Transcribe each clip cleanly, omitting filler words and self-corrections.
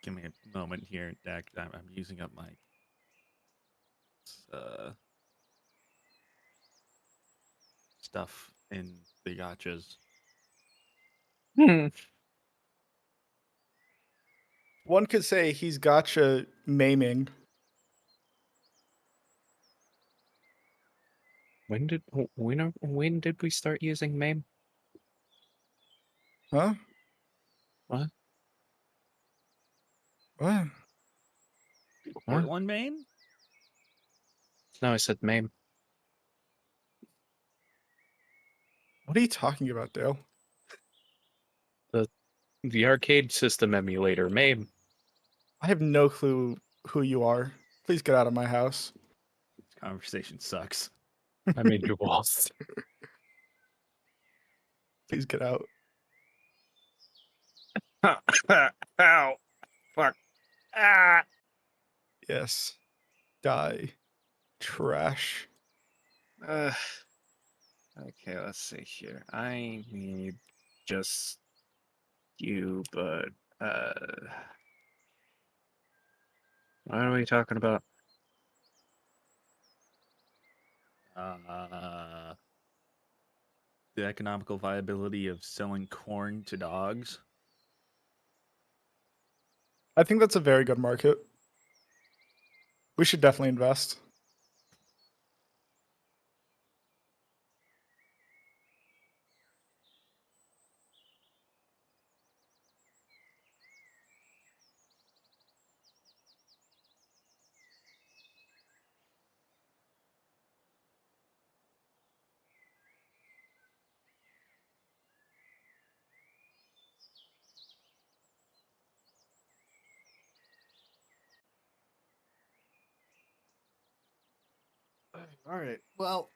Give me a moment here, Dak. I'm using up my uh, stuff in the gotchas. Hmm. One could say he's gotcha maiming. When did we start using MAME? Huh? What? What? What? Portland, Maine? No, I said MAME. What are you talking about, Dale? The arcade system emulator, MAME. I have no clue who you are. Please get out of my house. This conversation sucks. I made you walls. Please get out. Ow. Fuck. Ah. Yes. Die. Trash. Okay, let's see here. I need just you, but what are we talking about? The economical viability of selling corn to dogs. I think that's a very good market. We should definitely invest. All right. Well,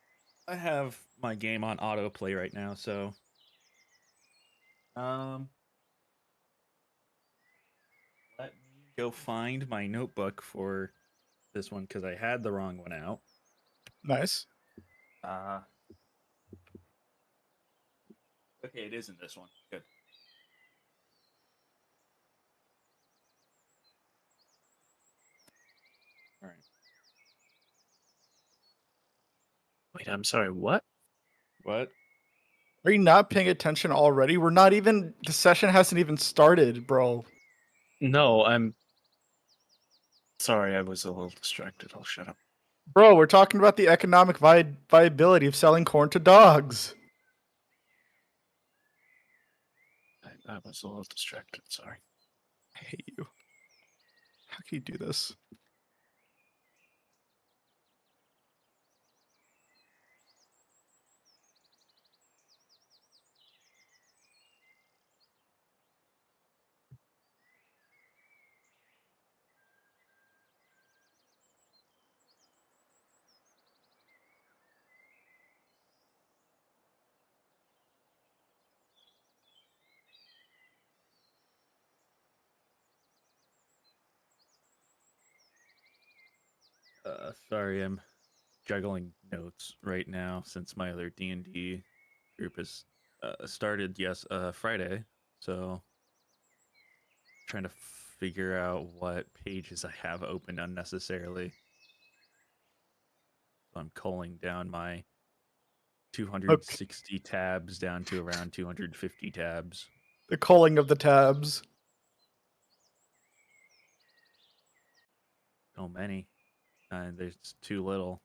I have my game on autoplay right now, so um, let me go find my notebook for this one because I had the wrong one out. Nice. Uh okay, it is in this one. Good. All right. Wait, I'm sorry, what? What? Are you not paying attention already? We're not even, the session hasn't even started, bro. No, I'm sorry, I was a little distracted. I'll shut up. Bro, we're talking about the economic viability of selling corn to dogs. I was a little distracted, sorry. I hate you. How can you do this? Sorry, I'm juggling notes right now since my other D&D group has started. Yes, Friday. So trying to figure out what pages I have opened unnecessarily. So I'm culling down my Okay. 260 tabs down to around 250 tabs. The culling of the tabs. So many. And there's too little.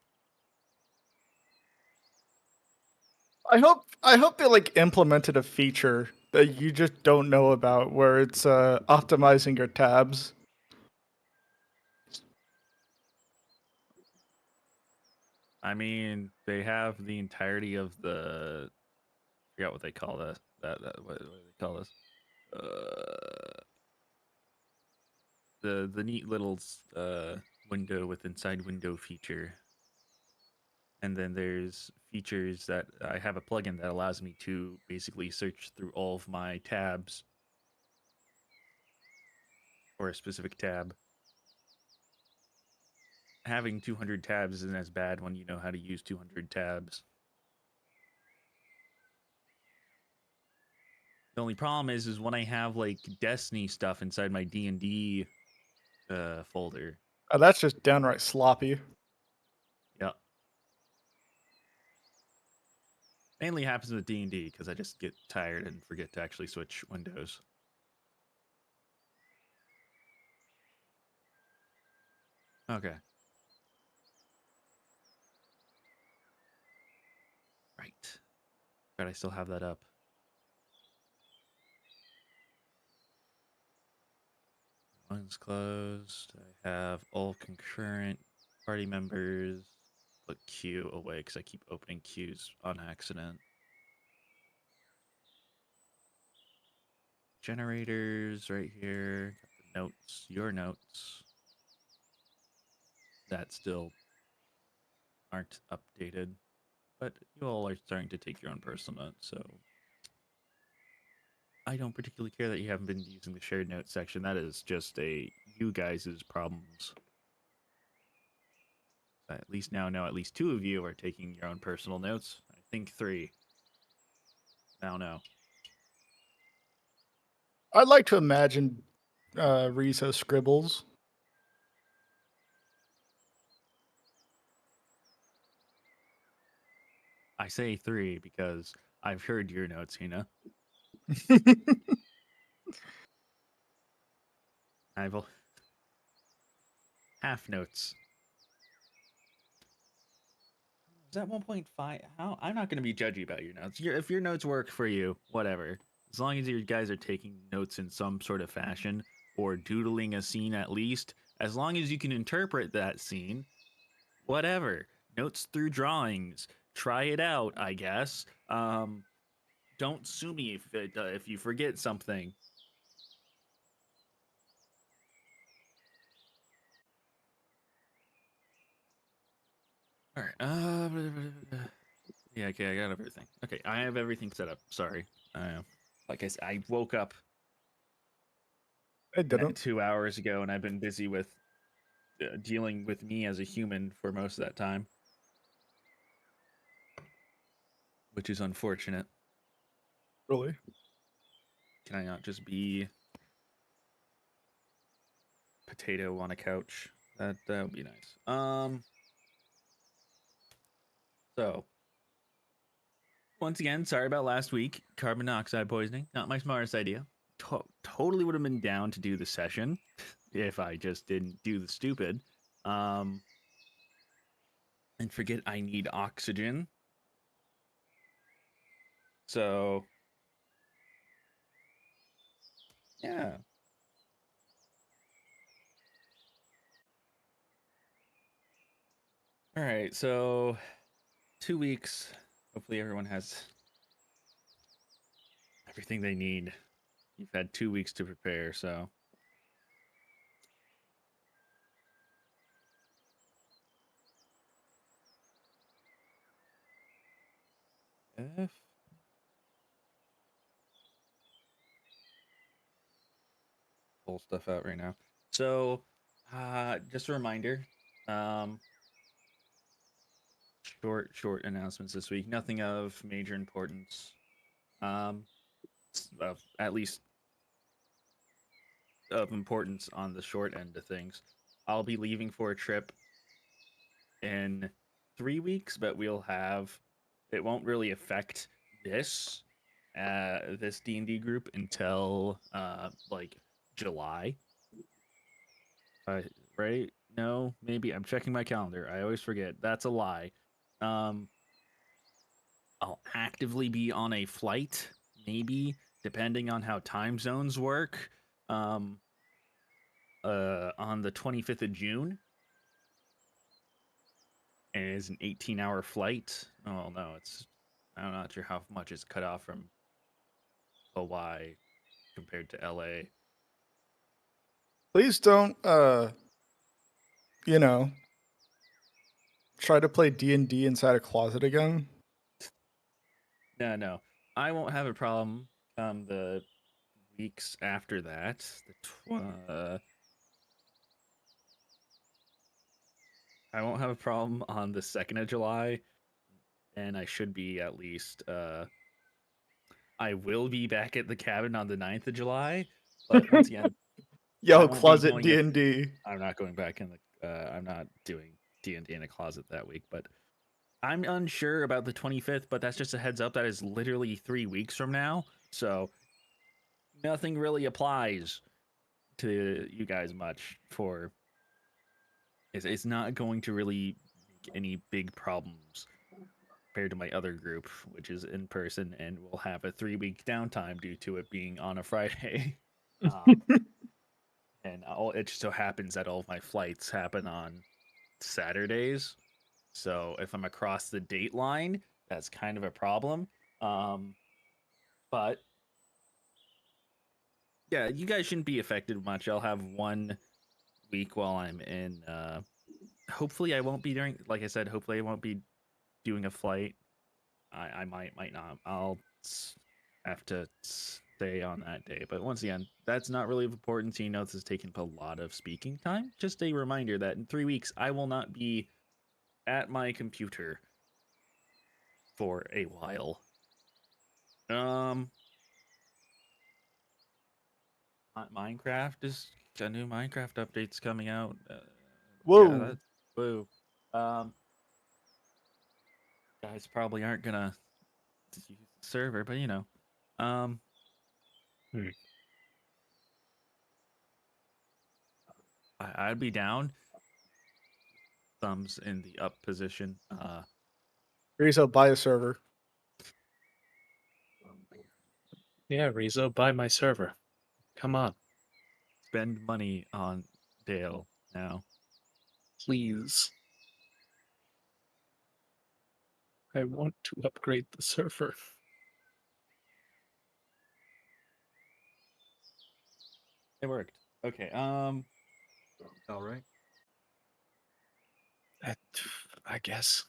I hope they like implemented a feature that you just don't know about where it's optimizing your tabs. I mean, they have the entirety of the. I forgot what they call this. What do they call this? The neat little window with inside window feature, and then there's features that I have a plugin that allows me to basically search through all of my tabs for a specific tab. Having 200 tabs isn't as bad when you know how to use 200 tabs. The only problem is when I have like Destiny stuff inside my D&D folder. Oh, that's just downright sloppy. Yeah. Mainly happens with D&D because I just get tired and forget to actually switch windows. Okay. Right. But I still have that up. One's closed. I have all concurrent party members. Put Q away because I keep opening Qs on accident. Generators right here. Got the notes, your notes. That still aren't updated. But you all are starting to take your own personal notes, so I don't particularly care that you haven't been using the shared notes section. That is just a you guys' problems. I at least now know at least 2 of you are taking your own personal notes. I think 3. Now no. I'd like to imagine Rizzo scribbles. I say 3 because I've heard your notes, Hina. I've half notes. Is that 1.5? How? I'm not going to be judgy about your notes. If your notes work for you, whatever. As long as you guys are taking notes in some sort of fashion or doodling a scene at least, as long as you can interpret that scene, whatever. Notes through drawings. Try it out, I guess. Don't sue me if you forget something. All right. Yeah. Okay. I got everything. Okay. I have everything set up. Sorry. Like I said, I woke up It didn't. 2 hours ago, and I've been busy with dealing with me as a human for most of that time, which is unfortunate. Really. Can I not just be potato on a couch? That would be nice. So once again, sorry about last week. Carbon dioxide poisoning, not my smartest idea. Totally would have been down to do the session if I just didn't do the stupid. And forget I need oxygen. So yeah. All right. So 2 weeks. Hopefully everyone has everything they need. You've had 2 weeks to prepare, so F pull stuff out right now. So just a reminder, um short announcements this week. Nothing of major importance. Um at least of importance on the short end of things. I'll be leaving for a trip in 3 weeks, but we'll have it won't really affect this D&D group until like July. Right? No, maybe I'm checking my calendar. I always forget. That's a lie. Um I'll actively be on a flight, maybe depending on how time zones work. Um on the 25th of June. And it is an 18-hour flight. Oh no, I'm not sure how much is cut off from Hawaii compared to LA. Please don't, you know, try to play D&D inside a closet again. No. I won't have a problem the weeks after that. I won't have a problem on the 2nd of July, and I should be at least I will be back at the cabin on the 9th of July, but once again, I Yo, won't be closet going. D&D. I'm not going back in the. I'm not doing D&D in a closet that week, but I'm unsure about the 25th. But that's just a heads up. That is literally 3 weeks from now, so nothing really applies to you guys much. For it's not going to really make any big problems compared to my other group, which is in person, and we'll have a 3 week downtime due to it being on a Friday. And it just so happens that all of my flights happen on Saturdays. So if I'm across the date line, that's kind of a problem. But yeah, you guys shouldn't be affected much. I'll have 1 week while I'm in. Hopefully, I won't be during. Like I said, hopefully I won't be doing a flight. I might not. I'll have to stay on that day. But once again, that's not really of importance. You know, this has taken up a lot of speaking time. Just a reminder that in 3 weeks I will not be at my computer for a while. Minecraft is a new Minecraft update's coming out. Yeah, Whoa. that's woo. Um, guys probably aren't gonna use the server, but um, Hmm. I'd be down. Thumbs in the up position. Rizzo, buy a server. Yeah, Rizzo, buy my server. Come on, Spend money on Dale now. please. I want to upgrade the server. It worked. Okay. All right. I guess.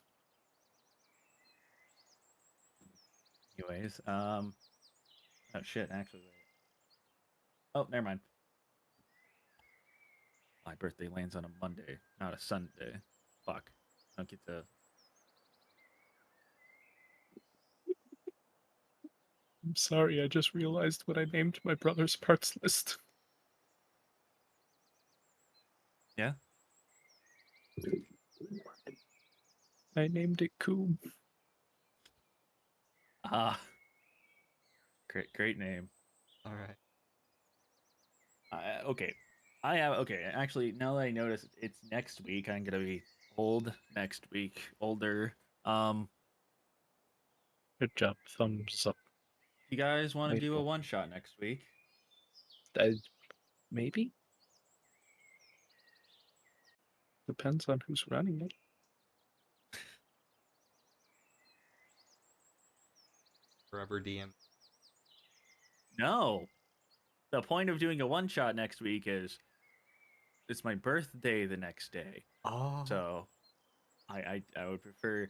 Anyways, oh shit. Actually, wait. Oh, never mind. My birthday lands on a Monday, not a Sunday. Fuck. I don't get to. I'm sorry, I just realized what I named my brother's parts list. Yeah. I named it Coob. Ah. Great name. All right. Okay. I have okay. Actually, now that I notice it's next week, I'm gonna be old next week. Older. Um, Good job, thumbs up. you guys want to do a Grateful. one shot next week? Maybe? Depends on who's running it. Forever DM. No. The point of doing a one shot next week is it's my birthday the next day. Oh. So I would prefer.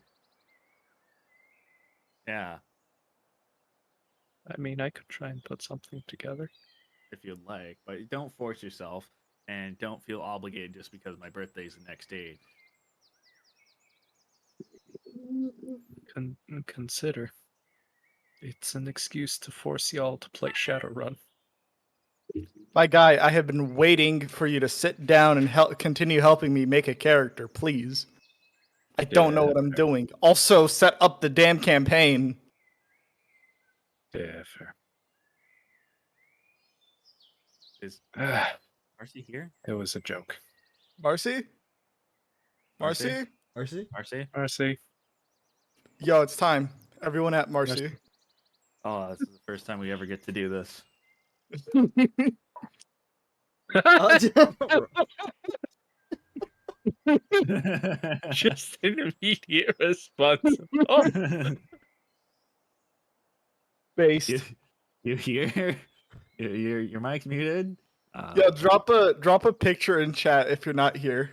Yeah, I mean, I could try and put something together. if you'd like, but don't force yourself and don't feel obligated just because my birthday is the next day. Consider. It's an excuse to force y'all to play Shadowrun. My guy, I have been waiting for you to sit down and continue helping me make a character, please. I don't know Yeah, what I'm fair. doing. Also, set up the damn campaign. Yeah, fair. Is Ah, Marcy here? it was a joke. Marcy? Marcy? Marcy? Mercy? Marcy? Mercy. Yo, it's time. Everyone at Marcy. Oh, this is the first time we ever get to do this. Just an immediate response. Oh, Based. You hear? Your mic's muted. Yo, drop a picture in chat if you're not here.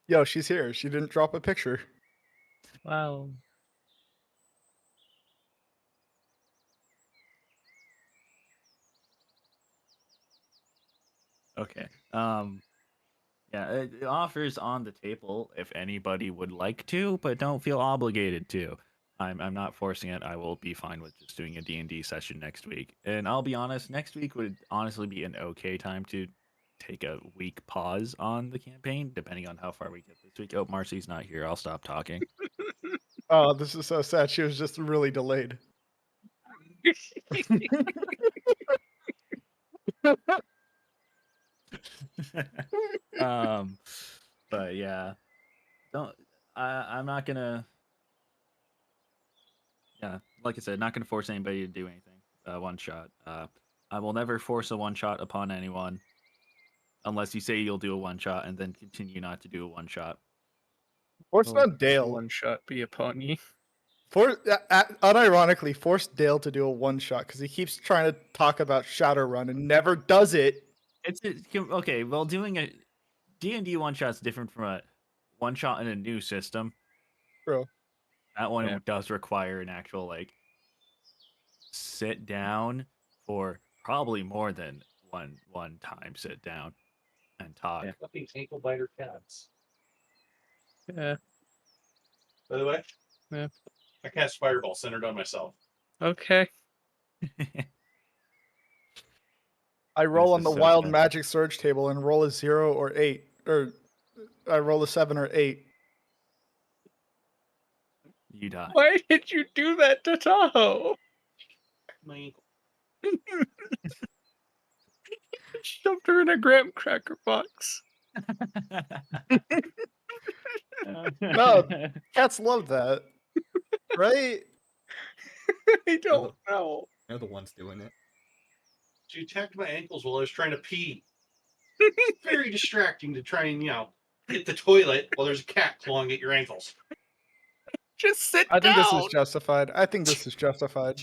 Yo, she's here. She didn't drop a picture. wow. Okay. Yeah, the offer's on the table if anybody would like to, but don't feel obligated to. I'm not forcing it. I will be fine with just doing a D&D session next week. And I'll be honest, next week would honestly be an okay time to take a week pause on the campaign, depending on how far we get this week. Oh, Marcy's not here. I'll stop talking. Oh, this is so sad. She was just really delayed. um, but yeah, don't. I'm not gonna. Yeah, like I said, not gonna force anybody to do anything. One shot. I will never force a one shot upon anyone, unless you say you'll do a one shot and then continue not to do a one shot. Force Well, on Dale. One shot be upon ye. Unironically, force Dale to do a one shot because he keeps trying to talk about Shadowrun and never does it. Okay. Well, doing a D&D one shot's different from a one shot in a new system. Bro. That one Yeah. does require an actual sit down for probably more than one time sit down and talk. Yeah. Fucking ankle biter cats. Yeah. By the way, Yeah. I cast fireball centered on myself. Okay. I roll This on is the so wild sad. magic surge table and roll a 0 or 8, or I roll a 7 or 8. You die. Why did you do that to Tahoe? My ankle. Shoved her in a graham cracker box. No, cats love that, right? I don't know. They're the ones doing it. She attacked my ankles while I was trying to pee. Very distracting to try and, hit the toilet while there's a cat clawing at your ankles. Just sit I think down. this is justified. I think this is justified.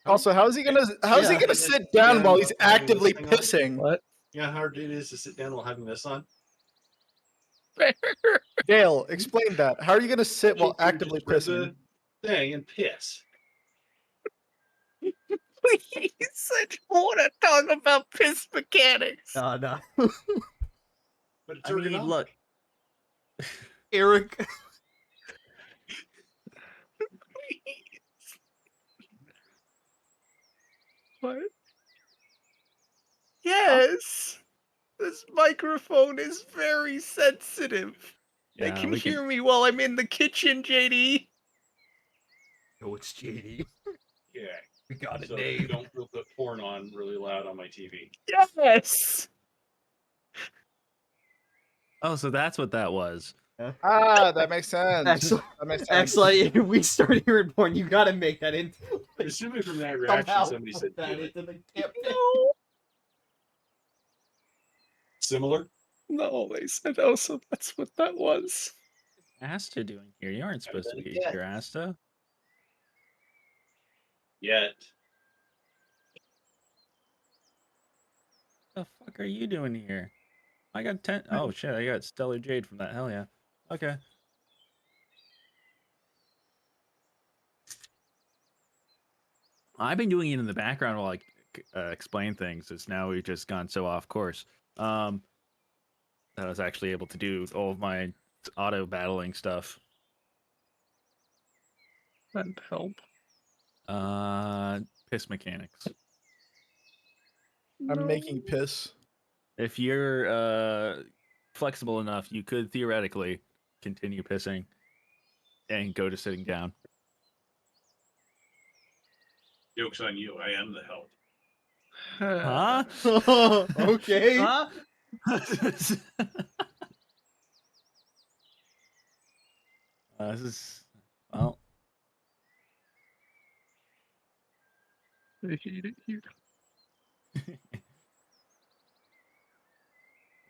Also, how's he gonna Yeah. sit down while he's Having actively this thing on. pissing? What? You know how hard it is to sit down while having this on? Dale, explain that. How are you gonna sit while Just actively grab pissing? the thing and piss. Please, I don't want to talk about piss mechanics. No. But it's I mean, ergonomic. look. Eric. What? Yes. This microphone is very sensitive. They Yeah, can we hear me while I'm in the kitchen, JD. Oh, it's JD. Yeah. We got it, So Dave. don't put porn on really loud on my TV. Yes. Oh, so that's what that was. Ah, that makes sense. Excellent. That makes sense. Actually, if we start hearing porn, you gotta make that into. Assuming from that reaction, Somehow somebody put said that do it. into the campaign. No. Similar? No, they said, oh, so that's what that was. Asta doing here? You aren't supposed to done be it yet. here, Asta. Yet. What the fuck are you doing here? I got 10. Oh shit! I got Stellar Jade from that. Hell yeah. Okay. I've been doing it in the background while I explain things. It's now we've just gone so off course. That I was actually able to do all of my auto battling stuff. And help. Piss mechanics. I'm making piss. If you're flexible enough, you could theoretically continue pissing and go to sitting down. Joke's on you. I am the help. Huh? Okay. Huh? This is well. I hate it here.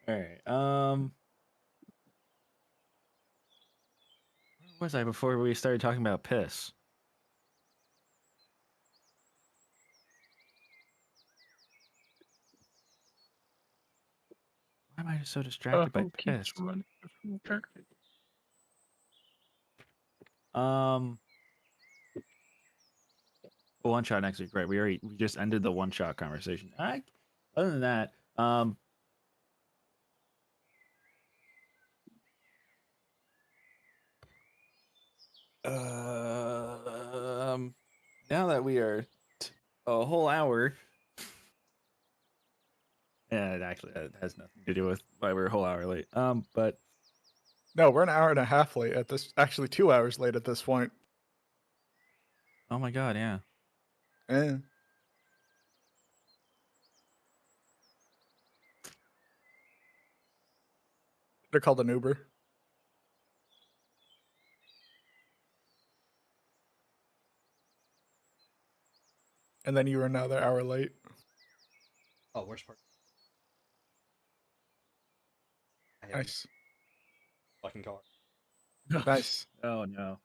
All right. Where was I before we started talking about piss? Why am I so distracted by Who keeps piss? running from there? One shot next week, right? We just ended the one shot conversation. other than that, now that we are a whole hour, and actually that has nothing to do with why we're a whole hour late. But No, we're an hour and a half late at this. Actually, 2 hours late at this point. oh my god, yeah. Eh. They're called an Uber. And then you were another hour late. Oh, worst part. I have Nice. a fucking car. Nice. Oh no.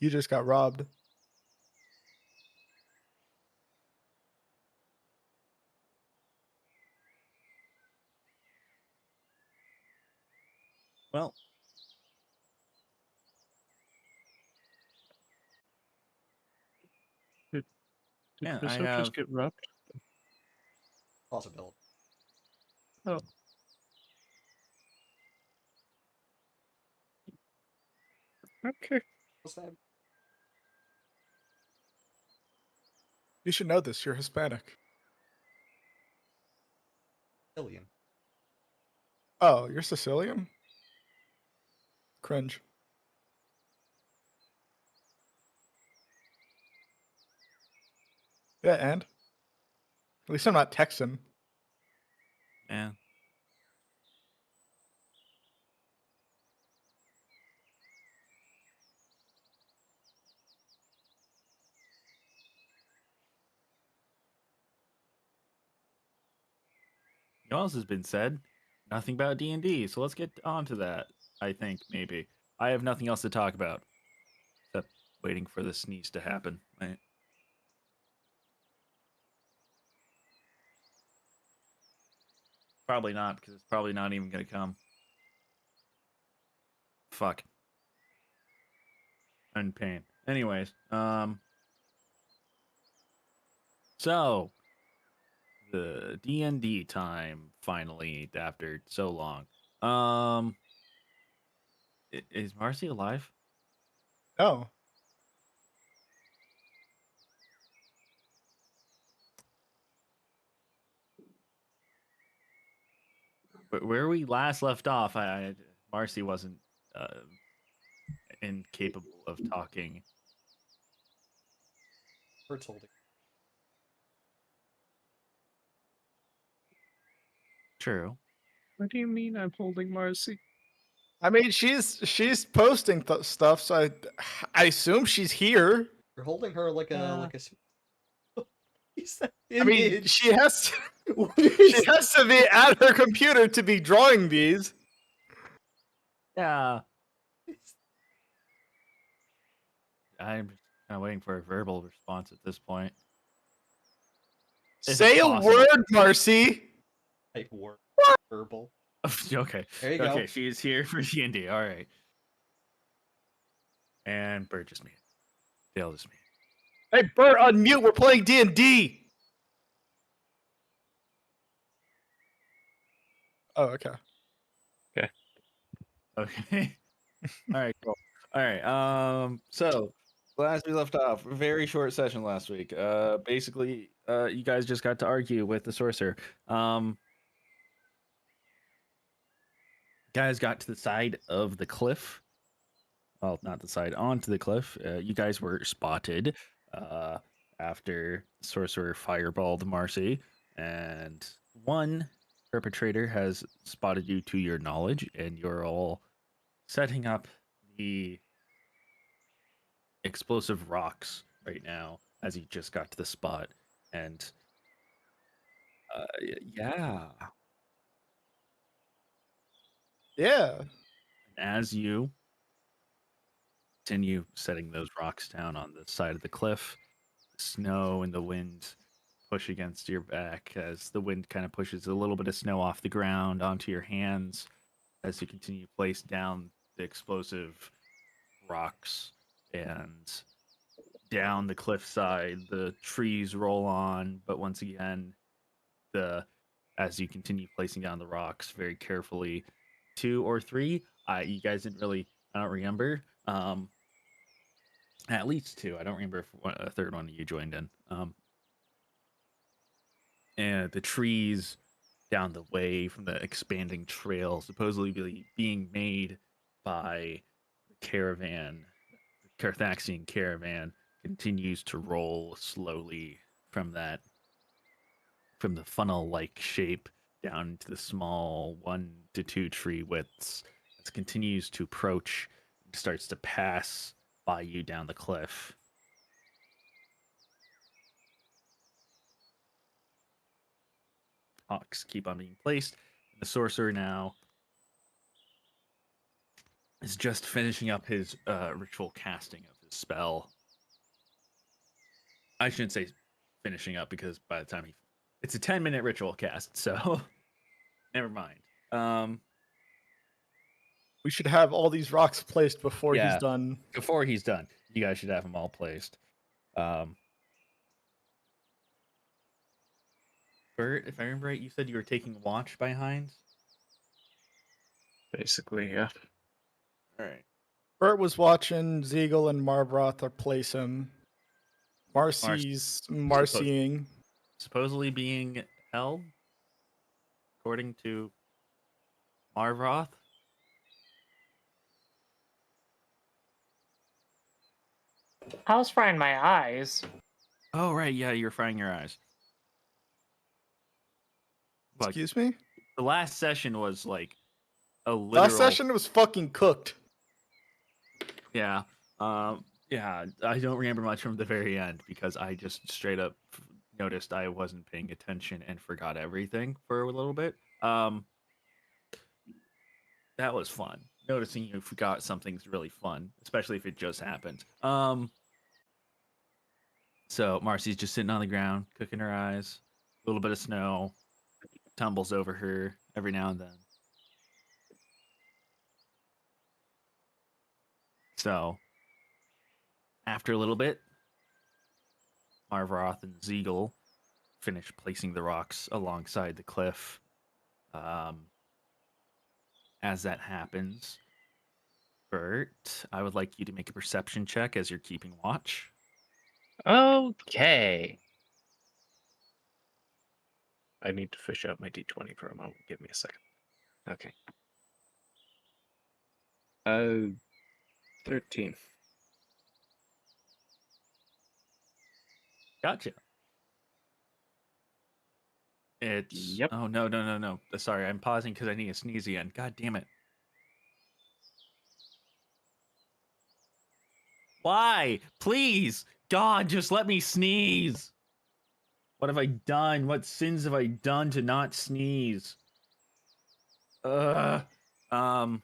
You just got robbed. Well, Did yeah, Rizzo just get robbed? Possibility. Oh. Okay. What's that? You should know this. You're Hispanic. Billion. Oh, you're Sicilian? Cringe. Yeah, and? At least I'm not Texan. yeah. You know what else has been said? Nothing about D&D, so let's get on to that. I think maybe I have nothing else to talk about except waiting for the sneeze to happen. Right? Probably not, because it's probably not even gonna come. Fuck. I'm in pain. Anyways, so the D&D time finally after so long. Is Marcy alive? Oh. Where we last left off, Marcy wasn't uh, incapable of talking. Bert's holding. True. What do you mean I'm holding Marcy? I mean, she's posting stuff, so I assume she's here. You're holding her like a Is that I mean, image? she has What she is has to be at her computer to be drawing these. Yeah. this? I'm just kind of waiting for a verbal response at this point. If it's Say a possible. word, Marcy. Type word. Verbal. Okay. There you Okay, go. she's here for D&D. All right. And Bert just me. Dale just me. Hey, Bert, unmute. We're playing D&D. Oh, okay. Okay. All right, cool. All right. So last we left off, very short session last week. Basically, you guys just got to argue with the sorcerer. Guys got to the side of the cliff. Well, not the side, onto the cliff. You guys were spotted after sorcerer fireballed Marcy, and one perpetrator has spotted you to your knowledge, and you're all setting up the explosive rocks right now as he just got to the spot. And yeah, Yeah. as you continue setting those rocks down on the side of the cliff, the snow and the wind push against your back as the wind kind of pushes a little bit of snow off the ground onto your hands as you continue to place down the explosive rocks, and down the cliffside. The trees roll on, but once again, as you continue placing down the rocks very carefully, 2 or 3. You guys didn't really. I don't remember. At least 2. I don't remember if a third one you joined in. And the trees down the way from the expanding trail, supposedly being made by the caravan, the Carthaxian caravan, continues to roll slowly from the funnel-like shape down to the small 1 to 2 tree widths. It continues to approach, and starts to pass by you down the cliff. Hawks keep on being placed. The sorcerer now is just finishing up his ritual casting of his spell. I shouldn't say finishing up because by the time it's a 10-minute ritual cast, so never mind. We should have all these rocks placed before he's Yeah. done. Before he's done, you guys should have them all placed. Bert, if I remember right, you said you were taking watch by Hines. Basically, yeah. All right. Bert was watching Ziegel and Marvroth are place him. Marcy's Marcying. Supposedly being held, according to Marvroth. I was frying my eyes. Oh right, yeah, you're frying your eyes. Like, Excuse me? the last session was like a literal. Last session was fucking cooked. Yeah. Yeah, I don't remember much from the very end because I just straight up noticed I wasn't paying attention and forgot everything for a little bit. That was fun. Noticing you forgot something's really fun, especially if it just happened. So Marcy's just sitting on the ground, cooking her eyes. A little bit of snow tumbles over her every now and then. So after a little bit, Marvroth and Ziegel finish placing the rocks alongside the cliff. As that happens, Bert, I would like you to make a perception check as you're keeping watch. Okay. I need to fish out my d20 for a moment. Give me a second. Okay. 13. Gotcha. It's Yep. Oh no. Sorry, I'm pausing because I need to sneeze again. God damn it. Why? Please, God, just let me sneeze. What have I done? What sins have I done to not sneeze? Um.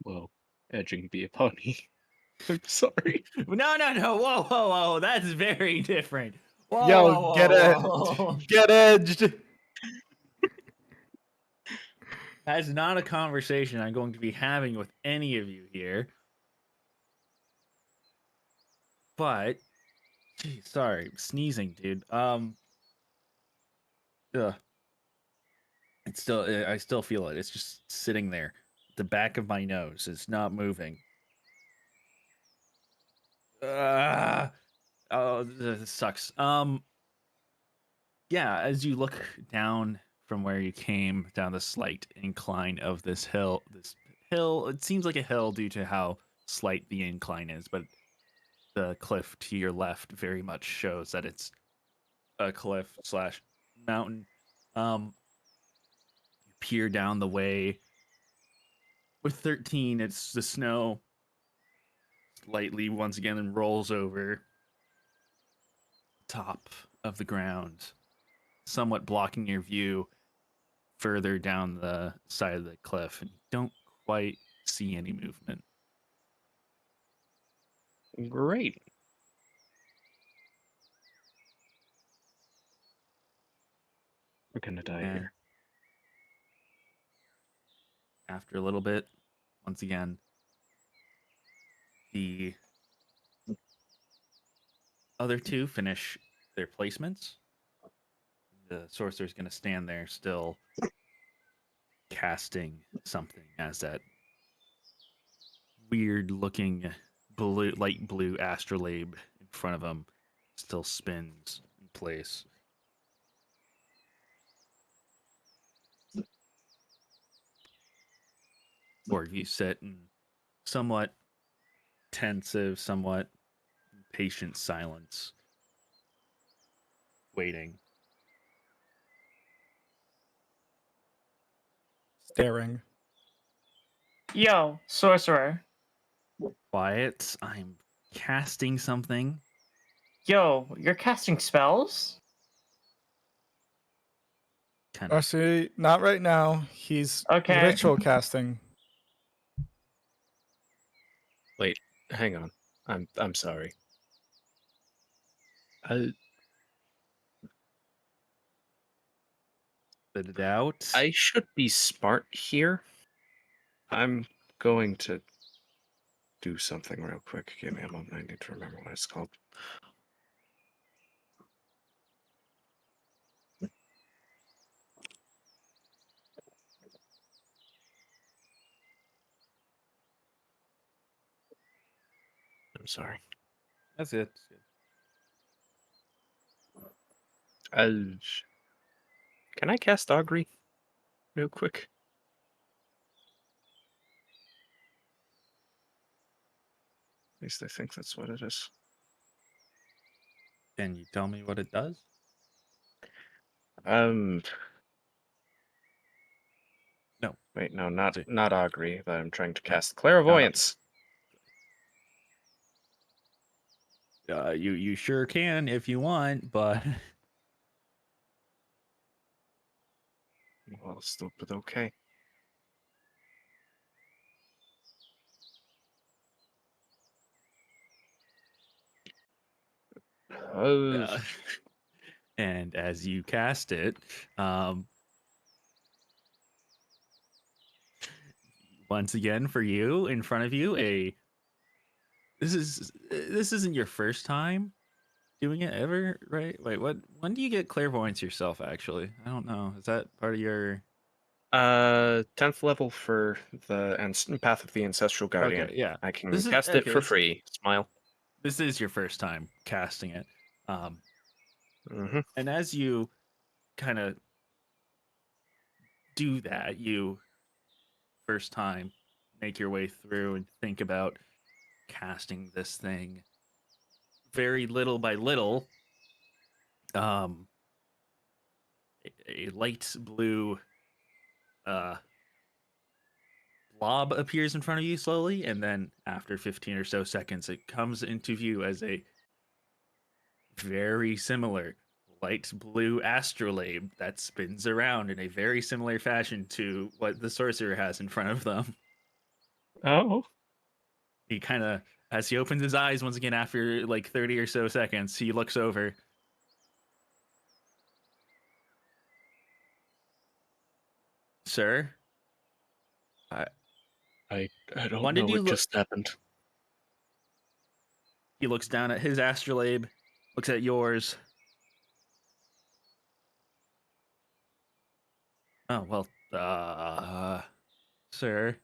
Whoa. Edging be a pony. I'm sorry. No. Whoa. That's very different. Whoa. Yo, whoa, get whoa. get edged. That's not a conversation I'm going to be having with any of you here. But, geez, sorry, sneezing, dude. Ugh. I still feel it. It's just sitting there, the back of my nose. It's not moving. Oh, this sucks. Yeah, as you look down from where you came down the slight incline of this hill, it seems like a hill due to how slight the incline is, but the cliff to your left very much shows that it's a cliff slash mountain. You peer down the way. With 13, it's the snow slightly once again rolls over top of the ground, somewhat blocking your view further down the side of the cliff, and you don't quite see any movement. Great. We're gonna die And here. after a little bit, once again, the other two finish their placements, the sorcerer's going to stand there still casting something as that weird looking light blue astrolabe in front of him still spins in place. Or you sit in somewhat tensive, somewhat patient silence, waiting. Staring. Yo, sorcerer. Quiet. I'm casting something. Yo, you're casting spells? Kind of. See, not right now. He's Okay. ritual casting. Wait, hang on. I'm sorry. I Spit it out. I should be smart here. I'm going to do something real quick. Give me a moment. I need to remember what it's called. I'm sorry. That's it. Can I cast Augury real quick? At least I think that's what it is. Can you tell me what it does? Um, No. wait, no, not See. Augury. But I'm trying to No, cast Clairvoyance. You sure can if you want, but Well, stupid. Okay. Oh, and as you cast it, once again for you in front of you, this isn't your first time doing it ever, right? Wait, what? When do you get clairvoyance yourself? Actually, I don't know. Is that part of your? 10th level for the Path of the Ancestral Guardian. Okay, yeah. I can This is cast it okay. for free. Smile. This is your first time casting it, Mm-hmm. and as you kind of do that, you first time make your way through and think about casting this thing very little by little. Um, a light blue uh blob appears in front of you slowly, and then after 15 or so seconds, it comes into view as a very similar light blue astrolabe that spins around in a very similar fashion to what the sorcerer has in front of them. Oh. He kind of, as he opens his eyes once again after like 30 or so seconds, he looks over. Sir, I don't when know did you what look? just happened. He looks down at his astrolabe, looks at yours. Oh, well, sir,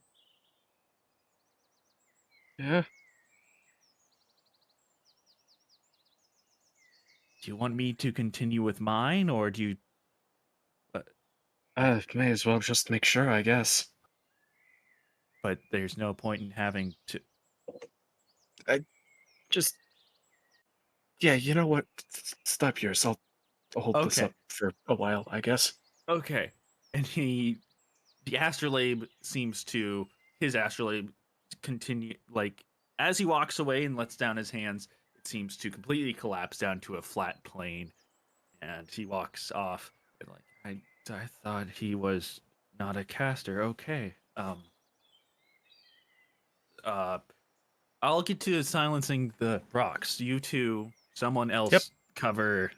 Yeah. do you want me to continue with mine, or do you? May as well just make sure, I guess. But there's no point in having to. Just, yeah, you know what? Stop yours. I'll hold this Okay, up for a while, I guess. okay. And the astrolabe seems to, his astrolabe continue, like, as he walks away and lets down his hands, it seems to completely collapse down to a flat plane, and he walks off. And like, I thought he was not a caster. Okay. Uh, I'll get to silencing the rocks. You two, someone Yep. else cover.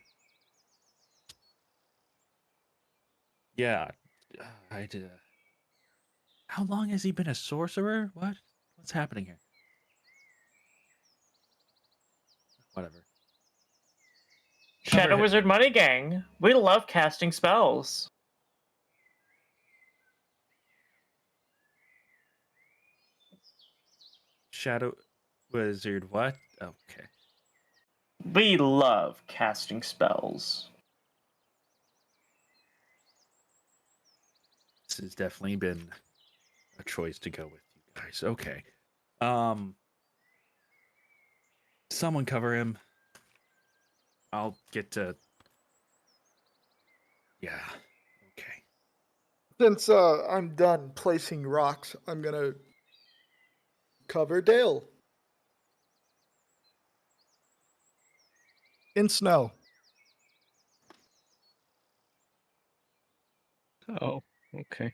Yeah, I did. How long has he been a sorcerer? What's happening here? Whatever. Shadow it. Wizard Money Gang. We love casting spells. Shadow Wizard, what? Okay. We love casting spells. This has definitely been a choice to go with you guys. Okay. Someone cover him. I'll get to. Yeah. Okay. Since I'm done placing rocks, I'm gonna cover Dale in snow. Oh, okay.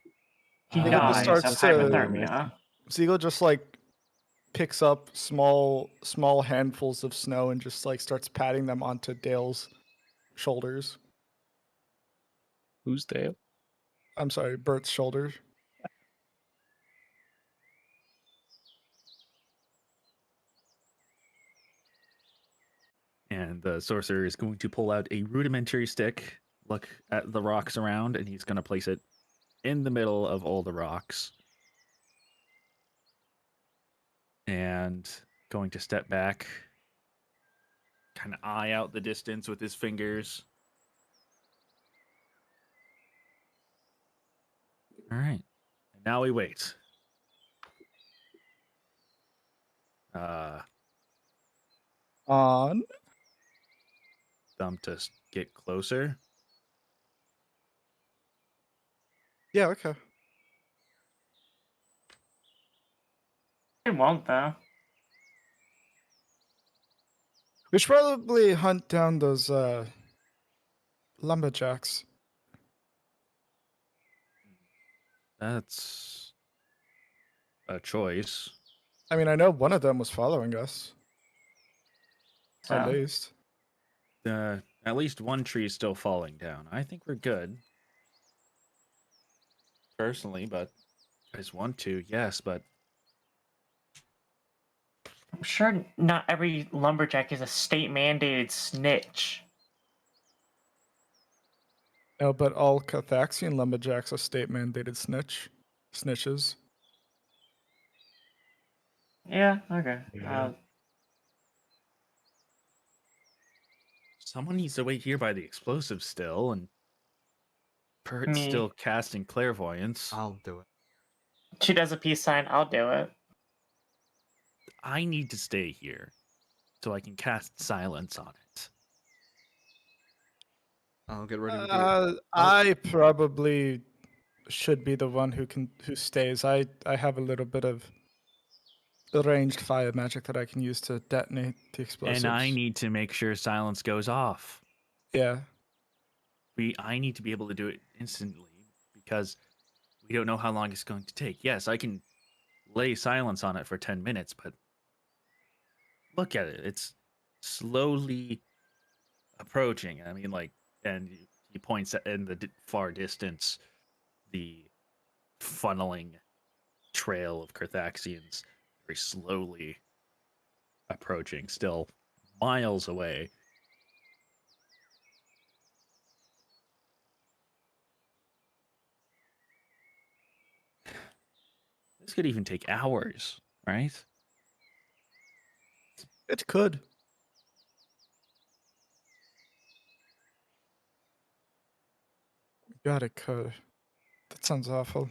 He Eagle just dies starts of to- hypothermia. Siegel just like picks up small handfuls of snow and just like starts patting them onto Dale's shoulders. Who's Dale? I'm sorry, Bert's shoulders. And the sorcerer is going to pull out a rudimentary stick, look at the rocks around, and he's going to place it in the middle of all the rocks. And going to step back, kind of eye out the distance with his fingers. All right. And now we wait. On. Them to get closer. Yeah, okay. He won't, though. We should probably hunt down those lumberjacks. That's a choice. I mean, I know one of them was following us. At So, least. At least one tree is still falling down. I think we're good. Personally, but if you guys want to, yes, but I'm sure not every lumberjack is a state-mandated snitch. No, but all Carthaxian lumberjacks are state mandated snitches. Yeah, okay. Yeah. someone needs to wait here by the explosives still, and Pert's Me. still casting clairvoyance. I'll do it. She does a peace sign, I'll do it. I need to stay here so I can cast silence on it. I'll get ready with you. I probably should be the one who stays. I have a little bit of ranged fire magic that I can use to detonate the explosives. And I need to make sure silence goes off. Yeah. I need to be able to do it instantly because we don't know how long it's going to take. Yes, I can lay silence on it for 10 minutes, but look at it. It's slowly approaching. I mean, like, and he points at in the far distance the funneling trail of Carthaxians very slowly approaching, still miles away. This could even take hours, right? It could. God, it could. That sounds awful.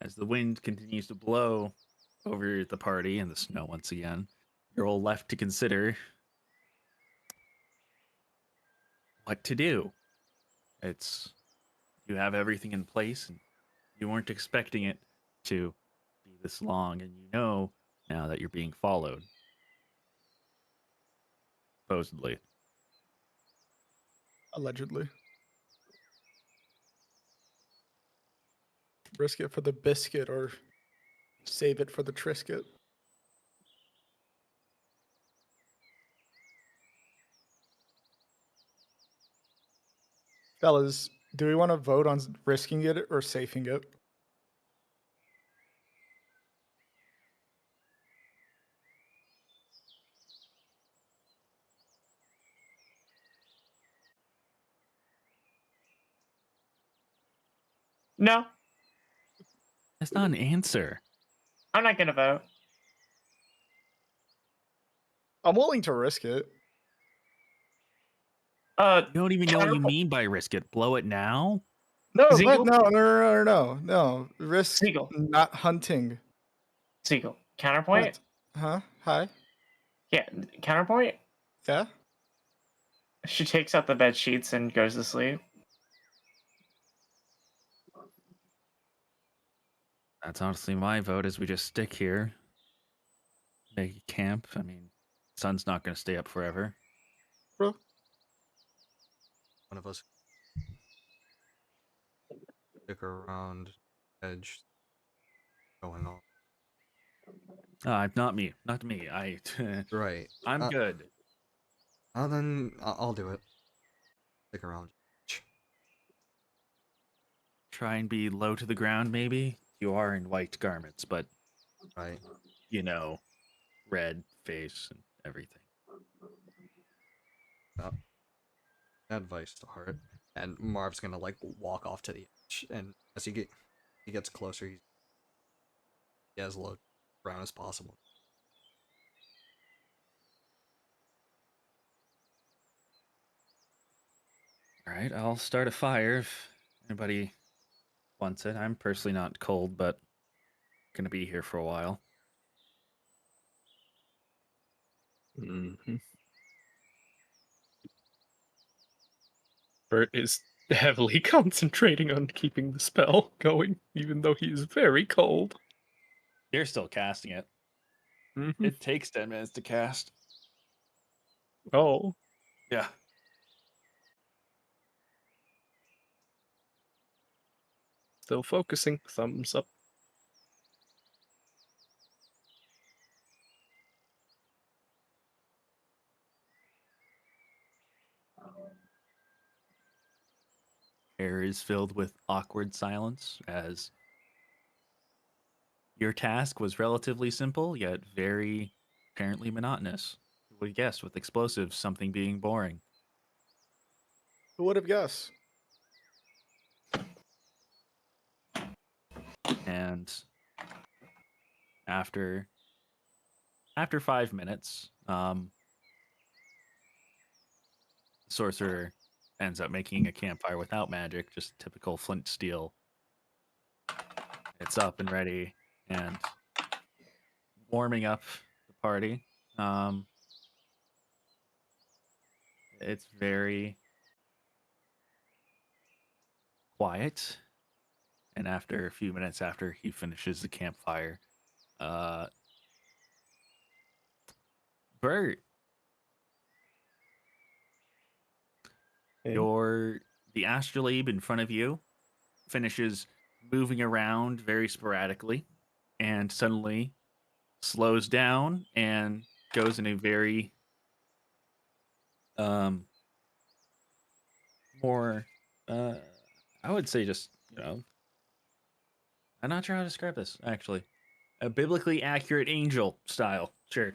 As the wind continues to blow over the party and the snow once again, you're all left to consider what to do. You have everything in place and you weren't expecting it to be this long, and you know now that you're being followed. Supposedly. Allegedly. Risk it for the biscuit or save it for the Trisket. Fellas, do we want to vote on risking it or safing it? No, That's not an answer. I'm not gonna vote. I'm willing to risk it. You don't even know what you counterpoint- mean by risk it. Blow it now? No, Ziegel? no. Risk Siegel. not hunting. Siegel. Counterpoint? What? Huh? Hi? Yeah, counterpoint? Yeah? She takes out the bed sheets and goes to sleep. That's honestly my vote. Is we just stick here, make a camp. I mean, sun's not going to stay up forever. Bro? One of us stick around edge going on. Not me. Not me. Right. I'm good. Then I'll do it. Stick around. Try and be low to the ground, maybe. You are in white garments, but Right. red face and everything. Advice to heart. And Marv's gonna like walk off to the edge, and as he gets closer, he as low brown as possible. All right, I'll start a fire if anybody wants it. I'm personally not cold, but gonna be here for a while. Mm-hmm. Bert is heavily concentrating on keeping the spell going, even though he is very cold. You're still casting it. Mm-hmm. It takes 10 minutes to cast. Oh, Yeah. still focusing. Thumbs up. Air is filled with awkward silence as your task was relatively simple, yet very apparently monotonous. Who would guess with explosives something being boring? Who would have guessed? And after 5 minutes, sorcerer ends up making a campfire without magic, just typical flint steel. It's up and ready and warming up the party. It's very quiet, and after a few minutes after he finishes the campfire, Bert, Hey. the astrolabe in front of you finishes moving around very sporadically and suddenly slows down and goes in a very more I would say just, I'm not sure how to describe this actually. A biblically accurate angel style. Sure.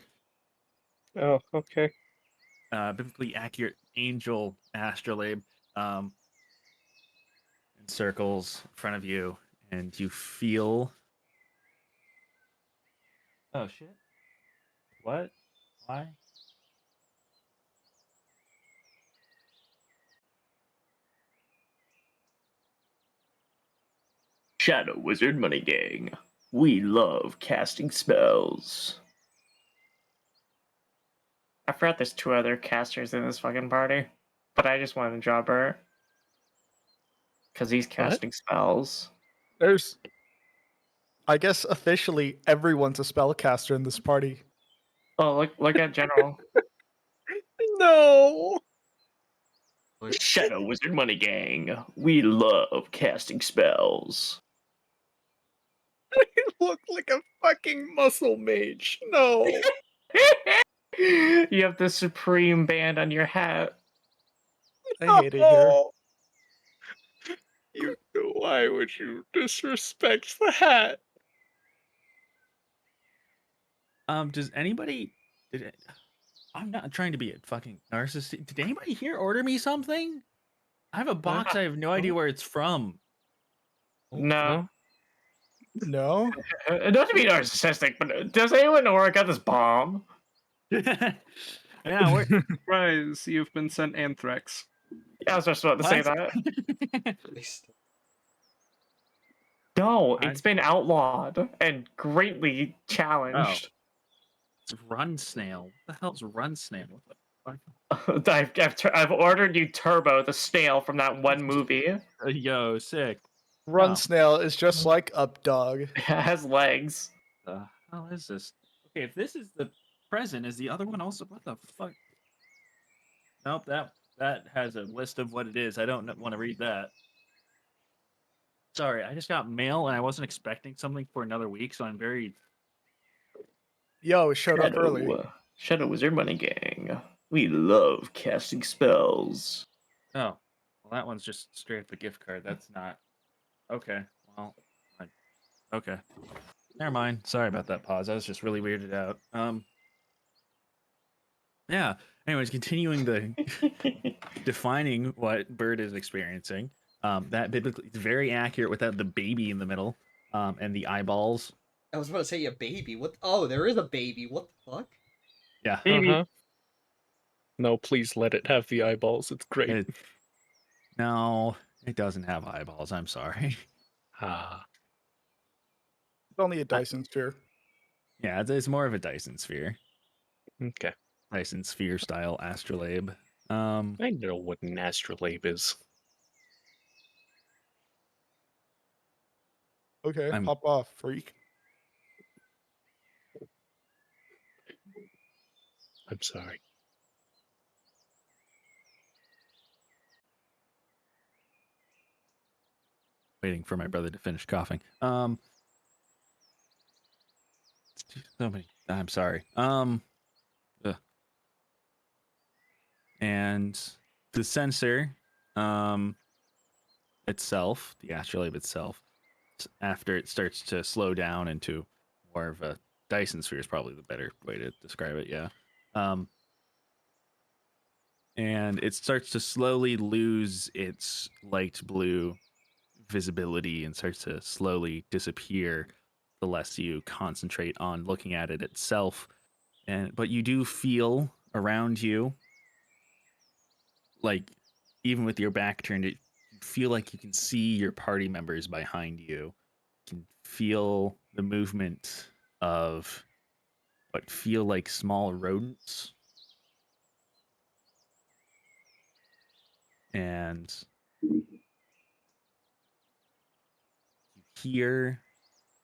Oh, okay. Biblically accurate angel astrolabe in circles in front of you, and you feel. Oh shit! What? Why? Shadow Wizard Money Gang. We love casting spells. I forgot there's 2 other casters in this fucking party, but I just wanted to draw Bert. Because he's casting spells. There's. I guess officially everyone's a spellcaster in this party. Oh, look at General. No! Shadow Wizard Money Gang. We love casting spells. I look like a fucking muscle mage. No! You have the Supreme band on your hat. I hate it here. Why would you disrespect the hat? Does anybody? I'm not trying to be a fucking narcissist. Did anybody here order me something? I have a box. I have no idea where it's from. No. No? Not to be narcissistic, but does anyone know where I got this bomb? Yeah, we're Surprise, you've been sent anthrax. Yeah, I was just about to say What? that. They still- No, I- it's been outlawed and greatly Oh, challenged. it's run snail. What the hell's run snail? What the fuck? I've ordered you Turbo, the snail from that one movie. It Yo, sick. Run No. snail is just like up dog. has legs. The hell is this? Okay, if this is the present, is the other one also? What the fuck? Nope, that has a list of what it is. I don't want to read that. Sorry, I just got mail and I wasn't expecting something for another week, so I'm very. Yo, it showed up early. Shadow Wizard Money Gang. We love casting spells. Oh, well, that one's just straight up a gift card. That's not. Okay, well, okay. Never mind. Sorry about that pause. I was just really weirded out. Yeah. Anyways, continuing the defining what Bird is experiencing. That biblically is very accurate without the baby in the middle, and the eyeballs. I was about to say a baby. What? Oh, there is a baby. What the fuck? Yeah. Uh-huh. No, please let it have the eyeballs. It's great. No, it doesn't have eyeballs. I'm sorry. Ah. It's only a Dyson sphere. Yeah, it's more of a Dyson sphere. Okay. Dyson sphere style astrolabe. I know what an astrolabe is. Okay, I'm- pop off, freak. I'm sorry. waiting for my brother to finish coughing. So many. I'm sorry. Ugh. And the sensor, itself, the astrolabe itself, after it starts to slow down into more of a Dyson sphere is probably the better way to describe it. Yeah. And it starts to slowly lose its light blue visibility and starts to slowly disappear the less you concentrate on looking at it itself. But you do feel around you, like even with your back turned, you feel like you can see your party members behind you. You can feel the movement of what feel like small rodents. And you hear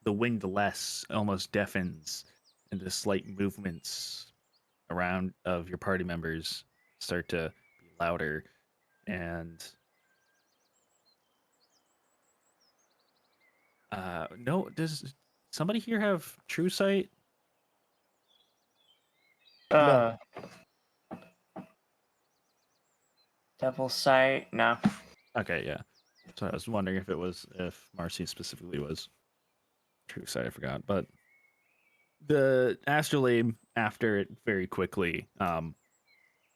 the wind less almost deafens, and the slight movements around of your party members start to be louder. And no, does somebody here have true sight? No. Devil Sight? No. Okay, yeah. So I was wondering if Marcy specifically was true sight. I forgot, but the astrolabe, after it very quickly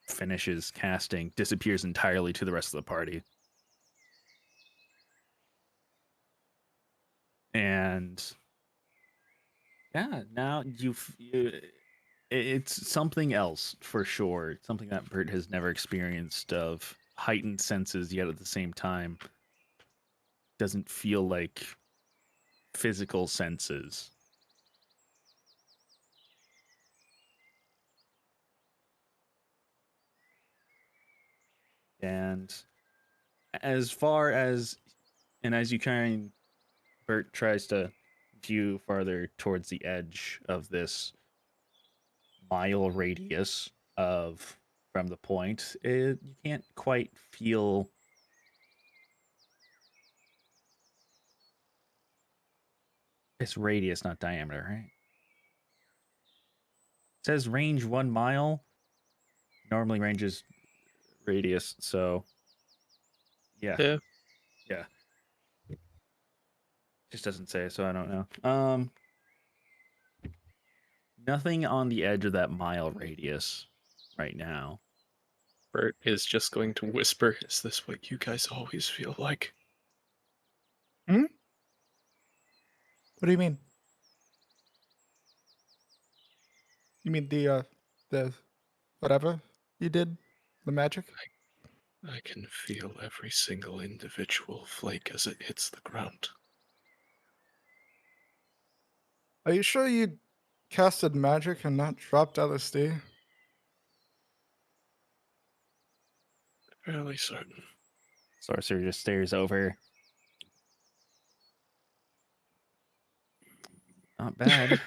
finishes casting, disappears entirely to the rest of the party. And yeah, now it's something else for sure. Something that Bert has never experienced, of heightened senses, yet at the same time doesn't feel like physical senses. And as far as as you kind, Bert tries to view farther towards the edge of this mile radius of from the point, you can't quite feel. It's radius, not diameter, right? It says range 1 mile. Normally ranges radius, so yeah. Yeah. Yeah. Just doesn't say, so I don't know. Nothing on the edge of that mile radius right now. Bert is just going to whisper, "Is this what you guys always feel like?" What do you mean? You mean the whatever you did, the magic? I can feel every single individual flake as it hits the ground. Are you sure you casted magic and not dropped LSD? Fairly certain. Sorcerer just stares over. Not bad.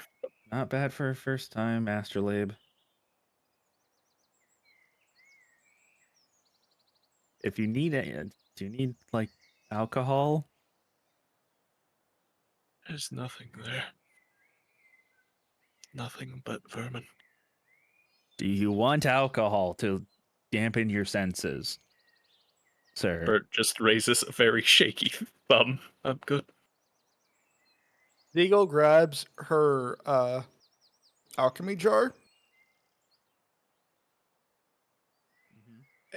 Not bad for a first time, Astrolabe. If you need it, do you need like alcohol? There's nothing there. Nothing but vermin. Do you want alcohol to dampen your senses, sir? Bert just raises a very shaky thumb. I'm good. Deagle grabs her alchemy jar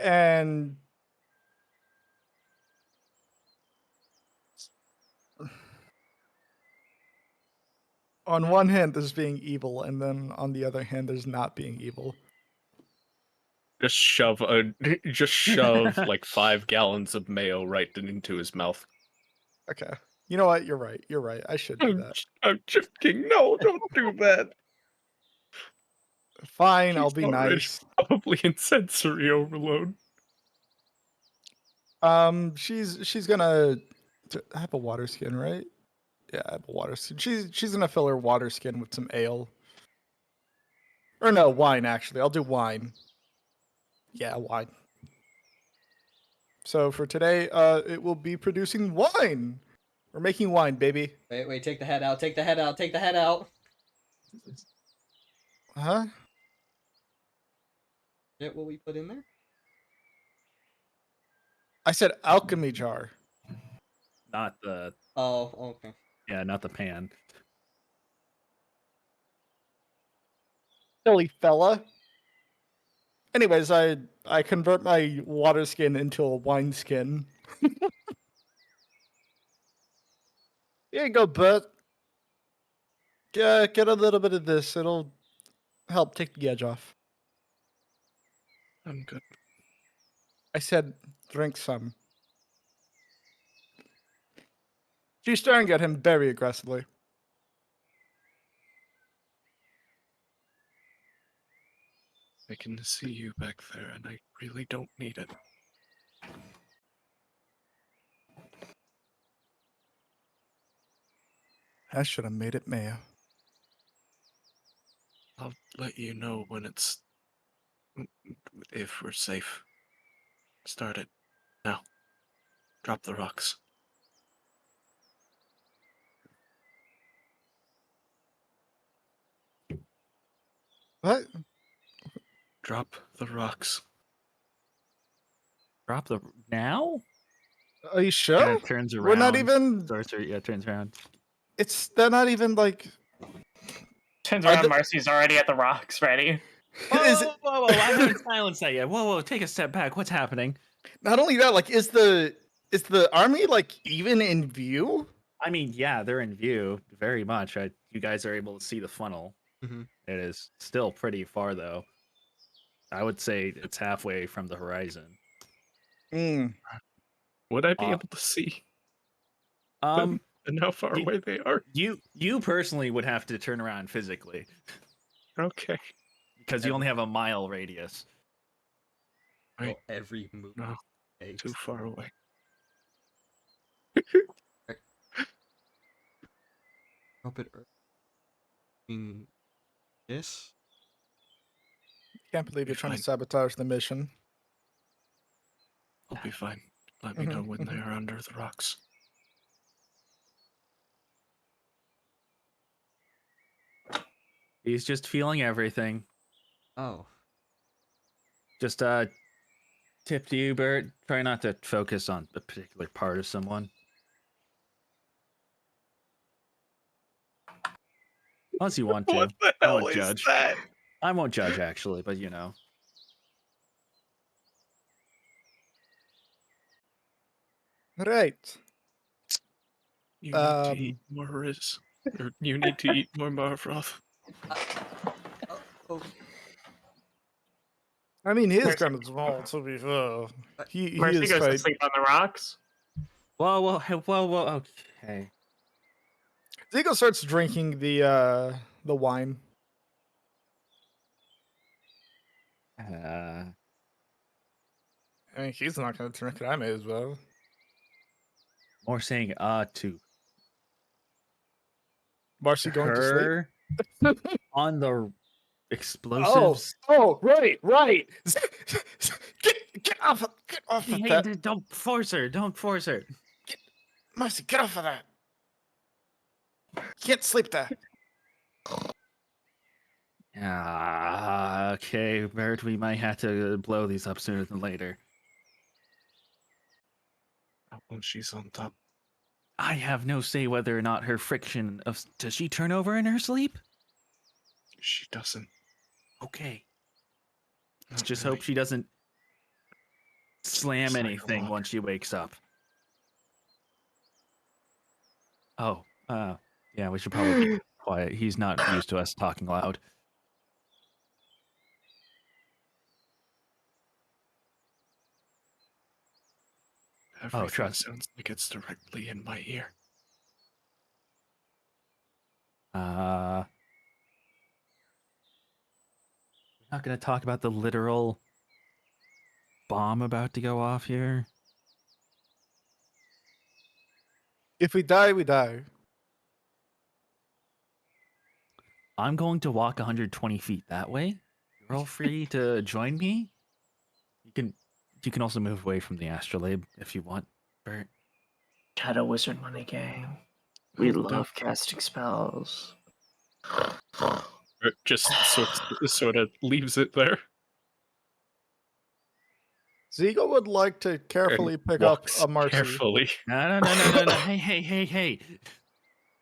and on one hand there's being evil, and then on the other hand there's not being evil. Just shove like 5 gallons of mayo right into his mouth. Okay. You know what? You're right. You're right. I should do that. I'm joking. No, don't do that. Fine, I'll He's be already nice. probably in sensory overload. She's gonna have a water skin, right? Yeah, I have a water skin. She's gonna fill her water skin with some ale. Or no, wine actually. I'll do wine. Yeah, wine. So for today, it will be producing wine. We're making wine, baby. Wait, take the head out, take the head out, take the head out. Huh? Get what we put in there? I said alchemy jar. Not the Oh, okay. not the pan. Silly fella. Anyways, I convert my water skin into a wine skin. Here you go, Bert. Get a little bit of this. It'll help take the edge off. I'm good. I said drink some. She's staring at him very aggressively. I can see you back there, and I really don't need it. I should have made it mayo. I'll let you know when it's... if we're safe. Start it. Now. Drop the rocks. What? Drop the rocks. Drop the now? Are you sure? Kind of turns around. We're not even. Sorcerer, turns around. They're not even like. Turns Are around, the- Marcy's already at the rocks, ready. Is it Whoa! I haven't silenced that yet. Whoa! Take a step back. What's happening? not only that? Like, is the army like even in view? I mean, yeah, they're in view very much. You guys are able to see the funnel. Mm-hmm. It is still pretty far, though. I would say it's halfway from the horizon. Would I be able to see Um, and how far away they are? you personally would have to turn around physically Okay. because you only have a mile radius. Right. Well, every move No, takes. too far away. Drop it. Yes. Can't believe Be you're trying to fine. sabotage the mission. I'll be fine. Let me know when they are under the rocks. He's just feeling everything. Oh. Just tip to you, Bert. Try not to focus on a particular part of someone. Unless you want to. What the I hell won't is judge. that? I won't judge, actually, but you know. Right. You need to eat more Riz. Or you need to eat more Marfroth. Oh, I mean, he is Mercy. kind of small, to be fair. He Mercy is goes to fine. sleep on the rocks. Whoa, okay. Zico starts drinking the wine. Uh, I mean, he's not going to drink it. I may as well. more saying to Marcy going to sleep? her on the Oh, explosives. right. Get off of Hey, that. don't force her. Don't force her. Marcy, get off of that. You can't sleep there. Okay, Bert, we might have to blow these up sooner than later. Oh, she's on top. I have no say whether or not her friction of does she turn over in her sleep? She doesn't. Okay. Let's Not just really. hope she doesn't slam Cycle anything lock. once she wakes up. Oh, yeah, we should probably be quiet. He's not used to us talking loud. Everything trust. sounds like it's directly in my ear. We're not gonna talk about the literal bomb about to go off here. If we die, we die. I'm going to walk 120 feet that way. You're all free to join me. You can also move away from the astrolabe if you want, Bert. Shadow Wizard Money Gang. We Oh, love casting spells. Just sort of leaves it there. Zico would like to carefully And pick up walks a Marcy. carefully. No. Hey.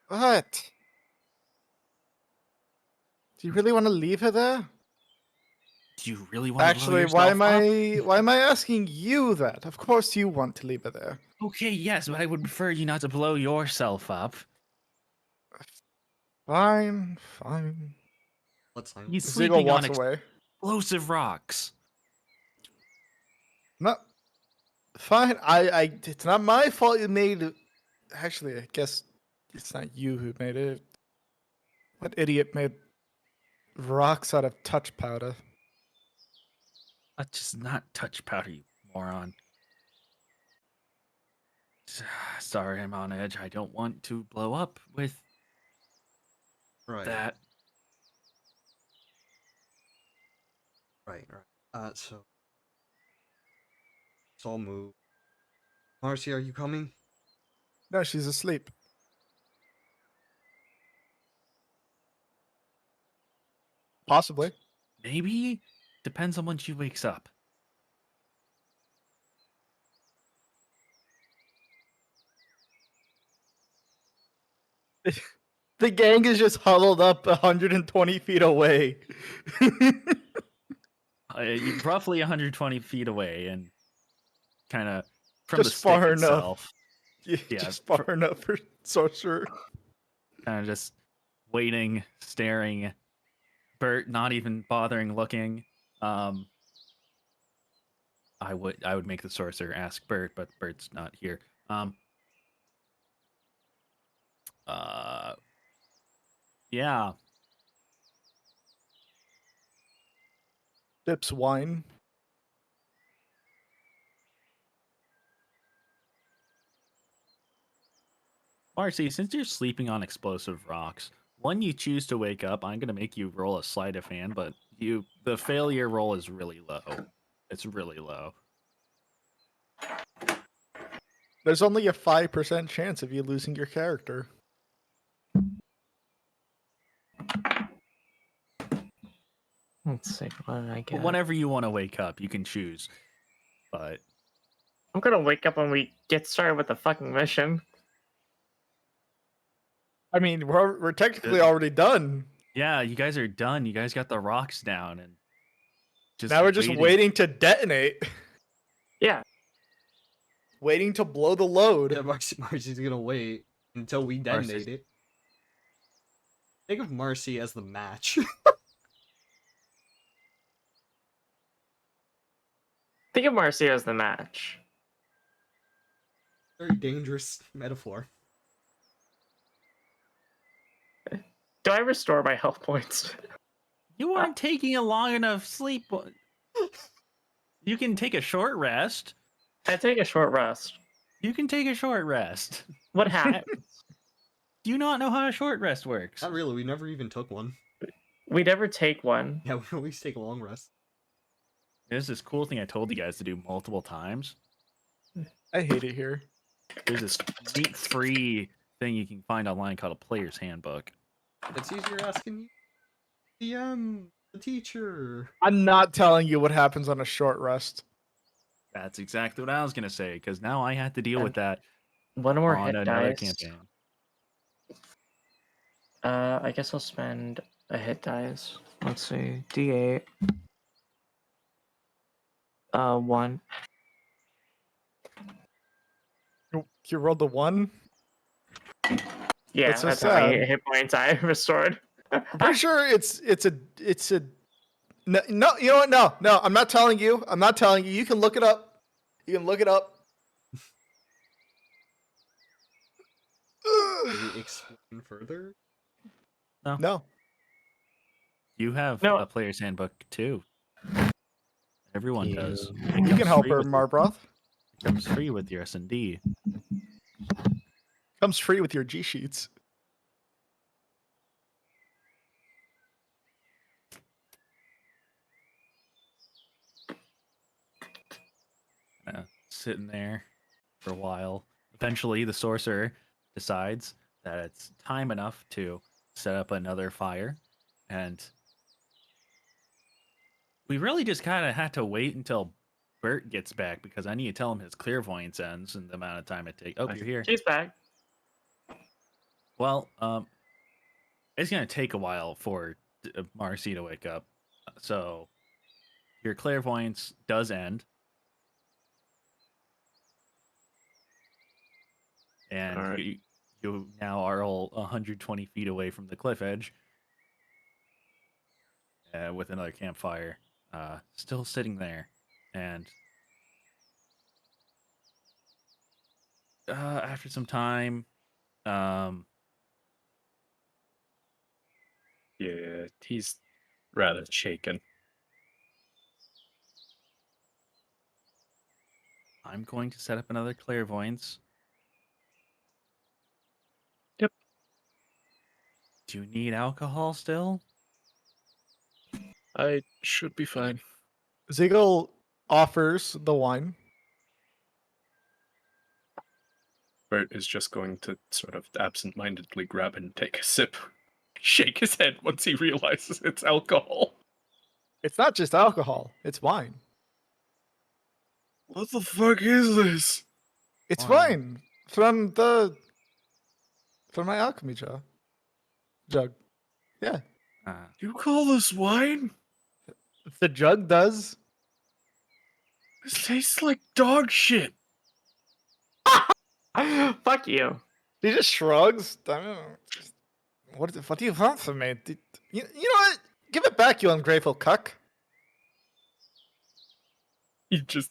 What? Do you really want to leave her there? Do you really want to blow Actually, yourself up? why am I asking you that? Of course you want to leave her there. Okay, yes, but I would prefer you not to blow yourself up. Fine. let's sign. He's Zico sleeping on walks away. explosive rocks. No. Fine. It's not my fault you made it. Actually, I guess it's not you who made it. What idiot made rocks out of touch powder? Let's just not touch powder, you moron. Sorry, I'm on edge. I don't want to blow up with Right. that. Right. So let's all move. Marcy, are you coming? No, she's asleep. Possibly. Maybe? Depends on when she wakes up. The gang is just huddled up 120 feet away. Roughly 120 feet away and kind of from Just the stick far enough. itself. Yeah, Yeah, just far enough for sorcerer. Kind of just waiting, staring. Bert not even bothering looking. I would make the sorcerer ask Bert, but Bert's not here. Yeah. Dips wine. Marcy, since you're sleeping on explosive rocks, when you choose to wake up, I'm gonna make you roll a sleight of hand, but the failure roll is really low. It's really low. There's only a 5% chance of you losing your character. Let's see what did I But get. whenever you want to wake up, you can choose. But I'm gonna wake up when we get started with the fucking mission. I mean, we're technically Good. already done. Yeah, you guys are done. You guys got the rocks down and just Now we're just waiting to detonate, Yeah. waiting to blow the load. Yeah, Marcy's gonna wait until we detonate it. Think of Marcy as the match. Think of Marcia as the match. Very dangerous metaphor. Do I restore my health points? You weren't taking a long enough sleep. You can take a short rest. I take a short rest. You can take a short rest. What happens? Do you not know how a short rest works? Not really, we never even took one. We never take one. Yeah, we always take a long rest. There's this cool thing I told you guys to do multiple times. I hate it here. There's this neat free thing you can find online called a player's handbook. It's easier asking the teacher. I'm not telling you what happens on a short rest. That's exactly what I was gonna say, because now I had to deal with that One more on hit another dice. campaign. I guess I'll spend a hit dice. Let's see. D8. 1. You rolled the 1. Yeah, That's so that's how many sad. hit points I restored. I'm pretty sure it's a no, you know what? No, I'm not telling you. I'm not telling you. You can look it up. You can look it up. Does it explain further? No. You have No. a player's handbook too. Everyone does. It You comes can help free her, with your- Marbroth. It comes free with your S&D. Comes free with your G sheets. Sitting there for a while. Eventually, the sorcerer decides that it's time enough to set up another fire, and we really just kind of had to wait until Bert gets back because I need to tell him his clairvoyance ends and the amount of time it takes. Oh, you're here. She's back. Well, it's gonna take a while for Marcy to wake up, so your clairvoyance does end. And All right. you now are all 120 feet away from the cliff edge with another campfire still sitting there. And after some time, Yeah, he's rather shaken. I'm going to set up another clairvoyance. Yep. Do you need alcohol still? I should be fine. Ziegel offers the wine. Bert is just going to sort of absent-mindedly grab and take a sip. Shake his head once he realizes it's alcohol. It's not just alcohol, it's wine. What the fuck is this? It's Wine. wine from my alchemy jug. Yeah. You call this wine? The jug does. This tastes like dog shit. Fuck you. He just shrugs. I don't know. What do you want from me? You know what? Give it back, you ungrateful cuck. He just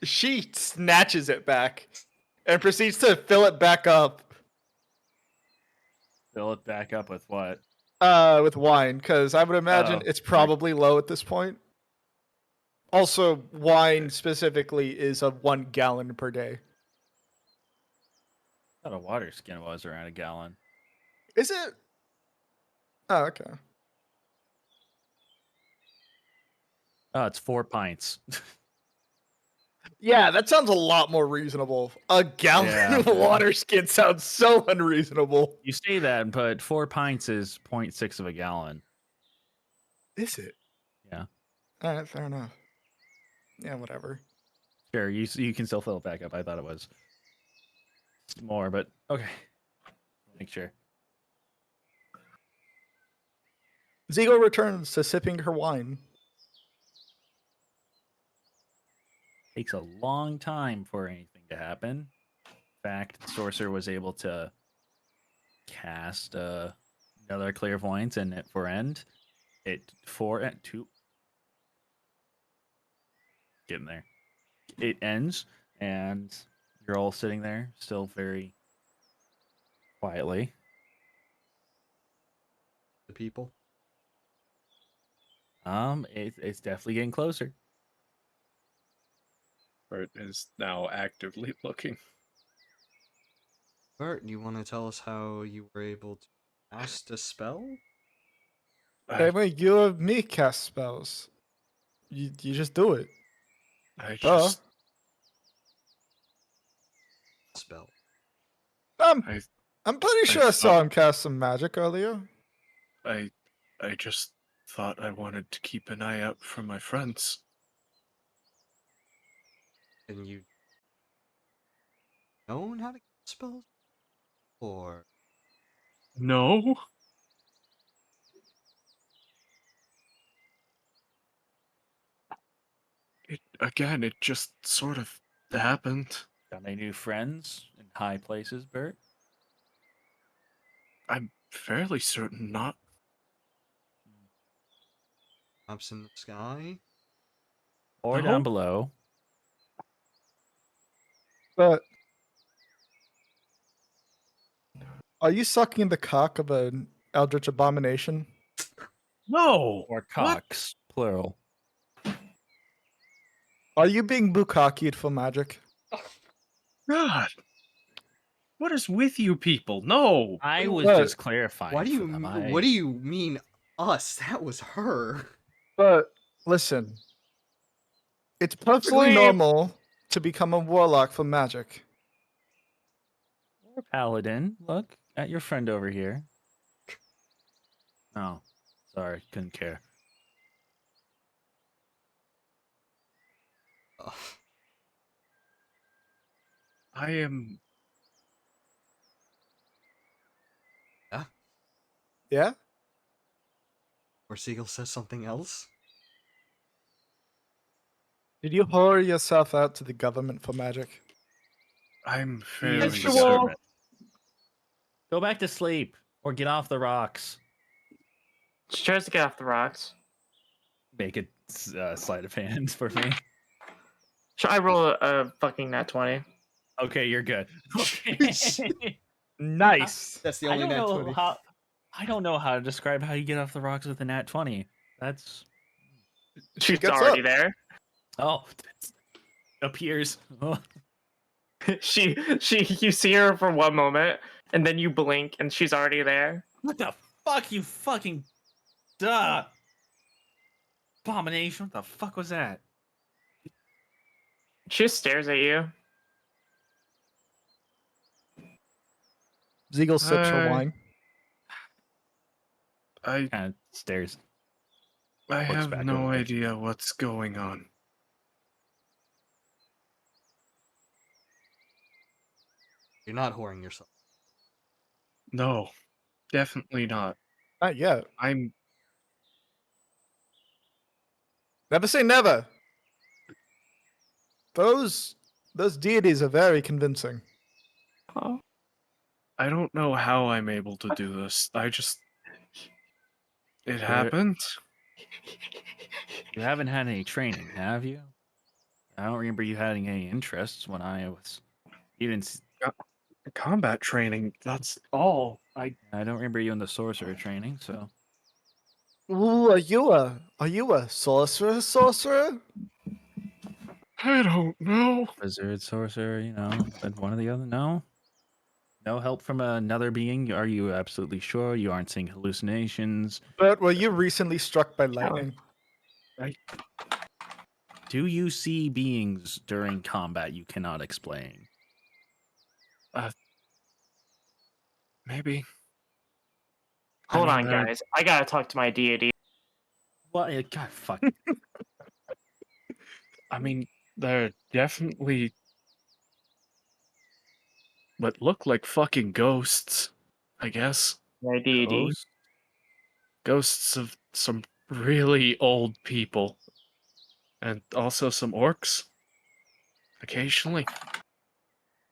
She snatches it back and proceeds to fill it back up Fill it back up with what? with wine, because I would imagine Oh, it's probably low at this point. Also, wine specifically is of 1 gallon per day. I thought a water skin was around a gallon. Is it? Oh, okay. Oh, it's 4 pints. Yeah, that sounds a lot more reasonable. A gallon Yeah, of man. water skin sounds so unreasonable. You say that, but 4 pints is 0.6 of a gallon. Is it? Yeah. All right, fair enough. Yeah, whatever. Sure, you can still fill it back up. I thought it was more, but okay. make sure. Zigo returns to sipping her wine. Takes a long time for anything to happen. In fact, the sorcerer was able to cast another clairvoyance, and for end, it 2 getting there. It ends, and you're all sitting there, still very quietly. The people. It's definitely getting closer. Bert is now actively looking. Bert, do you want to tell us how you were able to cast a spell? Same way you and me cast spells. You just do it. I Duh. just Spell. I'm I pretty sure I saw him cast some magic earlier. I just thought I wanted to keep an eye out for my friends. And you known how to cast spells? Or No. It just sort of happened. Got any new friends in high places, Bert? I'm fairly certain not. ups in the sky? Or No. down below? But are you sucking the cock of an eldritch abomination? No. Or cocks, plural. Are you being bukkakied for magic? God. What is with you people? No. I was But- just clarifying What do you for them. what do you mean us? That was her. But listen, it's perfectly Sleep. normal to become a warlock for magic. Or paladin. Look at your friend over here. Oh, sorry, couldn't care. Ugh. I am. Yeah? Or Siegel says something else? Did you whore yourself out to the government for magic? I'm Use fairly the certain. government. Go back to sleep or get off the rocks. She tries to get off the rocks. Make a sleight of hand for me. Should I roll a fucking nat 20? Okay, you're good. Okay. Nice. That's the I only don't nat know 20. how. I don't know how to describe how you get off the rocks with a nat 20. That's She's gets already up. there. oh appears. Oh, She you see her for one moment and then you blink and she's already there. what the fuck, you fucking duh abomination! What the fuck was that? She just stares at you. Ziegel sips her Hey. wine. I Kind of stares. I Looks have back no over. idea what's going on. You're not whoring yourself. No, definitely not. Not yet. I'm Never say never. Those deities are very convincing. Oh. I don't know how I'm able to do this. It happened. You haven't had any training, have you? I don't remember you having any interests when I was. You didn't. Combat training, that's all. I don't remember you in the sorcerer training, so Ooh, are you a sorcerer? I don't know. wizard, sorcerer, you know, but one or the other. No, no help from another being. Are you absolutely sure you aren't seeing hallucinations? But were you recently struck by lightning? Do you see beings during combat you cannot explain? Maybe. Hold I on, mean, guys. I gotta talk to my deity. What? God, fuck. I mean, they're definitely what look like fucking ghosts. I guess. My deity. Ghost? Ghosts of some really old people. And also some orcs. Occasionally.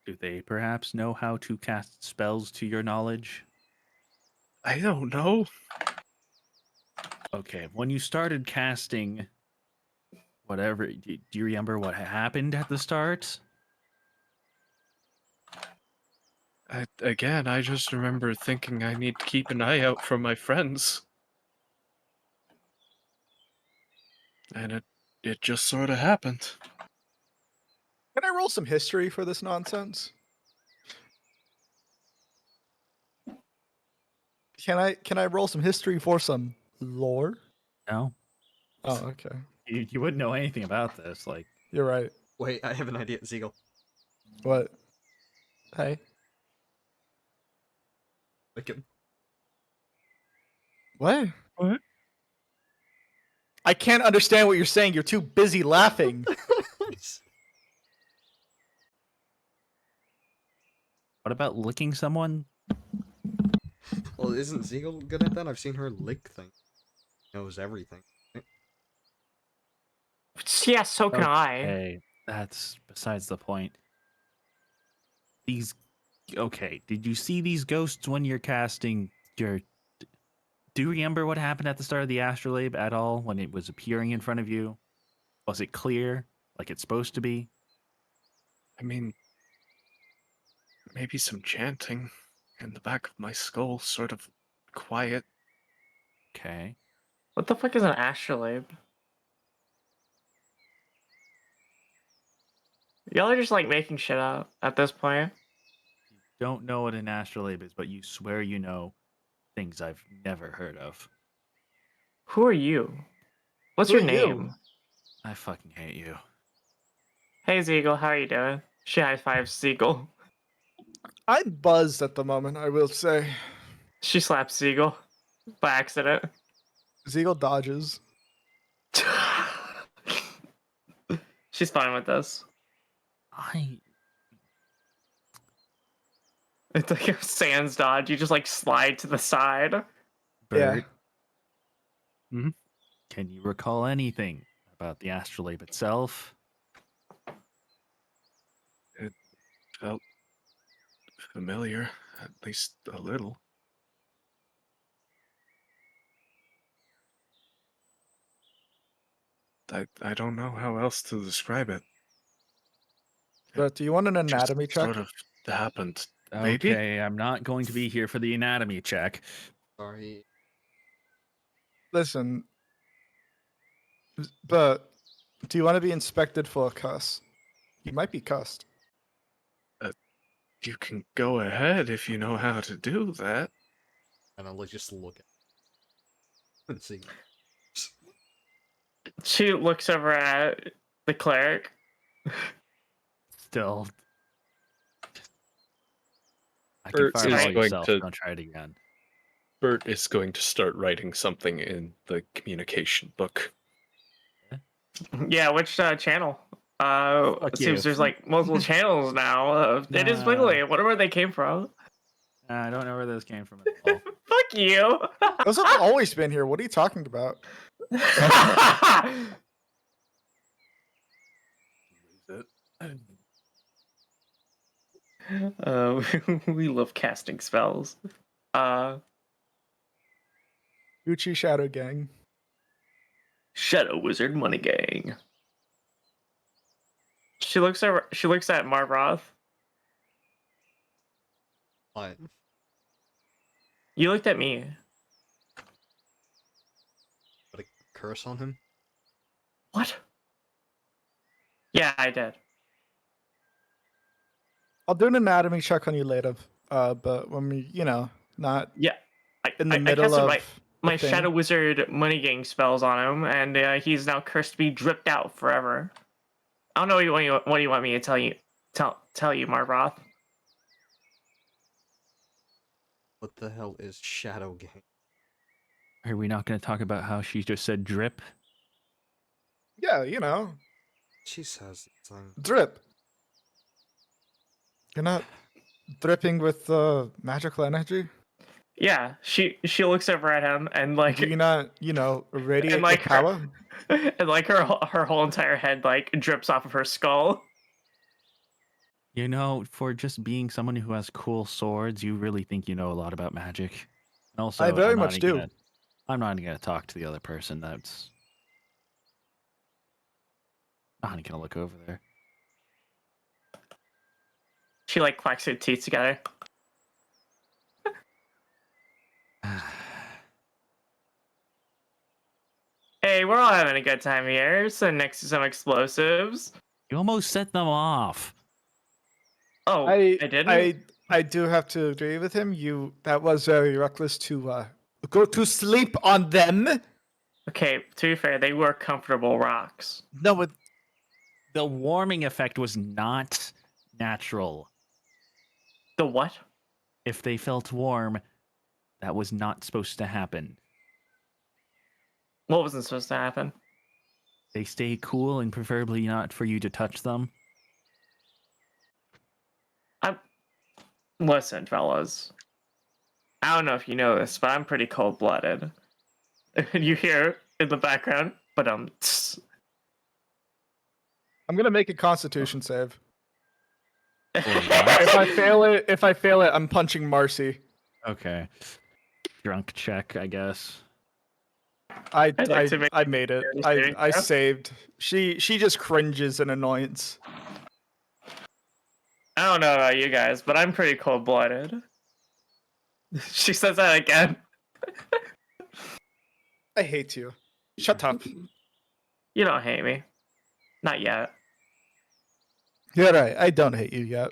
Do they perhaps know how to cast spells to your knowledge? I don't know. Okay, when you started casting whatever, do you remember what happened at the start? I just remember thinking I need to keep an eye out for my friends. And it just sort of happened. Can I roll some history for this nonsense? Can I roll some history for some lore? No, Oh, okay. you wouldn't know anything about this. Like, You're right. Wait, I have an idea, Ziegel. What? Hey. Like him. What? What? I can't understand what you're saying. You're too busy laughing. what about licking someone? Well, isn't Ziegel good at that? I've seen her lick things. Knows everything. Yeah, so can I. Okay, that's besides the point. These, okay, did you see these ghosts when you're casting your? Do you remember what happened at the start of the astrolabe at all when it was appearing in front of you? Was it clear, like it's supposed to be? I mean, maybe some chanting in the back of my skull, sort of quiet. Okay. What the fuck is an astrolabe? Y'all are just like making shit up at this point. Don't know what an astrolabe is, but you swear you know things I've never heard of. Who are you? What's Who your are you? name? I fucking hate you. Hey Ziegel, how are you doing? She high fives Ziegel. I'm buzzed at the moment, I will say. She slaps Ziegel by accident. Ziegel dodges. She's fine with this. I It's like a sans dodge. You just like slide to the side. Bert. Mhm. Can you recall anything about the astrolabe itself? It felt familiar, at least a little. I don't know how else to describe it. But do you want an Just anatomy check? sort of happened. Maybe? Okay, I'm not going to be here for the anatomy check. Sorry. Listen. But do you want to be inspected for a cuss? You might be cussed. You can go ahead if you know how to do that. And I'll just look at it and see. She looks over at the cleric. Still, I can Bert is fireball going yourself. to- Don't try it again. Bert is going to start writing something in the communication book. Yeah, which channel? Fuck It seems you. there's like multiple channels now. It is Nah. wiggly. I wonder where they came from. I don't know where those came from at all. Fuck you. Those have always been here. What are you talking about? Lose it. We love casting spells. Gucci Shadow Gang. Shadow Wizard Money Gang. She looks at Margroth. What? You looked at me. Put a curse on him? What? Yeah, I did. I'll do an anatomy check on you later. But when we, not Yeah. in the I middle casted of my thing. Shadow Wizard Money Gang spells on him, and he's now cursed to be dripped out forever. I don't know what you want me to tell you, Margroth. What the hell is Shadow Gang? Are we not going to talk about how she just said drip? Yeah, She says these things. drip. You're not dripping with magical energy. Yeah, she looks over at him and like Do you not, irradiate and like with power? and like her whole entire head like drips off of her skull. You know, for just being someone who has cool swords, you really think you know a lot about magic. And also, I very I'm not much even do. gonna, I'm not even gonna talk to the other person. That's not even gonna look over there. She like clacks her teeth together. Hey, we're all having a good time here. Sitting next to some explosives. You almost set them off. Oh, I I didn't. I do have to agree with him. That was very reckless to go to sleep on them. Okay, to be fair, they were comfortable rocks. No, but The warming effect was not natural. The what? If they felt warm, that was not supposed to happen. What wasn't supposed to happen? They stay cool and preferably not for you to touch them. Listen, fellas. I don't know if you know this, but I'm pretty cold-blooded. You hear in the background, but I'm gonna make a Constitution save. If I fail it, I'm punching Marcy. Okay. Drunk check, I guess. I I'd like to make made it. a saving I throw. saved. She just cringes in annoyance. I don't know about you guys, but I'm pretty cold-blooded. She says that again. I hate you. Shut up. You don't hate me. Not yet. You're right. I don't hate you yet.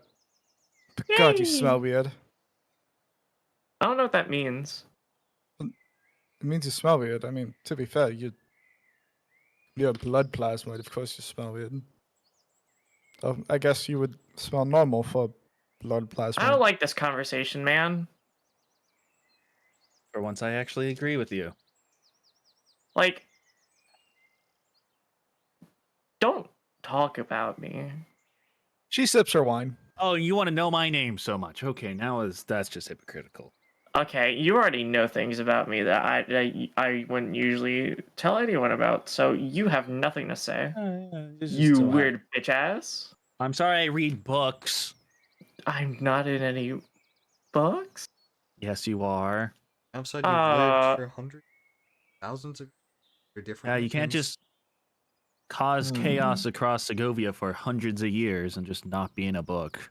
But God, you Yay. smell weird. I don't know what that means. It means you smell weird. I mean, to be fair, you're a blood plasmoid. Of course, you smell weird. I guess you would smell normal for blood plasmoid. I don't like this conversation, man. For once, I actually agree with you. Like, don't talk about me. She sips her wine. Oh, you want to know my name so much? Okay, that's just hypocritical. Okay, you already know things about me that I wouldn't usually tell anyone about, so you have nothing to say. You weird bitch ass. I'm sorry, I read books. I'm not in any books. Yes, you are. Outside, you've lived for hundreds, thousands of your different. Yeah, you can't missions. just cause chaos across Segovia for hundreds of years and just not be in a book.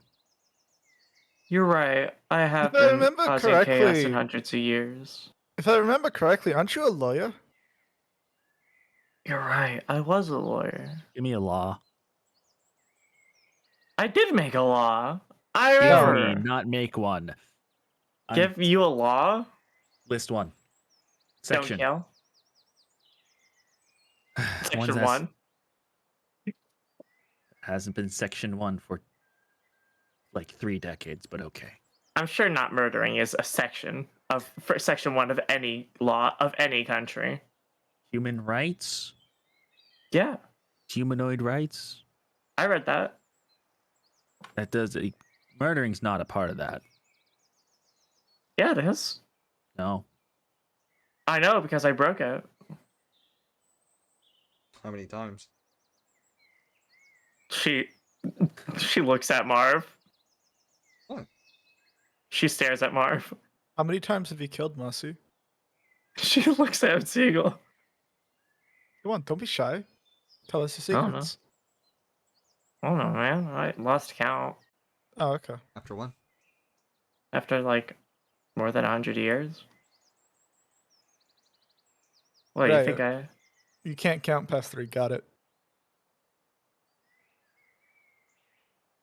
You're right. I have If I been remember causing chaos correctly- in hundreds of years. If I remember correctly, aren't you a lawyer? You're right. I was a lawyer. Give me a law. I did make a law. I Give remember. me, not make one. Give you a law? List one. Don't Section. kill. One's Section that's- 1. Hasn't been section 1 for like 3 decades, but okay. I'm sure not murdering is a section for section 1 of any law of any country. Human rights? Yeah, Humanoid rights? I read that. That does murdering's not a part of that. Yeah, it is. No. I know because I broke it. How many times? She looks at Marv. What? She stares at Marv. How many times have you killed Marcy? She looks at Siegel. Come on, don't be shy. Tell us your I don't know. secrets. I don't know, man. I lost count Oh, okay. After one. after like more than 100 years. What, Right. you think I... You can't count past 3. Got it.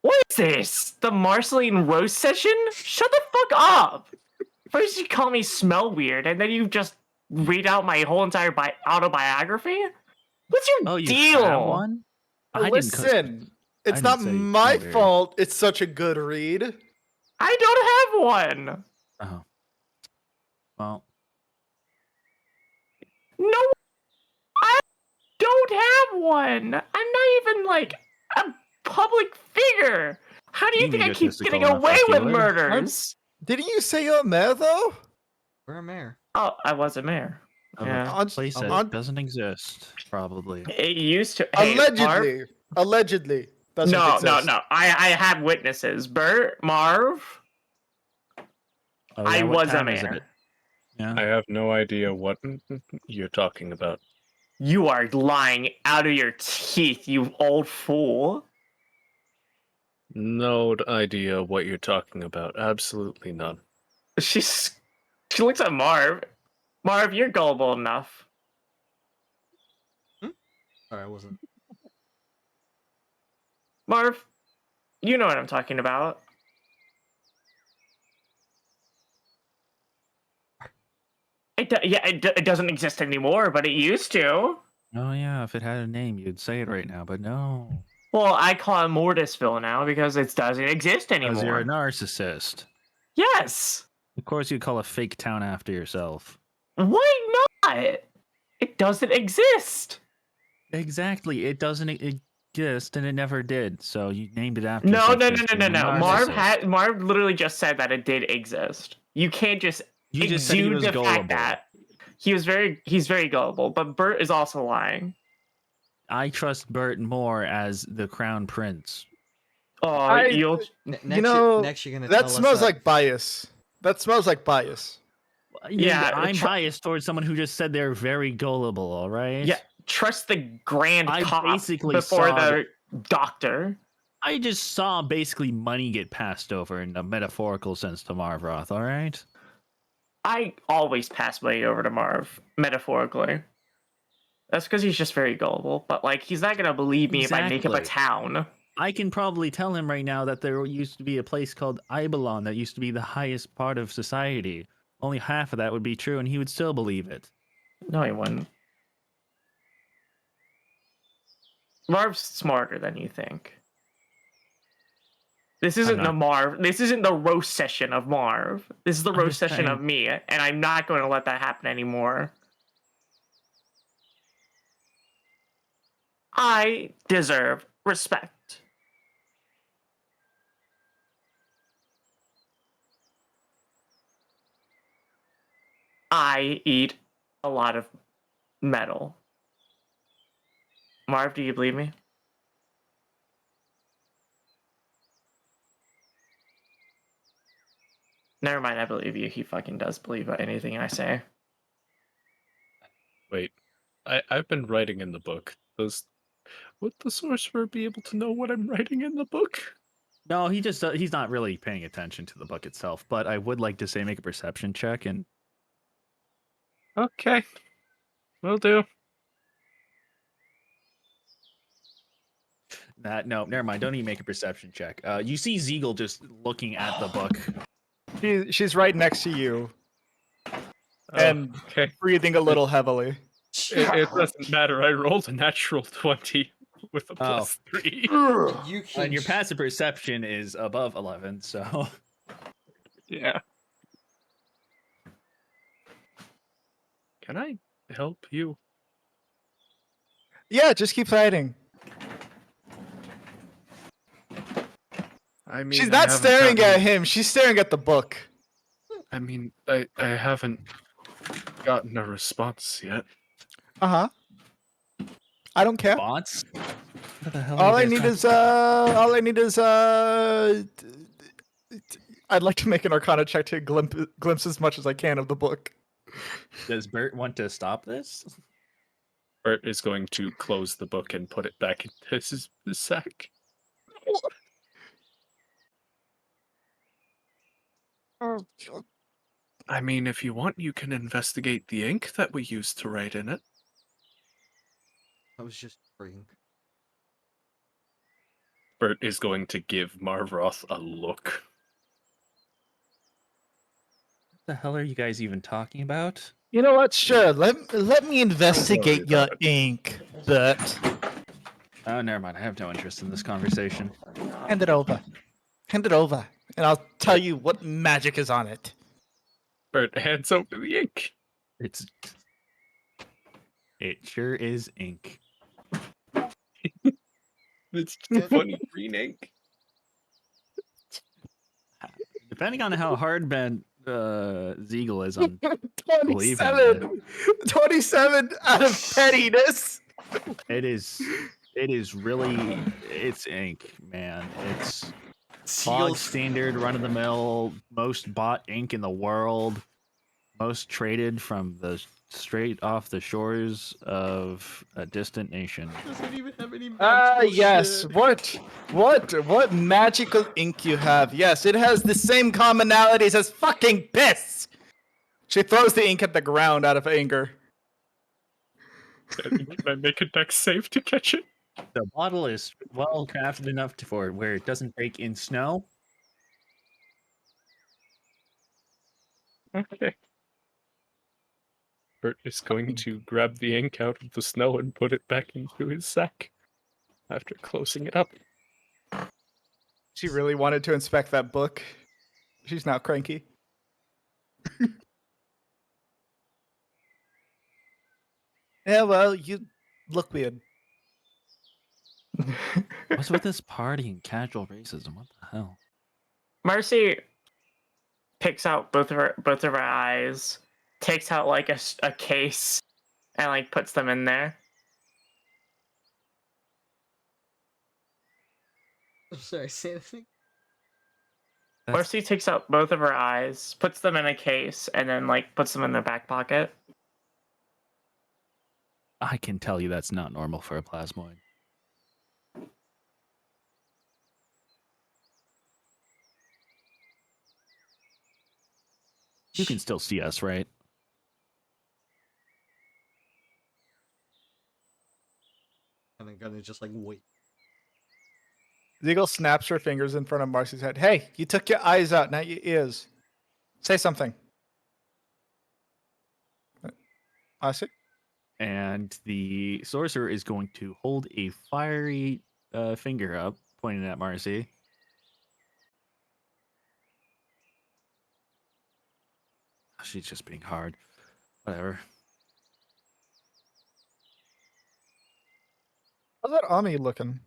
What is this? The Marceline roast session? Shut the fuck up! First you call me smell weird, and then you just read out my whole entire autobiography? What's your Oh, you deal? have one? I didn't Listen, it's didn't not say my smell weird. fault. It's such a good read. I don't have one. Oh. Well, No, I don't have one. I'm not even like a public figure. How do you You think I keep egotistical getting enough away like you with would. murders? Didn't you say you're a mayor, though? We're a mayor. Oh, I was a mayor. Of Yeah. a On- place on- that doesn't exist, probably. It used to. Hey, Marv? Allegedly. Doesn't No, exist. no. I have witnesses. Bert, Marv, Oh, I yeah, what was a town is it? mayor. Yeah. I have no idea what you're talking about. You are lying out of your teeth, you old fool. No idea what you're talking about. Absolutely none. She looks at Marv. Marv, you're gullible enough. Sorry, I wasn't. Marv, you know what I'm talking about. It doesn't exist anymore, but it used to. Oh, yeah, if it had a name, you'd say it right now, but no. Well, I call it Mortisville now because it doesn't exist Because you're a anymore. narcissist. Yes. Of course, you'd call a fake town after yourself. Why not? It doesn't exist. Exactly. It doesn't exist, and it never did. So you named it after No, yourself. no, no, because no, no, you're a no. narcissist. Marv literally just said that it did exist. You can't just You just said he exude was the gullible. fact that he's very gullible. But Bert is also lying. I trust Bert more as the crown prince. Oh, you'll. Next, know, next you're gonna That tell smells us like bias. That smells like bias. Yeah, I'm biased towards someone who just said they're very gullible. All right. Yeah, trust the grand I cop basically before saw the doctor. I just saw basically money get passed over in a metaphorical sense to Marvroth. All right. I always pass money over to Marv, metaphorically. That's because he's just very gullible. But like, he's not gonna believe me if I make up a Exactly. town. I can probably tell him right now that there used to be a place called Ibelon that used to be the highest part of society. Only half of that would be true, and he would still believe it. No, he wouldn't. Marv's smarter than you think. This isn't not- the Marv. This isn't the roast session of Marv. This is the I'm roast just session saying. of me, and I'm not going to let that happen anymore. I deserve respect. I eat a lot of metal. Marv, do you believe me? Never mind, I believe you. He fucking does believe anything I say. Wait, I've been writing in the book. Would the sorcerer be able to know what I'm writing in the book? No, he's not really paying attention to the book itself. But I would like to say make a perception check, and Okay, will do. no, never mind. Don't even make a perception check. You see Ziegel just looking at the book. She's right next to you and Okay, breathing a little heavily. it doesn't matter. I rolled a natural 20 with a +3. you can. And your passive perception is above 11, so Yeah. Can I help you? Yeah, just keep fighting. I mean, She's I not haven't staring gotten- at him. She's staring at the book. I mean, I haven't gotten a response yet. Uh-huh. I don't care. bots. What the hell? All I need is I'd like to make an Arcana check to glimpse as much as I can of the book. Does Bert want to stop this? Bert is going to close the book and put it back into his sack. I mean, if you want, you can investigate the ink that we used to write in it. I was just freeing. Bert is going to give Marvroth a look. What the hell are you guys even talking about? You know what? Sure. Let me investigate about your it. ink, Bert. Oh, never mind. I have no interest in this conversation. Hand it over. Hand it over, and I'll tell you what magic is on it. Bert hands over the ink. It sure is ink. It's just funny green ink. Depending on how hard Ziegel is unbelieving this. 27 out of pettiness. It is really it's ink, man. It's bog standard, run of the mill, most bought ink in the world, most traded from the straight off the shores of a distant nation. Doesn't even have any Yes. shit. What magical ink you have? Yes, it has the same commonalities as fucking piss. She throws the ink at the ground out of anger. Can I make a dex save to catch it? The bottle is well crafted enough for where it doesn't break in snow. Okay. Bert is going to grab the ink out of the snow and put it back into his sack after closing it up. She really wanted to inspect that book. She's now cranky. Yeah, well, you look weird. What's with this party and casual racism? What the hell? Marcy picks out both of her eyes, takes out like a case, and like puts them in there. I'm sorry, say anything. Marcy takes out both of her eyes, puts them in a case, and then like puts them in their back pocket. I can tell you that's not normal for a plasmoid. You can still see us, right? And I'm gonna just like wait. Ziegel snaps her fingers in front of Marcy's head. Hey, you took your eyes out, not your ears. Say something. Marcy? And the sorcerer is going to hold a fiery finger up, pointing at Marcy. She's just being hard. Whatever. How's that Ami looking?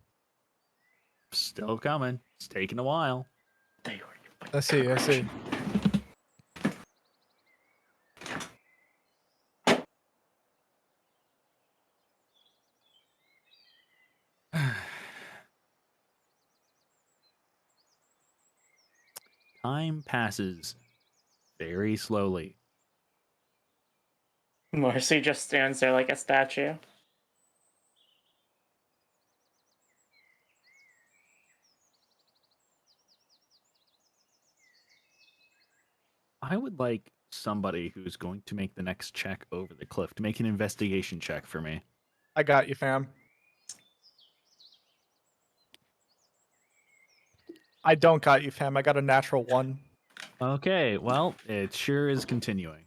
Still coming. It's taking a while. I see. Time passes very slowly. Marcy just stands there like a statue. I would like somebody who's going to make the next check over the cliff to make an investigation check for me. I got you, fam. I don't got you, fam. I got a natural 1. Okay, well, it sure is continuing.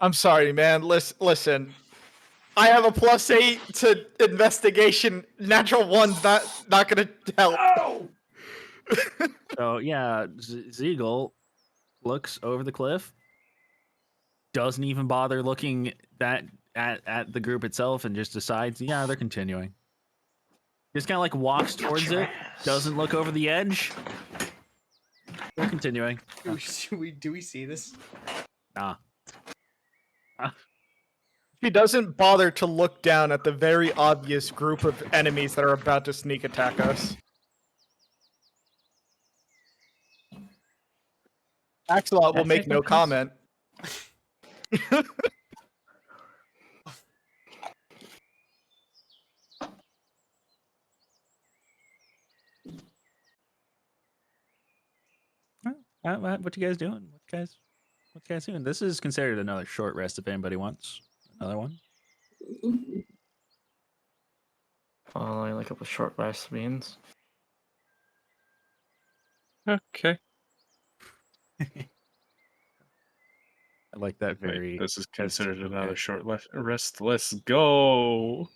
I'm sorry, man. Listen. I have a +8 to investigation. Natural 1's not gonna help. Oh! So yeah, Ziegel looks over the cliff, doesn't even bother looking at the group itself, and just decides, yeah, they're continuing. Just kind of like walks towards it, doesn't look over the edge. They're continuing. Do we see this? Nah. He doesn't bother to look down at the very obvious group of enemies that are about to sneak attack us. Axelot will make no comment. What you guys doing? What you guys doing? This is considered another short rest if anybody wants another one. Following like a short rest means. Okay. I like that very. Wait, this is considered okay. another short rest. Let's go.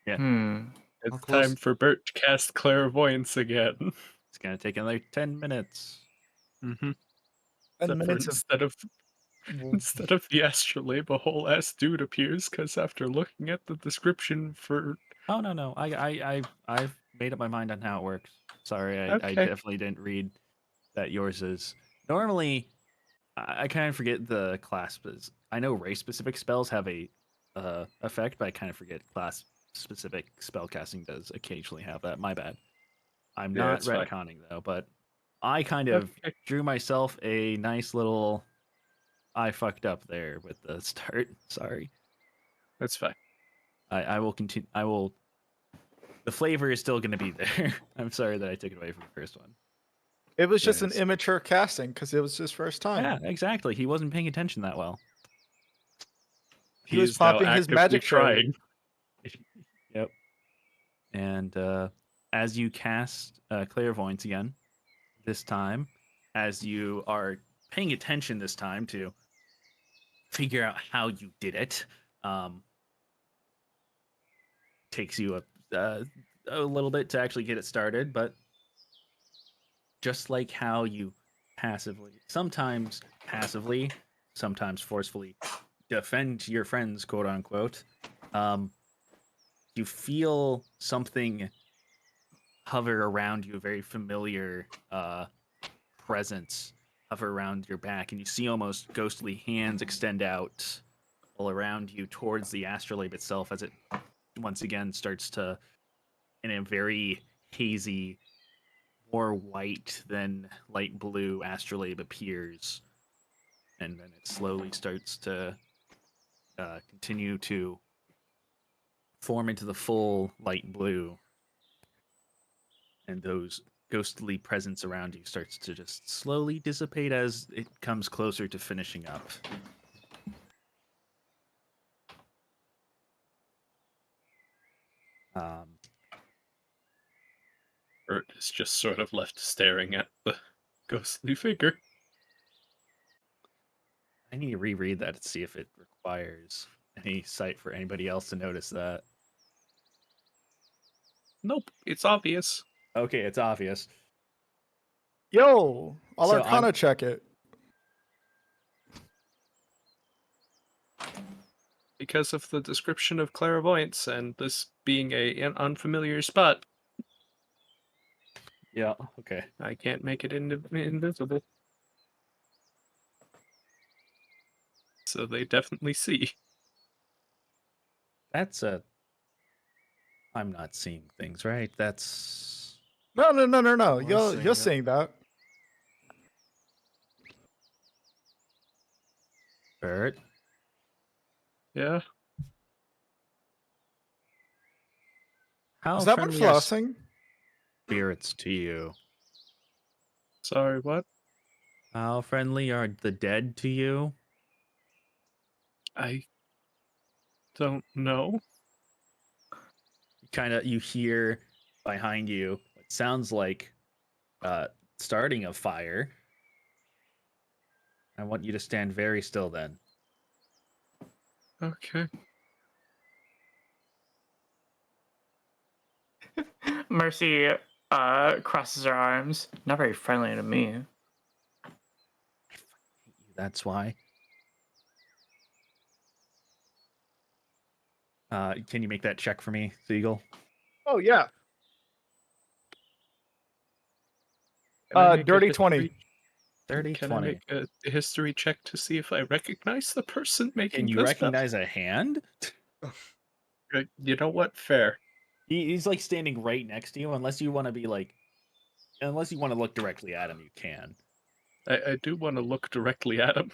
Yeah. It's Of course. time for Bert to cast clairvoyance again. It's gonna take another 10 minutes. Mm-hmm. 10 minutes of Instead of the astrolabe, a whole ass dude appears because after looking at the description for. Oh no. I've made up my mind on how it works. Sorry, I Okay. definitely didn't read that yours is. Normally, I kind of forget the class. I know race specific spells have a effect, but I kind of forget class specific spell casting does occasionally have that. My bad. I'm Yeah, not it's fine. retconning though, but I kind of Okay. drew myself a nice little. I fucked up there with the start. Sorry. That's fine. I will continue. I will. The flavor is still going to be there. I'm sorry that I took it away from the first one. It was just an Yes. immature casting because it was his first time. Yeah, exactly. He wasn't paying attention that well. He was is now popping his actively magic cherry. trying. Yep. And as you cast clairvoyance again, this time, as you are paying attention this time to figure out how you did it, takes you a little bit to actually get it started, but just like how you sometimes passively, sometimes forcefully defend your friends, quote unquote, um, you feel something hover around you, a very familiar presence hover around your back, and you see almost ghostly hands extend out all around you towards the astrolabe itself as it once again starts to, in a very hazy, more white than light blue astrolabe appears, and then it slowly starts to continue to form into the full light blue, and those ghostly presence around you starts to just slowly dissipate as it comes closer to finishing up. Um, Bert is just sort of left staring at the ghostly figure. I need to reread that to see if it requires any sight for anybody else to notice that. Nope, it's obvious. Okay, it's obvious. Yo, I'll So Arcana check it. Because of the description of clairvoyance and this being an unfamiliar spot, Yeah, okay. I can't make it invisible. So they definitely see. That's a. I'm not seeing things, right? That's. No. Was You're seeing seeing that. Bert. Yeah. How Is that what friendly are flossing? spirits to you? Sorry, what? How friendly are the dead to you? I don't know. You hear behind you what sounds like uh starting a fire. I want you to stand very still then. Okay. Mercy crosses her arms. Not very friendly to me. That's why. Can you make that check for me, Siegel? Oh yeah. Can I make a Dirty history- 20. 30, Can 20. I make a history check to see if I recognize the person making Can you the spell? recognize a hand? You know what? Fair. He's like standing right next to you, unless you want to be like, unless you want to look directly at him, you can. I do want to look directly at him.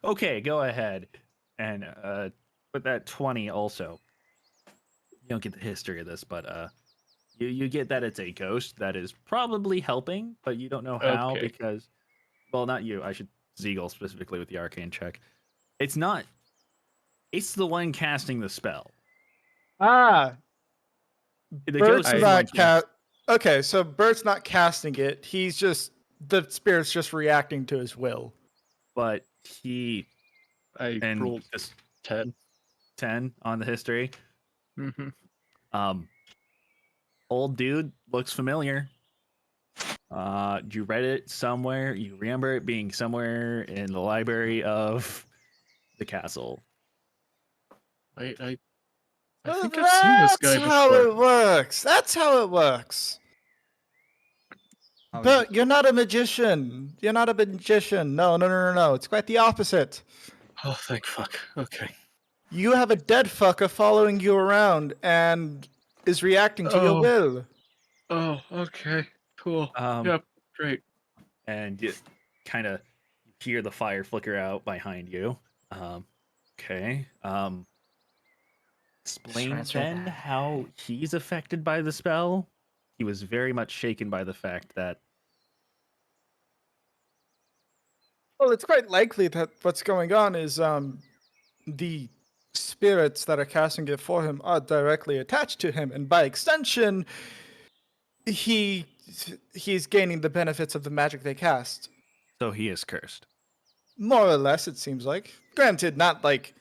Okay, go ahead. And with that 20 also. You don't get the history of this, but you get that it's a ghost that is probably helping, but you don't know how Okay. because, well, not you. I should Ziegel specifically with the arcane check. It's not. It's the one casting the spell. Ah, The Bert's ghost is the one not Okay, so Bert's not casting it. He's just the spirit's just reacting to his will. but he I and rolled just 10. 10 on the history. Mm-hmm. Old dude looks familiar. You read it somewhere. You remember it being somewhere in the library of the castle. I Well, think I've seen this guy that's how before. it works. That's how it works. How is But it- you're not a magician. You're not a magician. No, no, no, no, no. It's quite the opposite. Oh, thank fuck. Okay. You have a dead fucker following you around and is reacting to your Oh. will. Oh, okay. Cool. Um, Yep. Great. and you kind of hear the fire flicker out behind you. Okay. Explain Transfer then that. how he's affected by the spell. He was very much shaken by the fact that Well, it's quite likely that what's going on is the spirits that are casting it for him are directly attached to him, and by extension, he he's gaining the benefits of the magic they cast. so he is cursed. More or less, it seems like. Granted, not like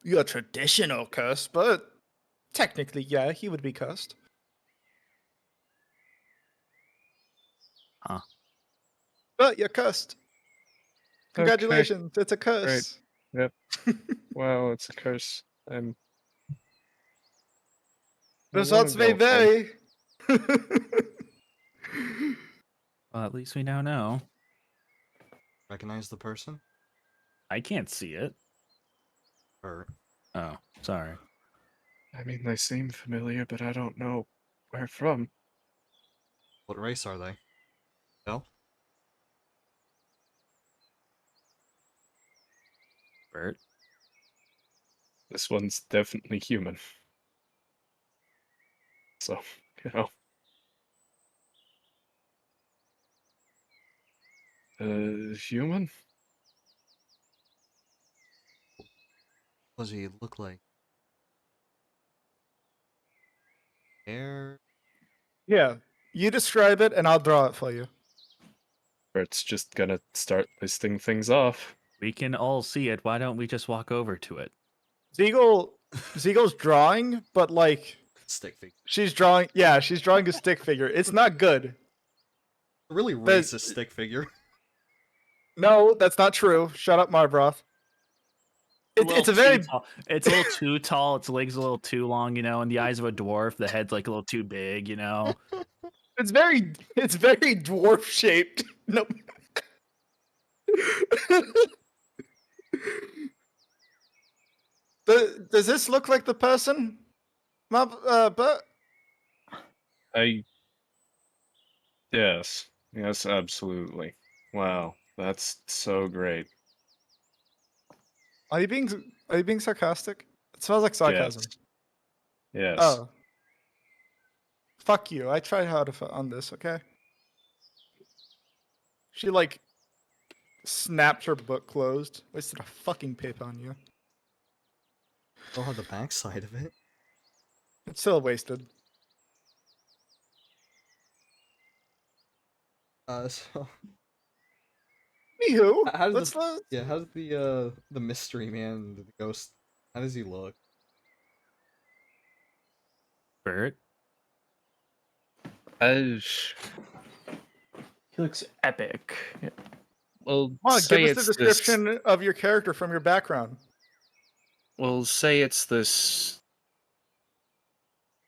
your traditional curse, but technically, yeah, he would be cursed. Huh. But you're cursed. Congratulations, it's a curse. Yep. Wow, it's a curse. I'm. I Results may wanna go home. vary. Well, at least we now know. Recognize the person? I can't see it. Or Oh, sorry. I mean, they seem familiar, but I don't know where from. what race are they? No? Bert. This one's definitely human. So, you know. Human? What does he look like? Hair? Yeah, you describe it, and I'll draw it for you. Bert's just gonna start listing things off. We can all see it. Why don't we just walk over to it? Zeagle's drawing, but like Stick figure. she's drawing. Yeah, she's drawing a stick figure. It's not good. Really The- racist stick figure. No, that's not true. Shut up, Marbroth. It's a very tall. It's a little too tall. Its legs a little too long, in the eyes of a dwarf. The head's like a little too big, it's very dwarf shaped. No. Does this look like the person? But Yes. Yes, absolutely. Wow, that's so great. are you being sarcastic? It smells like sarcasm. Yes. Yes. Oh. Fuck you. I tried hard on this, okay? She like snapped her book closed. Wasted a fucking paper on you. Still have the backside of it. It's still wasted. So Anywho, how does let's how does the mystery man, the ghost, how does he look? Bert. Uh, He looks epic. Well, Come on, say give us the it's this. description of your character from your background. Well, say it's this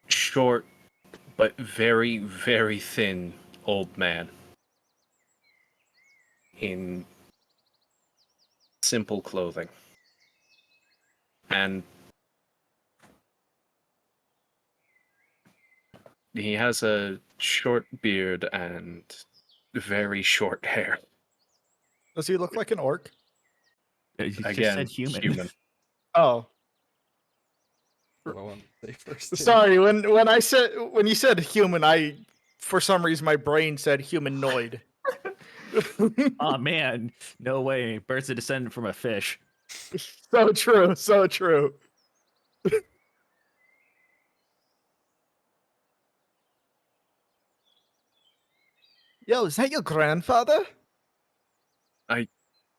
short but very, very thin old man in simple clothing. And he has a short beard and very short hair. Does he look like an orc? You just Again, said human. human. Oh, What I want to say first. sorry. When you said human, I for some reason my brain said humanoid. Oh man, no way. Bert's a descendant from a fish. So true, so true. Yo, is that your grandfather?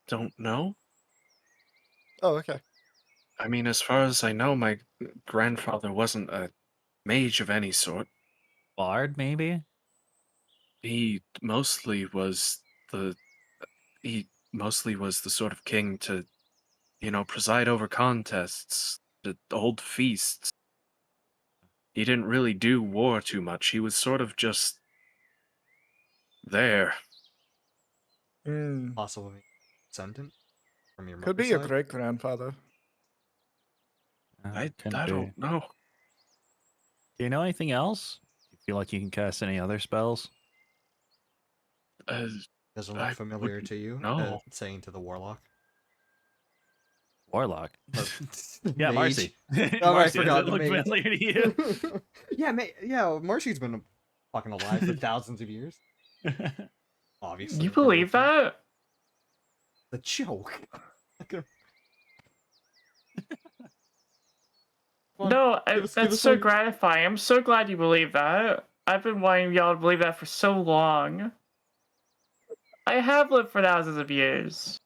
Don't know? Oh, okay. I mean, as far as I know, my grandfather wasn't a mage of any sort. Bard, maybe? He mostly was the he mostly was the sort of king to preside over contests, the old feasts. He didn't really do war too much. He was sort of just there. Hmm. Possibly descendant from your Could be mother's your side. great grandfather. I Couldn't be. don't know. Do you know anything else? Do you feel like you can cast any other spells? Doesn't I look familiar wouldn't to you? know. Saying to the warlock. Warlock. Or Yeah, mage. Marcy. Oh, I Marcy, does forgot it the look mage. familiar to you? Yeah, Marcy's been fucking alive for thousands of years. Obviously. You with her believe wisdom. that? The joke. Come on, No, give that's us so all your- gratifying. I'm so glad you believe that. I've been wanting y'all to believe that for so long. I have lived for thousands of years.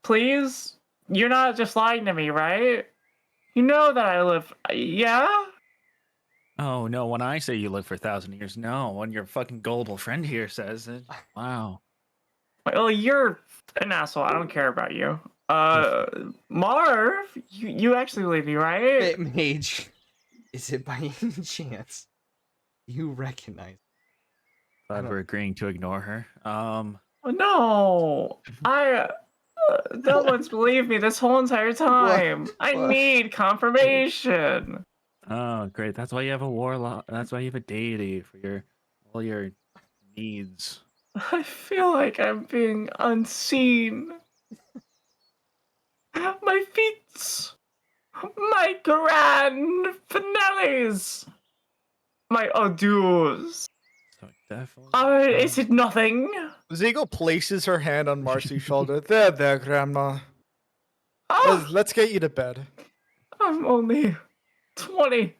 Please? You're not just lying to me, right? You know that I live. Yeah? Oh, no, when I say you live for 1,000 years, no. When your fucking gullible friend here says it. Wow. Well, you're an asshole. I don't care about you. Marv, you actually believe me, right? Mage. Is it by any chance you recognize? Glad don't- we're agreeing to ignore her. No, no one's believed me this whole entire time. I What? need confirmation. Oh, great. That's why you have a warlock. That's why you have a deity for all your needs. I feel like I'm being unseen. My feats, my grand finales, my adieux. So definitely. Is it nothing? Zegal places her hand on Marcy's shoulder. There, Grandma. Ah, Let's get you to bed. I'm only 20.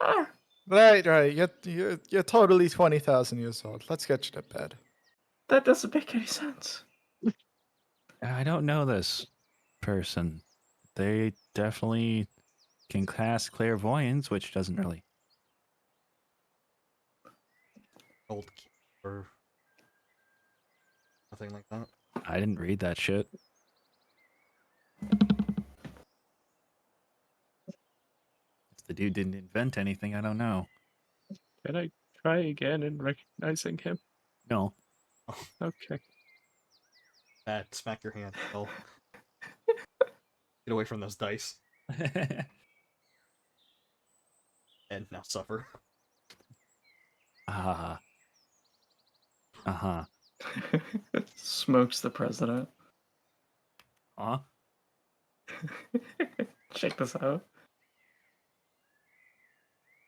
Ah, Right. You're totally 20,000 years old. Let's get you to bed. that doesn't make any sense. I don't know this person. They definitely can cast clairvoyance, which doesn't really. Old kid or nothing like that. I didn't read that shit. If the dude didn't invent anything, I don't know. Can I try again in recognizing him? No. Okay. Bad. Smack your hand. Oh. Get away from those dice. And now suffer. Ah. Uh-huh. Smokes the president. Huh? Check this out.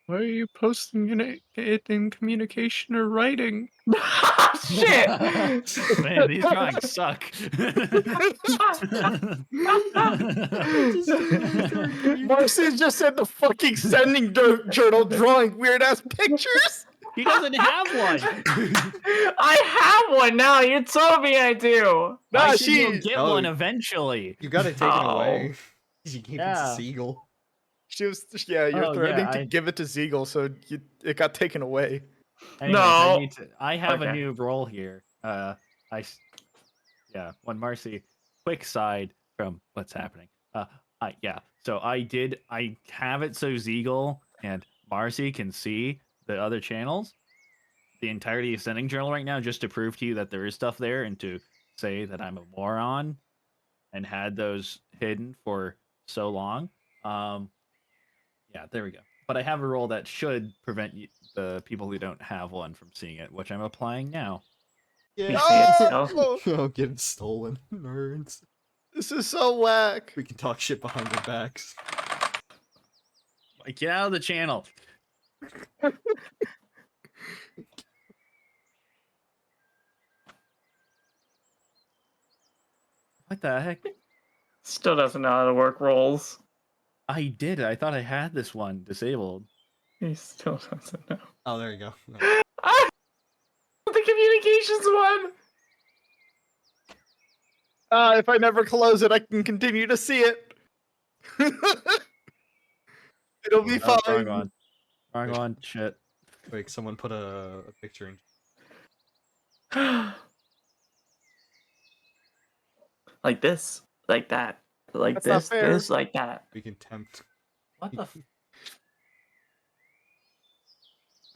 Why are you posting it in communication or writing? Shit! Man, these drawings suck. Marcy's just in the fucking sending journal drawing weird ass pictures. He doesn't have one. I have one now. You told me I do. Nah, I said she. you'll get Oh. one eventually. You got it taken Oh. away. You gave it to Yeah. Seagull. She was. Yeah, you're Oh, threatening yeah, to I- give it to Zegal, so it got taken away. Anyways, No. I have a Okay. new role here. When Marcy, quick side from what's happening. So I have it so Zeagle and Marcy can see the other channels, the entirety of Sending Journal right now, just to prove to you that there is stuff there and to say that I'm a moron and had those hidden for so long. Yeah, there we go. But I have a role that should prevent the people who don't have one from seeing it, which I'm applying now. Yeah. Oh, Oh, getting stolen. Nerds. this is so whack. We can talk shit behind their backs. Like, get out of the channel. What the heck? Still doesn't know how to work roles. I did. I thought I had this one disabled. He still doesn't know. Oh, there you go. No. Ah! The communications one. If I never close it, I can continue to see it. It'll be Oh, fine. wrong one. Wrong one. Shit. Wait, someone put a picture in. like this, like that, like That's not this, fair. this, like that. We can tempt. What the?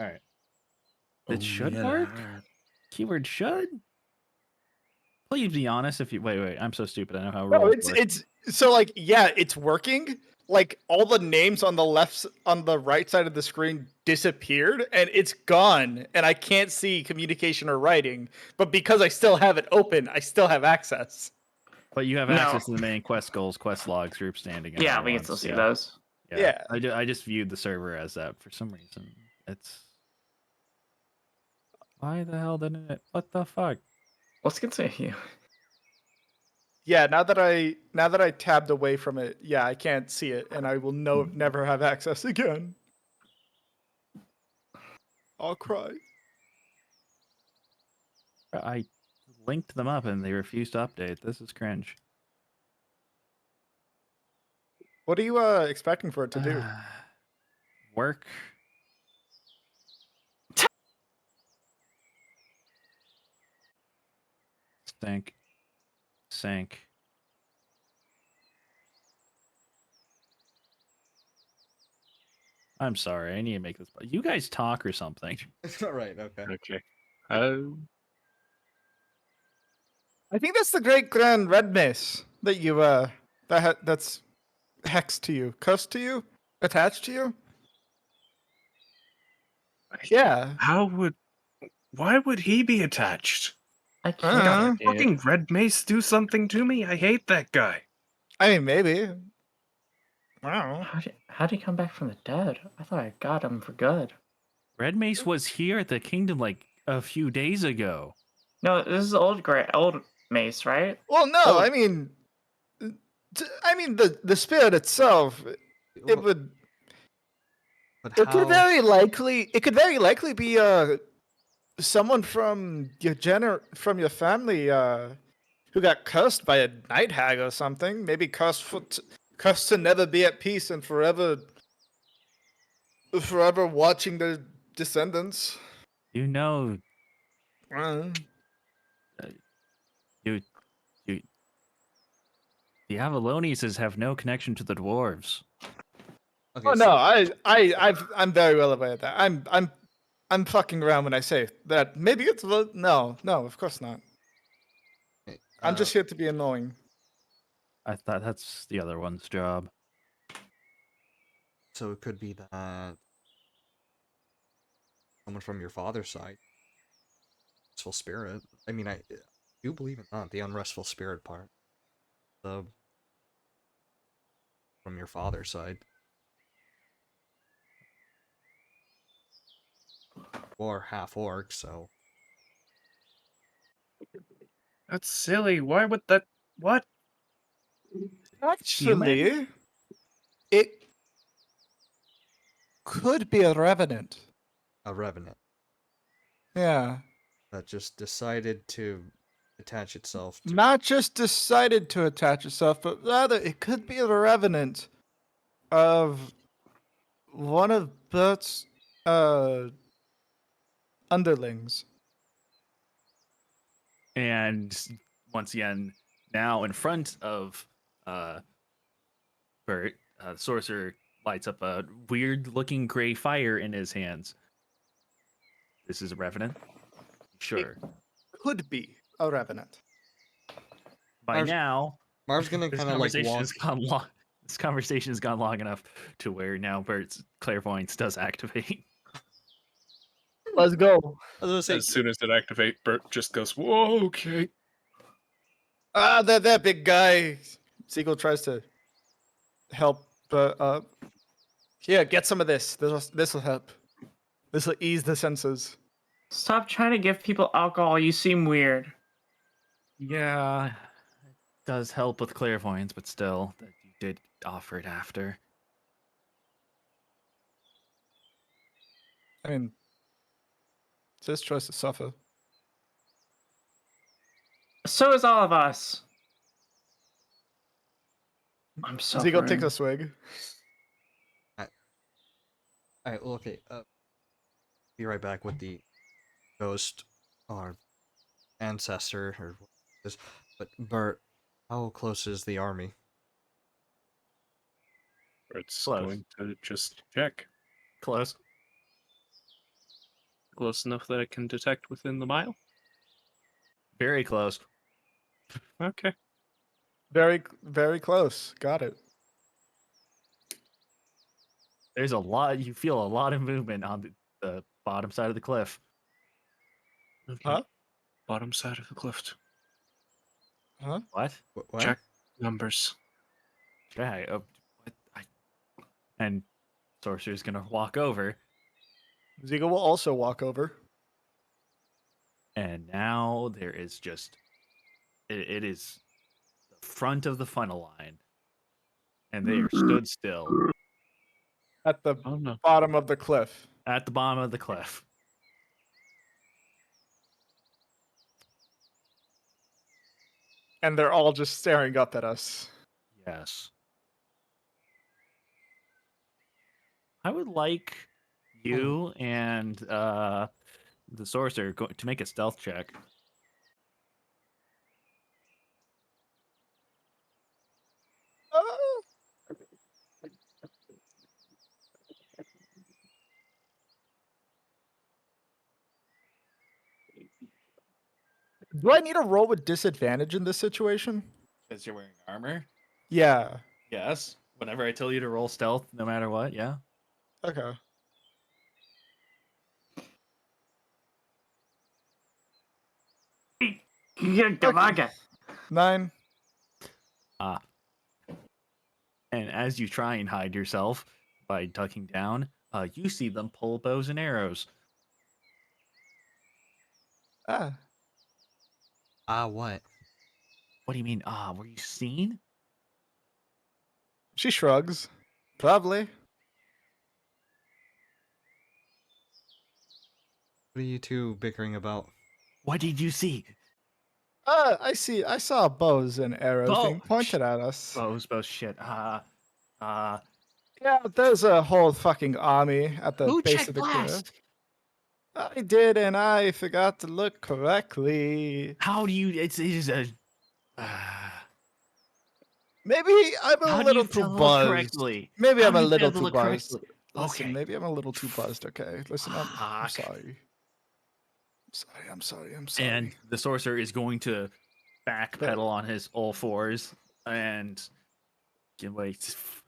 All right. It Oh, should yeah. work. Keyword should. Please be honest. If you wait, I'm so stupid. I know how No, rules it's work. it's so like yeah, it's working. Like all the names on the right side of the screen disappeared and it's gone and I can't see communication or writing, but because I still have it open, I still have access. But you have No. access to the main quest goals, quest logs, group standing. And Yeah, other we can ones. still see Yeah. those. Yeah. I just viewed the server as that for some reason. It's why the hell didn't it? What the fuck? Let's continue. Yeah, now that I tabbed away from it, yeah, I can't see it and I will never have access again. I'll cry. I linked them up and they refused to update. This is cringe. What are you expecting for it to do? Work. Stink. Sink. I'm sorry. I need to make this. You guys talk or something. All right. Okay. Okay. I think that's the great grand red mace that you that's hexed to you, cursed to you, attached to you. Yeah. Why would he be attached? I Uh, can't. Got Dude. fucking Red Mace do something to me? I hate that guy. I mean, maybe. I don't know. How'd he come back from the dead? I thought I got him for good. Red Mace was here at the kingdom like a few days ago. No, this is old Mace, right? Well, no, Oh. I mean, the spirit itself, it Well, would. But It how? could very likely be someone from from your family who got cursed by a night hag or something. Maybe cursed to never be at peace and forever watching their descendants. You know, Uh, you, you, the Avalonises have no connection to the dwarves. Okay. oh so- no, I'm very well aware of that. I'm fucking around when I say that. Maybe it's no, of course not. okay, I'm just here to be annoying. I thought that's the other one's job. So it could be that someone from your father's side, unrestful spirit. I mean, I do believe in that, the unrestful spirit part. The from your father's side, or half orc. So That's silly. Why would that? What? Actually, it could be a revenant. a revenant Yeah. that just decided to attach itself to. Not just decided to attach itself, but rather it could be a revenant of one of Bert's underlings. And once again, now in front of Bert, the sorcerer lights up a weird-looking gray fire in his hands. This is a revenant. Sure. Could be a revenant. By Marv's- now, Marv's gonna this kind of like conversation walk. has gone long. This conversation has gone long enough to where now Bert's clairvoyance does activate. Let's go. I was gonna say, As soon as it activates, Bert just goes, "Whoa, okay." Ah, that big guy. Siegel tries to help. Here, get some of this. This will help. This will ease the senses. Stop trying to give people alcohol. You seem weird. Yeah, it does help with clairvoyance, but still, that you did offer it after. I mean, it's his choice to suffer. So is all of us. I'm suffering. Siegel takes a swig. alright, well, okay. Be right back with the ghost or ancestor or what it is. But Bert, How close is the army? It's Close. going to just check. Close. Close enough that it can detect within the mile. Very close. Okay. Very, very close. Got it. There's a lot. You feel a lot of movement on the bottom side of the cliff. Okay. Huh? Bottom side of the cliff. Huh? What? What? Check numbers. Yeah. What? And Sorcerer's gonna walk over, Ziegler will also walk over. and now there is just it is the front of the funnel line, and they are stood still At the Oh no. bottom of the cliff. at the bottom of the cliff. And they're all just staring up at us. Yes. I would like you and the sorcerer to make a stealth check. Oh. Do I need a roll with disadvantage in this situation? Because you're wearing armor? Yeah. Yes. Whenever I tell you to roll stealth, no matter what, yeah. Okay. Gavaga. 9. Ah. And as you try and hide yourself by ducking down, you see them pull bows and arrows. Ah. What? What do you mean? Were you seen? She shrugs. Probably. What are you two bickering about? What did you see? I see. I saw bows and arrows Bow- being pointed at us. Bows, shit. Yeah, there's a whole fucking army at the Who base checked of the cliff. last? I did, and I forgot to look correctly. How do you? It is a. Maybe I'm How a do you little too fail to look buzzed. correctly? Maybe How I'm do a you fail little to too look buzzed. correctly? Listen, Okay. maybe I'm a little too buzzed. Okay, listen, I'm Fuck. sorry. I'm sorry. And the sorcerer is going to backpedal on his all fours and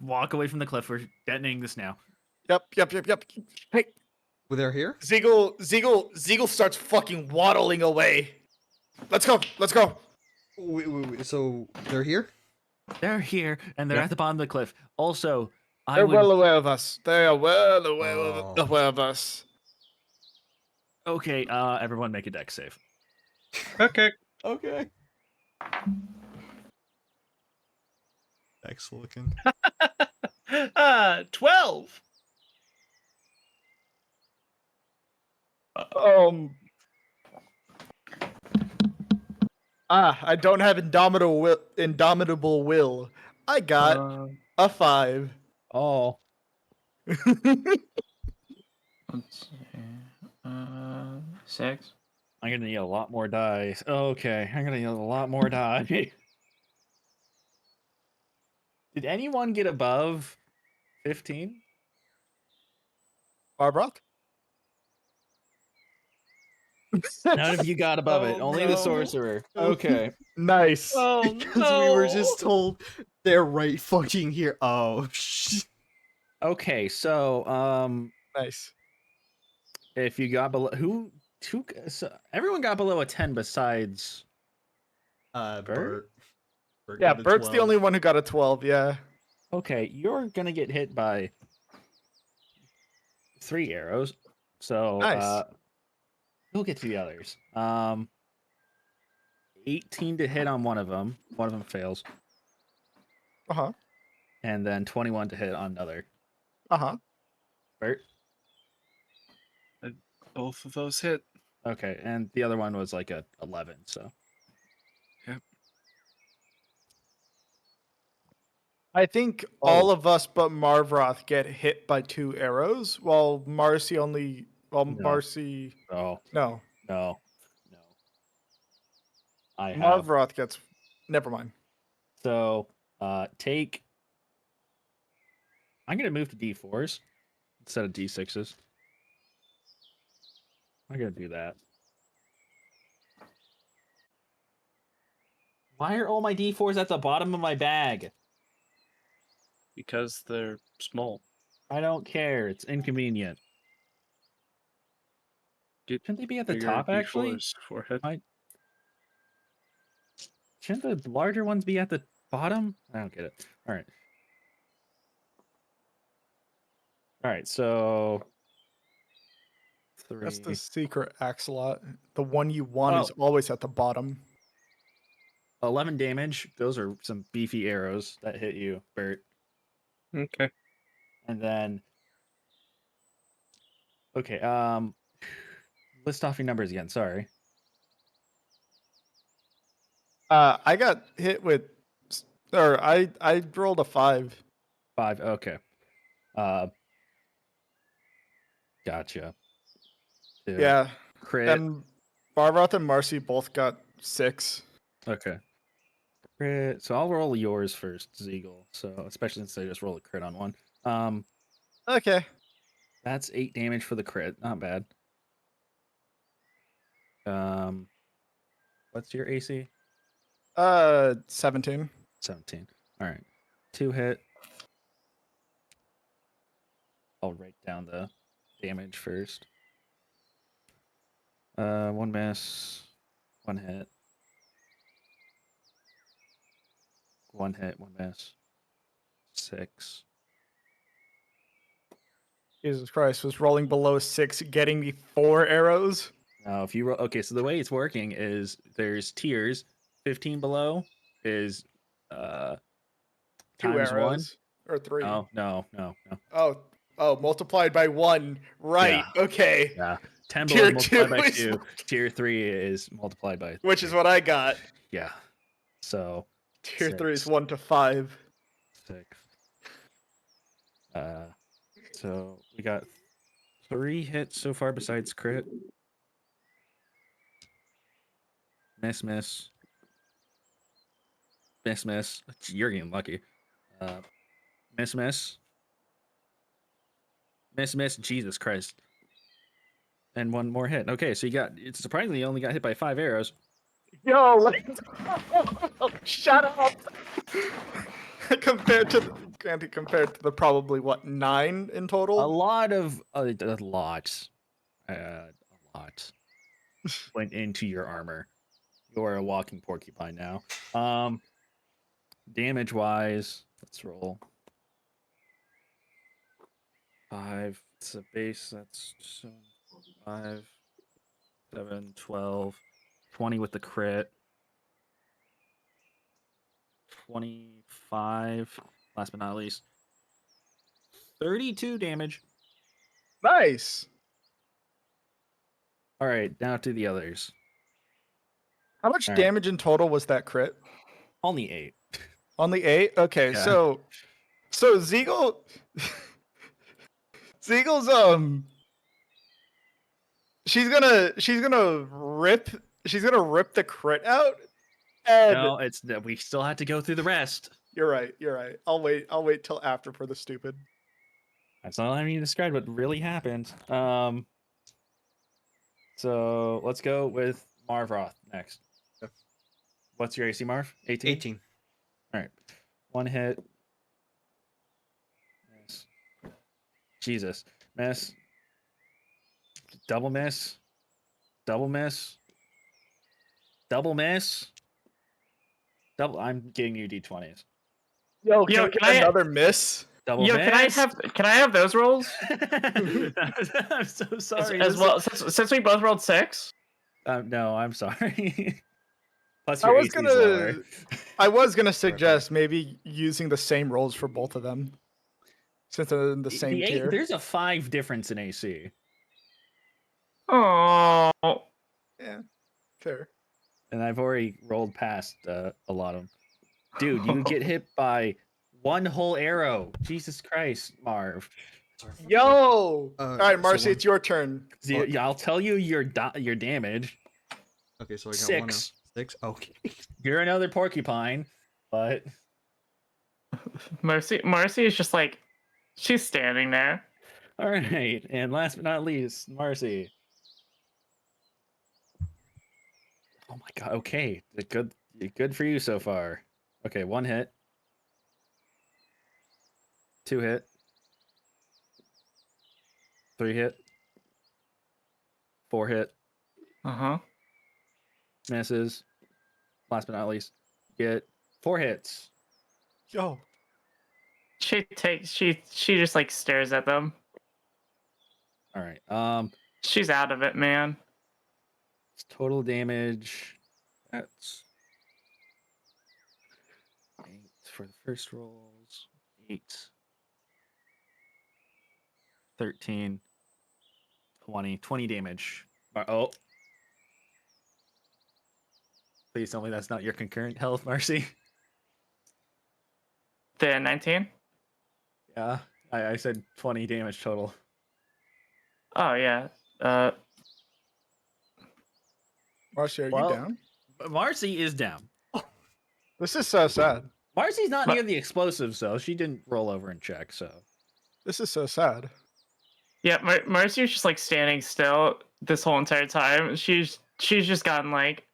walk away from the cliff. We're detonating this now. Yep. Hey, Well, they're here? Ziegel starts fucking waddling away. Let's go. Wait. So they're here? They're here and they're Yeah. at the bottom of the cliff. Also, I They're would. well aware of us. They are well Oh. aware of us. Okay, everyone make a dex save. Okay. Okay. Dex looking. 12. I don't have indomitable will. I got a 5. Oh. Let's see. 6. I'm gonna need a lot more dice. Okay, I'm gonna need a lot more die. Did anyone get above 15? Barbara? None of you got above it. Oh, Only the no. sorcerer. Okay. Nice. Oh Because we were just told they're right fucking here. Oh, shit. Okay, so Nice. if you got below who so everyone got below a 10 besides Bert. Bert Yeah, got a Bert's the 12. only one who got a 12, yeah. okay, you're gonna get hit by 3 arrows. So Nice. we'll get to the others. 18 to hit on one of them. One of them fails. Uh-huh. And then 21 to hit on another. Uh-huh. Bert? Both of those hit. Okay, and the other one was like a 11, so. I think all of us but Marvroth get hit by 2 arrows, while Marcy only... Well, No. Marcy... No. No. No. I have Marvroth gets... Never mind. So take. I'm gonna move to D4s instead of D6s. I'm gonna do that. Why are all my D4s at the bottom of my bag? Because they're small. I don't care. It's inconvenient. Shouldn't they be at the Bigger top, actually? D4s, forehead. Shouldn't the larger ones be at the bottom? I don't get it. All right. All right, so... That's 3. the secret axolot. The one you want is always at the bottom. 11 damage. Those are some beefy arrows that hit you, Bert. Okay. And then... Okay, list off your numbers again. Sorry. I got hit with, or I rolled a 5. 5. Okay. Gotcha. 2. Yeah, Crit. and Barroth and Marcy both got 6. Okay. Crit. So I'll roll yours first, Zeagle. So especially since I just rolled a crit on one. Okay. That's 8 damage for the crit. Not bad. What's your AC? 17. 17. All right. 2 hit. I'll write down the damage first. 1 miss. 1 hit. 1 hit. 1 miss. 6. Jesus Christ, was rolling below 6 getting me 4 arrows? Now, if you roll, okay, so the way it's working is there's tiers. 15 below is 2 times 1. arrows. Or 3. No. Oh, multiplied by 1. Right, okay. Yeah. 10 below Tier is multiplied 2 by is 2. Tier 3 is multiplied by 3. Which is what I got. Yeah. So Tier 3 is 6. 1 to 5. 6. So we got 3 hits so far besides crit. Miss. Miss. You're getting lucky. Miss. Miss. Jesus Christ. And 1 more hit. Okay, so it's surprisingly you only got hit by 5 arrows. Yo, shut up. compared to the probably what, 9 in total? A lot went into your armor. You are a walking porcupine now. Damage wise, let's roll. 5. It's a base. That's 5, 7, 12, 20 with the crit. 25. Last but not least, 32 damage. Nice. All right, now to the others. How much All right. damage in total was that crit? Only 8. Only 8? Okay, Yeah. so Zeagle's she's gonna rip the crit out. And No, we still have to go through the rest. You're right. I'll wait till after for the stupid. That's all I need to describe what really happened. So let's go with Marvroth next. Yep. What's your AC, Marv? 18? 18. All right. 1 hit. Miss. Jesus. Miss. Double miss. Double miss. Double miss. Double. I'm giving you D20s. Yo, Yo, can can I I- get another miss? Double Yo, miss. can I have those rolls I'm so sorry. as well? Since we both rolled 6. No, I'm sorry. Plus I your was AC is lower. gonna suggest maybe using the same rolls for both of them, since they're in the same tier. There's a 5 difference in AC. Oh. Yeah, fair. And I've already rolled past a lot of them. Dude, you get hit by 1 whole arrow. Jesus Christ, Marv. Yo! All right, so Marcy, one- it's your turn. I'll tell you your damage. Okay, so I got 1 6. 6. Okay. You're another porcupine. but Marcy is just like, she's standing there. all right. And last but not least, Marcy. Oh my god. Okay, good for you so far. Okay, 1 hit, 2 hit, 3 hit, 4 hit, Uh-huh. misses. Last but not least, get 4 hits. Yo. She just like stares at them. All right. She's out of it, man. Total damage. That's 8 for the first rolls. 8, 13, 20 damage. Oh. Please tell me that's not your concurrent health, Marcy. The 19? Yeah. I said 20 damage total. Oh yeah. Marcy, are you Well- down? Marcy is down. This is so sad. Marcy's not Ma- near the explosives, though. She didn't roll over and check, so. This is so sad. Yeah, Marcy was just like standing still this whole entire time. She's just gotten like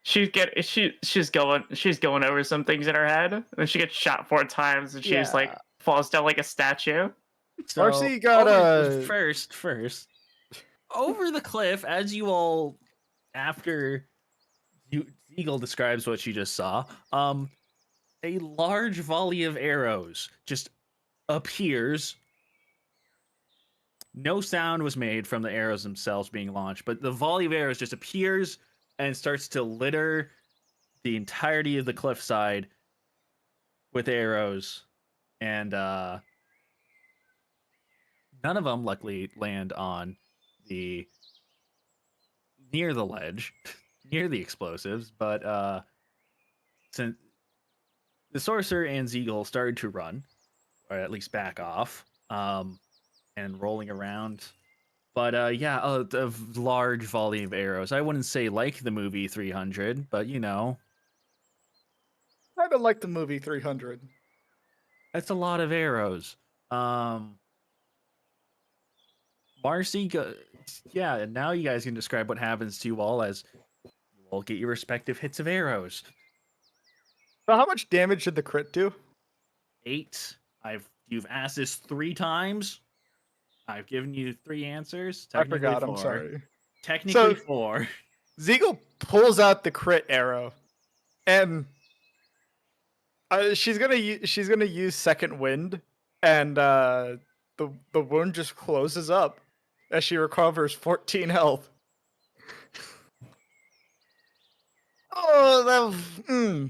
she's going over some things in her head, and then she gets shot 4 times, and she's like Yeah. falls down like a statue. So, Marcy got over- a. first over the cliff as you all after Eagle describes what she just saw. A large volley of arrows just appears. No sound was made from the arrows themselves being launched, but the volley of arrows just appears and starts to litter the entirety of the cliffside with arrows, and none of them luckily land on the near the ledge, near the explosives, but since the sorcerer and Zeagle started to run, or at least back off, and rolling around. But yeah, a large volley of arrows. I wouldn't say like the movie 300, but you know, I don't like the movie 300. that's a lot of arrows. Marcy, yeah, and now you guys can describe what happens to you all as you all get your respective hits of arrows. So how much damage did the crit do? 8. You've asked this 3 times. I've given you 3 answers. I forgot. 4. I'm sorry. Technically So- 4. Zeagle pulls out the crit arrow, and she's gonna use second wind, and the wound just closes up as she recovers 14 health. Oh, that.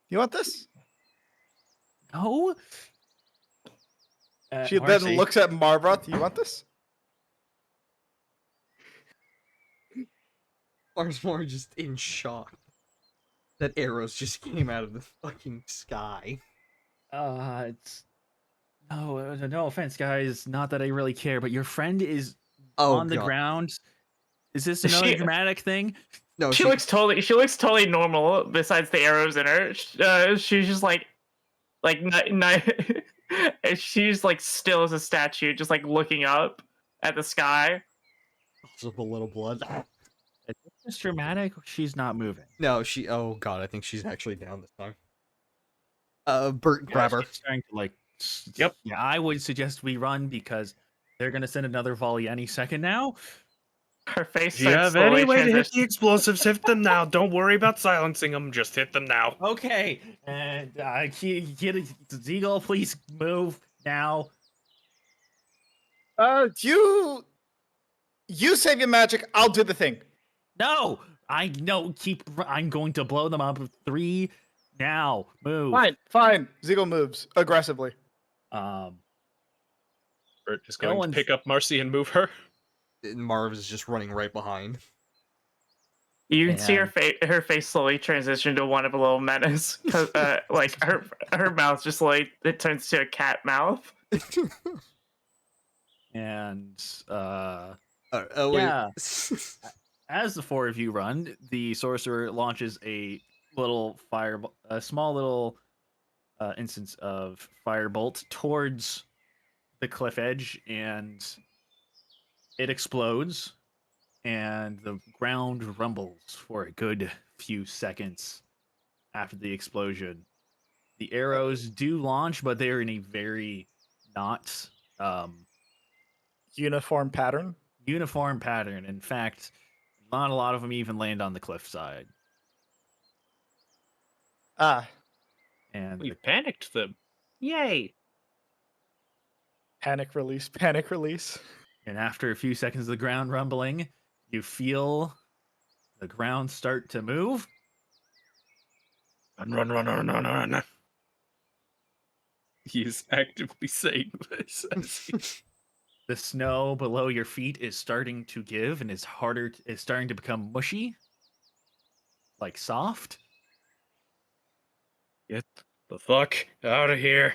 You want this? No. She Marcy, then looks at Marvoth. You want this? Marsmore just in shock that arrows just came out of the fucking sky. It's no offense, guys. Not that I really care, but your friend is Oh, on the God. ground. Is this Is another she- dramatic thing? No, She looks totally normal besides the arrows in her. She's just like and she's like still as a statue, just like looking up at the sky. also a little blood. Is this dramatic? She's not moving. No, she. Oh God, I think she's actually down this time. Bert, Yeah, grab her. she's trying to Yep. Yeah, I would suggest we run because they're gonna send another volley any second now. Her face Do you starts have any slowly way to hit transition. the explosives? Hit them now. Don't worry about silencing them. Just hit them now. Okay, and get Zeagle, please move now. You save your magic. I'll do the thing. No, I know. I'm going to blow them up. 3 now. Move. Fine. Zeagle moves aggressively. Um, Bert is No going to one's- pick up Marcy and move her. And Marv is just running right behind. You can see her And- face slowly transition to one of a little menace, because like her mouth just like it turns to a cat mouth. and Oh wait. Yeah. As the 4 of you run, the sorcerer launches a little a small little instance of firebolt towards the cliff edge, and it explodes, and the ground rumbles for a good few seconds after the explosion. The arrows do launch, but they're in a very not Uniform pattern. uniform pattern. In fact, not a lot of them even land on the cliff side. Ah, And We panicked them. Yay! panic release, panic release. And after a few seconds of the ground rumbling, you feel the ground start to move. Run. He is actively saying this. The snow below your feet is starting to give and is starting to become mushy, like soft. Get the fuck out of here.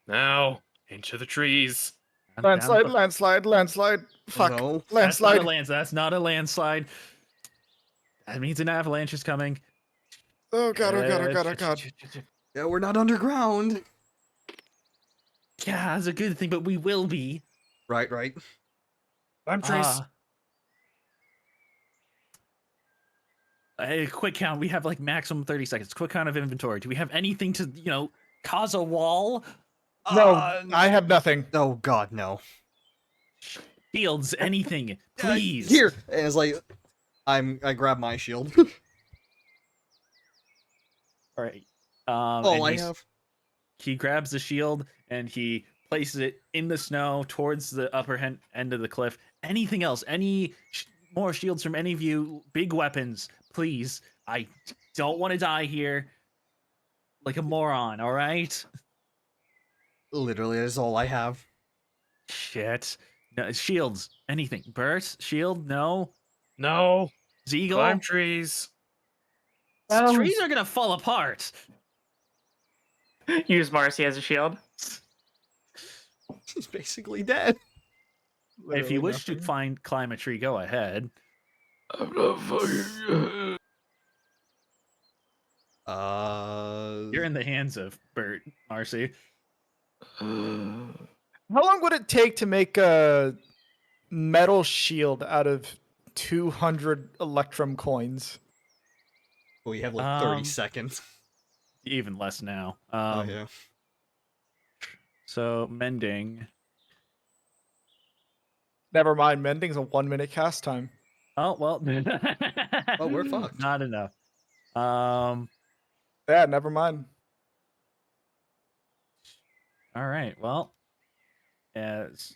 Now, into the trees. Landslide, landslide, landslide. Fuck. no. That's not Landslide. that's not a landslide. That means an avalanche is coming. Oh god, oh god, oh god, oh god. Yeah, we're not underground. Yeah, that's a good thing, but we will be. Right. I'm trees. A quick count. We have like maximum 30 seconds. Quick count of inventory. Do we have anything to, cause a wall? No, I have nothing. Oh god, no. Shields, anything, please. Here, and it's like I grab my shield. All right. All I have. He grabs the shield and he places it in the snow towards the upper end of the cliff. Anything else? Any more shields from any of you? Big weapons, please. I don't want to die here like a moron, all right? Literally, that's all I have. Shit. No, shields, anything. Burst, shield, no. No. Zeagle. Climb trees. Trees are gonna fall apart. Use Marcy as a shield. He's basically dead. If you wish to climb a tree, go ahead. I'm not fucking. You're in the hands of Bert, Marcy. How long would it take to make a metal shield out of 200 Electrum coins? We have like 30 Um, seconds. Even less now. Oh yeah. So mending. Never mind, mending's a 1 minute cast time. Oh well. Oh, we're fucked. Not enough. Yeah, never mind. All right. Well. As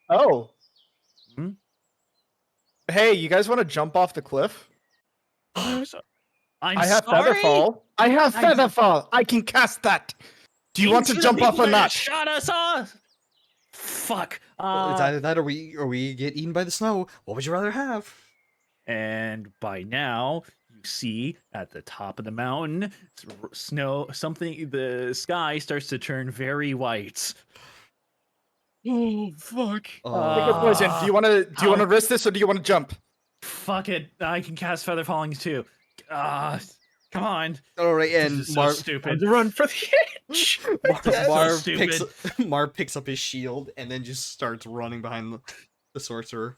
Oh. Hmm? Hey, you guys want to jump off the cliff? I have Featherfall. I have Featherfall. I can cast that. Do you want to jump off or not? Shot us off. Fuck. It's either that or we get eaten by the snow. What would you rather have? And by now, you see at the top of the mountain, snow. The sky starts to turn very white. Oh fuck. Take a poison. Do you want to risk this or do you want to jump? Fuck it. I can cast Feather Falling too. Come on. All right, This and is so stupid. Run for the edge. Marv picks up his shield and then just starts running behind the sorcerer.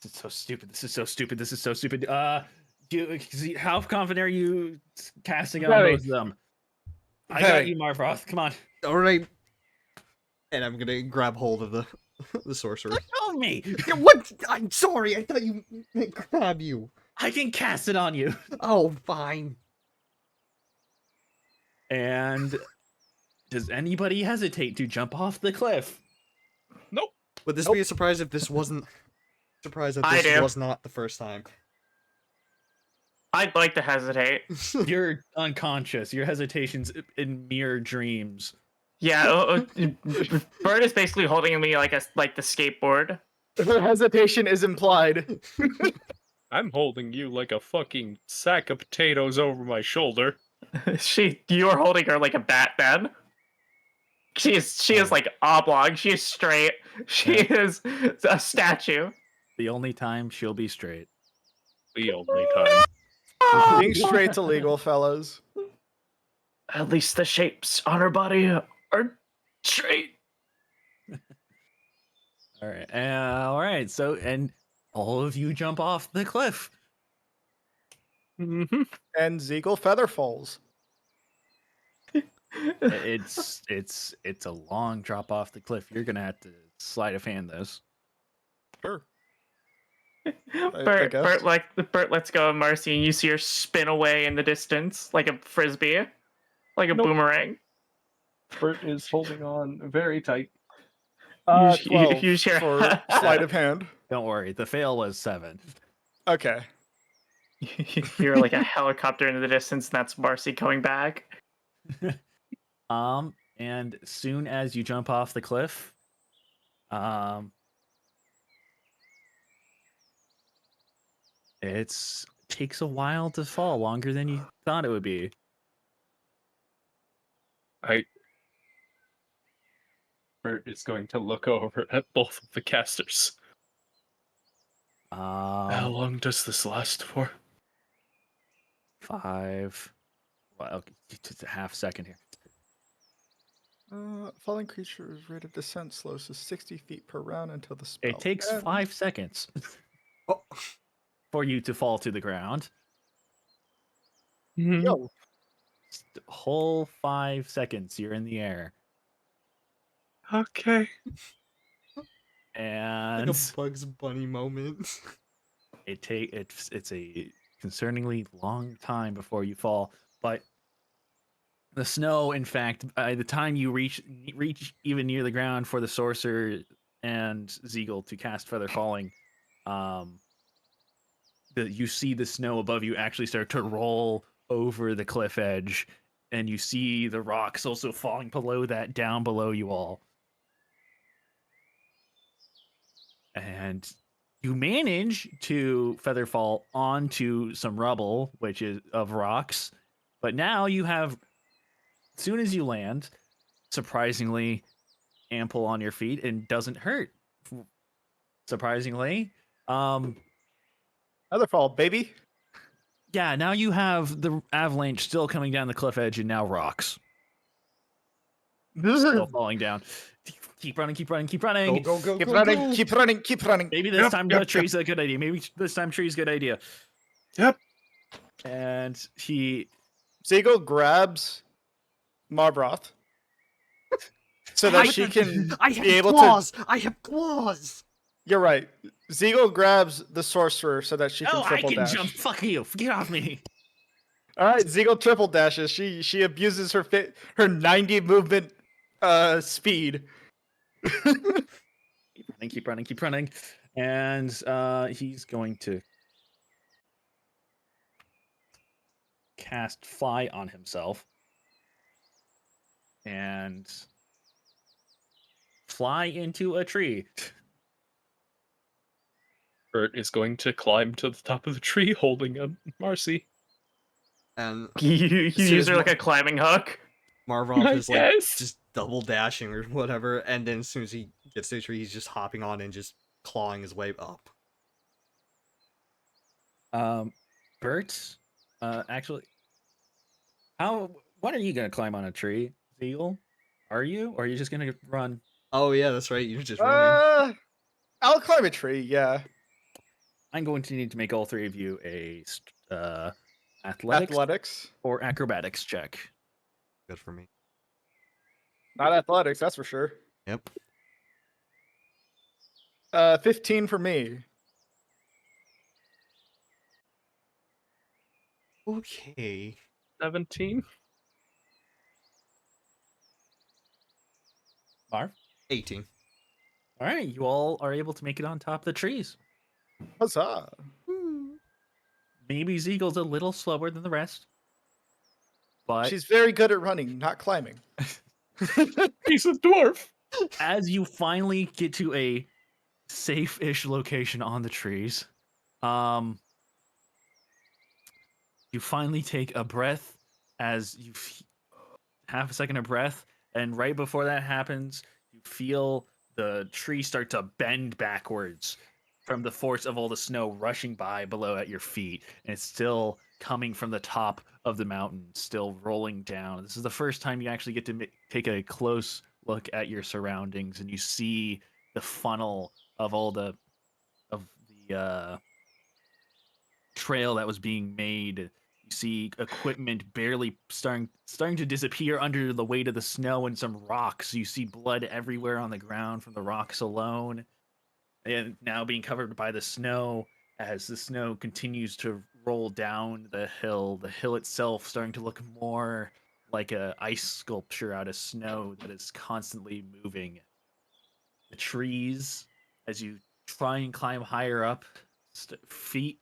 This is so stupid. This is so stupid. This is so stupid. How confident are you casting on both of them? I got you, Marvroth. Come on. All right. And I'm gonna grab hold of the sorcerer. Let go of me. Yeah, what? I'm sorry. I thought you meant grab you. I can cast it on you. Oh, fine. And does anybody hesitate to jump off the cliff? Nope. Would this be a surprise if this wasn't? Surprise that I this do. was not the first time. I'd like to hesitate. You're unconscious. Your hesitation's in mere dreams. Yeah, Bird is basically holding me like the skateboard. Her hesitation is implied. I'm holding you like a fucking sack of potatoes over my shoulder. You are holding her like a Batman. She is like oblong. She is straight. She is a statue. The only time she'll be straight. The only time. Being straight's illegal, fellas. At least the shapes on her body are straight. All right. So, and all of you jump off the cliff. Mm-hmm. And Ziegel feather falls. It's a long drop off the cliff. You're gonna have to sleight of hand this. Sure. Bert, guess. Bert lets go of Marcy, and you see her spin away in the distance like a frisbee, like a Nope. boomerang. Bert is holding on very tight. 12 you share- for sleight of hand. Don't worry. The fail was 7. Okay. You hear like a helicopter in the distance, and that's Marcy coming back. And soon as you jump off the cliff, takes a while to fall, longer than you thought it would be. Bert is going to look over at both of the casters. How long does this last for? 5. Well, okay, just a half second here. Falling creature's rate of descent slows to 60 feet per round until the spell. It takes ends. 5 seconds Oh, for you to fall to the ground. Mhm. Yo, Whole 5 seconds, you're in the air. Okay. And like a Bugs Bunny moment. it's a concerningly long time before you fall, but the snow, in fact, by the time you reach even near the ground for the sorcerer and Ziegel to cast Feather Falling, you see the snow above you actually start to roll over the cliff edge, and you see the rocks also falling below that, down below you all. And you manage to feather fall onto some rubble, which is of rocks. But now you have, as soon as you land, surprisingly ample on your feet and doesn't hurt. Surprisingly. another fall, baby. Yeah, now you have the avalanche still coming down the cliff edge and now rocks. Still falling down. Keep running, keep running, keep running. Go, go, go, Keep go, running, go. keep running, keep running. Maybe this Yep, time yep, the tree's a good idea. Maybe this time tree's a good idea. Yep. And he Ziegel grabs Marbroth so that she can I have be able claws. I have claws. You're right. Ziegel grabs the sorcerer so that she can I triple can dash. jump. Fuck you. Get off me. All right, Ziegel triple dashes. She abuses her 90 movement speed. Keep running, keep running. And he's going to cast Fly on himself. And fly into a tree. Bert is going to climb to the top of the tree holding a Marcy. And You soon use as her like a climbing hook. Marvov is like Yes. just double dashing or whatever, and then as soon as he gets to the tree, he's just hopping on and just clawing his way up. Bert, actually, when are you gonna climb on a tree, Ziegel? Are you? Or are you just gonna run? Oh yeah, that's right. You're just running. I'll climb a tree. Yeah, I'm going to need to make all three of you a athletics or acrobatics check. Good for me. Not athletics, that's for sure. Yep. 15 for me. Okay. 17. Marv? 18. All right, you all are able to make it on top of the trees. Huzzah! Maybe Ziegel's a little slower than the rest, but She's very good at running, not climbing. He's a dwarf. as you finally get to a safe-ish location on the trees, you finally take a breath as you half a second of breath, and right before that happens, you feel the tree start to bend backwards from the force of all the snow rushing by below at your feet, and it's still coming from the top of the mountain, still rolling down. This is the first time you actually get to take a close look at your surroundings, and you see the funnel of all the trail that was being made. You see equipment barely starting to disappear under the weight of the snow and some rocks. You see blood everywhere on the ground from the rocks alone, and now being covered by the snow as the snow continues to roll down the hill. The hill itself starting to look more like a ice sculpture out of snow that is constantly moving. The trees, as you try and climb higher up, foot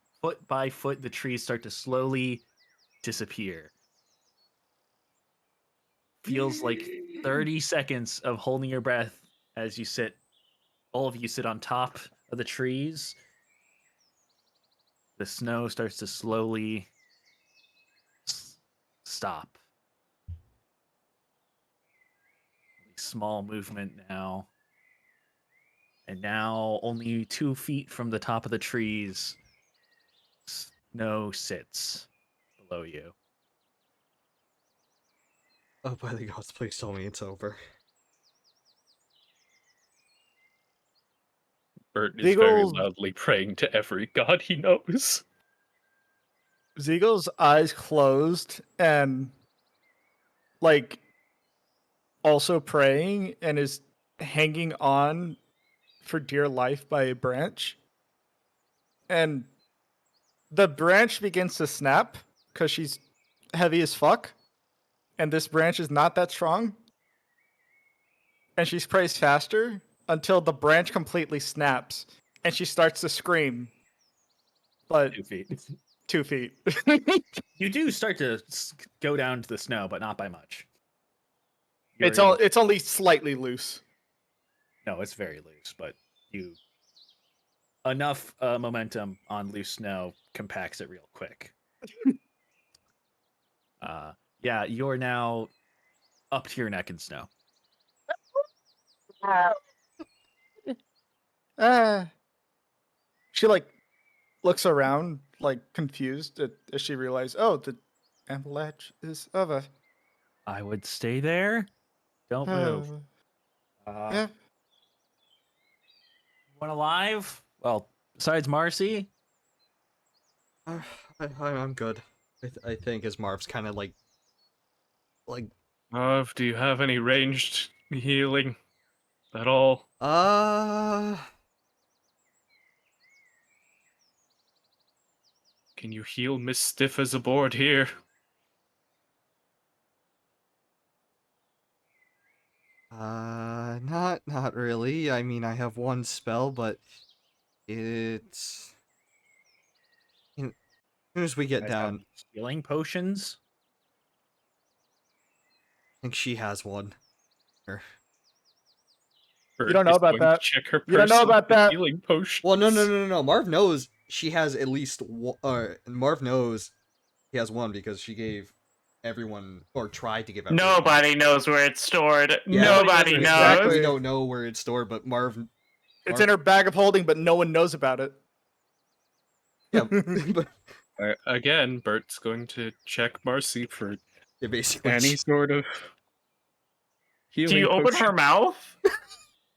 by foot, the trees start to slowly disappear. Feels like 30 seconds of holding your breath as all of you sit on top of the trees. The snow starts to slowly stop. Small movement now. And now, only 2 feet from the top of the trees, snow sits below you. Oh, by the gods, please tell me it's over. Bert is very Zeagle's loudly praying to every god he knows. Zeagle's eyes closed and like also praying and is hanging on for dear life by a branch. And the branch begins to snap because she's heavy as fuck. And this branch is not that strong. And she sprays faster until the branch completely snaps and she starts to scream. But 2 feet. 2 feet. You do start to go down to the snow, but not by much. It's only slightly loose. No, it's very loose, but enough momentum on loose snow compacts it real quick. Yeah, you're now up to your neck in snow. She like looks around like confused as she realizes, oh, the avalanche is over. I would stay there. Don't move. Yeah. One alive? Well, besides Marcy? I'm good. I think as Marv's kind of like Marv, do you have any ranged healing at all? Can you heal Miss Stiff as a board here? not really. I mean, I have one spell, but it's as soon as we get Guys have down, healing potions? I think she has one. Or- Bert don't know is about going to that. check her You don't know person about for that. healing potions. Well, no. Marv knows she has at least one. Marv knows he has one because she gave everyone, or tried to give everyone. Nobody knows where it's stored. Yeah, Nobody knows. knows. Exactly. We don't know where it's stored, but Marv. It's in her bag of holding, but no one knows about it. Yeah, but Again, Bert's going to check Marcy for yeah, basically. any sort of healing Do you open potion. her mouth?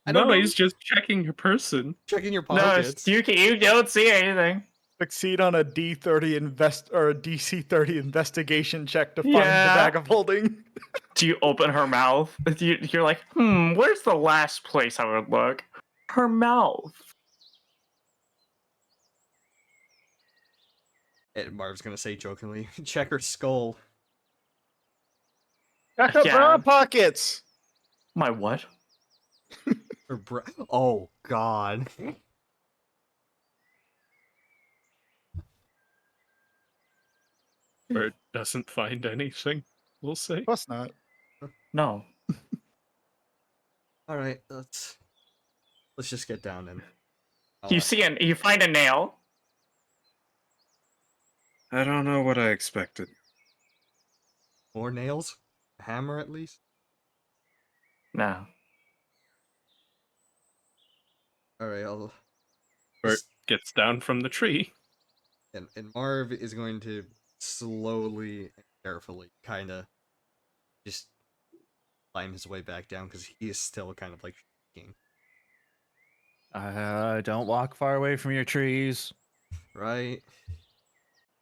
I don't No, know. he's just checking her person. Checking your No, pockets. you don't see anything. Succeed on a D30 or a DC30 investigation check to find the Yeah. bag of holding. Do you open her mouth? You're like, where's the last place I would look? Her mouth. And Marv's gonna say jokingly, check her skull. Check her Yeah. bra pockets. My what? Her oh god. Bert doesn't find anything, we'll say. Of course not. No. Alright, let's just get down and You find a nail. I don't know what I expected. more nails? A hammer at least? No. Alright, I'll Bert gets down from the tree. And Marv is going to slowly and carefully kind of just climb his way back down because he is still kind of like shaking. Don't walk far away from your trees. Right?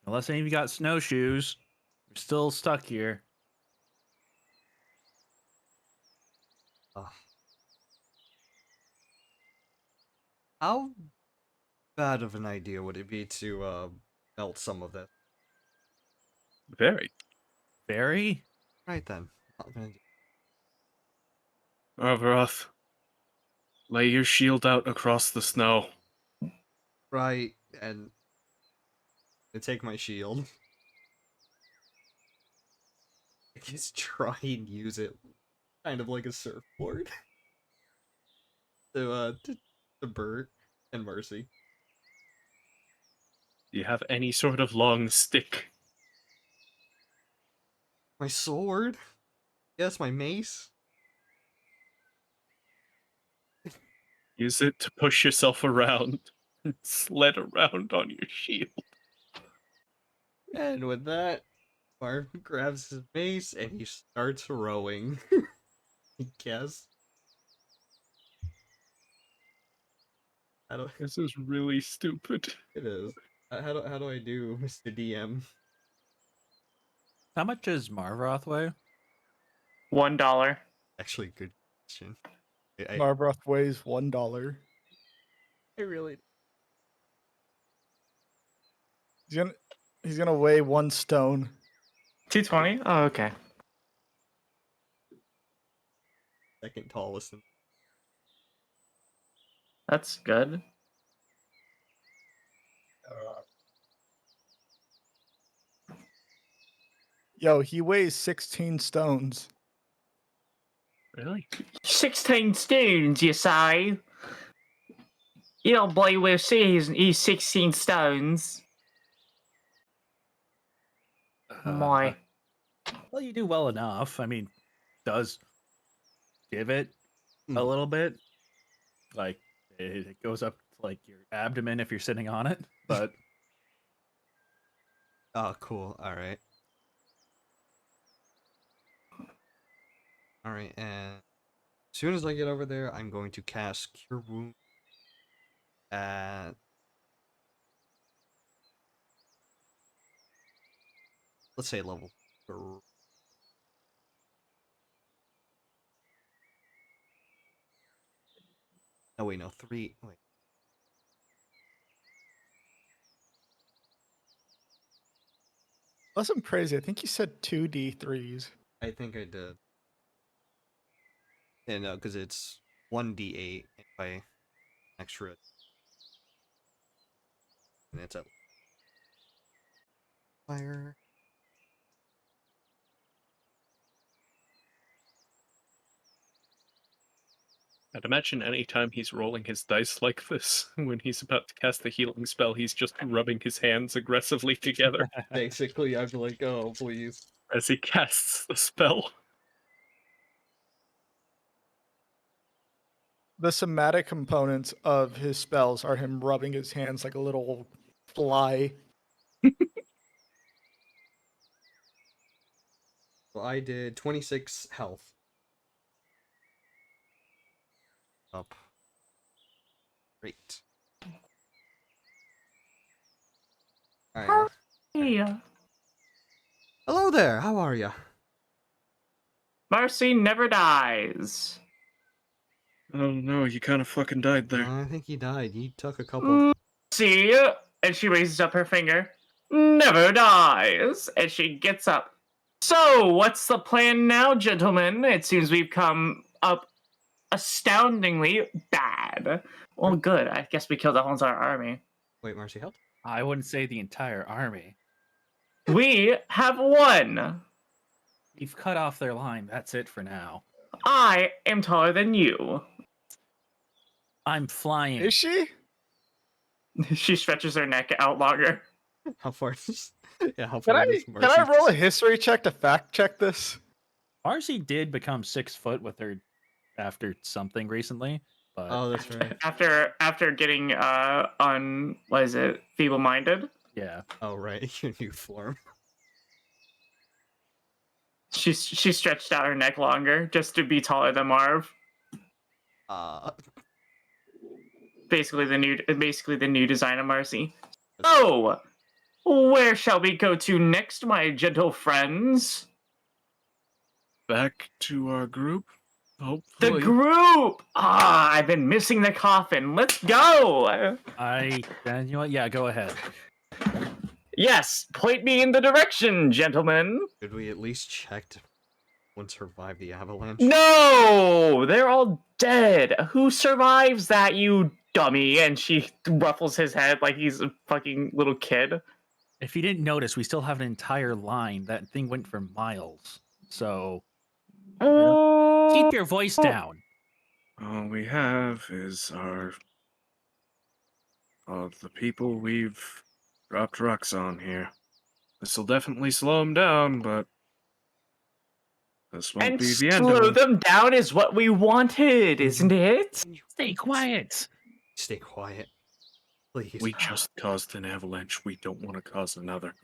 Unless any of you got snowshoes. You're still stuck here. Ugh. How bad of an idea would it be to melt some of that? Very. Very? Right then. Not gonna do- Marvaroth, lay your shield out across the snow. Right, and I take my shield. I just try and use it kind of like a surfboard. To Bert and Mercy. Do you have any sort of long stick? My sword? Yes, my mace. Use it to push yourself around and sled around on your shield. And with that, Marv grabs his mace and he starts rowing. I guess. How do This is really stupid. it is? How do I do, Mr. DM? How much does Marvroth weigh? $1. Actually, good question. I Marbroth weighs $1. I really He's gonna weigh 1 stone. 220? Oh, okay. second tallest. That's good. Yo, he weighs 16 stones. Really? 16 stones, you say? You don't bloody well see he's 16 stones. My. Well, you do well enough. I mean, does give it a little bit. Like, it goes up to, like, your abdomen if you're sitting on it. But Oh, cool. Alright. Alright, and as soon as I get over there, I'm going to cast Cure Wound at... let's say level 3. Oh, wait, no, 3. Wait. Unless I'm crazy, I think you said 2d3s. I think I did. And no, because it's 1d8 if I extra. And it's at fire. I'd imagine any time he's rolling his dice like this, when he's about to cast the healing spell, he's just rubbing his hands aggressively together Basically, I'm like, oh, please. as he casts the spell. The somatic components of his spells are him rubbing his hands like a little fly. Well, I did 26 health. Up. Great. Alright. Yeah. Hello there, how are ya? Mercy never dies. Oh no, you kind of fucking died there. I think he died. He took a couple. See? And she raises up her finger. Never dies. And she gets up. So, what's the plan now, gentlemen? It seems we've come up astoundingly bad. Well, good. I guess we killed the whole entire army. Wait, Marcy helped? I wouldn't say the entire army. We have won. You've cut off their line. That's it for now. I am taller than you. I'm flying. Is she? She stretches her neck out longer. How far is yeah, how Can far I, is can I Marcy? roll a history check to fact check this? Marcy did become 6 foot with her after something recently, But Oh, that's right. After getting on what is it, feeble-minded, yeah, Oh, right. Your new form. she stretched out her neck longer just to be taller than Marv. Basically the new design of Marcy. Oh, where shall we go to next, my gentle friends? Back to our group. The Hopefully. group! Ah, I've been missing the coffin. Let's go! then you know what? Yeah, go ahead. Yes, point me in the direction, gentlemen. Should we at least check to one survive the avalanche? No! They're all dead. Who survives that, you dummy? And she ruffles his head like he's a fucking little kid. If you didn't notice, we still have an entire line. That thing went for miles. So keep your voice down. All we have is the people we've dropped rocks on here. This will definitely slow them down, but this won't And be the end slow of it. them down is what we wanted, isn't it? Stay quiet. Stay quiet. Please. We just caused an avalanche. We don't want to cause another.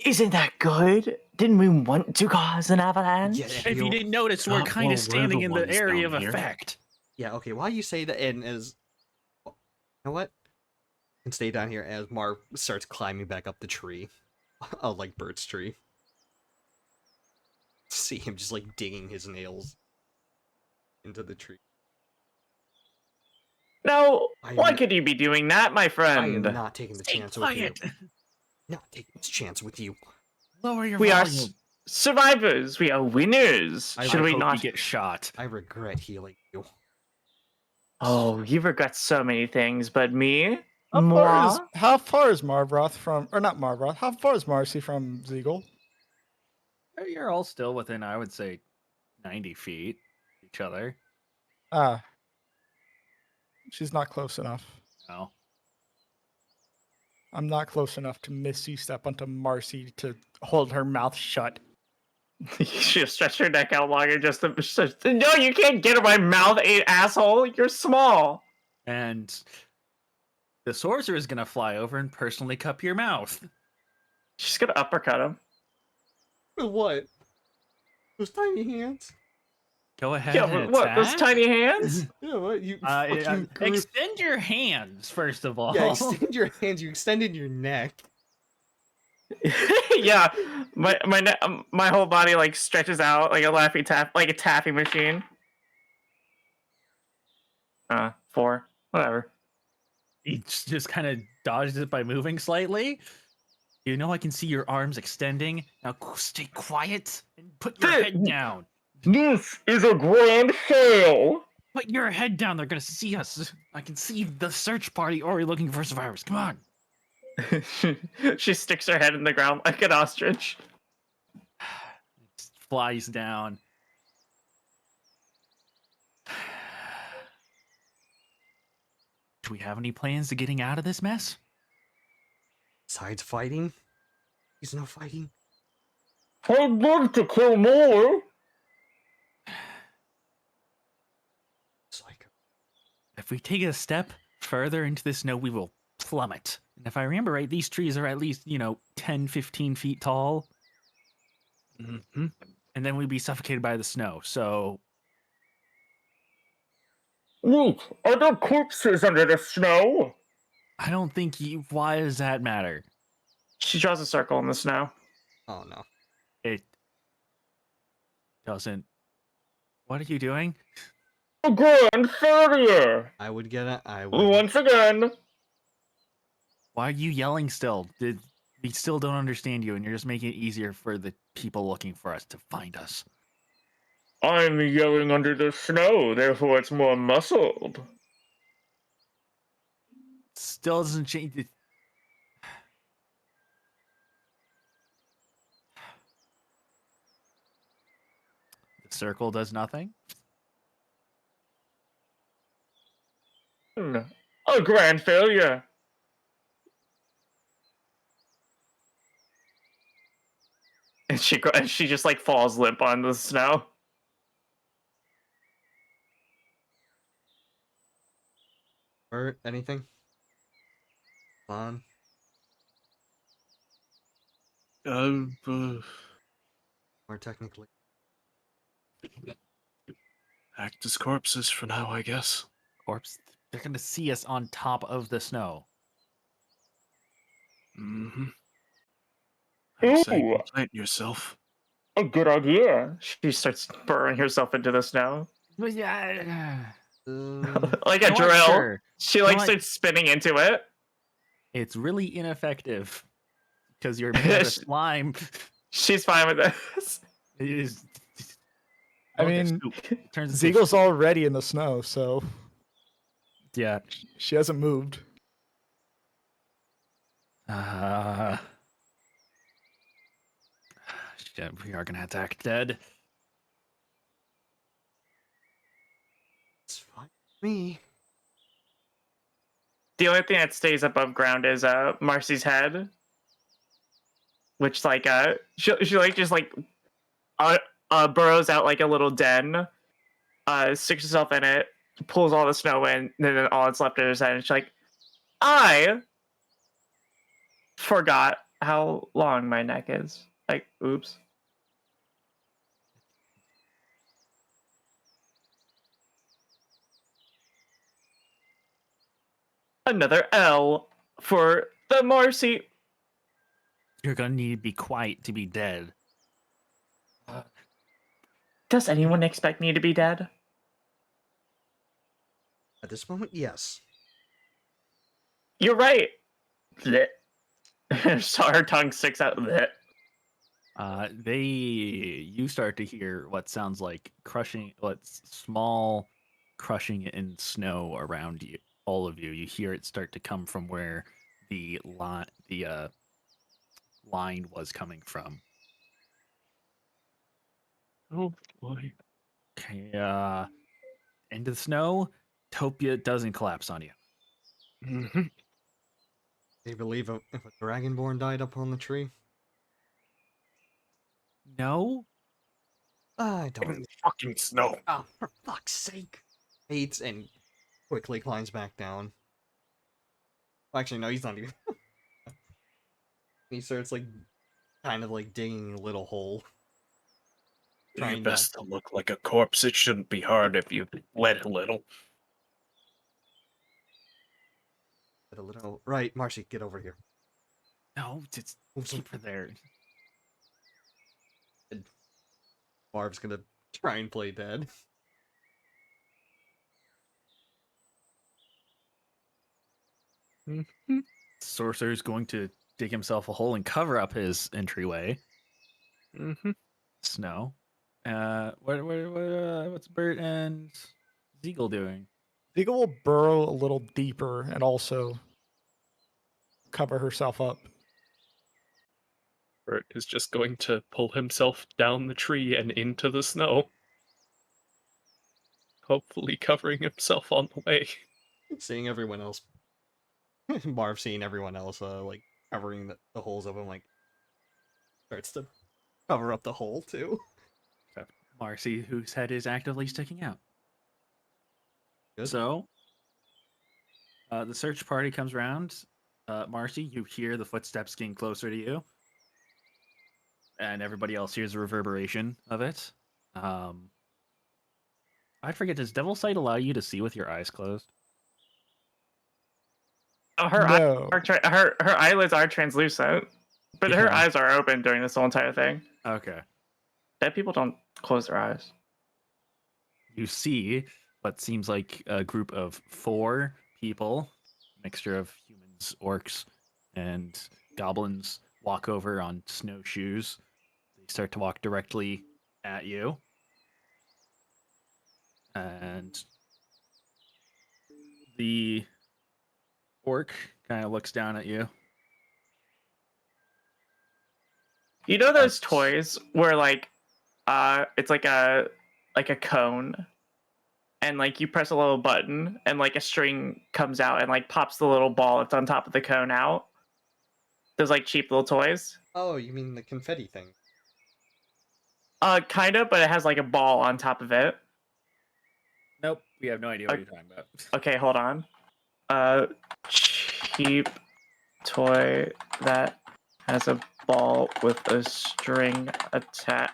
Isn't that good? Didn't we want to cause an avalanche? Yeah, If you didn't notice, we're God, kind well, of standing we're in the the ones area down of here. effect. Yeah, okay, why you say that and as... You know what? And stay down here as Marv starts climbing back up the tree. Like Bert's tree. See him just like digging his nails into the tree. No, I why am- could you be doing that, my I friend? am not taking the Stay chance with you. quiet. Not taking this chance with you. Lower your We are volume. survivors. We are winners. I Should we hope not? you get shot. I regret healing you. Oh, you regret so many things, but me? How Moi? far is Marvroth from, or not Marvroth? How far is Marcy from Zeagle? You're all still within, I would say, 90 feet of each other. Ah, she's not close enough. No. I'm not close enough to Misty step onto Marcy to hold her mouth shut. You should have stretched your neck out longer just to. No, you can't get in my mouth, asshole. You're small. And the sorcerer is going to fly over and personally cup your mouth. She's gonna uppercut him. What? Those tiny hands? Go ahead Yeah, and what? Those attack. tiny hands? Yeah, what? You fucking Extend your hands, first of all. Yeah, extend your hands. You extended your neck. Yeah, my whole body like stretches out like a laffy tap, like a taffy machine. 4, whatever. He just kind of dodges it by moving slightly. You know I can see your arms extending. Now stay quiet and put your head down. This is a grand fail. Put your head down. They're going to see us. I can see the search party already looking for survivors. Come on. She sticks her head in the ground like an ostrich. Flies down. Do we have any plans to getting out of this mess? Besides fighting? He's no fighting. I'd love to kill more. Psycho. If we take a step further into the snow, we will plummet. And if I remember right, these trees are at least, 10, 15 feet tall. Mm-hmm. And then we'd be suffocated by the snow. So Wait, are there corpses under the snow? I don't think why does that matter? She draws a circle in the snow. Oh no. It doesn't. What are you doing? A grand failure! I would get it. I would. Once again. Why are you yelling still? We still don't understand you, and you're just making it easier for the people looking for us to find us. I'm yelling under the snow, therefore it's more muscled. Still doesn't change. The circle does nothing. A grand failure. And she just like falls limp on the snow. Or anything? On. Uh, More technically. act as corpses for now, I guess. Corpse. They're gonna see us on top of the snow. Mm-hmm. I say, Ooh. plant yourself. A good idea. She starts burrowing herself into the snow. But yeah, Like a you know what? drill. Sure. She You know like what? starts spinning into it. It's really ineffective because you're made out of slime. She's fine with this. It is. I Okay, mean, soup. It turns into Zeagle's soup. already in the snow, so Yeah. she hasn't moved. Shit, we are gonna have to act dead. It's fine with me. The only thing that stays above ground is Marcy's head, which like she like just like burrows out like a little den, sticks herself in it, pulls all the snow in, and then all that's left is his head, and she's like, I forgot how long my neck is. Like, oops. Another L for the Marcy. You're gonna need to be quiet to be dead. Does anyone expect me to be dead? At this moment, yes. You're right. Blech. So her tongue sticks out. Blech. You start to hear what sounds like crushing, what's small crushing in snow around you, all of you. You hear it start to come from where the line was coming from. Oh boy. Okay, into the snow. Topia doesn't collapse on you. Mm-hmm. Do you believe if a dragonborn died up on the tree? No, I In don't. the fucking snow. Oh, for fuck's sake! Hates and quickly climbs back down. Well, actually, no, he's not even. He starts like, kind of like digging a little hole. Do your Trying best to look like a corpse. It shouldn't be hard if you let a little. Get a little. Right, Marcy, get over here. no, just keep her there. Marv's gonna try and play dead. Mm-hmm. Sorcerer's going to dig himself a hole and cover up his entryway. Mm-hmm. Snow. What's Bert and Zeagle doing? Zeagle will burrow a little deeper and also cover herself up. Bert is just going to pull himself down the tree and into the snow. Hopefully covering himself on the way. Seeing everyone else. Marv seeing everyone else, like, covering the holes of him, like, starts to cover up the hole, too. Marcy, whose head is actively sticking out. Good. So, the search party comes around. Marcy, you hear the footsteps getting closer to you, and everybody else hears the reverberation of it. I forget, does Devil Sight allow you to see with your eyes closed? No. Her eyelids are translucent, but her Yeah. eyes are open during this whole entire thing. Okay. Dead people don't close their eyes. You see what seems like a group of 4 people, mixture of humans, orcs, and goblins, walk over on snowshoes. They start to walk directly at you. And the orc kind of looks down at you. You know those That's- toys where like it's like a cone, and like you press a little button and like a string comes out and like pops the little ball that's on top of the cone out. Those like cheap little toys. Oh, you mean the confetti thing? Kind of, but it has like a ball on top of it. Nope, we have no idea what you're talking about. Okay, hold on. A cheap toy that has a ball with a string attached.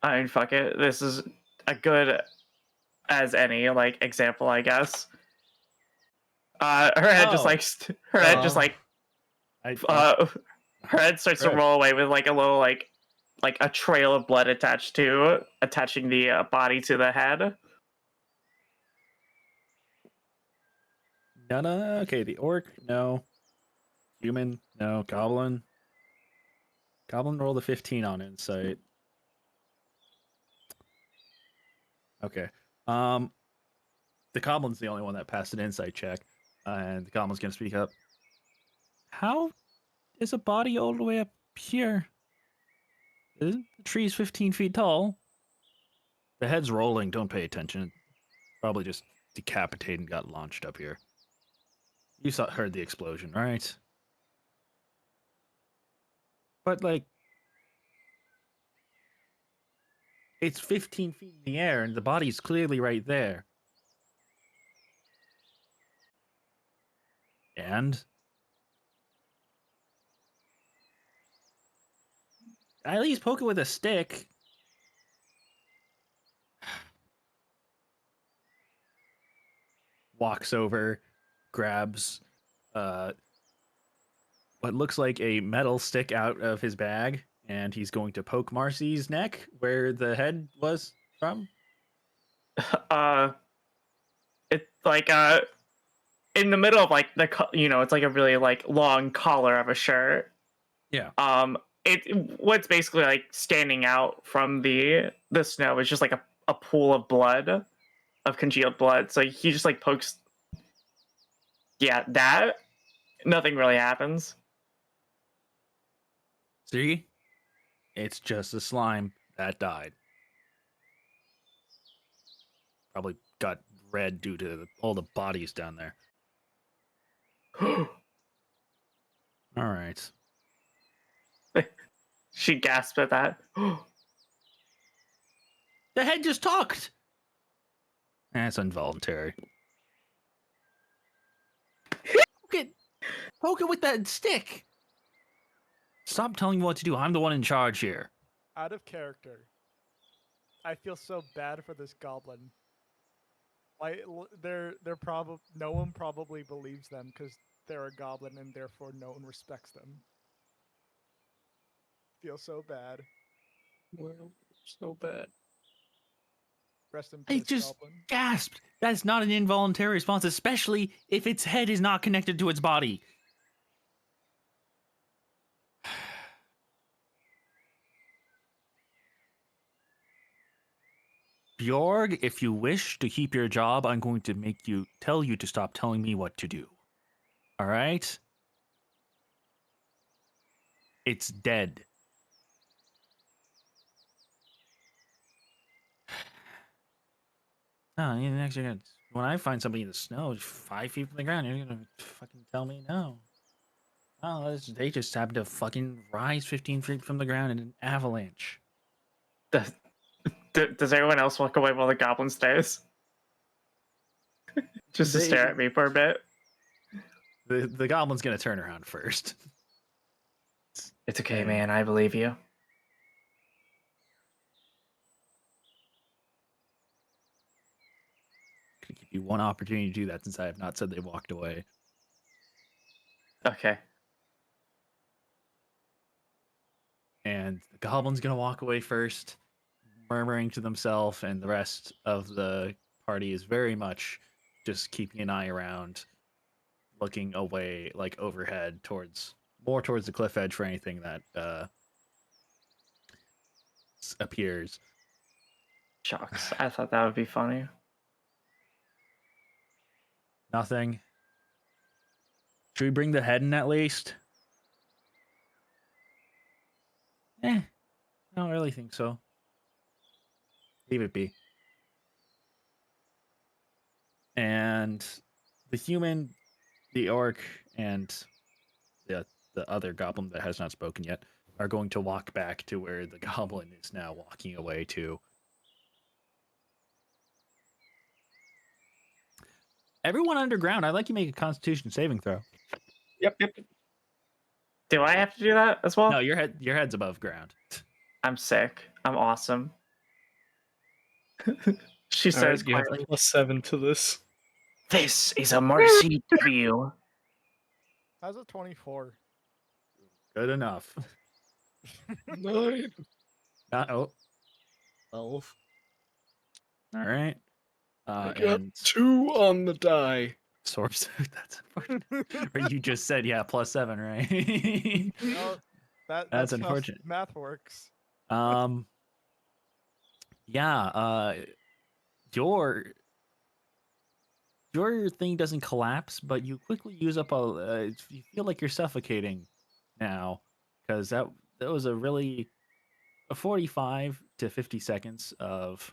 I mean, fuck it. This is a good as any like example, I guess. Her head just Oh. like her head just Oh. like I her head starts to Right. roll away with like a little like a trail of blood attaching the body to the head. no. Okay, the orc, no. Human, no. Goblin. Goblin rolled a 15 on insight. Okay. The goblin's the only one that passed an insight check, and the goblin's gonna speak up. How is a body all the way up here? The tree's 15 feet tall. The head's rolling. Don't pay attention. Probably just decapitated and got launched up here. You heard the explosion, right? But like, it's 15 feet in the air, and the body's clearly right there. And at least poke it with a stick. Walks over, grabs what looks like a metal stick out of his bag, and he's going to poke Marcy's neck where the head was from. It's like in the middle of like it's like a really like long collar of a shirt. Yeah. What's basically like standing out from the snow is just like a pool of blood, of congealed blood. So he just like pokes. Yeah, that nothing really happens. See? It's just a slime that died. Probably got red due to all the bodies down there. All right. She gasped at that. The head just talked. That's involuntary. Poke it with that stick. Stop telling me what to do. I'm the one in charge here. Out of character. I feel so bad for this goblin. Like they're probably no one probably believes them because they're a goblin and therefore no one respects them. Feel so bad. Well, so bad. Rest in I peace, just goblin. gasped. That's not an involuntary response, especially if its head is not connected to its body. Bjorg, if you wish to keep your job, I'm going to tell you to stop telling me what to do. All right? It's dead. No, you're actually gonna, when I find somebody in the snow 5 feet from the ground, you're gonna fucking tell me no. Oh, they just happened to fucking rise 15 feet from the ground in an avalanche. Does everyone else walk away while the goblin stays? Just to stare at me for a bit. The goblin's gonna turn around first. It's okay, And- man. I believe you. Gonna give you one opportunity to do that since I have not said they walked away. Okay. And the goblin's gonna walk away first, murmuring to themselves, and the rest of the party is very much just keeping an eye around, looking away, like overhead, more towards the cliff edge for anything that appears. Shucks. I thought that would be funny. Nothing. Should we bring the head in at least? I don't really think so. Leave it be. And the human, the orc, and the other goblin that has not spoken yet are going to walk back to where the goblin is now walking away to. Everyone underground, I'd like you to make a Constitution saving throw. Yep. Do I have to do that as well? No, your head's above ground. I'm sick. I'm awesome. She All right, says you have quietly, +7 to this. "This is a mercy W." How's a 24? Good enough. 9. Oh, 12. all right. I got And 2 on the die. source. That's unfortunate. Or you just said +7, right? Oh, That's how unfortunate. math works. Yeah. Your thing doesn't collapse, but you quickly use up you feel like you're suffocating now, because that was a 45 to 50 seconds of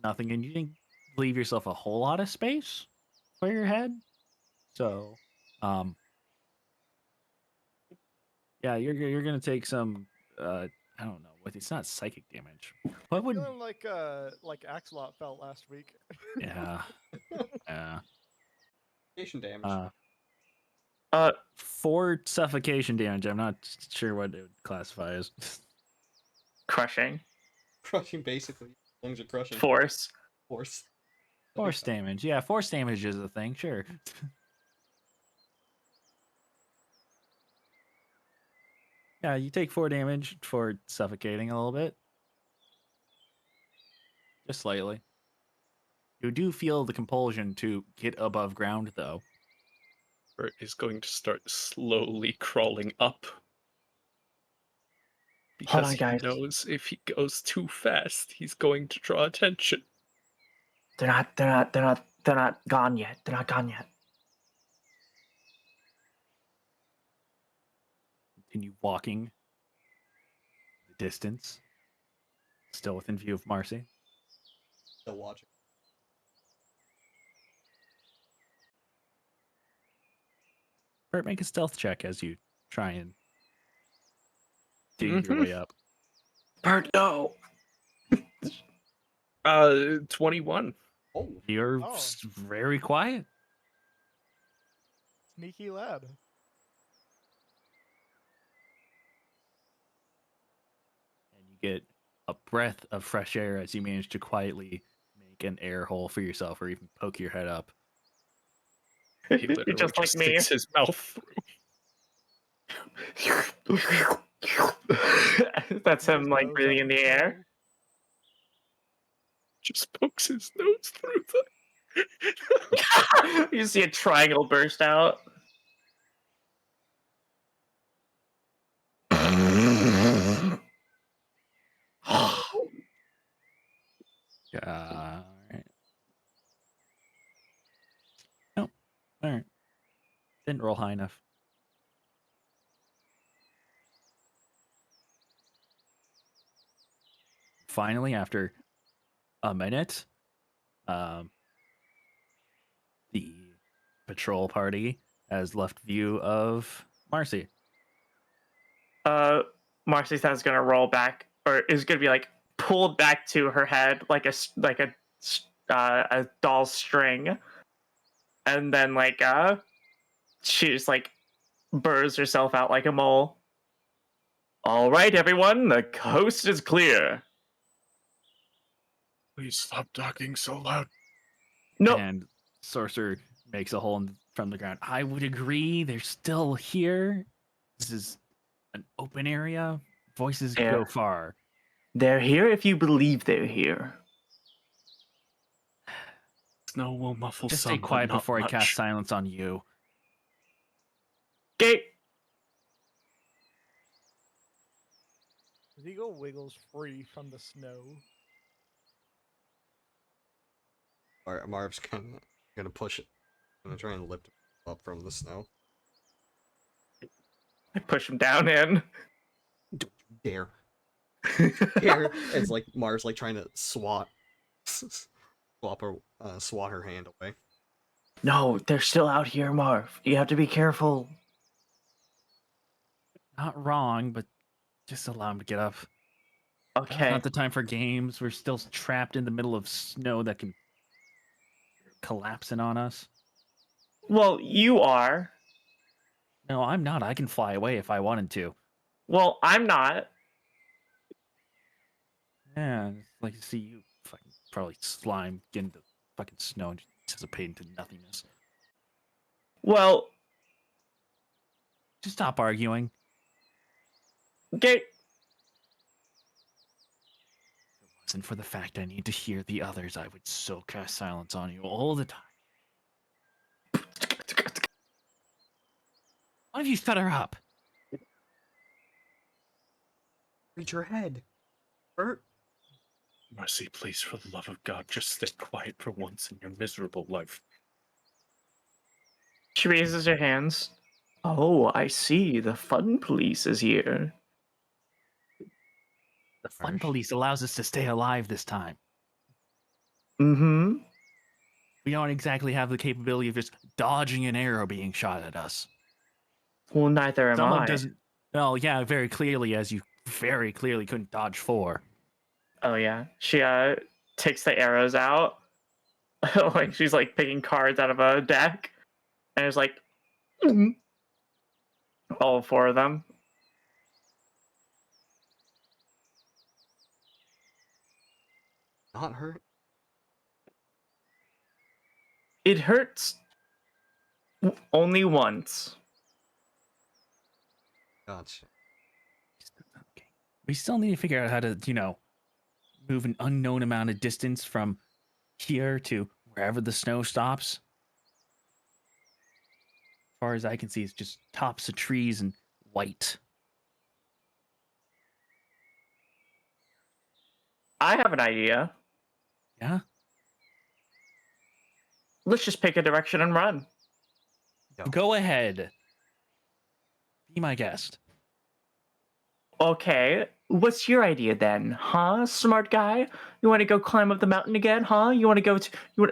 nothing, and you didn't leave yourself a whole lot of space for your head. So, yeah, you're gonna take some. I don't know what, it's not psychic damage. What would? Feeling like Axelot felt last week. Yeah, yeah. Station damage. 4 suffocation damage. I'm not sure what it would classify as. Crushing. Crushing, basically. Lungs are crushing. Force. Force. Force damage. Yeah, force damage is a thing. Sure. Yeah, you take 4 damage for suffocating a little bit. Just slightly. You do feel the compulsion to get above ground, though. Bert is going to start slowly crawling up. Hold Because on, he guys. knows if he goes too fast, he's going to draw attention. They're not gone yet. They're not gone yet. Continue walking the distance. Still within view of Marcy. Still watching. Bert, make a stealth check as you try and dig your way up. Bert, no. 21. Oh. You're Oh. very quiet. Sneaky lad. And you get a breath of fresh air as you manage to quietly make an air hole for yourself, or even poke your head up. He literally You're just like me. sticks his mouth through. That's him His like nose breathing up in the his air. nose. Just pokes his nose through the. You see a triangle burst out. All right. Nope. All right. Didn't roll high enough. Finally, after a minute, the patrol party has left view of Marcy. Marcy is gonna roll back, or is gonna be like pulled back to her head like a doll's string, and then she just like burrs herself out like a mole. All right, everyone, the coast is clear. Please stop talking so loud. No, And Sorcerer makes a hole from the ground. I would agree. They're still here. This is an open area. Voices Yeah. go far. they're here if you believe they're here. Snow will muffle Just some, stay quiet but not before I much. cast silence on you. Okay. Eagle wiggles free from the snow. Marv's gonna push it. Gonna try and lift him up from the snow. I push him down in. Don't you dare. Dare. It's like Marv's like trying to swat her hand away. No, they're still out here, Marv. You have to be careful. Not wrong, but just allow him to get up. Now's Okay. not the time for games. We're still trapped in the middle of snow that can collapsing on us? Well, you are. No, I'm not. I can fly away if I wanted to. Well, I'm not. Yeah, it's like to see you fucking probably slime get into fucking snow and just dissipate into nothingness. Well, Just stop arguing. get. If it wasn't for the fact I need to hear the others, I would so cast silence on you all the time. Why don't you shut her up? Reach your head. Bert. Mercy, please, for the love of God, just stay quiet for once in your miserable life. She raises her hands. Oh, I see. The fun police is here. The fun Harsh. police allows us to stay alive this time. Mm-hmm. We don't exactly have the capability of just dodging an arrow being shot at us. Well, neither am Someone I. doesn't. Well, yeah, very clearly, as you very clearly couldn't dodge 4. Oh yeah. She takes the arrows out. Like she's like picking cards out of a deck. And it's like all 4 of them. Not hurt. It hurts only once. Gotcha. Okay. We still need to figure out how to, move an unknown amount of distance from here to wherever the snow stops. As far as I can see, it's just tops of trees and white. I have an idea. Yeah? Let's just pick a direction and run. Go ahead. Be my guest. Okay, what's your idea then, huh, smart guy? You want to go climb up the mountain again, huh? You want to go to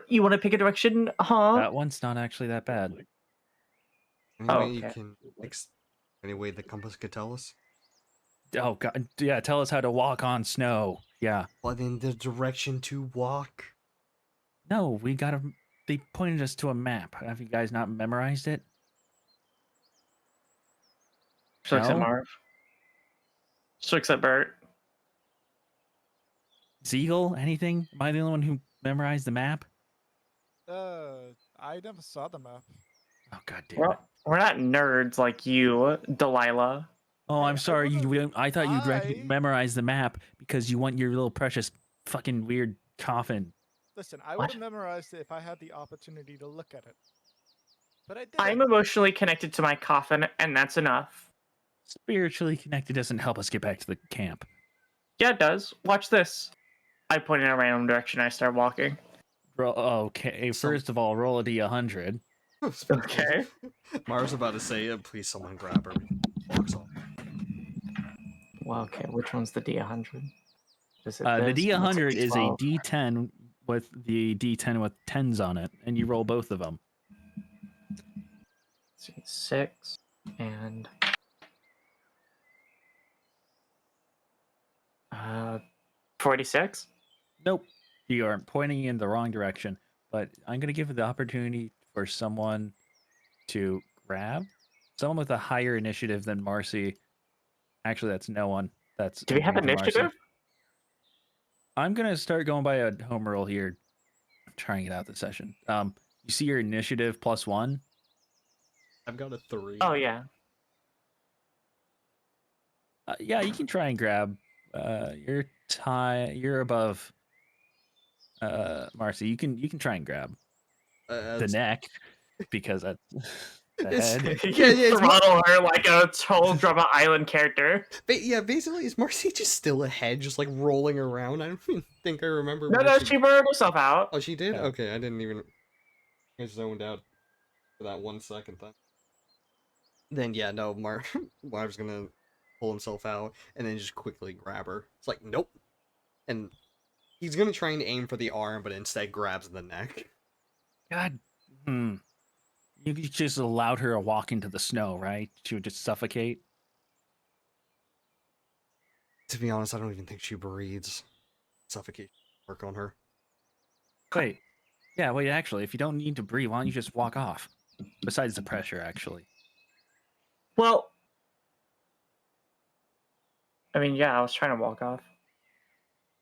you want to pick a direction, huh? That one's not actually that bad. Anyway, you okay. can any way the compass could tell us. Oh, God. Yeah, tell us how to walk on snow. Yeah. But in the direction to walk. No, we got to. They pointed us to a map. Have you guys not memorized it? She looks at No? Marv. She looks at Bert. Ziegel? Anything? Am I the only one who memorized the map? I never saw the map. Oh, God damn it. We're not nerds like you, Delilah. Oh, Hey, I'm sorry. I thought you'd I- memorize the map because you want your little precious fucking weird coffin. Listen, I What? would have memorized it if I had the opportunity to look at it. But I didn't. I'm emotionally connected to my coffin, and that's enough. Spiritually connected doesn't help us get back to the camp. Yeah, it does. Watch this. I point in a random direction. I start walking. Okay, first of all, roll a d100. Okay. Mara's about to say, please someone grab her. Walks off. Well, okay. Which one's the D100? Is it The this? d100 is a D12. d10 with the d10 with 10s on it, and you roll both of them. 6 and 46. Nope, you are pointing in the wrong direction. But I'm going to give the opportunity for someone to grab someone with a higher initiative than Marcy. Actually, that's no one. That's Do we have anything to Marcy. initiative? I'm gonna start going by a home roll here, trying it out this session. You see your initiative +1. I've got a 3. Oh yeah. Yeah, you can try and grab. You're above. Marcy, you can try and grab the neck because that's the head. it's Throttle her like a total Drama Island character. yeah, basically, is Marcy just still ahead, just like rolling around? I don't even think I remember. No, where she burned herself out. Oh, she did? Yeah. Okay, I didn't even. I zoned out for that 1 second then yeah, no, Marv's gonna pull himself out and then just quickly grab her. It's like, nope. And he's gonna try and aim for the arm, but instead grabs the neck. God, you just allowed her to walk into the snow, right? She would just suffocate. To be honest, I don't even think she breathes. Suffocate. Work on her. Wait, Yeah, well, actually, if you don't need to breathe, why don't you just walk off? Besides the pressure, actually. Well, I mean, yeah, I was trying to walk off.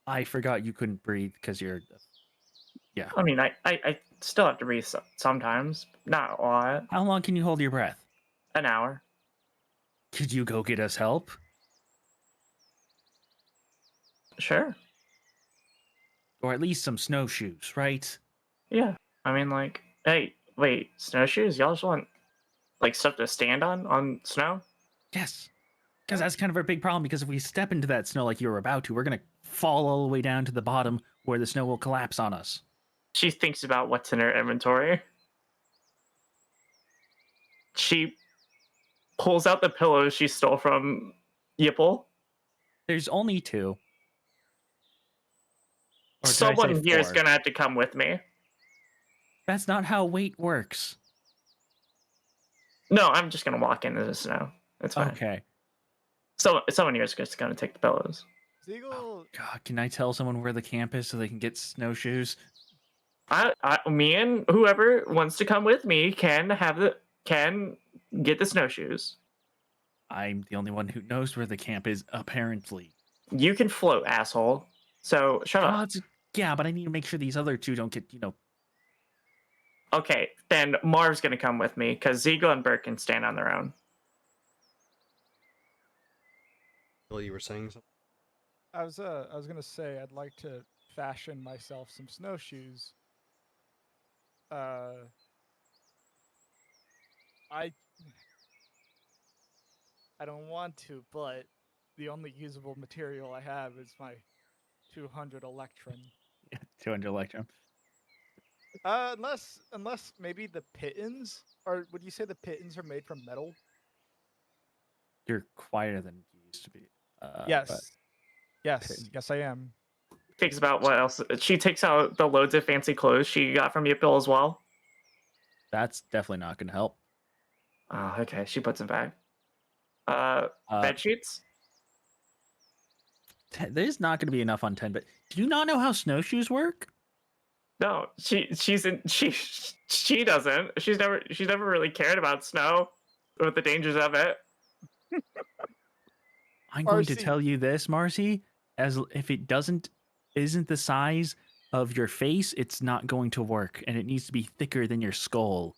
I forgot you couldn't breathe because you're. Yeah. I mean, I still have to breathe sometimes, not a lot. How long can you hold your breath? An hour. Could you go get us help? Sure. Or at least some snowshoes, right? Yeah. I mean, like, hey, wait, snowshoes? Y'all just want like stuff to stand on snow? Yes. Because that's kind of our big problem, because if we step into that snow like you were about to, we're going to fall all the way down to the bottom where the snow will collapse on us. She thinks about what's in her inventory. She pulls out the pillows she stole from Yipple. There's only 2. Or did I say Someone here is 4? gonna have to come with me. That's not how weight works. No, I'm just gonna walk into the snow. It's fine. Okay. So someone here is just gonna take the pillows. Ziegel, God, can I tell someone where the camp is so they can get snowshoes? Me and whoever wants to come with me can get the snowshoes. I'm the only one who knows where the camp is, apparently. You can float, asshole. So shut up. Yeah, but I need to make sure these other 2 don't get, Okay, then Marv's gonna come with me because Ziegel and Burke can stand on their own. Well, you were saying something? I was gonna say I'd like to fashion myself some snowshoes. I I don't want to, but the only usable material I have is my 200 Electrum. 200 electrum. Unless maybe the pittons, or would you say the pittons are made from metal? You're quieter than you used to be. Yes. But Yes, yes, I am. Thinks about what else. She takes out the loads of fancy clothes she got from Yipple as well. that's definitely not going to help. Oh, okay. She puts them back. Bed sheets? There's not going to be enough on 10, but do you not know how snowshoes work? No, she doesn't. She's never really cared about snow or the dangers of it. I'm going to Marcy. tell you this, Marcy, as if it isn't the size of your face, it's not going to work, and it needs to be thicker than your skull.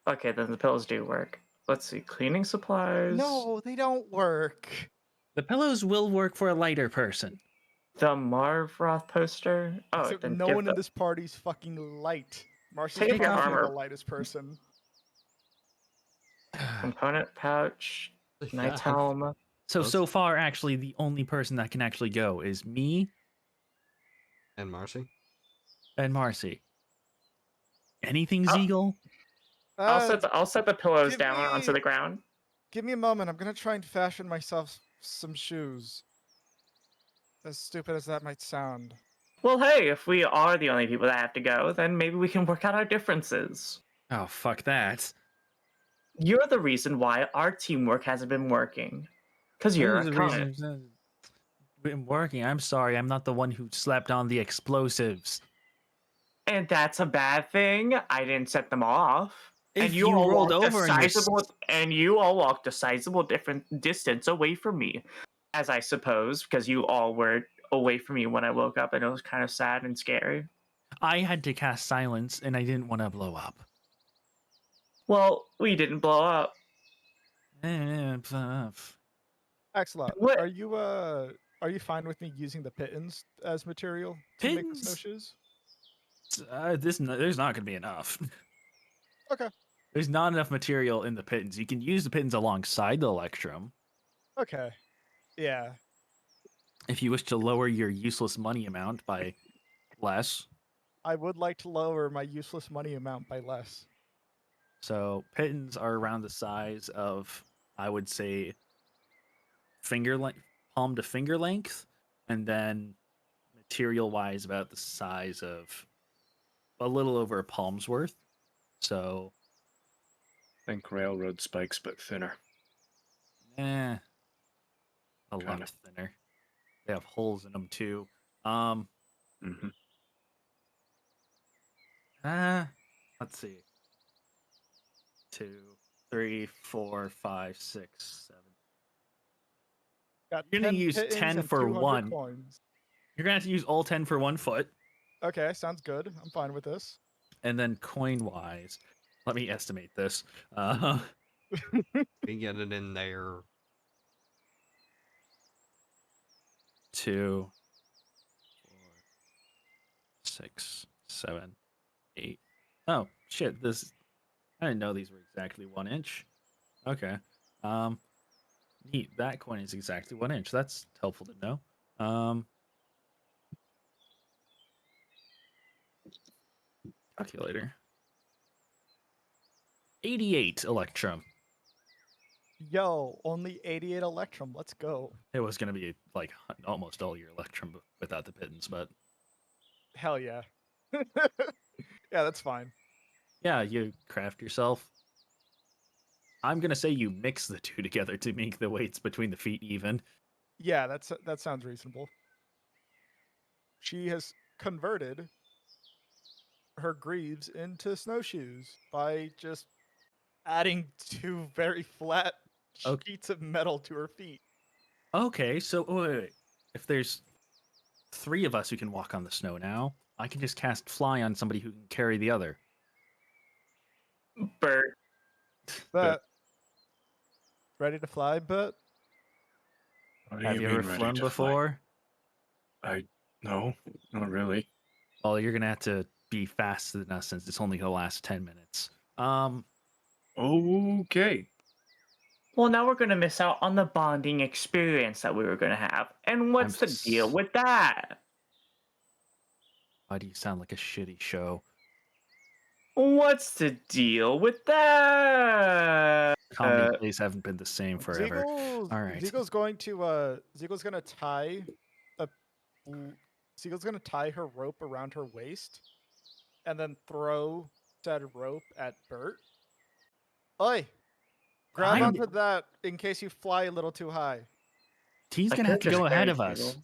Okay, then the pills do work. Let's see, cleaning supplies. No, they don't work. The pillows will work for a lighter person. The Marv Roth poster. Oh, Except then no give one in the- this party's fucking light. Marcy's Take off your probably the armor. lightest person. component pouch, night Yeah. helm. So far, actually, the only person that can actually go is me And Marcy? and Marcy. Anything, Oh. Ziegel? I'll set the pillows give down onto me- the ground. Give me a moment. I'm gonna try and fashion myself some shoes. As stupid as that might sound. Well, hey, if we are the only people that have to go, then maybe we can work out our differences. Oh, fuck that. You're the reason why our teamwork hasn't been working. Because you're a The cunt. reason it's been working. I'm sorry, I'm not the one who slept on the explosives. And that's a bad thing. I didn't set them off. If And you all rolled walked over and you all walked a sizable different distance away from me. As I suppose, because you all were away from me when I woke up, and it was kind of sad and scary. I had to cast silence, and I didn't want to blow up. Well, we didn't blow up. Axelot, What? are you fine with me using the pittons as material to make the Pittons? snowshoes? There's not going to be enough. Okay. There's not enough material in the pittons. You can use the pittons alongside the electrum Okay. Yeah. if you wish to lower your useless money amount by less. I would like to lower my useless money amount by less. So pittons are around the size of, I would say, finger length, palm to finger length, and then material wise about the size of a little over a palm's worth. So Think railroad spikes, but thinner. a lot Kinda. thinner. They have holes in them too. Mm-hmm. Let's see. 2, 3, 4, 5, 6, 7. Got You're gonna 10 use pittings 10 and for 200 one. coins. You're gonna have to use all 10 for 1 foot, Okay, sounds good. I'm fine with this. and then coin-wise, let me estimate this. We get it in there. 2, 4, 6, 7, 8. Oh shit! I didn't know these were exactly 1 inch. Okay. Neat. That coin is exactly 1 inch. That's helpful to know. Calculator. 88 electrum. Yo, only 88 electrum. Let's go. It was gonna be like almost all your electrum without the pittance, but Hell yeah. Yeah, that's fine. yeah, you craft yourself. I'm gonna say you mix the two together to make the weights between the feet even. Yeah, that sounds reasonable. She has converted her greaves into snowshoes by just adding 2 very flat Okay. sheets of metal to her feet. Okay, so wait. If there's 3 of us who can walk on the snow now, I can just cast fly on somebody who can carry the other. Bert. But ready to fly, but What do Have you you mean ever ready flown to fly? before? No, not really. Well, you're gonna have to be faster than us since it's only gonna last 10 minutes. Okay. Well, now we're gonna miss out on the bonding experience that we were gonna have. And what's the deal with that? Why do you sound like a shitty show? What's the deal with that? Comedy plays haven't been the same forever. Zeagle's All right. Zeagle's going to Zeagle's gonna tie a Zeagle's gonna tie her rope around her waist and then throw said rope at Bert. Oi! Grab I'm- onto that in case you fly a little too high. He's I gonna have could to just go ahead carry of us. Jiggle.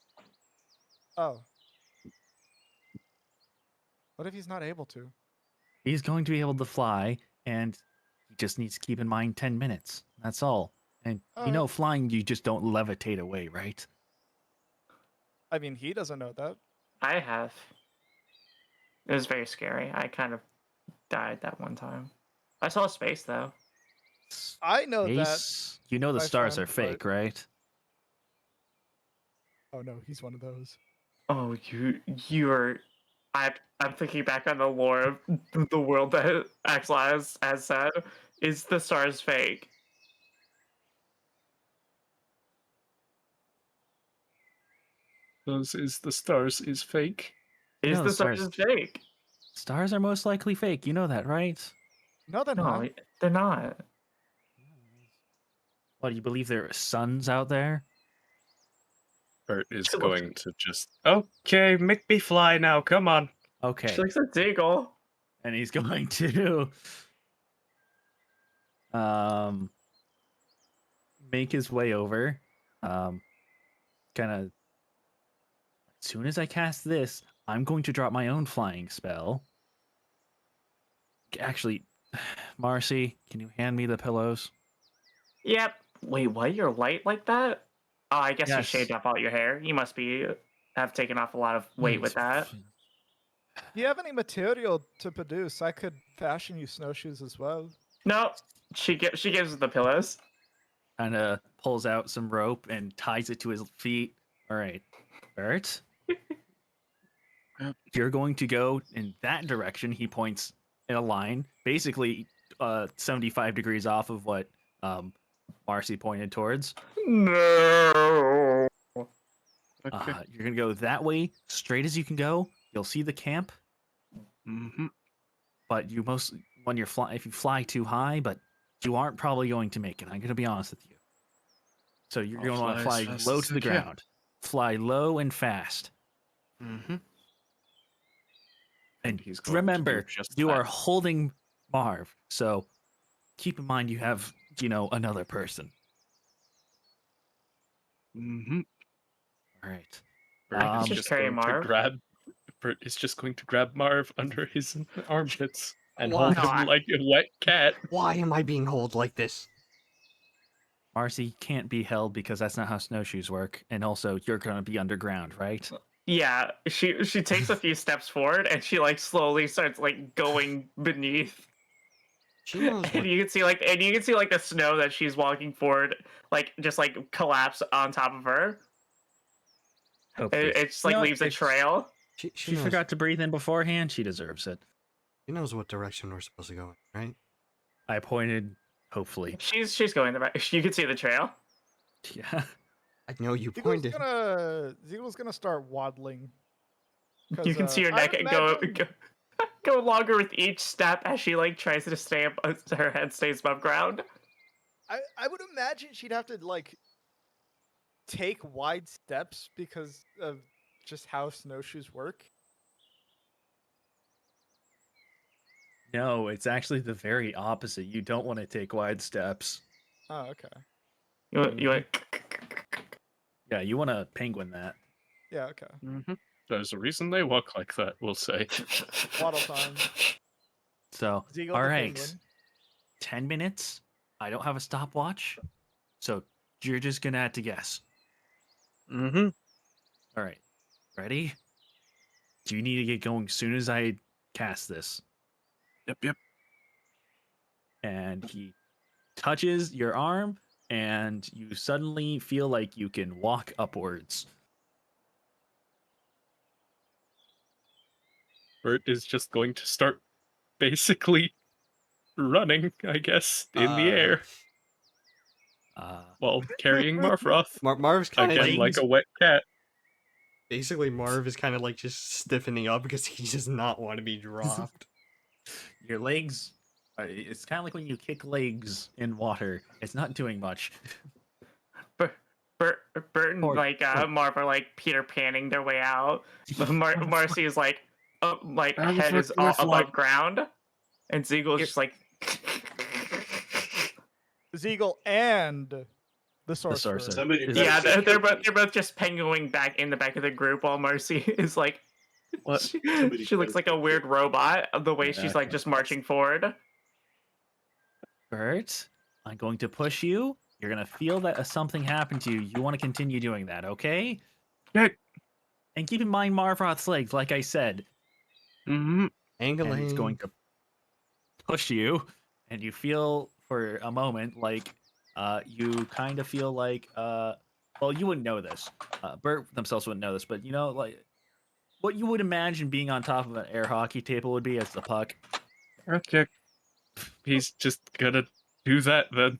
Oh. What if he's not able to? He's going to be able to fly, and he just needs to keep in mind 10 minutes. That's all. And you know, Alright. flying, you just don't levitate away, right? I mean, he doesn't know that. I have. It was very scary. I kind of died that one time. I saw space though. I know that. Ace, you know the my stars friend, are fake, right? Oh no, he's one of those. Oh, you're. I'm thinking back on the lore of the world that Axel has said. Is the stars fake? Is the stars is fake? You Is know the stars fake? Stars are most likely fake. You know that, right? No, they're No, not. they're not. What, do you believe there are suns out there? Bert is She looks- going to just okay, make me fly now. Come on. Okay. She looks like Deagle. And he's going to make his way over. Kind of as soon as I cast this, I'm going to drop my own flying spell. Actually, Marcy, can you hand me the pillows? Yep. Wait, what? You're light like that? Oh, I guess you Yes. shaved off all your hair. You must be have taken off a lot of weight with that. Do you have any material to produce? I could fashion you snowshoes as well. No, she gives us the pillows. Kind of pulls out some rope and ties it to his feet. All right, Bert, you're going to go in that direction. He points in a line, basically 75 degrees off of what Marcy pointed towards. No. Okay. You're gonna go that way, straight as you can go. You'll see the camp, Mm-hmm. but if you fly too high, but you aren't probably going to make it. I'm gonna be honest with you. So you're I'll going to want to fly as fly fast low as to I the can. ground. Fly low and fast. Mm-hmm. And he's going to remember, do just you that. are holding Marv, so keep in mind you have, another person. Mm-hmm. All right. Bert is Just just carry going to Marv. grab Bert is just going to grab Marv under his armpits and Why hold him not? like a wet cat. Why am I being held like this? Marcy can't be held because that's not how snowshoes work. And also, you're gonna be underground, right? Yeah, she takes a few steps forward and she like slowly starts like going beneath. She knows And what. you can see like the snow that she's walking forward like just like collapse on top of her. Hopefully, It just like leaves a if trail. she knows. forgot to breathe in beforehand. She deserves it. She knows what direction we're supposed to go in, right? I pointed. Hopefully, She's going the right. You can see the trail. yeah. I know you Zeagle's pointed. gonna start waddling. You 'Cause, can see her I neck would go, imagine- go go longer with each step as she like tries to stay up. Her head stays above ground. I would imagine she'd have to like take wide steps because of just how snowshoes work. No, it's actually the very opposite. You don't want to take wide steps. Oh, okay. You went. Yeah, you want to penguin that. Yeah, okay. There's a reason they walk like that, we'll say. Waddle time. So, Zeagle all the right, penguin. 10 minutes. I don't have a stopwatch, so you're just gonna have to guess. Mm-hmm. All right, ready? Do you need to get going as soon as I cast this? Yep. And he touches your arm, and you suddenly feel like you can walk upwards. Bert is just going to start basically running, I guess, in the air while carrying Marfroth. Marv's kind Again, of like a wet cat. basically Marv is kind of like just stiffening up because he does not want to be dropped. Your legs, it's kind of like when you kick legs in water. It's not doing much. Bert and Or- like Marv are like Peter Panning their way out. Marcy is like head is all above ground, and Zeagle's just like. Zeagle and the sorcerer. sorcerer. Somebody Is Yeah, better they're secure both just penguining back in the back of the group while Marcy is like. What? She looks like a weird robot the way she's like Okay. just marching forward. Bert, I'm going to push you. You're going to feel that something happened to you. You want to continue doing that, okay? Yeah. And keep in mind Marvroth's legs, like I said. Mm-hmm. And Angling. he's going to push you. And you feel for a moment like you kind of feel like, well, you wouldn't know this. Bert themselves wouldn't know this, but you know, like what you would imagine being on top of an air hockey table would be as the puck. Okay. He's just gonna do that then.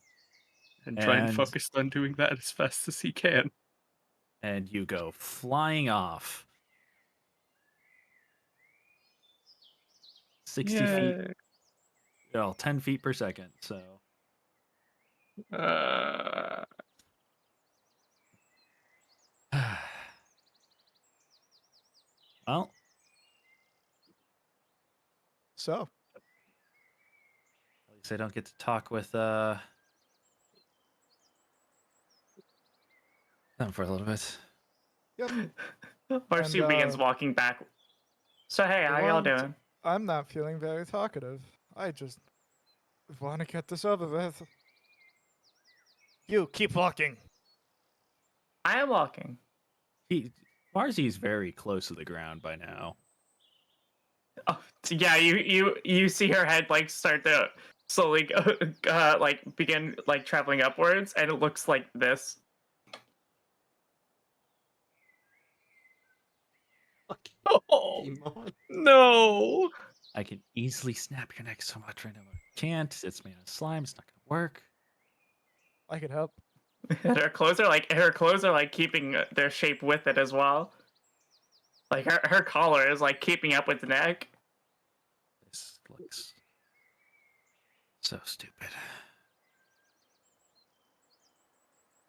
And try and And- focus on doing that as fast as he can. And you go flying off. 60 feet, well, 10 feet per second. So, Uh, well, So, at least I don't get to talk with them for a little bit. yep. Marcy And, begins walking back. So hey, how y'all want- doing? I'm not feeling very talkative. I just want to get this over with. You keep walking. I am walking. Marcy's very close to the ground by now. Oh, yeah, you see her head like start to slowly go, like begin like traveling upwards, and it looks like this. oh, Demon. no! I can easily snap your neck so much right now. I can't. It's made of slime. It's not going to work. I could help. And her clothes are like keeping their shape with it as well. Like her collar is like keeping up with the neck. This looks so stupid.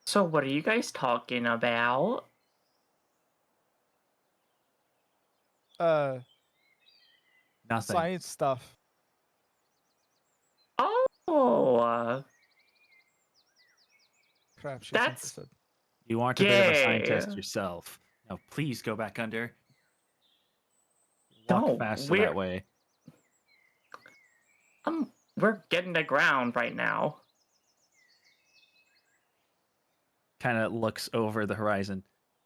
So what are you guys talking about? Nothing. Science stuff. Oh, Crap, she's That's- interested. You aren't a bit of a Gay. scientist yourself. Now, please go back under. walk don't. faster that way. We're getting to ground right now. Kind of looks over the horizon.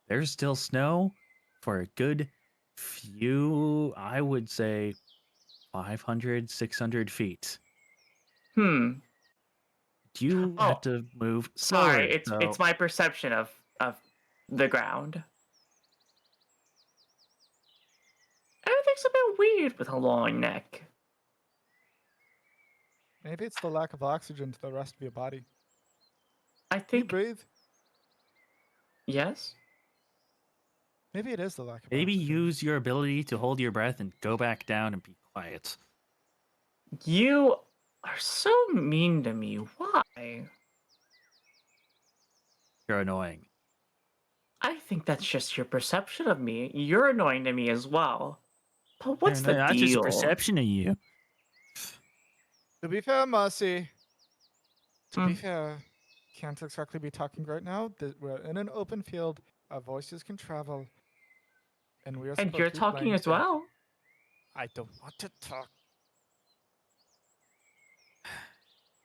There's still snow for a good few, I would say 500, 600 feet. Hmm. You Oh, have to move slower. Sorry, so it's my perception of the ground. Everything's a bit weird with a long neck. Maybe it's the lack of oxygen to the rest of your body. I Can you think breathe? yes. Maybe it is the lack of maybe oxygen. use your ability to hold your breath and go back down and be quiet. You are so mean to me. Why? You're annoying. I think that's just your perception of me. You're annoying to me as well. But what's the That's just a deal? perception of you. To be fair, Mercy. To be Hmm. fair, can't exactly be talking right now. We're in an open field. Our voices can travel. And we are And supposed you're to be talking playing as dead. well. I don't want to talk.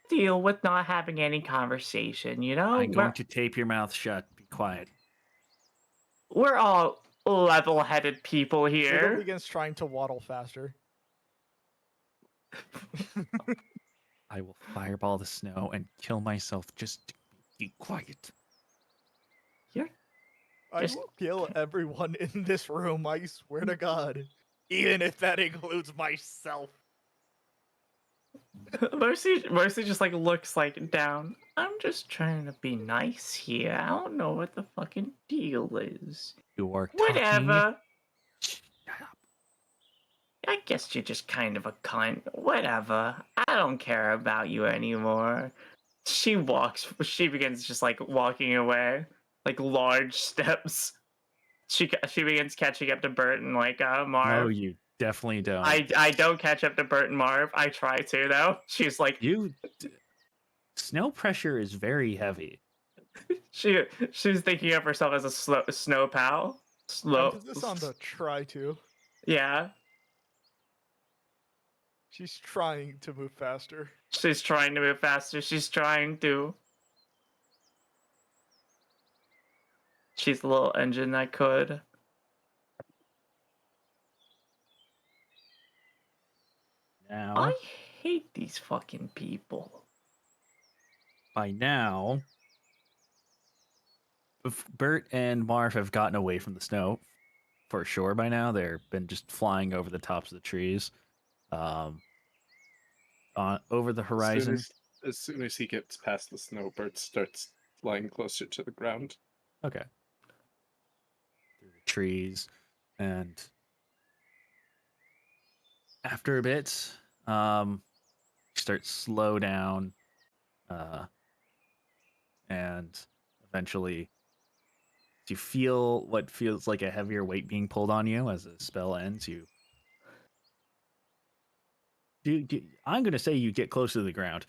Deal with not having any conversation, you know? I'm going to tape your mouth shut. Be quiet. We're all level-headed people Little here. begins trying to waddle faster. I will fireball the snow and kill myself just to be quiet. I Just- will kill everyone in this room, I swear to God. Even if that includes myself. Mercy just like looks like down. I'm just trying to be nice here. I don't know what the fucking deal is. You are talking. Whatever. Shut up. I guess you're just kind of a cunt. Whatever. I don't care about you anymore. She begins just like walking away, like large steps. She begins catching up to Bert and like Marv. No, you definitely don't. I don't catch up to Bert and Marv. I try to though. She's like Snow pressure is very heavy. she's thinking of herself as a snow pal. Emphasis on the try to. Yeah. She's trying to move faster. She's trying to move faster. She's trying to. She's the little engine that could. Now, I hate these fucking people. by now, Bert and Marv have gotten away from the snow for sure by now. They've been just flying over the tops of the trees. Over the horizon. As soon as he gets past the snowbird, starts flying closer to the ground. Okay. Through the trees. And after a bit, start slow down. And eventually you feel what feels like a heavier weight being pulled on you as the spell ends. I'm going to say you get close to the ground.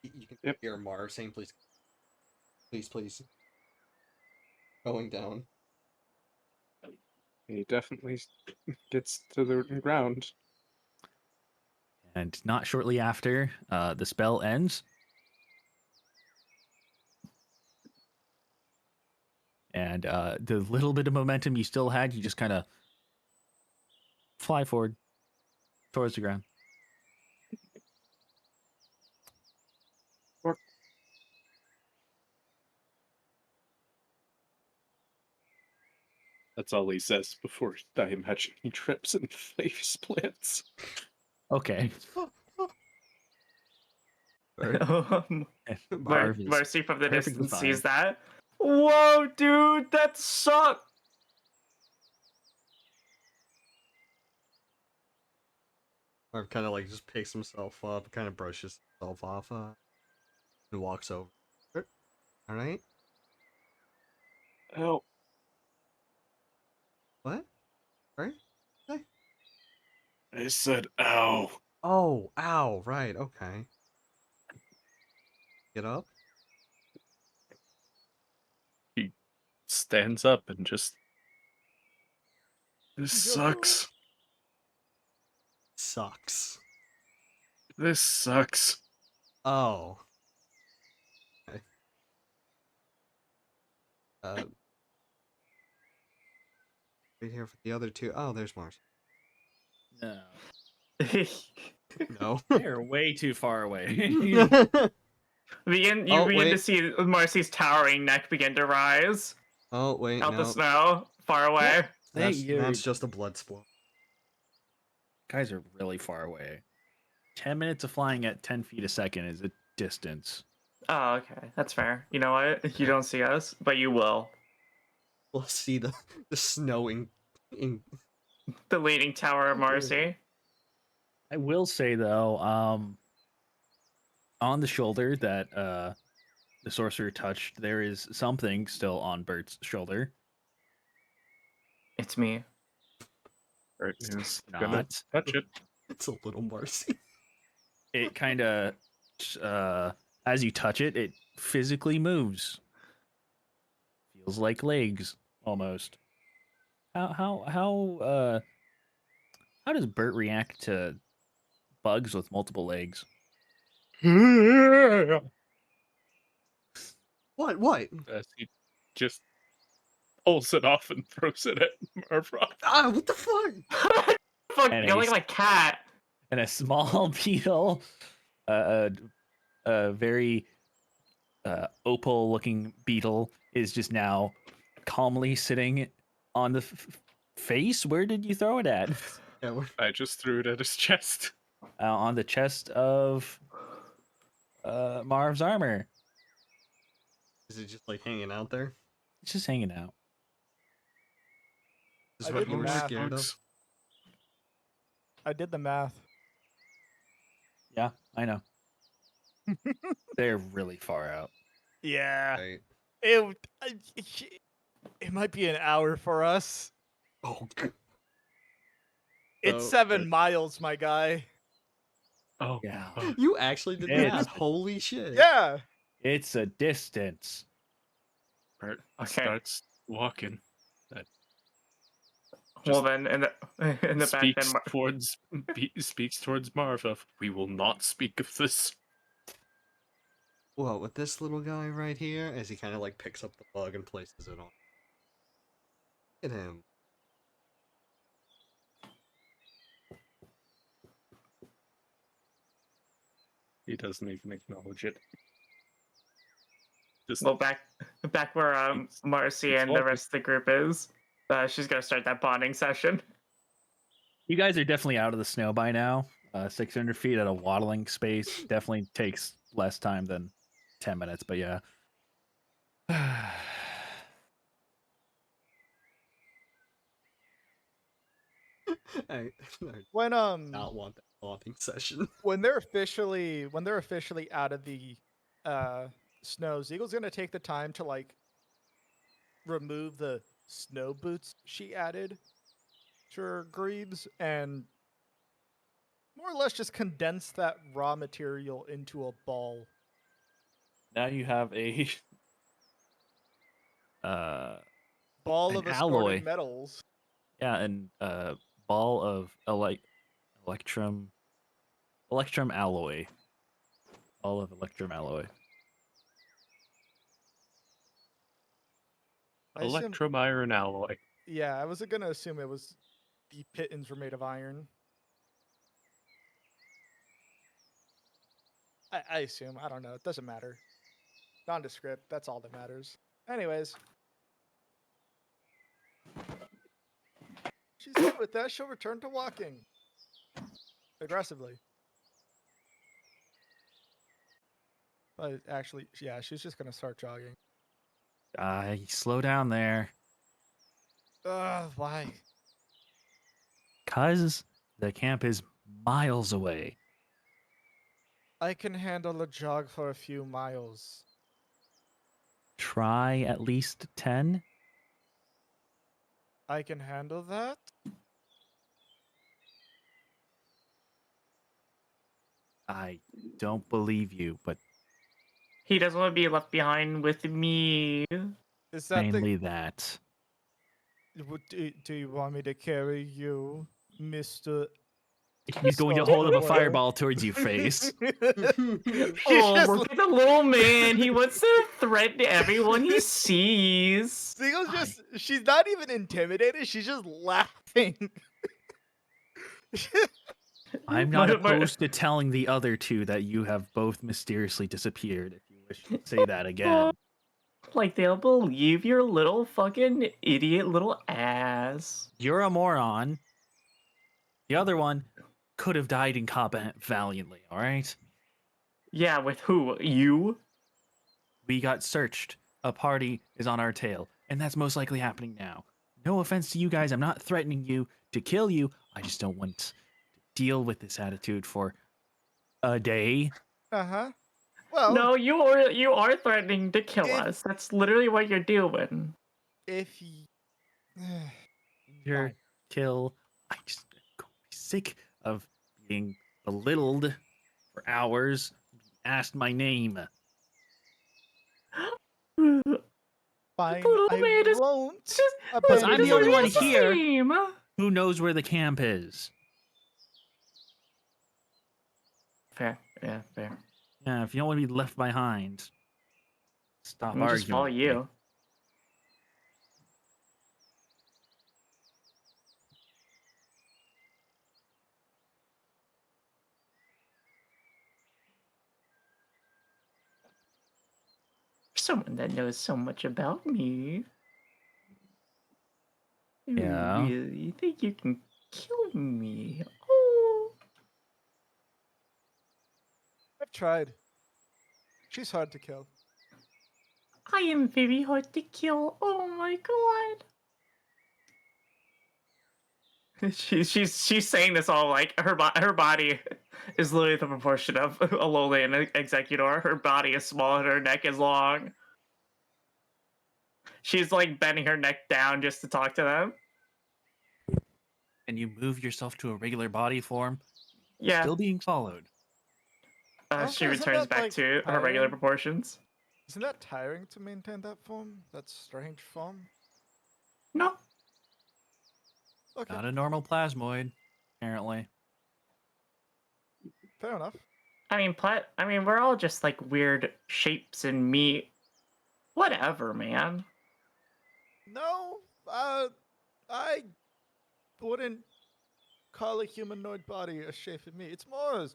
You can Yep. hear Marv saying, please, please, please. Going down. He definitely gets to the ground. And not shortly after, the spell ends. And the little bit of momentum you still had, you just kind of fly forward towards the ground. That's all he says before I imagine he trips and face plants. Okay. Marv is Mercy from the perfectly distance fine. sees that. Whoa, dude, that sucked. Marv kind of like just picks himself up, kind of brushes himself off, and walks over. All right. Oh, What? Right? I said, ow. Oh, ow. Right. Okay. Get up. He stands up and just. This Yo. sucks. sucks. This sucks. Oh. Okay. Wait here for the other two. Oh, there's Mars. No, No. they're way too far away. You begin wait. to see Marcy's towering neck begin to rise Oh, wait, out the no. snow, far away. That's just a blood sport. Guys are really far away. 10 minutes of flying at 10 feet a second is a distance. Oh, okay, that's fair. You know what? You don't see us, but you will. We'll see the snow in The leaning tower of Marcy. I will say though, on the shoulder that the sorcerer touched, there is something still on Bert's shoulder. It's me. Bert is gonna Not. touch it. It's a little Marcy. It kind of, as you touch it, it physically moves. Feels like legs almost. How does Bert react to bugs with multiple legs? What? As he just pulls it off and throws it at Marvrock. Ah, what the fuck? Fuck, And you're he's- like a cat. And a small beetle, a very opal-looking beetle, is just now calmly sitting on the face. Where did you throw it at? Yeah, I just threw it at his chest. On the chest of Marv's armor. is it just like hanging out there? It's just hanging out. Is I what did you the were math. scared of? I did the math. Yeah, I know. They're really far out. Yeah. Right. It might be an hour for us. Oh, It's So- 7 miles, my guy. Oh, Yeah. oh. you actually did the It's- math. Holy shit. Yeah. It's a distance. Bert Okay. starts walking. Well then, in the back, Speaks then speaks towards Marv of, we will not speak of this. Well, with this little guy right here, as he kind of like picks up the bug and places it on. Look at him. He doesn't even acknowledge it. Just well back where Marcy It's and the walking. rest of the group is. She's gonna start that bonding session. You guys are definitely out of the snow by now. 600 feet at a waddling space definitely takes less time than 10 minutes, but yeah. I When not want that bonding session. when they're officially out of the snows, Eagle's gonna take the time to like remove the snow boots she added to her greaves and more or less just condense that raw material into a ball. Now you have a Ball An of alloy. assorted metals. yeah, and ball of electrum alloy. Ball of electrum alloy. I assume- electrum iron alloy. Yeah, I was gonna assume it was the pittons were made of iron. I assume. I don't know. It doesn't matter. Nondescript. That's all that matters. Anyways. She's good with that. She'll return to walking. Aggressively. But actually, yeah, she's just gonna start jogging. Slow down there. Ugh, why? 'Cause the camp is miles away. I can handle a jog for a few miles. Try at least 10. I can handle that? I don't believe you, but He doesn't want to be left behind with me. Is that mainly that. the... do you want me to carry you, Mr. He's going to hold up a fireball towards you, Face. Oh, look at the little man. He wants to threaten everyone he sees. Seagull's just, she's not even intimidated, she's just laughing. I'm not But- opposed to telling the other two that you have both mysteriously disappeared, if you wish to say that again. Like, they'll believe your little fucking idiot little ass. You're a moron. The other one could have died in combat valiantly, alright? Yeah, with who? You? We got searched. A party is on our tail, and that's most likely happening now. No offense to you guys, I'm not threatening you to kill you. I just don't want to deal with this attitude for a day. Uh-huh. Well, No, you are threatening to kill us. That's literally what you're doing. if you... Your Fine. kill. I just am sick of being belittled for hours. Asked my name. Fine, little I man is won't just- Because I'm abandon the only you. one It's the here same. who knows where the camp is. Fair. Yeah, fair. Yeah, if you don't want to be left behind, stop I'm just follow arguing. with me. you. Someone that knows so much about me. You Yeah. really think you can kill me? Oh. I've tried. She's hard to kill. I am very hard to kill. Oh my god. She's saying this all like her body is literally the proportion of a lowland executor. Her body is small and her neck is long. She's like bending her neck down just to talk to them. And you move yourself to a regular body form, Yeah. still being followed. Also, She isn't returns that, back like, to her regular tiring? proportions. Isn't that tiring to maintain that form? That strange form? No. Okay, Not a normal plasmoid, apparently. fair enough. I mean, we're all just like weird shapes and meat. Whatever, man. No, I wouldn't call a humanoid body a shape of me. It's more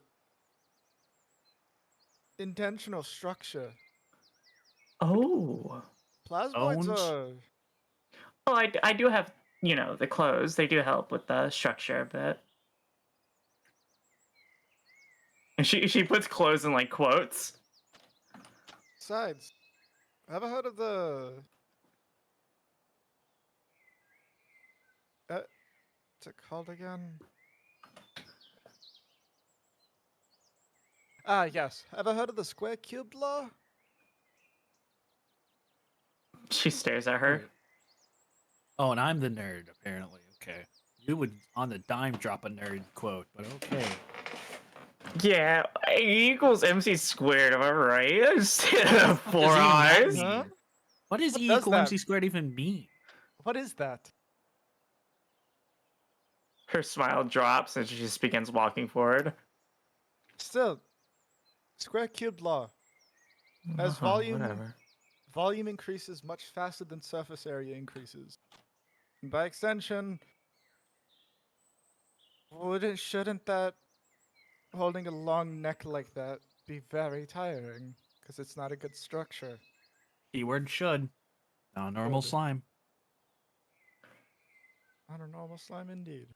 intentional structure. Oh. Plasmoids Owned. are... Well, I do have, the clothes. They do help with the structure a bit. And she puts clothes in like quotes. Besides, ever heard of the... what's it called again? Ah, yes. Ever heard of the square cube law? She stares at her. Oh, and I'm the nerd, apparently. Okay. You would, on the dime, drop a nerd quote, but okay. Yeah, A equals MC squared, am I right? Instead of What 4 does even that eyes. mean? Huh? What does What E does equal that- MC squared even mean? What is that? Her smile drops and she just begins walking forward. Still, square cube law. As volume- Whatever. Volume increases much faster than surface area increases. And by extension, shouldn't that holding a long neck like that be very tiring? Because it's not a good structure. Keyword should. Not a normal Should. slime. Not a normal slime indeed.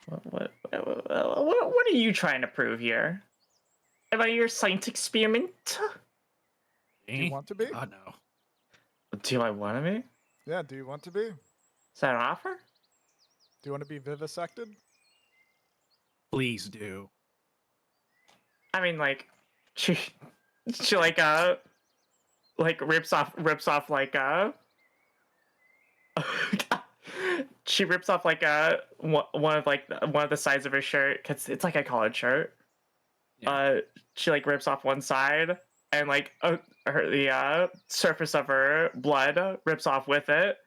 What are you trying to prove here? About your science experiment? Do you want to be? God, no. Do I want to be? Yeah, do you want to be? Do Is that an offer? you want to be vivisected? Please do. I mean, like, she like rips off like she rips off like one of the sides of her shirt because it's like a collared shirt. Yeah. She like rips off one side and like the surface of her blood rips off with it.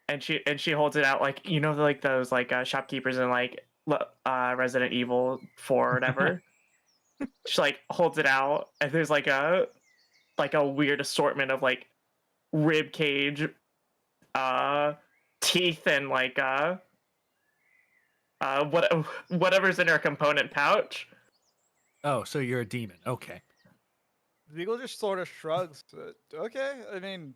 And she holds it out like like those like shopkeepers in like Resident Evil 4 or whatever. She like holds it out, and there's like a weird assortment of like rib cage, teeth, and like whatever's in her component pouch. Oh, so you're a demon. Okay. Beagle just sort of shrugs. Okay, I mean,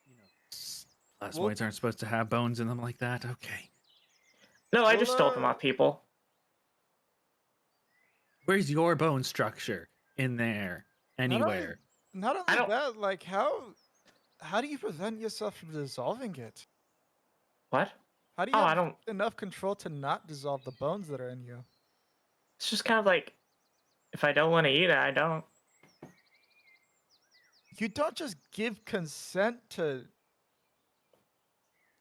You know, plasmoids aren't supposed to have bones in them like that. Okay. No, I Well, just stole them off people. Where's your bone structure? In there. Anywhere. not I only don't- that, like how do you prevent yourself from dissolving it? What? How do you Oh, I have don't. enough control to not dissolve the bones that are in you? It's just kind of like, if I don't want to eat it, I don't. You don't just give consent to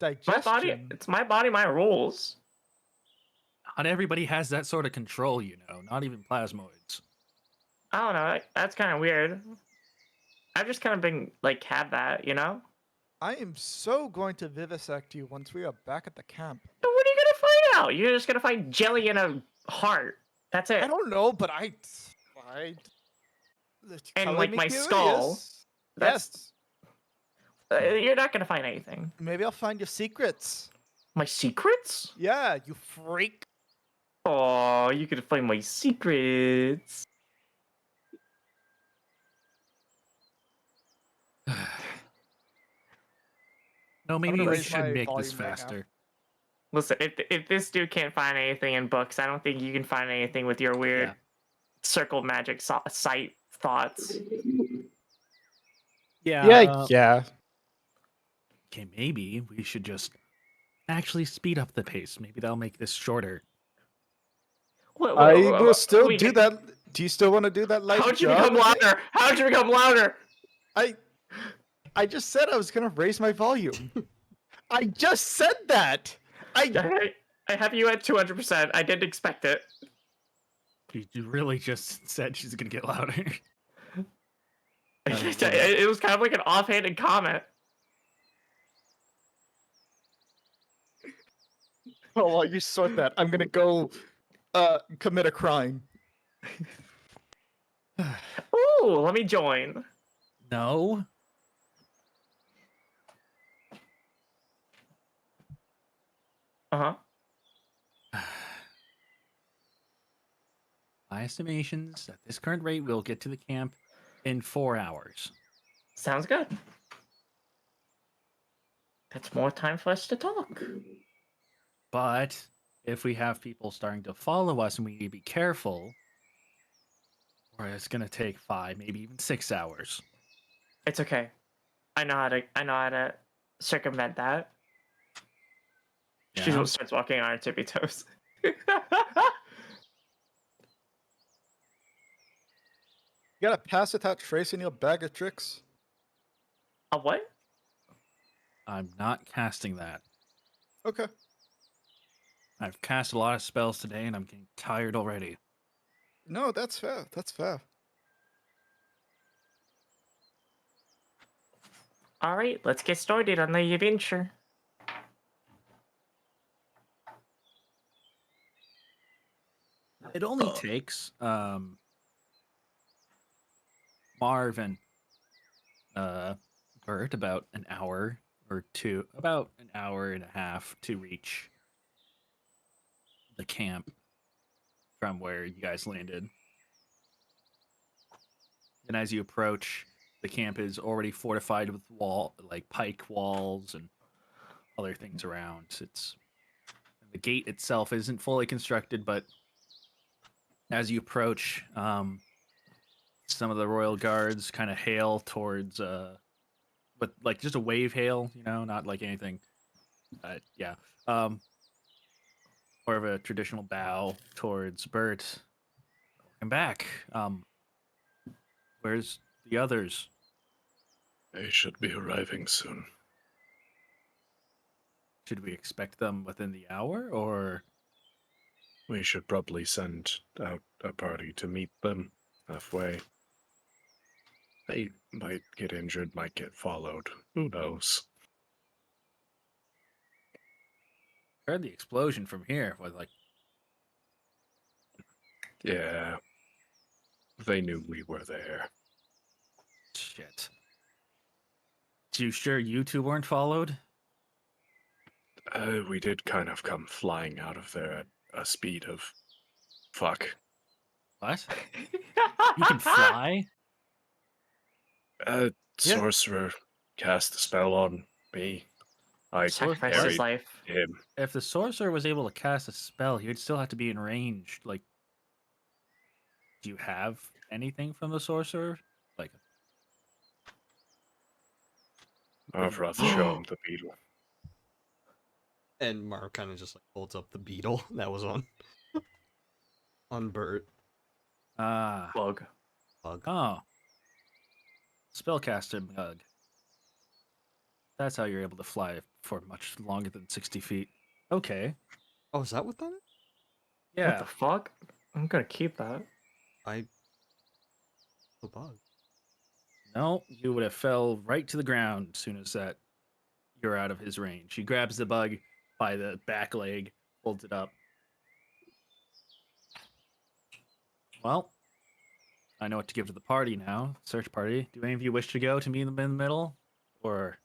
My digestion. body. It's my body, my rules. Not everybody has that sort of control, you know. Not even plasmoids. I don't know. That's kind of weird. I've just kind of been like had that, you know. I am so going to vivisect you once we are back at the camp. But what are you gonna find out? You're just gonna find jelly in a heart. That's it. I don't know, but it's And, color like, me my curious. skull. That's- Yes. You're not gonna find anything. Maybe I'll find your secrets. My secrets? Yeah, you freak. Oh, you could find my secrets. No, maybe gonna we raise should my make this volume right now. faster. Listen, if this dude can't find anything in books, I don't think you can find anything with your weird Yeah. circle magic sight thoughts. Yeah. Yeah. Okay, maybe we should just actually speed up the pace. Maybe that'll make this shorter. I will still we do can- that. Do you still want to do that light How'd you jog become with me? louder? How'd you become louder? I just said I was gonna raise my volume. I just said that. I have you at 200%. I didn't expect it. You really just said she's gonna get louder. It was kind of like an offhanded comment. Oh, while you sort that, I'm gonna go commit a crime. Ooh, let me join. No. Uh-huh. My estimations, at this current rate, we'll get to the camp in 4 hours. Sounds good. That's more time for us to talk. But if we have people starting to follow us and we need to be careful, or it's gonna take 5, maybe even 6 hours. It's okay. I know how to circumvent that. She Yeah? starts walking on her tippy toes. You got a pass without trace in your bag of tricks? A what? I'm not casting that. Okay. I've cast a lot of spells today and I'm getting tired already. No, that's fair. That's fair. All right, let's get started on the adventure. It only takes Marv and Bert about an hour or two, about an hour and a half to reach the camp from where you guys landed. And as you approach, the camp is already fortified with pike walls and other things around. The gate itself isn't fully constructed, but as you approach, some of the royal guards kind of hail towards, but like just a wave hail, you know, not like anything. Yeah, more of a traditional bow towards Bert. Welcome back. Where's the others? They should be arriving soon. Should we expect them within the hour, or We should probably send out a party to meet them halfway. They might get injured, might get followed. Who knows? I heard the explosion from here? Was like Yeah. They knew we were there. Shit. You sure you two weren't followed? We did kind of come flying out of there at a speed of... Fuck. What? You can fly? A Yeah. sorcerer cast a spell on me. I Sacrifice his carried life. him. If the sorcerer was able to cast a spell, he would still have to be in range. Like, do you have anything from the sorcerer? Like, Avroth show him the beetle. And Marv kind of just like holds up the beetle that was on Bert. ah, Bug. Bug. oh, spellcaster bug. That's how you're able to fly for much longer than 60 feet. Okay, Oh, is that what that is? What yeah. the fuck? I'm gonna keep that. I. The bug. No, you would have fell right to the ground as soon as that you're out of his range. He grabs the bug by the back leg, holds it up. Well, I know what to give to the party now. Search party. Do any of you wish to go to meet them in the middle, or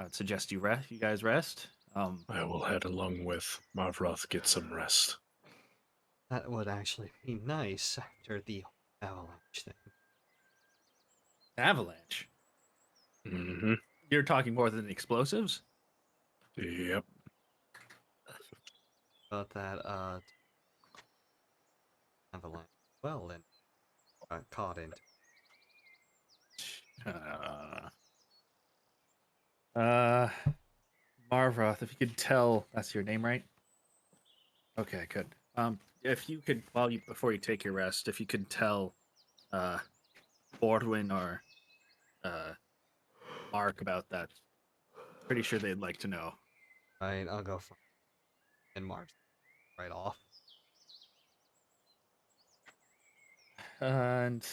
I would suggest you rest. You guys rest. I will head along with Mavroth, get some rest. That would actually be nice after the avalanche thing. Avalanche. Mm-hmm. You're talking more than the explosives. Yep. But that avalanche well and got caught into. Uh, Marvroth, if you could tell, that's your name, right? Okay, good. If you could, before you take your rest, if you could tell, Bordwin or, Mark about that, pretty sure they'd like to know. Right, I'll go for and Marv right off. And,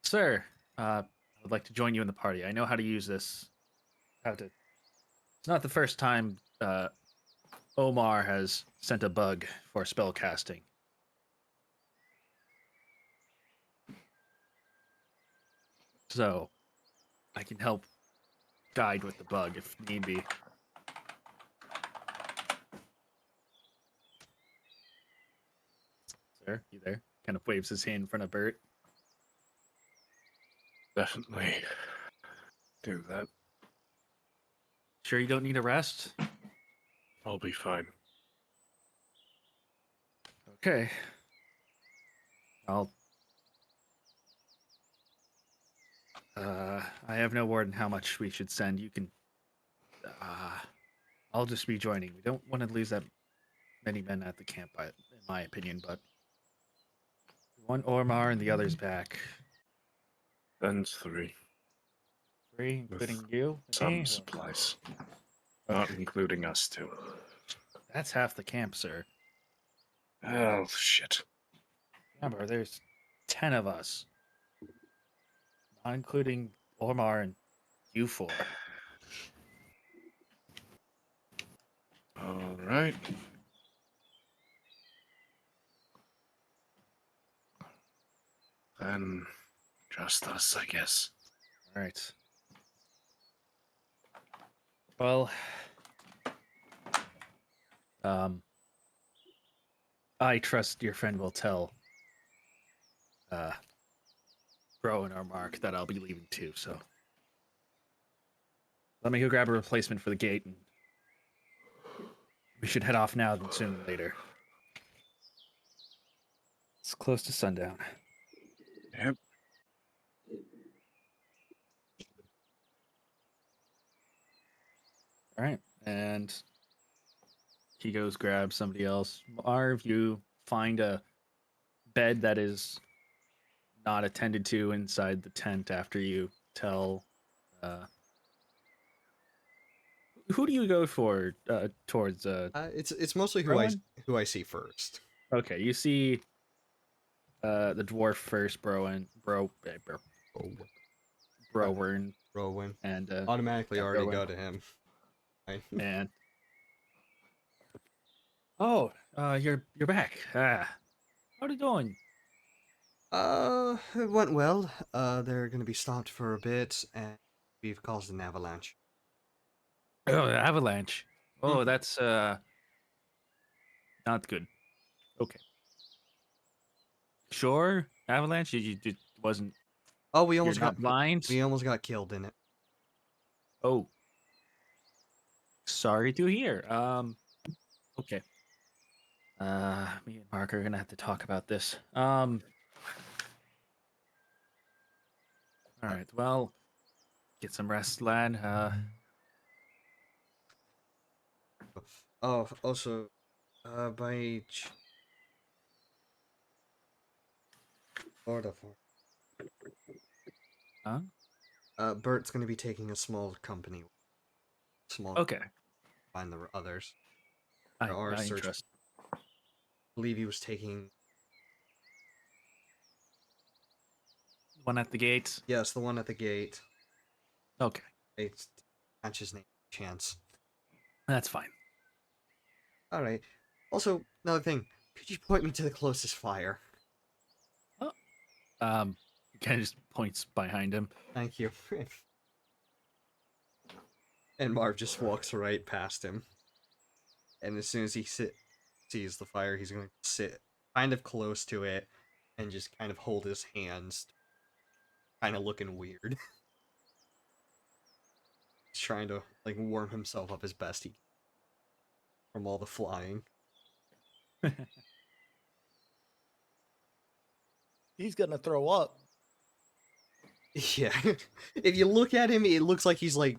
sir, I would like to join you in the party. I know how to use this. How to. It's not the first time Omar has sent a bug for spell casting. So, I can help guide with the bug if need be. Sir, you there? Kind of waves his hand in front of Bert. Definitely do that. Sure you don't need a rest? I'll be fine. Okay. I have no word on how much we should send. You can, I'll just be joining. We don't want to lose that many men at the camp, in my opinion, but one Ormar and the others back. And 3. 3, including you? Some Me? supplies. Not including us two. That's half the camp, sir. Oh, shit. Remember, there's 10 of us. Not including Ormar and you 4. All right. Then just us, I guess. All right. Well, I trust your friend will tell Bro and our Mark that I'll be leaving too, so let me go grab a replacement for the gate, and we should head off now than sooner than later. It's close to sundown. Yep. All right, and he goes grab somebody else. Marv, you find a bed that is not attended to inside the tent after you tell. Who do you go for towards? It's mostly Rowan? who I see first. Okay, you see the dwarf first, Browern, Rowan. and Automatically yeah, already Rowan. go to him. Right. And oh, you're back. Ah, How'd it going? It went well. They're gonna be stopped for a bit, and we've caused an avalanche. Oh, the avalanche. Oh, Mhm. that's not good. Okay. Sure, avalanche. You it wasn't. Oh, You're not blind. we almost got killed in it. Oh, sorry to hear. Okay. Me and Mark are gonna have to talk about this. All right. Well, get some rest, lad. Oh, also, by Lord of Huh? Bert's gonna be taking a small company, small Okay. find the others. I There are I search. trust. I believe he was taking. One at the gates. Yes, the one at the gate. Okay, It's catch his name. Chance. that's fine. All right. Also, another thing. Could you point me to the closest fire? Kind of just points behind him. Thank you. And Marv just walks right past him. And as soon as he sees the fire, he's going to sit kind of close to it and just kind of hold his hands, kind of looking weird. He's trying to like warm himself up as best he can from all the flying. He's gonna throw up. Yeah. If you look at him, it looks like he's like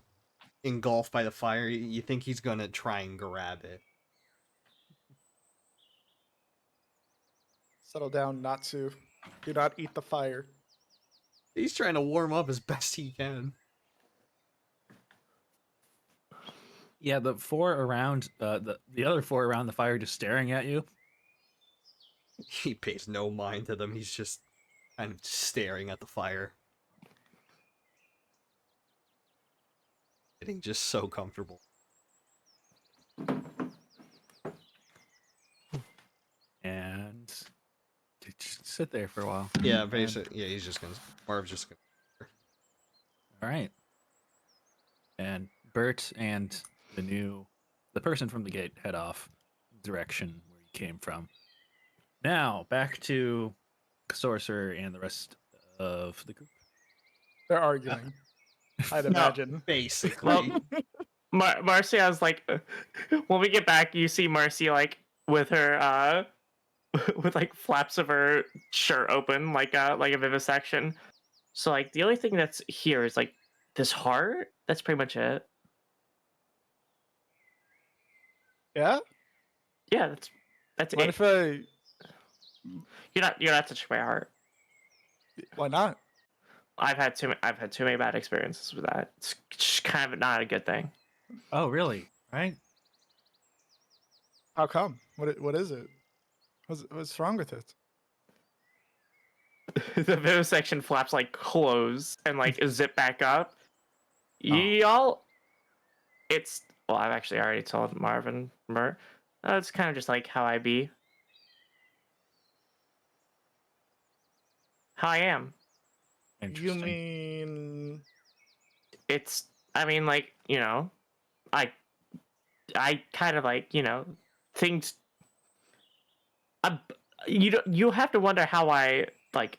engulfed by the fire. You think he's going to try and grab it. Settle down, Natsu. Do not eat the fire. He's trying to warm up as best he can. Yeah, the four around the other four around the fire just staring at you. He pays no mind to them. He's just kind of staring at the fire. Getting just so comfortable. And they just sit there for a while. Yeah, And- basically. Yeah, he's just gonna. Marv's just gonna. all right. And Bert and the person from the gate head off direction where you came from. Now back to Sorcerer and the rest of the group. They're arguing. I'd No. imagine. Basically. Well, Marcy, I was like, when we get back, you see Marcy like with her with like flaps of her shirt open, like a vivisection. So like the only thing that's here is like this heart. That's pretty much it. Yeah? Yeah, that's What it. if I... You're not touching my heart. Why not? I've had too many bad experiences with that. It's just kind of not a good thing. Oh, really? Right? How come? What is it? What's wrong with it? The vivisection flaps like close and like zip back up. Oh. Y'all, it's well, I've actually already told Marvin Mert. It's kind of just like how I be. How I am. You Interesting. mean... It's I mean like, you know, I kind of like, you know, things you have to wonder how I like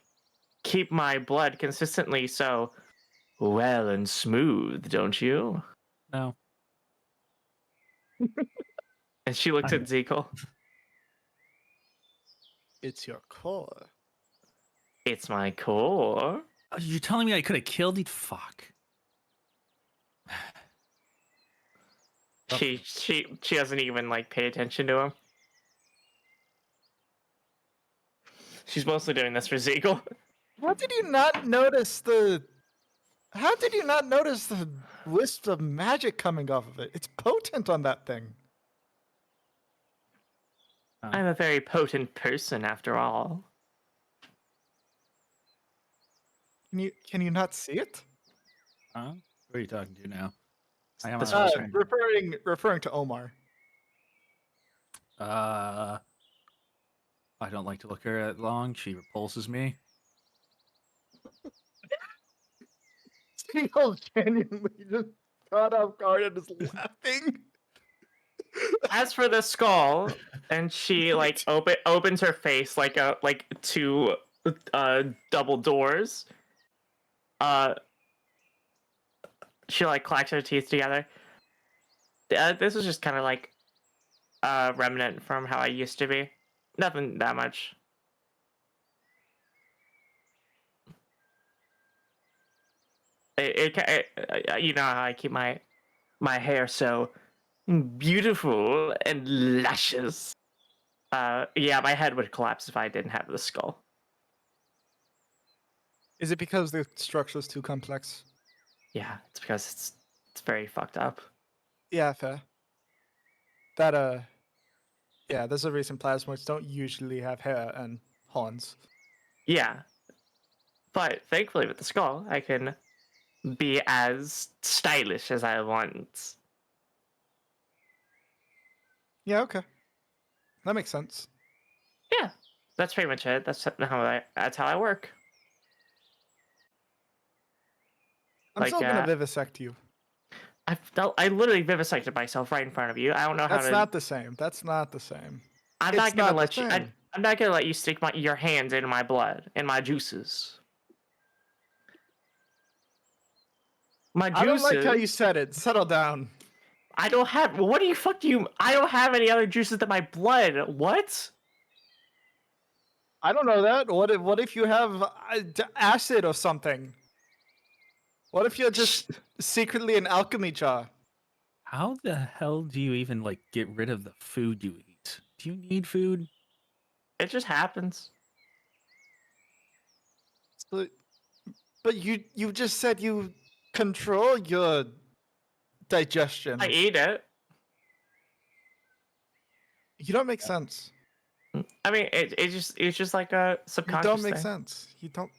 keep my blood consistently so well and smooth, don't you? No. And she looked at Zekel. It's your core. It's my core. Oh, you're telling me I could have killed it? Fuck. She doesn't even like pay attention to him. She's mostly doing this for Zekel. How did you not notice the... How did you not notice the wisp of magic coming off of it? It's potent on that thing. I'm a very potent person after all. Can you not see it? Huh? Who are you talking to now? I am This on was a- Referring to Omar. I don't like to look at her that long. She repulses me. Steel genuinely just caught off guard and is laughing. As for the skull, and she like opens her face like two double doors. She like clacks her teeth together. This is just kind of like remnant from how I used to be. Nothing that much. You know how I keep my hair so beautiful and luscious. Yeah, my head would collapse if I didn't have the skull. Is it because the structure is too complex? Yeah, it's because it's very fucked up. Yeah, fair. That yeah, there's a reason plasmoids don't usually have hair and horns. Yeah, but thankfully with the skull, I can be as stylish as I want. Yeah, okay. That makes sense. Yeah, that's pretty much it. That's how I work. I'm Like, still gonna vivisect you. I literally vivisected myself right in front of you. I don't know how That's to. not the same. That's not the same. I'm It's not gonna not the let you. same. I'm not gonna let you stick your hands in my blood and my juices. My juices. I don't like how you said it. Settle down. I don't have. What do you fuck do you? I don't have any other juices than my blood. What? I don't know that. What if you have acid or something? What if you're just secretly an alchemy jar? How the hell do you even like get rid of the food you eat? Do you need food? It just happens. But you just said you control your digestion. I eat it. You don't make sense. I mean, it's just like a You subconscious don't make thing. sense. You don't.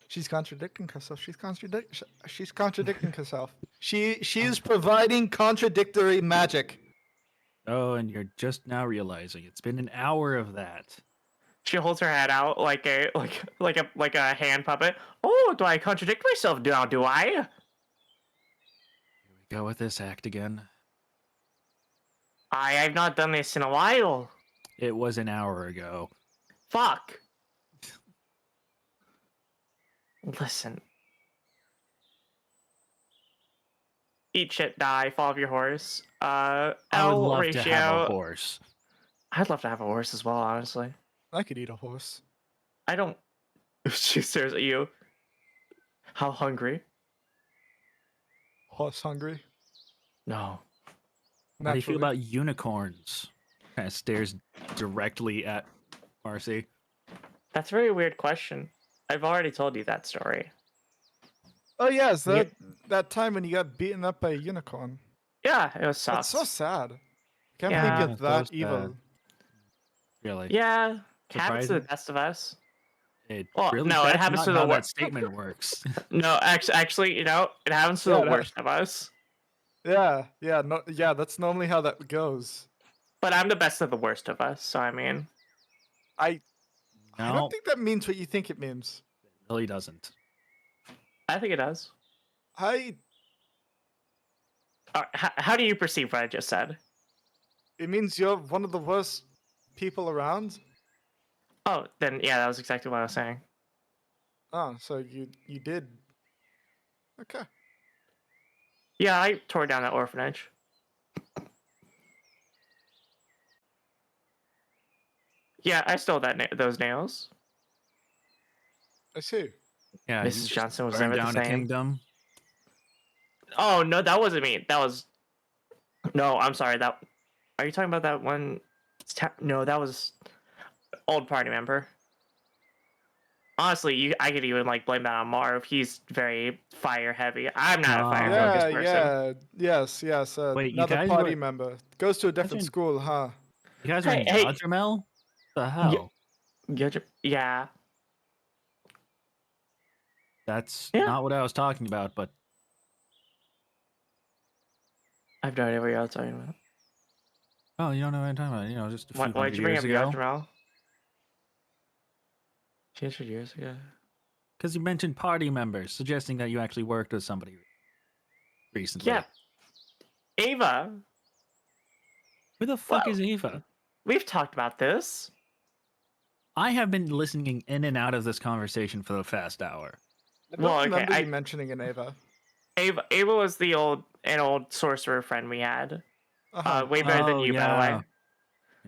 She's contradicting herself. She's contradicting herself. She is providing contradictory magic. Oh, and you're just now realizing it's been an hour of that. She holds her head out like a hand puppet. Oh, do I contradict myself now? Do I? Here we go with this act again. I've not done this in a while. It was an hour ago. Fuck. Listen. Eat shit, die, fall off your horse. I would L love ratio. to have a horse. I'd love to have a horse as well, honestly. I could eat a horse. I don't. She stares at you. How hungry? Horse hungry. No. How do you feel Naturally. about unicorns? Kind of stares directly at Marcy. That's a very weird question. I've already told you that story. Oh yes, Yeah. that time when you got beaten up by a unicorn. Yeah, it was That's sucks. so sad. Can't Yeah. believe Yeah, you're so that sad. evil. Really? Yeah, happens to the Surprising. best of us. It Well, really, no, it that's happens not to the how that worst. statement works. No, actually, you know, it happens to Yeah, the no. worst of us. Yeah, no, yeah. That's normally how that goes. But I'm the best of the worst of us, so I mean, I No, don't think that means what you think it means. it really doesn't. I think it does. How do you perceive what I just said? It means you're one of the worst people around. Oh, then yeah, that was exactly what I was saying. Oh, so you did. Okay. Yeah, I tore down that orphanage. Yeah, I stole those nails. I see. Yeah, you Mrs. just Johnson was burned never the down a same. kingdom. Oh no, that wasn't me. That was. No, I'm sorry. That. Are you talking about that one? No, that was old party member. Honestly, I could even like blame that on Marv. He's very fire heavy. I'm not a fire Oh. focused Yeah, person. yes. Wait, you Another guys party were member goes to a different Imagine- school, huh? you guys are in Hey. Yajamel? The hell? Yeah. That's Yeah. not what I was talking about, but I have no idea what you're all talking about. Oh, you don't know what I'm talking about? You know, just a few Why did hundred you bring years up ago. Ephemeral? 200 years ago. Because you mentioned party members, suggesting that you actually worked with somebody recently. Yeah. Ava. Who the fuck Well, is Eva? we've talked about this. I have been listening in and out of this conversation for the past hour. I don't Well, okay, remember I- you mentioning an Ava. Ava was an old sorcerer friend we had. Uh-huh. Way better than Oh, you, by the way.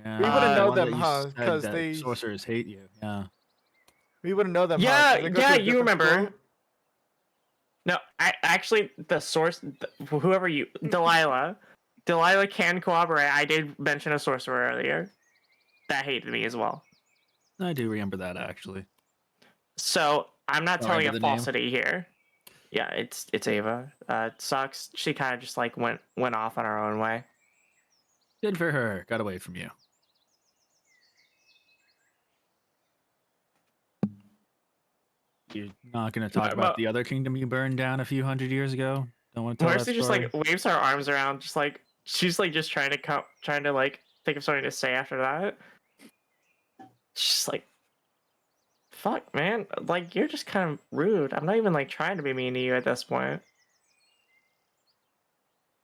Yeah, We wouldn't the know one them, that you huh? said 'Cause that they- sorcerers hate you. Yeah. We wouldn't know them. Yeah, They go to yeah, a you different remember. school? No, actually, whoever you, Delilah can corroborate. I did mention a sorcerer earlier that hated me as well. I do remember that, actually. So I'm not Don't telling a remember the name. falsity here. Yeah, it's Ava. It sucks. She kind of just like went off on her own way. Good for her. Got away from you. You're not going to talk about the other kingdom you burned down a few hundred years ago? Don't want to tell that Mercy story? just like waves her arms around, just like she's like just trying to like think of something to say after that. She's like, fuck, man, like you're just kind of rude. I'm not even like trying to be mean to you at this point.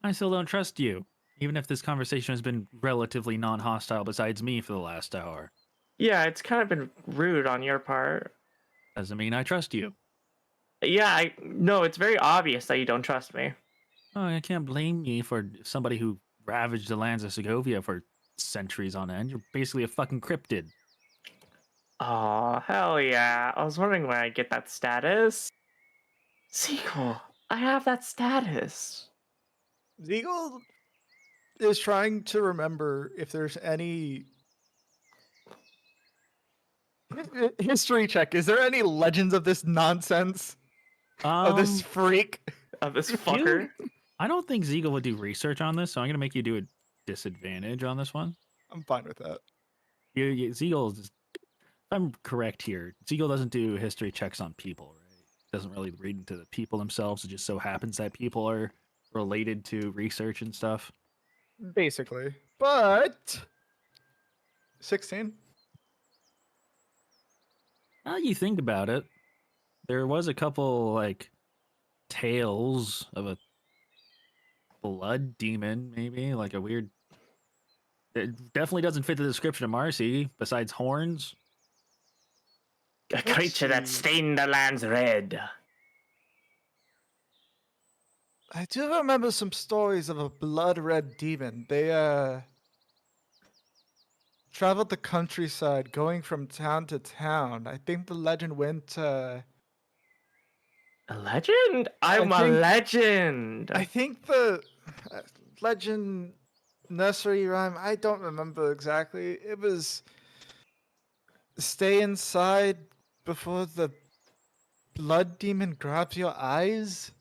I still don't trust you, even if this conversation has been relatively non-hostile besides me for the last hour. Yeah, it's kind of been rude on your part. Doesn't mean I trust you. Yeah, no, it's very obvious that you don't trust me. Oh, I can't blame you for somebody who ravaged the lands of Segovia for centuries on end. You're basically a fucking cryptid. Oh, hell yeah. I was wondering when I get that status. Sequel, I have that status. Zeagle is trying to remember if there's any history check. Is there any legends of this nonsense? Of this freak? Of this fucker? I don't think Zeagle would do research on this, so I'm going to make you do a disadvantage on this one. I'm fine with that. Zeagle, if I'm correct here, Zeagle doesn't do history checks on people, right? Doesn't really read into the people themselves. It just so happens that people are related to research and stuff. Basically. But 16. Now you think about it, there was a couple like tales of a blood demon, maybe like a weird. It definitely doesn't fit the description of Marcy. Besides horns, A creature that see. stained the lands red. I do remember some stories of a blood red demon. They traveled the countryside going from town to town. I think the legend went A legend? I'm a think- legend. I think the legend nursery rhyme, I don't remember exactly. It was stay inside before the blood demon grabs your eyes.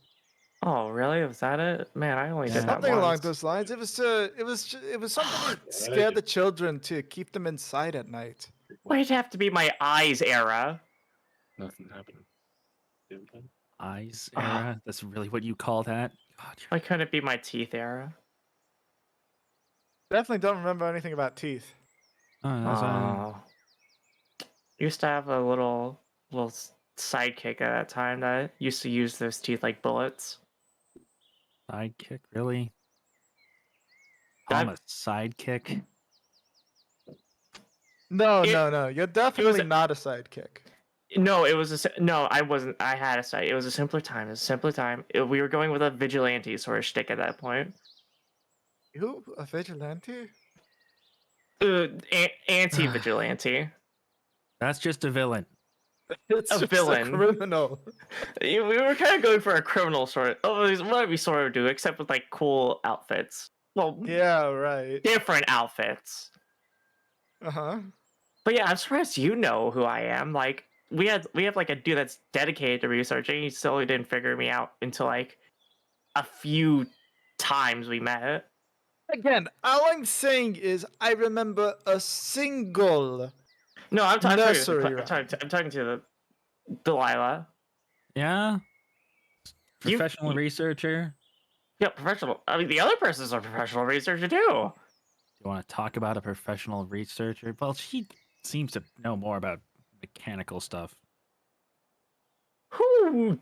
Oh, really? Was that it? Man, I only did that Something along once. those lines. It was something to scare the children to keep them inside at night. Why it'd have to be my eyes era? Nothing happened. Didn't eyes Ah. era. That's really what you call that? God, Why couldn't it be my teeth era? Definitely don't remember anything about teeth. that's Oh. Used to have a little sidekick at that time that used to use those teeth like bullets. sidekick, really? Call him a sidekick? No, It- no. You're definitely a- not a sidekick. No, it was no. I wasn't. I had a side. It was a simpler time. We were going with a vigilante sort of shtick at that point. Who? A vigilante? Anti-vigilante. That's just a villain. It's A just villain. A criminal. We were kind of going for a criminal sort of. Oh, what we sort of do, except with like cool outfits. Well, Yeah, right. different outfits. Uh-huh. But yeah, I'm surprised you know who I am. Like we have like a dude that's dedicated to researching. He still didn't figure me out until like a few times we met. Again, all I'm saying is I remember a single. No, I'm Nursery talking to the Delilah. Yeah? You- Professional researcher? Yeah, professional. I mean, the other person's a professional researcher too. Do you want to talk about a professional researcher? Well, she seems to know more about mechanical stuff. Who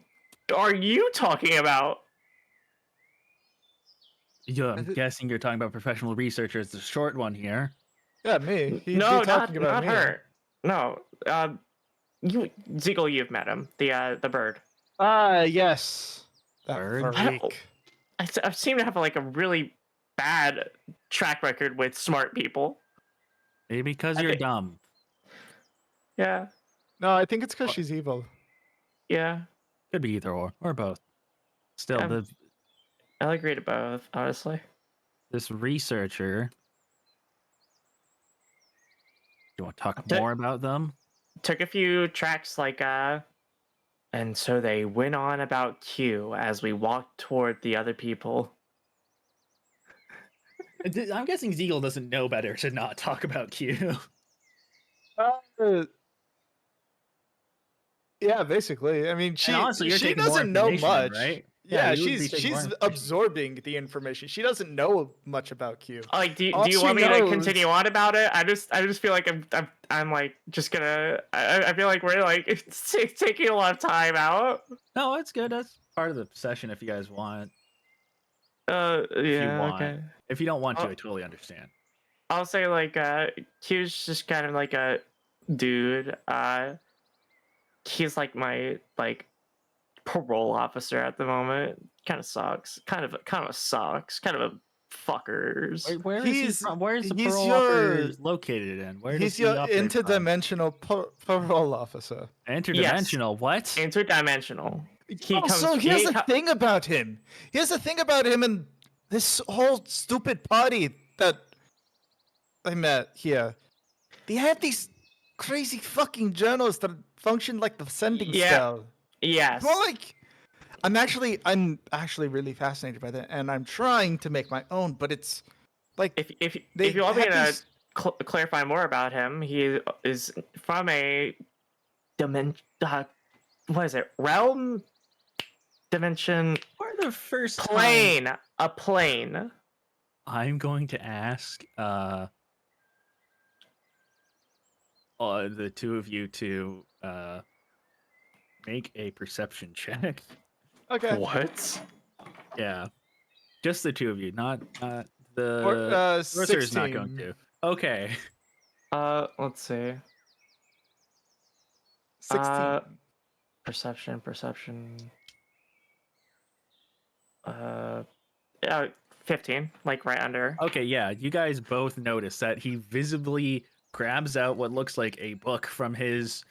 are you talking about? Yeah, I'm guessing you're talking about professional researchers, the short one here. Yeah, me. He'd No, be talking about not me. her. No, you, Ziegel, you've met him. The bird. Yes. That Bird? freak. I seem to have like a really bad track record with smart people. Maybe because I you're think- dumb. Yeah, No, I think it's because she's evil. yeah. Could be either or both. Still, Um, I'll agree to both, honestly. this researcher. Do you want to talk T- more about them? Took a few tracks and so they went on about Q as we walked toward the other people. I'm guessing Ziegel doesn't know better to not talk about Q. Yeah, basically. I mean, And honestly, you're she taking more doesn't know information in, much. right? Yeah, you would be she's taking more she's information. absorbing the information. She doesn't know much about Q. Like, do All you she want me to knows- continue on about it? I just feel like I'm like just gonna. I feel like we're like it's taking a lot of time out. No, it's good. That's part of the session if you guys want. Yeah. you want. Okay. If you don't want to, Oh. I totally understand. I'll say like Q's just kind of like a dude. He's like my like parole officer at the moment. Kind of sucks. Kind of sucks. Kind of a fuckers. Where is he He's- from? Where is the he's parole your- officer located in? Where does He's he your operate from? interdimensional parole officer. Interdimensional? What? Interdimensional. He comes. So here's he the co- thing about him. Here's the thing about him and this whole stupid party that I met here. They have these crazy fucking journals that function like the sending Yeah. spell. Yes. More like I'm actually really fascinated by that, and I'm trying to make my own. But it's like If they you want me have to these- clarify more about him, he is from a dimension. What is it? Realm, dimension, For the first time, plane. A plane. I'm going to ask the two of you to make a perception check. okay. What? Yeah, just the two of you, not the Or, sorcerer's not going 16. to. Okay. Let's see. 16. Perception. Yeah, 15, like right under. Okay, yeah, you guys both notice that he visibly grabs out what looks like a book from his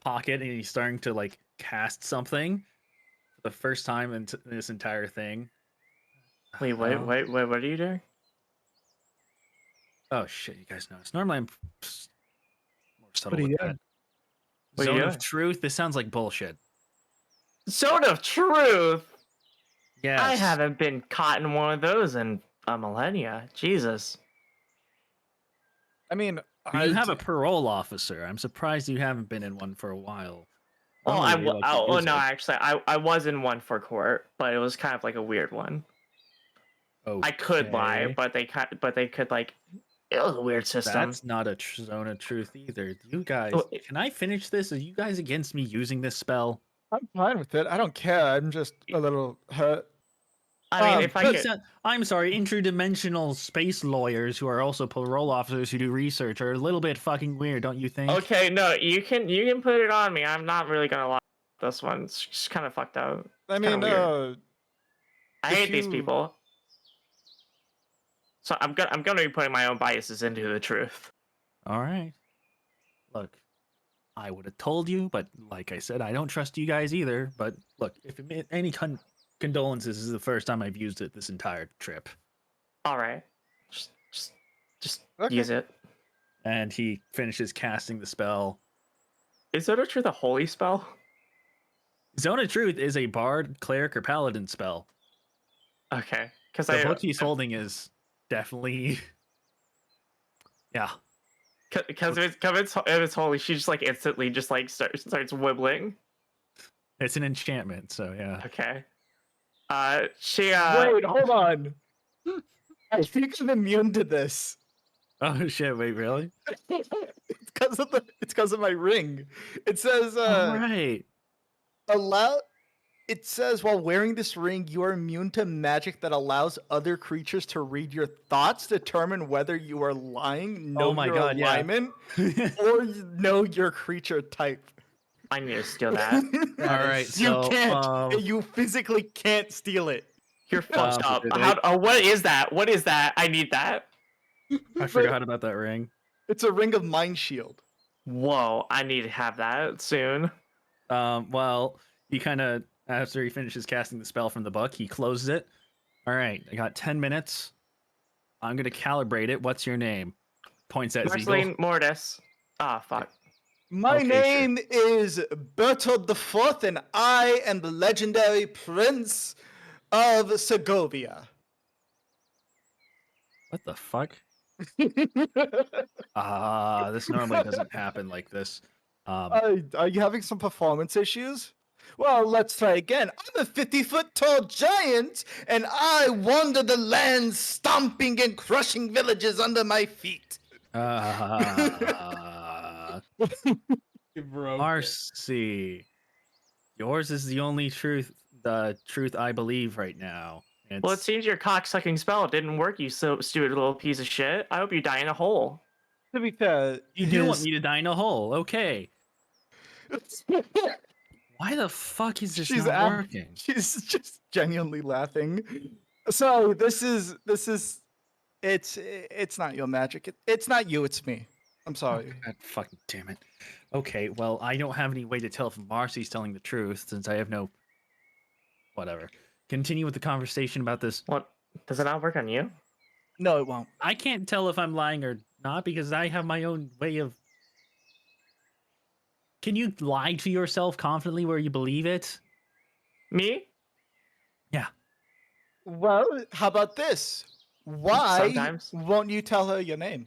pocket and he's starting to like cast something for the first time in this entire thing. Wait, what are you doing? Oh shit, you guys notice. Normally I'm more subtle What are with you that. doing? What are you Zone of doing? truth. This sounds like bullshit. Zone of truth. Yes. I haven't been caught in one of those in a millennia. Jesus. I mean, You have a parole officer. I'm surprised you haven't been in one for a while. Oh, Normally they like to use no, it. actually, I was in one for court, but it was kind of like a weird one. I could lie, Okay. but they could like. It was a weird system. That's not a zone of truth either. You guys, Oh, can I finish this? Are you guys against me using this spell? I'm fine with it. I don't care. I'm just a little hurt. I mean, if I But could, I'm sorry, interdimensional space lawyers who are also parole officers who do research are a little bit fucking weird, don't you think? okay, no, you can put it on me. I'm not really gonna lie. This one's just kind of fucked up. I kinda mean, weird. I if hate these you- people. So I'm gonna be putting my own biases into the truth. All right. Look, I would have told you, but like I said, I don't trust you guys either. But look, if it made any condolences, this is the first time I've used it this entire trip. All right, just Okay. use it. And he finishes casting the spell. Is Zone of Truth a holy spell? Zone of Truth is a bard, cleric, or paladin spell. Okay, because The book he's holding is definitely, yeah. Because if it's holy, she just like instantly just like starts wibbling. It's an enchantment, so yeah. Okay. She Wait, hold on. I think I'm immune to this. Oh shit! Wait, really? It's because of my ring. It says All right. allow. It says while wearing this ring, you are immune to magic that allows other creatures to read your thoughts, determine whether you are lying, know Oh my your God, yeah. alignment, or know your creature type. I need to steal that. All right, You so can't. You physically can't steal it. You're fucked up. did How? What is that? What is that? I need that. I forgot about that ring. It's a ring of mind shield. Whoa! I need to have that soon. Well, he kind of after he finishes casting the spell from the book, he closes it. All right, I got 10 minutes. I'm gonna calibrate it. What's your name? Points at Ziegel. Marceline Mortis. Ah, fuck. My Okay, name is Bertold IV, and I am the legendary Prince of Segovia. What the fuck? This normally doesn't happen like this. Are you having some performance issues? Well, let's try again. I'm a 50-foot tall giant, and I wander the land, stomping and crushing villages under my feet. Marcy, yours is the only truth. The truth I believe right now. Well, it It's seems your cock-sucking spell didn't work, you so stupid little piece of shit. I hope you die in a hole. To be fair, you do want me to die in a hole, okay? Why the fuck is this not working? She's just genuinely laughing. So this is it's not your magic. It's not you. It's me. I'm sorry. God fucking damn it. Okay, well, I don't have any way to tell if Marcy's telling the truth since I have no. Whatever. Continue with the conversation about this. What? Does it not work on you? No, it won't. I can't tell if I'm lying or not because I have my own way of. Can you lie to yourself confidently where you believe it? Me? Well, how about this? Why Sometimes. won't you tell her your name?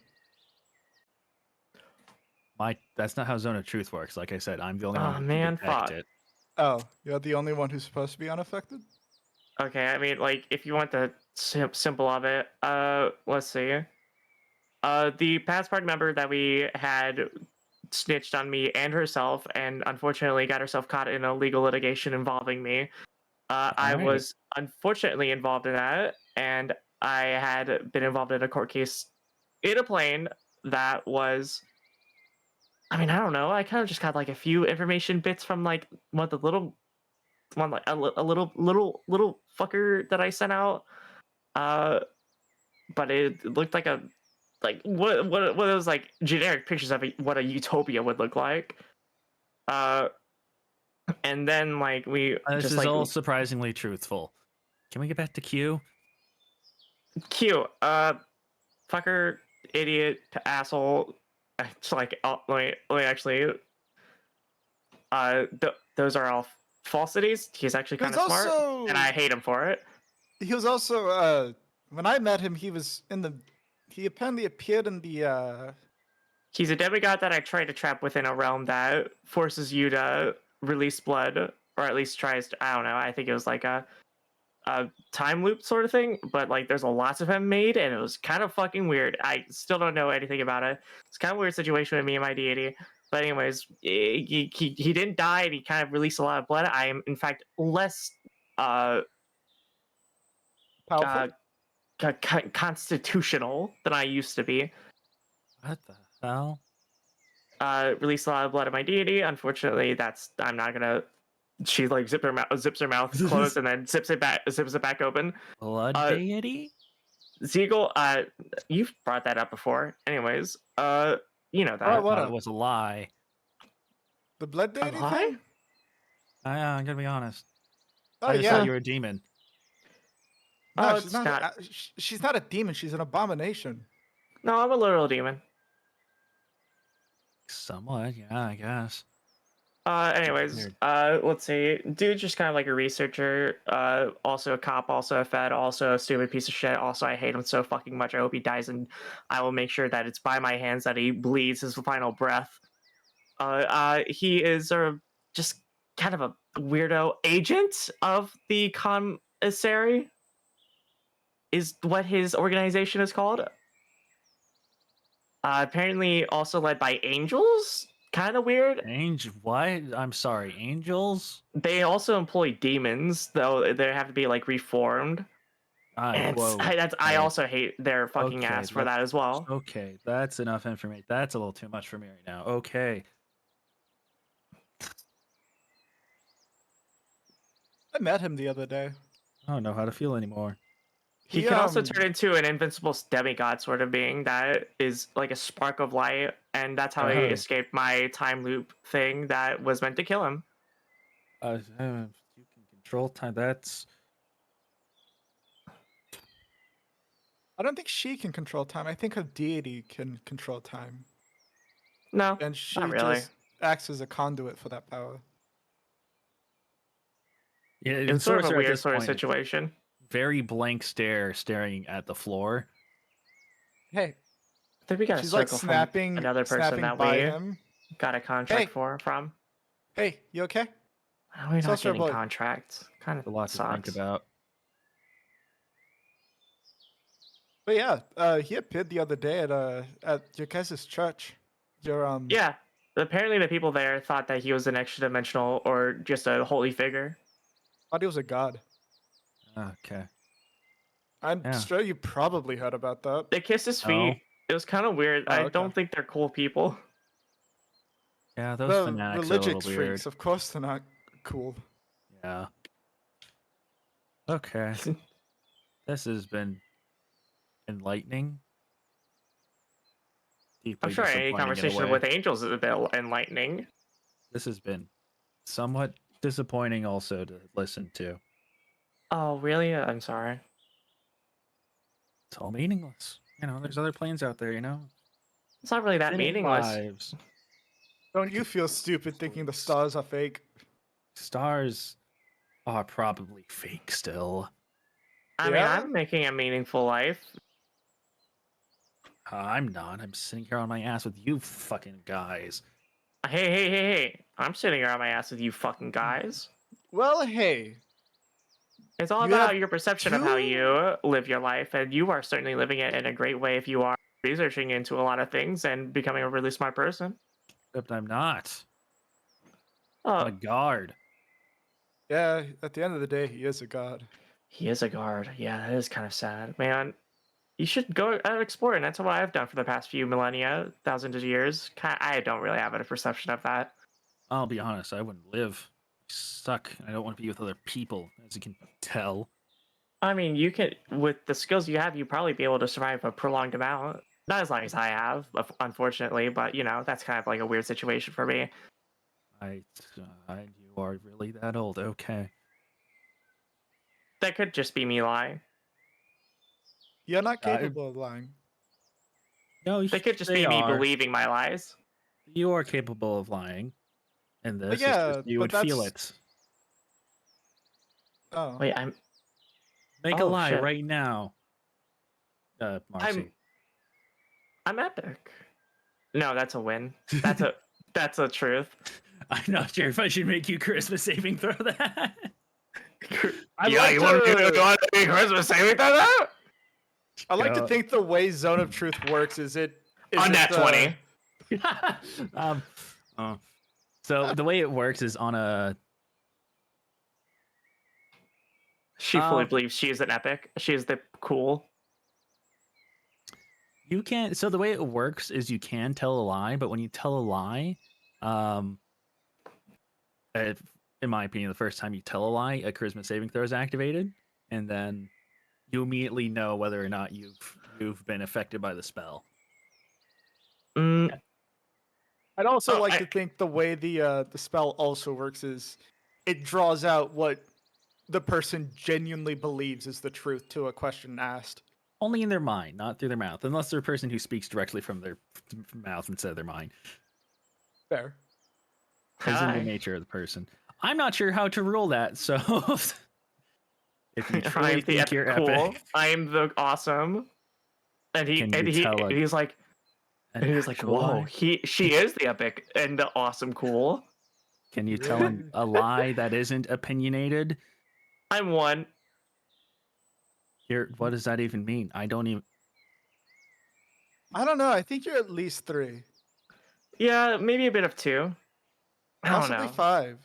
That's not how Zone of Truth works. Like I said, I'm the only Aw, one who can man, detect fuck. it. Oh, you're the only one who's supposed to be unaffected? Okay, I mean, like, if you want the simple of it, let's see. The past party member that we had snitched on me and herself, and unfortunately got herself caught in a legal litigation involving me. I Alright. was unfortunately involved in that, and I had been involved in a court case in a plane that was. I mean, I don't know. I kind of just got like a few information bits from like one of the little one, like a little fucker that I sent out. But it looked like a what those like generic pictures of what a utopia would look like. And then like we This just is like all surprisingly truthful. Can we get back to Q? cute fucker, idiot, asshole. It's like let me actually those are all falsities. He's actually kind of smart, and I hate him for it. He was also when I met him, he apparently appeared in the He's a demigod that I try to trap within a realm that forces you to release blood, or at least tries to. I don't know. I think it was like a time loop sort of thing, but like there's a lots of him made, and it was kind of fucking weird. I still don't know anything about it. It's kind of a weird situation with me and my deity. But anyways, he didn't die, and he kind of released a lot of blood. I am in fact less powerful. constitutional than I used to be. What the hell? Released a lot of blood of my deity. Unfortunately, I'm not gonna. She like zips her mouth closed and then zips it back open. Blood deity? Ziegel, you've brought that up before. Anyways, you know that. I thought it was a lie. The blood A deity lie? thing? I'm gonna be honest. Oh I just yeah. thought you were a demon. No, Oh, she's it's not. She's not a demon. She's an abomination. No, I'm a literal demon. Somewhat, yeah, I guess. Anyways, Weird. let's see. Dude's just kind of like a researcher, also a cop, also a fed, also a stupid piece of shit. Also, I hate him so fucking much. I hope he dies, and I will make sure that it's by my hands that he bleeds his final breath. He is just kind of a weirdo agent of the emissary is what his organization is called. Apparently also led by angels. Kind of weird. Angel? What? I'm sorry. Angels? They also employ demons, though they have to be like reformed. And Whoa. I okay. also hate their fucking Okay, ass for that as well. Okay, that's enough information. That's a little too much for me right now. Okay. I met him the other day. I don't know how to feel anymore. He can also turn into an invincible demigod sort of being that is like a spark of light, and that's how he Oh. escaped my time loop thing that was meant to kill him. You can control time. That's I don't think she can control time. I think her deity can control time. No, And she not really. just acts as a conduit for that power. yeah. It's sort of a Sorcerer at weird this sort of point is situation. very blank stare, staring at the floor. Hey, I think we got a she's like circle from snapping, another person snapping that by we him. got a contract Hey. from. Hey, you okay? We're not Sorcerer getting boy. contracts. Kind A of lot to think sucks. about. But yeah, he appeared the other day at your guys' church. Your Yeah. Apparently, the people there thought that he was an extra dimensional or just a holy figure. thought he was a god. Okay. I'm Yeah. sure you probably heard about that. They kissed his feet. No. It was kind of weird. Oh, I okay. don't think they're cool people. Yeah, those The fanatics are a little religious weird. freaks, of course, they're not cool. Yeah. Okay. This has been enlightening. Deeply I'm sure any disappointing in a conversation way. with angels is a bit enlightening. This has been somewhat disappointing also to listen to. Oh, really? I'm sorry. It's all meaningless. There's other planes out there, It's not really that Infinite meaningless. lives. Don't you feel stupid thinking the stars are fake? Stars are probably fake still. I mean, Yeah? I'm making a meaningful life. I'm not. I'm sitting here on my ass with you fucking guys. Hey. I'm sitting here on my ass with you fucking guys. Well, hey. It's all You about have your perception of how two- you live your life, and you are certainly living it in a great way if you are researching into a lot of things and becoming a really smart person. Except I'm not. I'm a Oh, guard. Yeah, at the end of the day, he is a god. he is a guard. Yeah, that is kind of sad. Man, you should go out exploring. That's what I've done for the past few millennia, thousands of years. I don't really have a perception of that. I'll be honest, I wouldn't live. I suck. I don't want to be with other people, as you can tell. I mean, you can, with the skills you have, you probably be able to survive a prolonged amount. Not as long as I have, unfortunately, but that's kind of like a weird situation for me. You are really that old. Okay. That could just be me lying. You're not I- capable of lying. No, That could just they be me are. believing my lies. You are capable of lying. And this is yeah, just you but would feel that's- it. Oh. Wait, I'm Make a Oh, lie shit. right now. Marcy. I'm epic. No, that's a win. That's a truth. I'm not sure if I should make you Christmas saving throw that. I'd Yeah, like you to- want to be Christmas saving throw that? I like to Yeah. think the way Zone of Truth works is On that 20. So the way it works is on a. She fully believes she is an epic. She is the cool. You can't. So the way it works is you can tell a lie, but when you tell a lie, in my opinion, the first time you tell a lie, a charisma saving throw is activated, and then you immediately know whether or not you've been affected by the spell. Mm, I'd also Oh, like I- to think the way the spell also works is it draws out what the person genuinely believes is the truth to a question asked. Only in their mind, not through their mouth, unless they're a person who speaks directly from their mouth instead of their mind. Fair. Because in the Hi. nature of the person. I'm not sure how to rule that, so if you truly I'm the think epic you're cool. epic, I am the awesome. And Can you tell a- he's like, an and he's like, actual whoa, lie? she is the epic and the awesome cool. Can you tell Really? a lie that isn't opinionated? I'm one. Here, what does that even mean? I don't even. I don't know. I think you're at least 3. Yeah, maybe a bit of 2. I don't Possibly know. 5.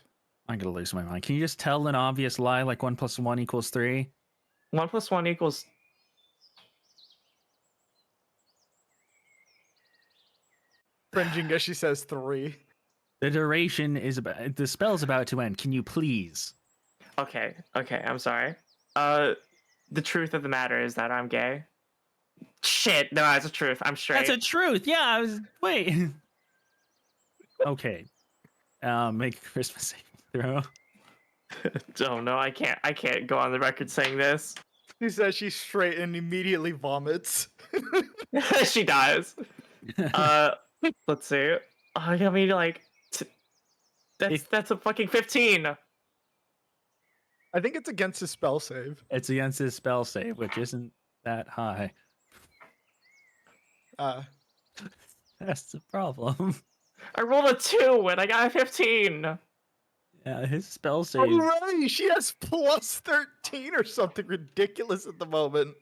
I'm gonna lose my mind. Can you just tell an obvious lie like 1 + 1 = 3? 1 + 1 equals. Cringing as she says 3. The duration is about. The spell's about to end. Can you please? Okay, I'm sorry. The truth of the matter is that I'm gay. Shit, no, that's the truth. I'm straight. That's a truth. Yeah, I was. Wait. Okay. Make a Christmas saving throw. Oh no, I can't go on the record saying this. She says she's straight and immediately vomits. She dies. Let's see. I mean, like, that's a fucking 15. I think it's against his spell save. It's against his spell save, which isn't that high. That's the problem. I rolled a 2 and I got a 15. Yeah, his spell Oh, save. right. She has plus 13 or something ridiculous at the moment.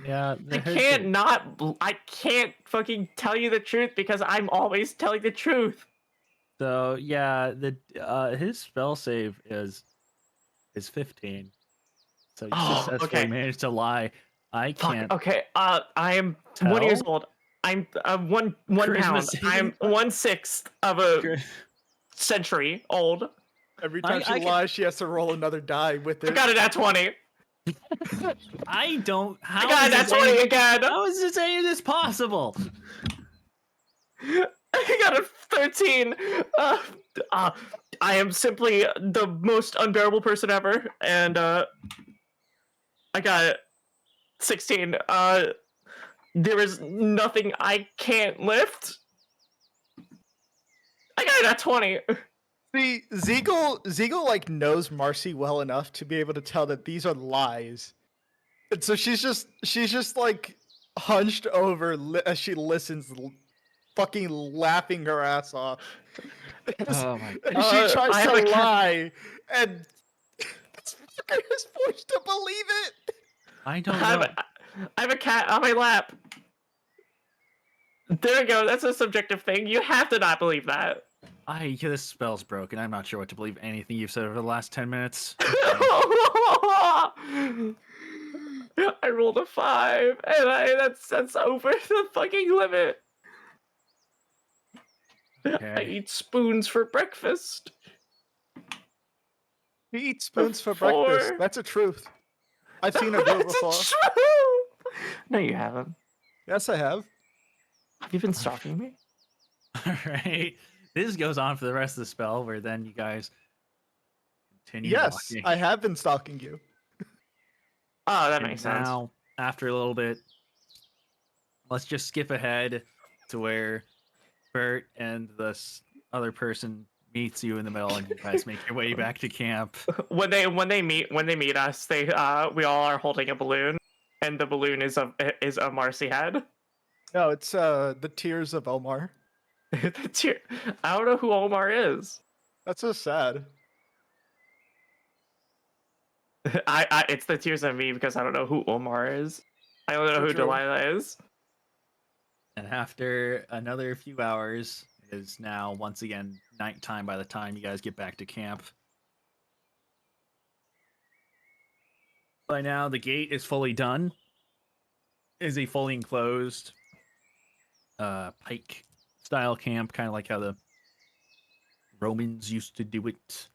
Yeah, I can't fucking tell you the truth because I'm always telling the truth. So yeah, his spell save is 15. So you successfully okay. managed to lie. I can't. Okay. I am 20 years tell? old. I'm one Charisma pound. saving I'm throw? 1/6 of a century old. Every time I she lies, she has to roll another die with it. I got it at 20. I don't. I got it at 20 again. How is this any of this possible? I got a 13. I am simply the most unbearable person ever, and I got 16. There is nothing I can't lift. I got it at 20. See, Ziegel like knows Marcy well enough to be able to tell that these are lies. And so she's just like hunched over as she listens, fucking laughing her ass off. Oh my And she tries I have to a cat- lie, and this fucker is forced to believe it. I don't I know. have a cat on my lap. There we go. That's a subjective thing. You have to not believe that. This spell's broken. I'm not sure what to believe. Anything you've said over the last 10 minutes. I rolled a 5, and that's over the fucking limit. Okay. I eat spoons for breakfast. He eats spoons for 4. breakfast. That's a truth. I've seen her do it That's before. true. No, you haven't. Yes, I have. Have you been stalking me? All right. This goes on for the rest of the spell, where then you guys continue Yes, walking. I have been stalking you. Oh, that And makes sense. now, after a little bit, let's just skip ahead to where Bert and this other person meets you in the middle, and you guys make your way back to camp. When they meet us, we all are holding a balloon, and the balloon is a Marcy head. No, it's the tears of Omar. I don't know who Omar is. That's so sad. It's the tears of me because I don't know who Omar is. I don't know So who true. Delilah is. And after another few hours, it is now once again nighttime by the time you guys get back to camp. By now, the gate is fully done. It is a fully enclosed pike style camp, kind of like how the Romans used to do it.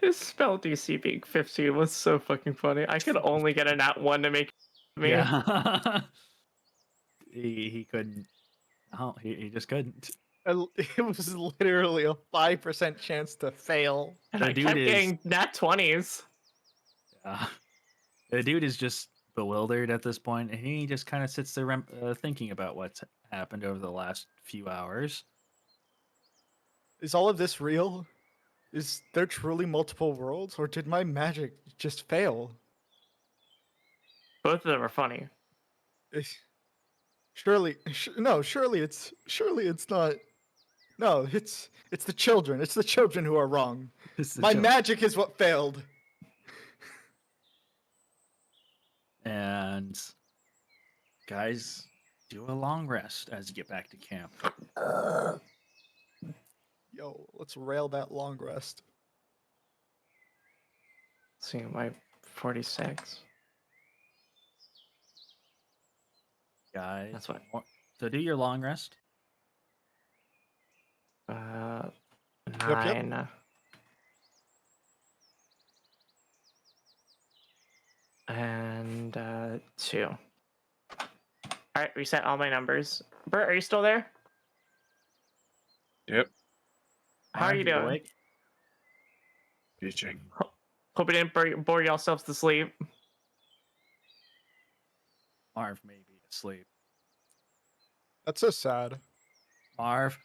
His spell DC being 15 was so fucking funny. I could only get a nat 1 to make me. Yeah. he couldn't. Oh, he just couldn't. It was literally a 5% chance to fail. And The I dude kept is- getting nat 20s. The dude is just bewildered at this point, and he just kind of sits there thinking about what's happened over the last few hours. Is all of this real? Is there truly multiple worlds, or did my magic just fail? Both of them are funny. Surely it's not. No, it's the children. It's the children who are wrong. This is My just- magic is what failed. And guys, do a long rest as you get back to camp. Yo, let's rail that long rest. Let's see, my 46. Guys, That's what. So do your long rest. Uh, Yep, yep. 9. And 2. All right, reset all my numbers. Bert, are you still there? Yep. How are Marv, you doing? awake? Teaching. Hope you didn't bore yourselves to sleep. Marv may be asleep. That's so sad. Marv,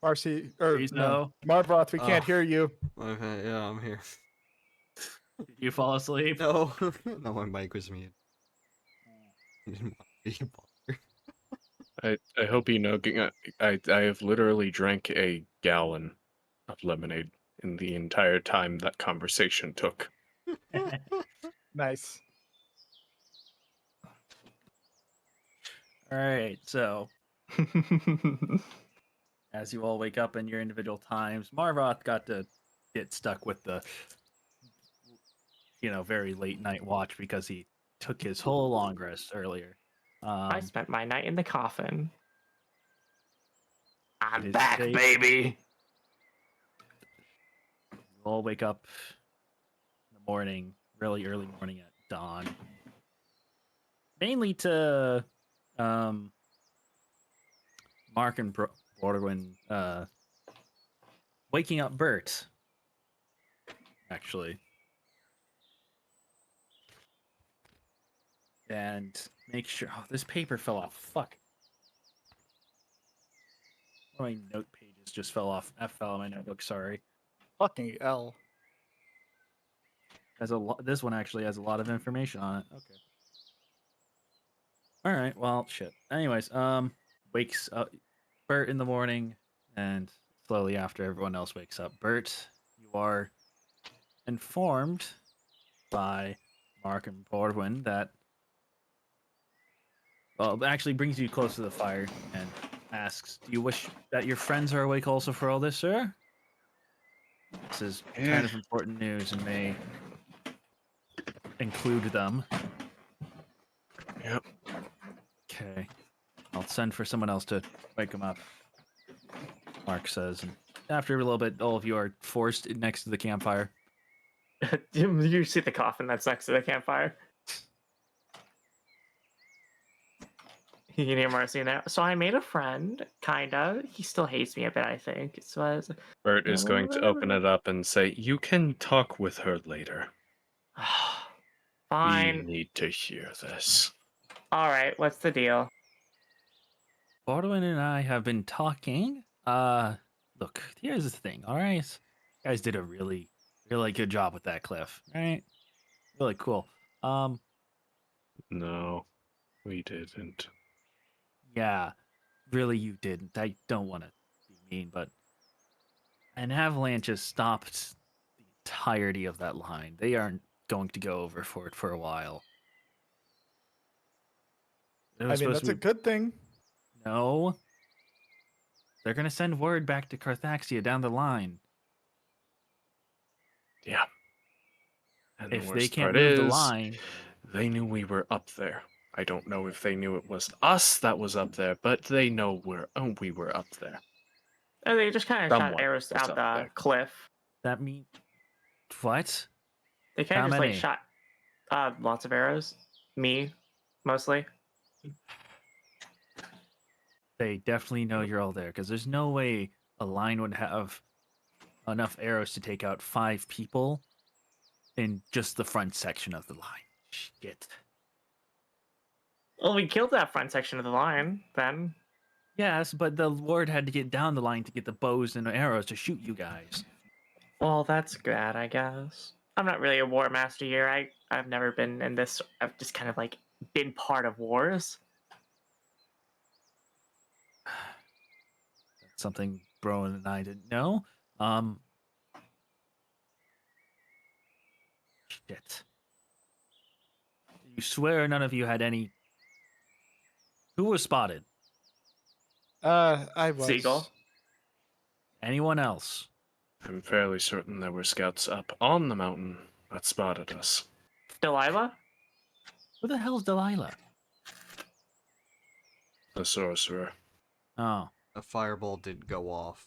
Marcy, or Rizzo, no, Marvoth, we can't Oh. hear you. Okay, yeah, I'm here. did you fall asleep? No, no, my mic was muted. I didn't want to be bothered. I hope you know. I have literally drank a gallon of lemonade in the entire time that conversation took. Nice. All right, so as you all wake up in your individual times, Marvoth got to get stuck with the, very late night watch because he took his whole long rest earlier. I spent my night in the coffin. It I'm is back, safe. baby. You all wake up in the morning, really early morning at dawn, mainly to Mark and Borwin waking up Bert, actually. And make sure. Oh, this paper fell off. Fuck. My note pages just fell off. F fell on my notebook. Sorry. Fucking L. This one actually has a lot of information on it. Okay. All right. Well, shit. Anyways, wakes up Bert in the morning, and slowly after everyone else wakes up, Bert, you are informed by Mark and Borwin that. Well, it actually brings you close to the fire and asks, "Do you wish that your friends are awake also for all this, sir?" This is kind of important news and may include them. Yep. Okay. I'll send for someone else to wake them up, Mark says. And after a little bit, all of you are forced next to the campfire. You see the coffin that's next to the campfire. You can hear Marcy now. So I made a friend, kinda. He still hates me a bit, I think. So I was Bert is going to open it up and say, "You can talk with her later. We fine. need to hear this." All right, what's the deal? Baldwin and I have been talking. Look, here's the thing, all right? You guys did a really, really good job with that cliff, right? Really cool. No, we didn't. Yeah, really you didn't. I don't want to be mean, but an avalanche has stopped the entirety of that line. They aren't going to go over for it for a while. It was I mean, supposed that's to a be... good thing. No. They're going to send word back to Carthaxia down the line. Yeah. And If the they worst can't part move the is, line, they knew we were up there. I don't know if they knew it was us that was up there, but they know we were up there. And they just kind of shot Someone arrows was out up the there. cliff. that means what? They kind How of just many? like shot lots of arrows. Me, mostly. They definitely know you're all there because there's no way a line would have enough arrows to take out 5 people in just the front section of the line. Shit. Well, we killed that front section of the line then. Yes, but the Lord had to get down the line to get the bows and arrows to shoot you guys. Well, that's good, I guess. I'm not really a war master here. I've never been in this. I've just kind of like been part of wars. That's something Broen and I didn't know. Shit. You swear none of you had any. Who was spotted? I was. Seagull. Anyone else? I'm fairly certain there were scouts up on the mountain that spotted us. Delilah? Who the hell's Delilah? The sorcerer. Oh, A fireball did go off.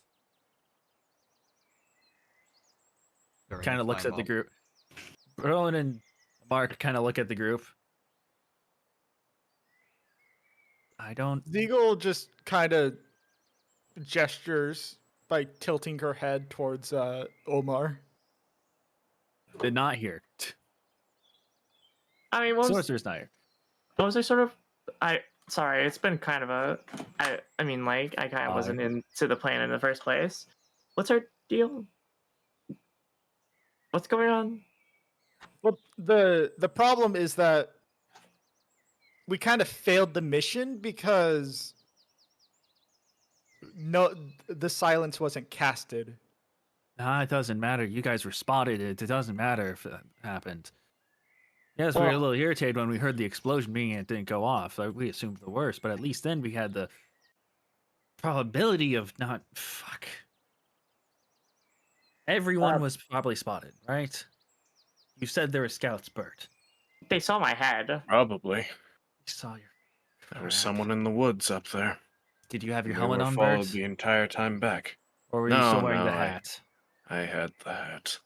during kind the of looks climb at the up. group. Rowan and Mark kind of look at the group. I don't. Ziegel just kind of gestures by tilting her head towards Omar. Did not hear. I mean, what was, Sorcerer's not here. what was I sort of... Sorry, it's been kind of a... I mean, like, I kind of wasn't into the plan in the first place. What's our deal? What's going on? Well, the problem is that we kind of failed the mission because the silence wasn't casted. Nah, it doesn't matter. You guys were spotted. It doesn't matter if that happened. Yes, we were a little irritated when we heard the explosion being it didn't go off. Like, we assumed the worst, but at least then we had the probability of not. Fuck. Everyone was probably spotted, right? You said there were scouts, Bert. They saw my head. Probably. We saw your. There was crap. someone in the woods up there. Did you have your They helmet were on, followed Bert? the entire time back. Or were you No, still wearing the no, hat? I had the hat.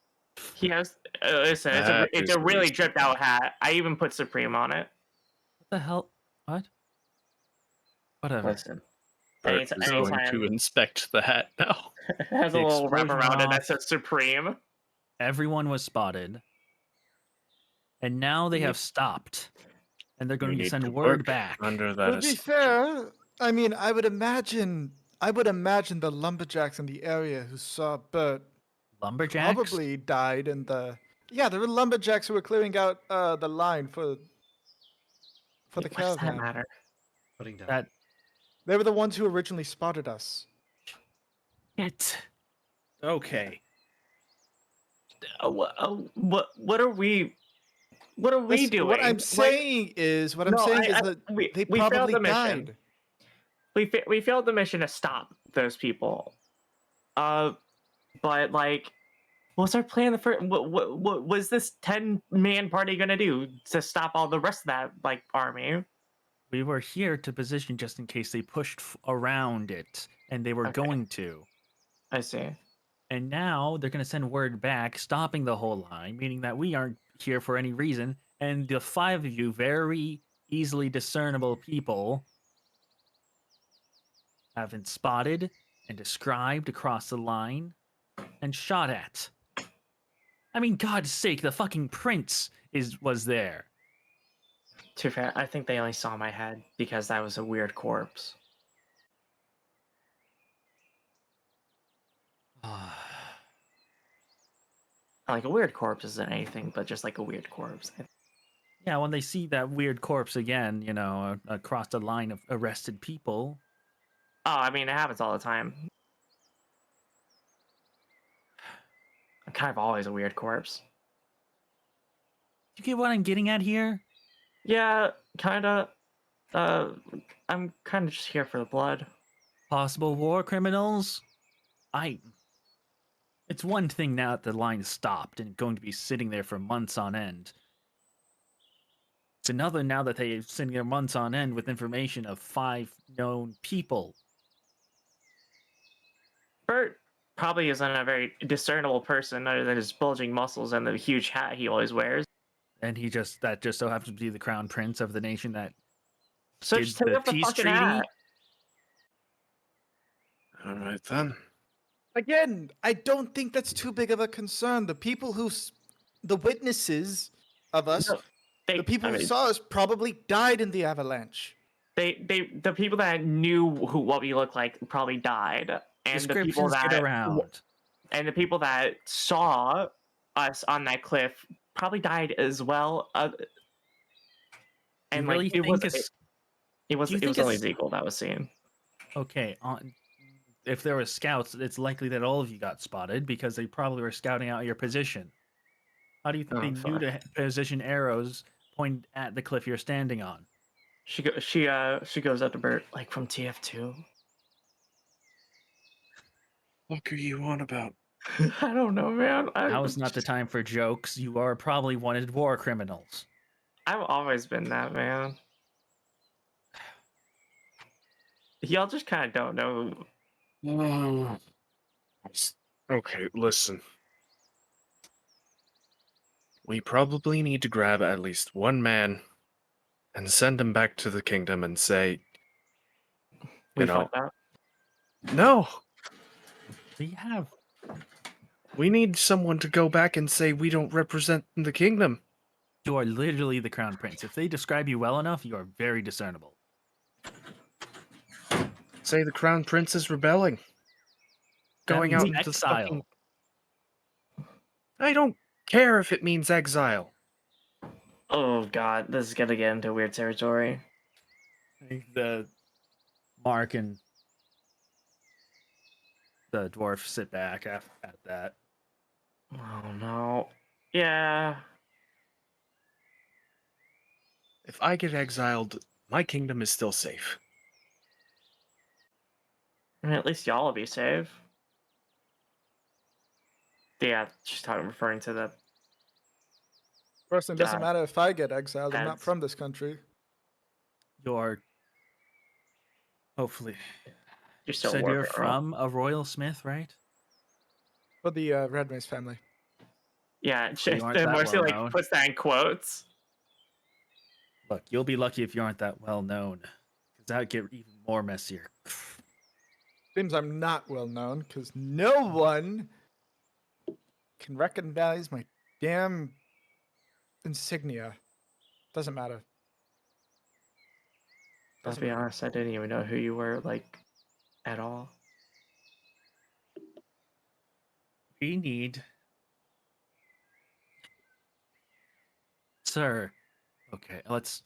He has... listen, That it's is a really reasonable. dripped out hat. I even put Supreme on it. What the hell? What? Whatever. Listen. Bert is going Anytime to inspect the hat now. it has a The little wrap explosion around it went that off. says Supreme. Everyone was spotted. And now they have stopped. And they're We going to need send to word work back. under that To be assumption. fair, I mean, I would imagine the lumberjacks in the area who saw Bert Lumberjacks? probably died in the. Yeah, there were lumberjacks who were clearing out the line for the What does that caravan. matter? Putting down. That They were the ones who originally spotted us. it. Okay. What are we... What are we Listen, doing? What I'm Like, saying is no, that we they failed probably the mission. died. We failed the mission to stop those people. But like, what's our plan? The first, what was this 10-man party gonna do to stop all the rest of that like army? We were here to position just in case they pushed around it. And they were Okay. going to. I see. And now they're going to send word back, stopping the whole line, meaning that we aren't here for any reason. And the 5 of you, very easily discernible people, have been spotted and described across the line and shot at. I mean, God's sake, the fucking prince was there. Too fair. I think they only saw my head because that was a weird corpse. Like a weird corpse isn't anything but just like a weird corpse. Yeah, when they see that weird corpse again, you know, across the line of arrested people. Oh, I mean, it happens all the time. I'm kind of always a weird corpse. You get what I'm getting at here? Yeah, kinda. I'm kind of just here for the blood. Possible war criminals? It's one thing now that the line is stopped and going to be sitting there for months on end. It's another now that they're sitting there months on end with information of 5 known people. Bert probably isn't a very discernible person other than his bulging muscles and the huge hat he always wears. And that just so happens to be the crown prince of the nation that So did just take the off the peace fucking treaty. hat. All right then. Again, I don't think that's too big of a concern. The people the witnesses of us, No, the people who saw us probably died in the avalanche. the people that knew what we looked like probably died, and the people Descriptions that get around. and the people that saw us on that cliff probably died as well. And really like think it was do you think only it's- Zeagle that was seen. Okay, if there were scouts, it's likely that all of you got spotted because they probably were scouting out your position. How do you think Oh, they knew to position arrows point at the cliff you're standing on. She goes up to Bert like from TF2. What are you on about? I don't know, man. Now is not the time for jokes. You are probably wanted war criminals. I've always been that, man. Y'all just kind of don't know. Okay, listen. We probably need to grab at least one man and send him back to the kingdom and say, We know, fucked up. no, We have we need someone to go back and say we don't represent the kingdom. You are literally the crown prince. If they describe you well enough, you are very discernible. Say the crown prince is rebelling. That Going means out into exile. fucking... I don't care if it means exile. Oh god, this is gonna get into weird territory. I think the Mark and the dwarf sit back at that. Oh no. Yeah. If I get exiled, my kingdom is still safe. I mean, at least y'all will be safe. Yeah, she's referring to the. Person, doesn't God. matter if I get exiled. I'm not Heads. from this country. You're hopefully. You're still Said you're working, right? from a royal smith, right? For the Red Mace family. Yeah, You aren't that Marcy well known. puts that in quotes. Look, you'll be lucky if you aren't that well known, because that would get even more messier. Seems I'm not well known because no one can recognize my damn insignia. Doesn't matter. I'll Doesn't be matter. honest, I didn't even know who you were, at all. We need, sir. Okay, let's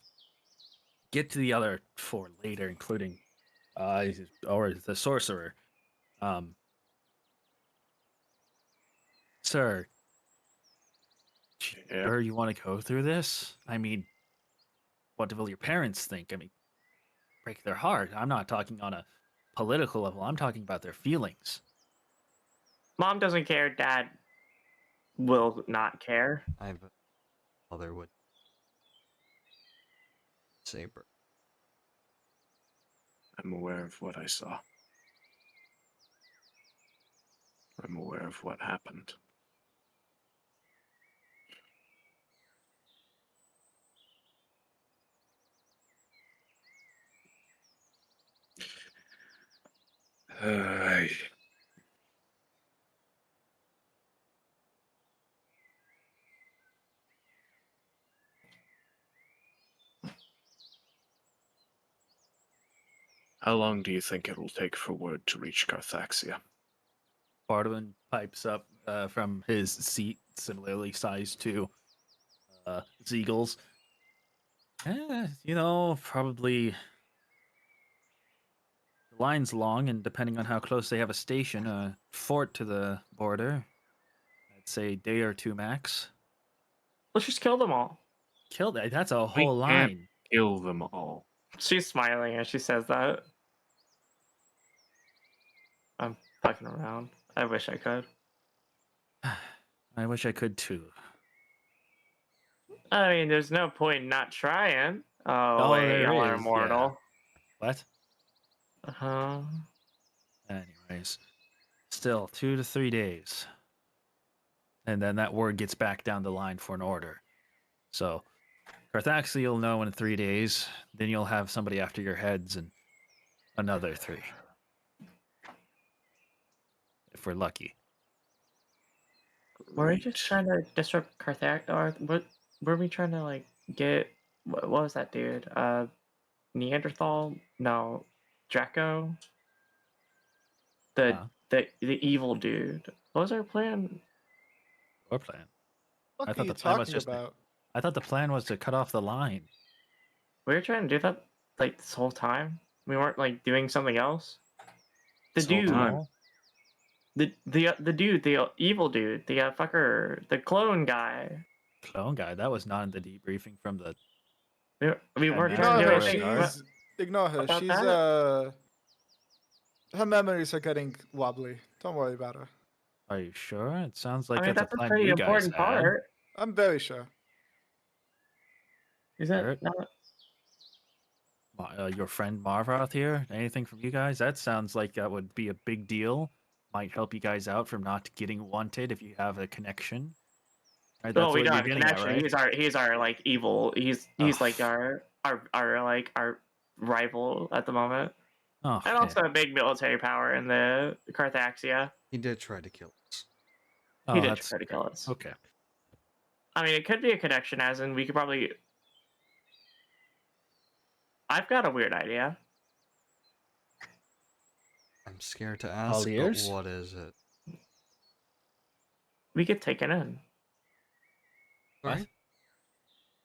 get to the other four later, including, or the sorcerer. Sir, Yeah. sure you want to go through this? I mean, what will your parents think? I mean, break their heart. I'm not talking on a political level. I'm talking about their feelings. Mom doesn't care. Dad will not care. I have a mother would saber. I'm aware of what I saw. I'm aware of what happened. How long do you think it will take for word to reach Carthaxia? Bardwin pipes up from his seat, similarly sized to Zeagle's. Probably the line's long, and depending on how close they have a station, a fort to the border, I'd say a day or two max. Let's just kill them all. Kill that. That's a We whole can't line. kill them all. She's smiling as she says that. I'm fucking around. I wish I could. I wish I could too. I mean, there's no point in not trying. Oh, Oh, wait, there y'all are is, immortal. What? Uh-huh. Anyways, still 2 to 3 days. And then that word gets back down the line for an order. So Carthaxia you'll know in 3 days. Then you'll have somebody after your heads in another 3. If we're lucky. Were we just trying to disrupt Carthage? Or what were we trying to get? What was that dude? Neanderthal? No, Draco. The evil dude. What was our plan? Or plan. What I are thought you the plan was talking just. about? I thought the plan was to cut off the line. We were trying to do that this whole time. We weren't doing something else. The This whole dude, time. the dude, the evil dude, the fucker, the clone guy. clone guy. That was not in the debriefing from the. We weren't Ignore trying to do Ignore her. anything She's ignore her. about She's that? her memories are getting wobbly. Don't worry about her. Are you sure? It sounds like I mean, that's a that's a plan pretty you guys important had. part. I'm very sure. Is that Barrett? not? Your friend Marvoth here? Anything from you guys? That sounds like that would be a big deal. Might help you guys out from not getting wanted if you have a connection. Right, Well, that's we what don't you're have a getting at, connection. right? He's our like evil. He's like Ugh. our rival at the moment, Oh, and also a big military power in the Carthaxia. He did try to kill us. oh, He did that's try to kill us. okay. I mean, it could be a connection, as in we could probably. I've got a weird idea. I'm scared to All ask, but ears? what is it? We could take it in. What? Sorry?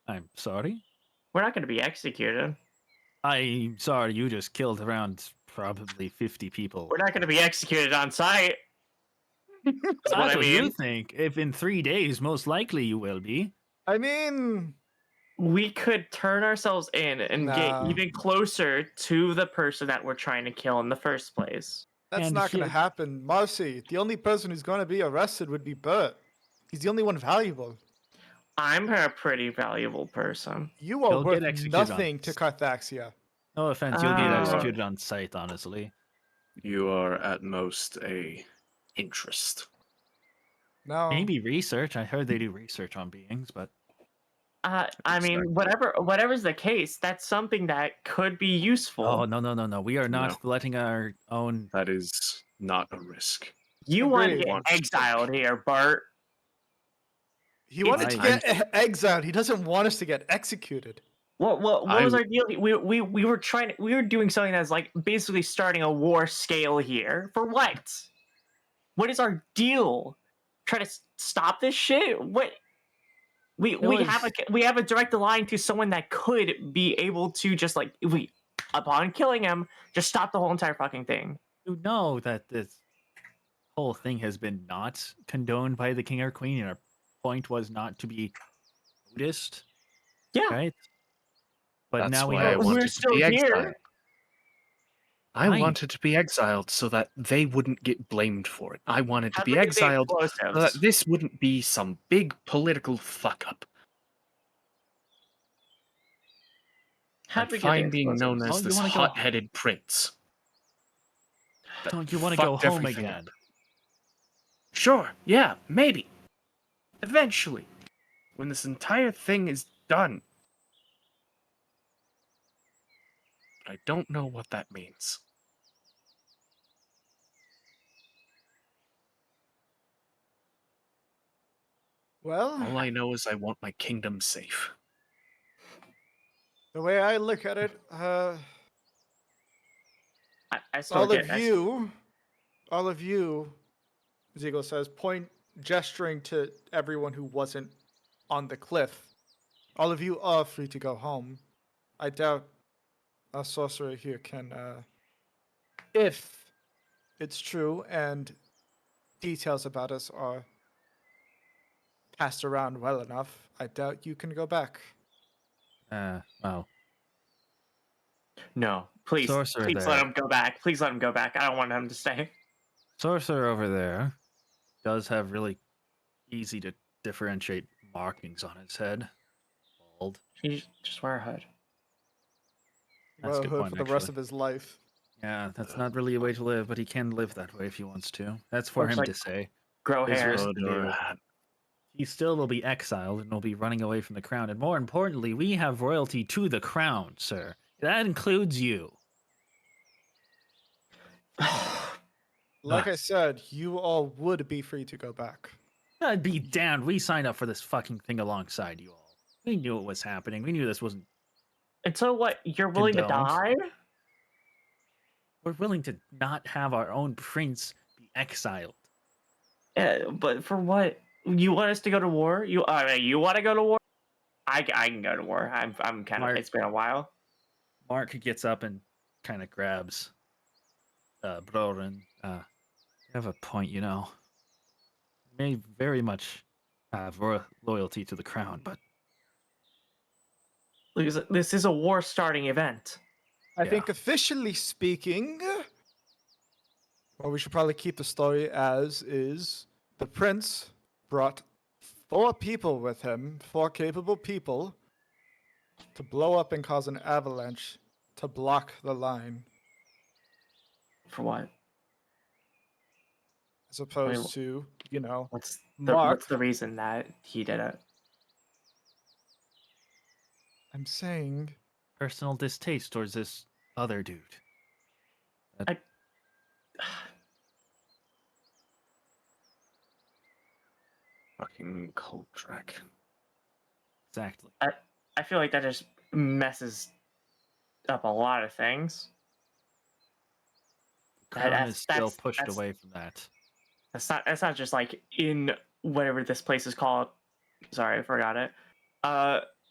I'm sorry. We're not going to be executed. I'm sorry. You just killed around probably 50 people. We're not going to be executed on sight. That's what That's I what you mean. think. If in 3 days, most likely you will be. I mean, We could turn ourselves in and get Nah. even closer to the person that we're trying to kill in the first place. that's And not going to here- happen. Marcy, the only person who's going to be arrested would be Bert. He's the only one valuable. I'm a pretty valuable person. You are You'll get worth executed on nothing to this. Carthaxia. No offense, you'll get Oh. executed on sight, honestly. You are at most a interest. No. Maybe research. I heard they do research on beings, but I mean, Exactly. whatever's the case, that's something that could be useful. oh no. We are not No. letting our own. That is not a risk. You want to Agreed. get Want to exiled take. here, Bart. He wanted to I- get exiled. He doesn't want us to get executed. What I was w- our deal? We were doing something that's like basically starting a war scale here. For what? What is our deal? Try to stop this shit? What? We have a direct line to someone that could be able to just like upon killing him, just stop the whole entire fucking thing. You know that this whole thing has been not condoned by the king or queen, and our point was not to be noticed, Yeah. right? But That's now we why have. I wanted We're to still be here. exiled. I Fine. wanted to be exiled so that they wouldn't get blamed for it. I wanted to How'd be we get the exiled so that explosives? this wouldn't be some big political fuck up. How'd I'm we get the fine being known explosives? as you this wanna go- hot-headed prince. that Don't you want to go fucked home everything again? up. Sure, yeah, maybe. Eventually. When this entire thing is done. I don't know what that means. Well, All I know is I want my kingdom safe. the way I look at it, I still all get of you, Ziegel says, gesturing to everyone who wasn't on the cliff. All of you are free to go home. I doubt our sorcerer here can, if it's true and details about us are passed around well enough, I doubt you can go back. Well, No, please, Sorcerer please there. let him go back. Please let him go back. I don't want him to stay. sorcerer over there does have really easy to differentiate markings on his head. Bald. He just wear a hood. That's a Well, good hood point, for the rest actually. of his life. Yeah, that's not really a way to live, but he can live that way if he wants to. That's for Or just, him like, to say. Grow His hair. risk Hood to or do. a hat. He still will be exiled and will be running away from the crown. And more importantly, we have royalty to the crown, sir. That includes you. Like I said, you all would be free to go back. I'd be damned. We signed up for this fucking thing alongside you all. We knew it was happening. We knew this wasn't. And so what? You're willing to Condoned. die? We're willing to not have our own prince be exiled. But for what? You want us to go to war? You want to go to war? I can go to war. I'm kind of. Mark. It's been a while. Mark gets up and kind of grabs Brorin. You have a point, you know. May very much have loyalty to the crown, but This is a war-starting event. I Yeah. think officially speaking, well, we should probably keep the story as is. The prince brought 4 people with him, 4 capable people, to blow up and cause an avalanche to block the line, For what? as opposed to, you know, What's Mark. the reason that he did it? I'm saying personal distaste towards this other dude. Fucking Koltrak. Exactly. I feel like that just messes up a lot of things. Crown is still pushed away from that. That's not just like in whatever this place is called. Sorry, I forgot it.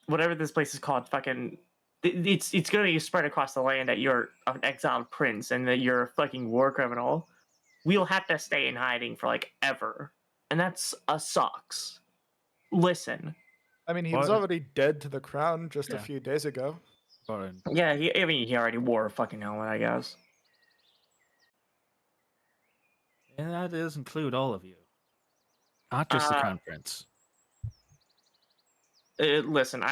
Whatever this place is called, fucking. It's gonna be spread across the land that you're an exiled prince and that you're a fucking war criminal. We'll have to stay in hiding for like ever, and that's sucks. Listen, I mean, he was What? already dead to the crown just a Yeah. few days ago. But yeah, he already wore a fucking helmet, I guess. and that does include all of you, not just the Uh, crown prince. Listen,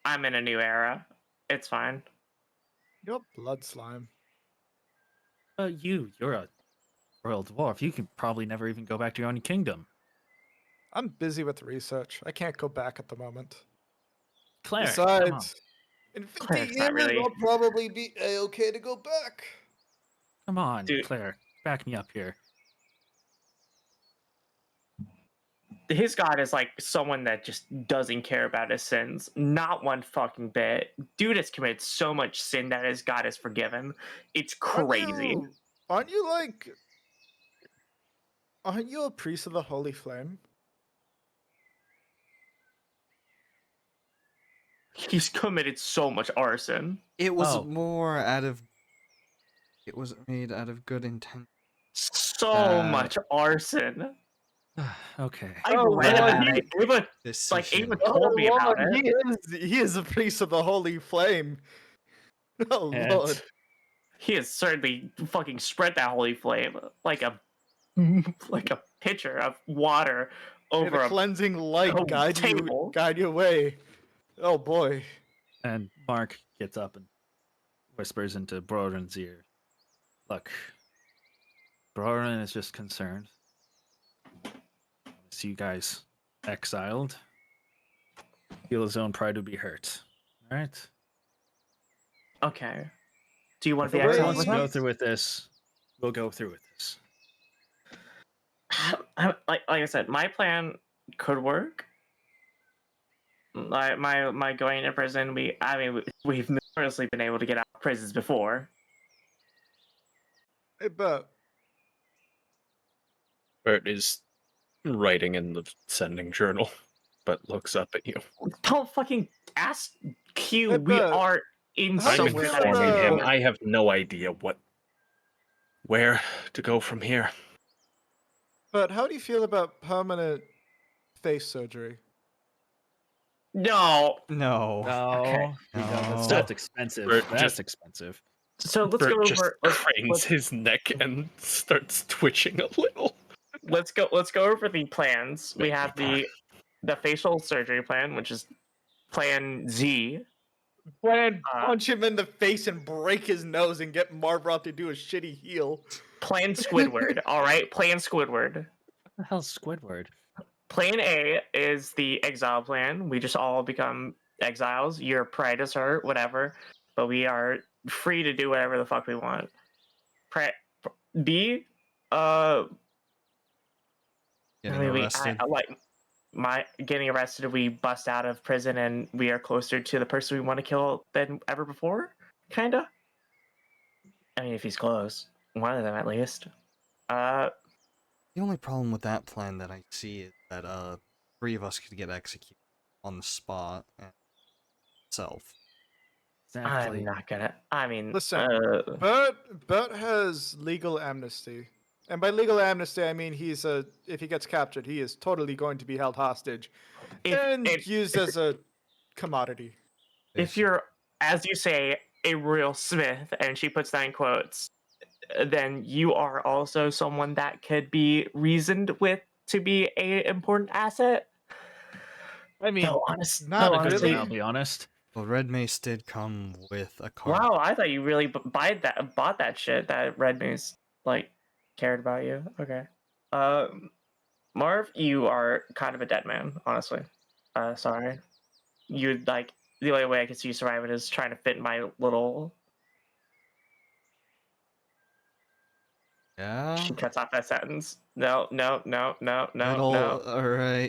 I'm in a new era. It's fine. Yup, blood slime. You're a royal dwarf. You can probably never even go back to your own kingdom. I'm busy with research. I can't go back at the moment. Cleric, come on. Besides, in 50 Cleric's years, not really- I'll probably be okay to go back. Come on, Dude. Cleric, back me up here. His god is like someone that just doesn't care about his sins, not one fucking bit. Dude has committed so much sin that his god is forgiven. It's crazy. Aren't you a priest of the Holy Flame? He's committed so much arson. It was Oh. more out of. It was made out of good intent. So much arson. Okay. I Oh, read Lord, about it. Ava, Decision. Ava told me about it. He is a priest of the Holy Flame. Oh And Lord. He has certainly fucking spread that holy flame like a pitcher of water May over the a cleansing light a guide you table. your way. Oh boy. and Mark gets up and whispers into Broden's ear. Look, Broden is just concerned. See you guys exiled. Feel his own pride would be hurt. All right. Okay. Do you want If to be it exiled wants with Let's go us? through with this. We'll go through with this. Like I said, my plan could work. My going to prison. We've notoriously been able to get out of prisons before. Hey, but Bert is writing in the sending journal, but looks up at you. Don't fucking ask Q. Hey, We but are in how do you I'm somewhere feel that is informing him. about- I have no idea where to go from here. But how do you feel about permanent face surgery? No. No. Okay. No. That's expensive. Bert That's just- expensive. So let's Bert go just over. cranes his neck and starts twitching a little. Let's go over the plans. We have the facial surgery plan, which is plan Z. Plan Uh, punch him in the face and break his nose and get Marbrot to do a shitty heal. Plan Squidward. All right, plan Squidward. What the hell's Squidward? Plan A is the exile plan. We just all become exiles. Your pride is hurt, whatever, but we are free to do whatever the fuck we want. B, Getting I mean, arrested. I like my getting arrested. We bust out of prison and we are closer to the person we want to kill than ever before. Kinda. I mean, if he's close, one of them at least. The only problem with that plan that I see is that 3 of us could get executed on the spot itself. Exactly. I'm not gonna. I mean, Listen, Bert has legal amnesty. And by legal amnesty, I mean if he gets captured, he is totally going to be held hostage and if used as a commodity. if you're, as you say, a real Smith, and she puts that in quotes, then you are also someone that could be reasoned with to be a important asset. I mean, Though not honestly, I'll be honest. Well, Red Mace did come with a card. wow, I thought you really bought that shit. That Red Moose like cared about you. Okay, Marv, you are kind of a dead man, honestly. Sorry, you like the only way I could see you surviving is trying to fit in my little. Yeah. She cuts off that sentence. No. Alright,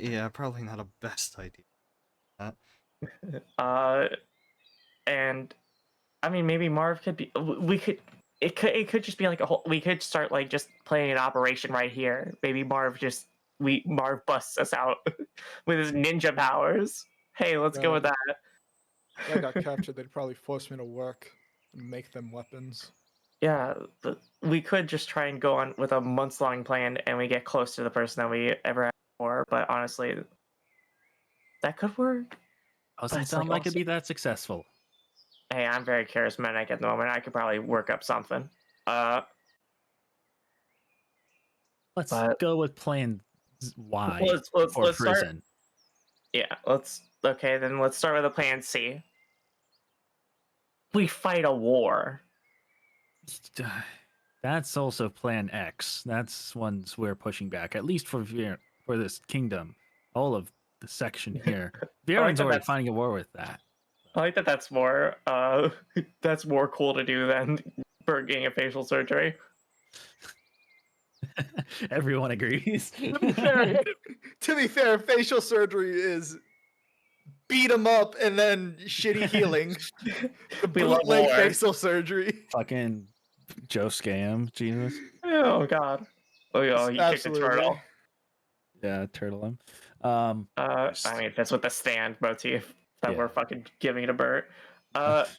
yeah, probably not a best idea. And I mean, maybe Marv could be. We could. It could just be like a whole. We could start like just playing an operation right here. Maybe Marv busts us out with his ninja powers. Hey, let's go with that. If I got captured, they'd probably force me to work and make them weapons. Yeah, we could just try and go on with a months-long plan, and we get close to the person that we ever had before. But honestly, that could work. Doesn't it's sound like like it'd be that successful. Hey, I'm very charismatic at the moment. I could probably work up something. Let's But- go with plan Y let's for start. prison. Yeah, okay. Then let's start with a plan C. We fight a war. That's also plan X. That's ones we're pushing back, at least for this kingdom. All of the section here. Viren's that already that's- fighting a war with that. I like that. That's more. That's more cool to do than getting a facial surgery. Everyone agrees. To be fair, facial surgery is beat him up and then shitty healing. The We love bootleg war. facial surgery. Fucking Joe Scam, Jesus. Oh God. Oh, yeah, he kicked a Absolutely. turtle. Yeah, turtle him. I mean, that's with the stand motif that we're Yeah. fucking giving to Bert. Let's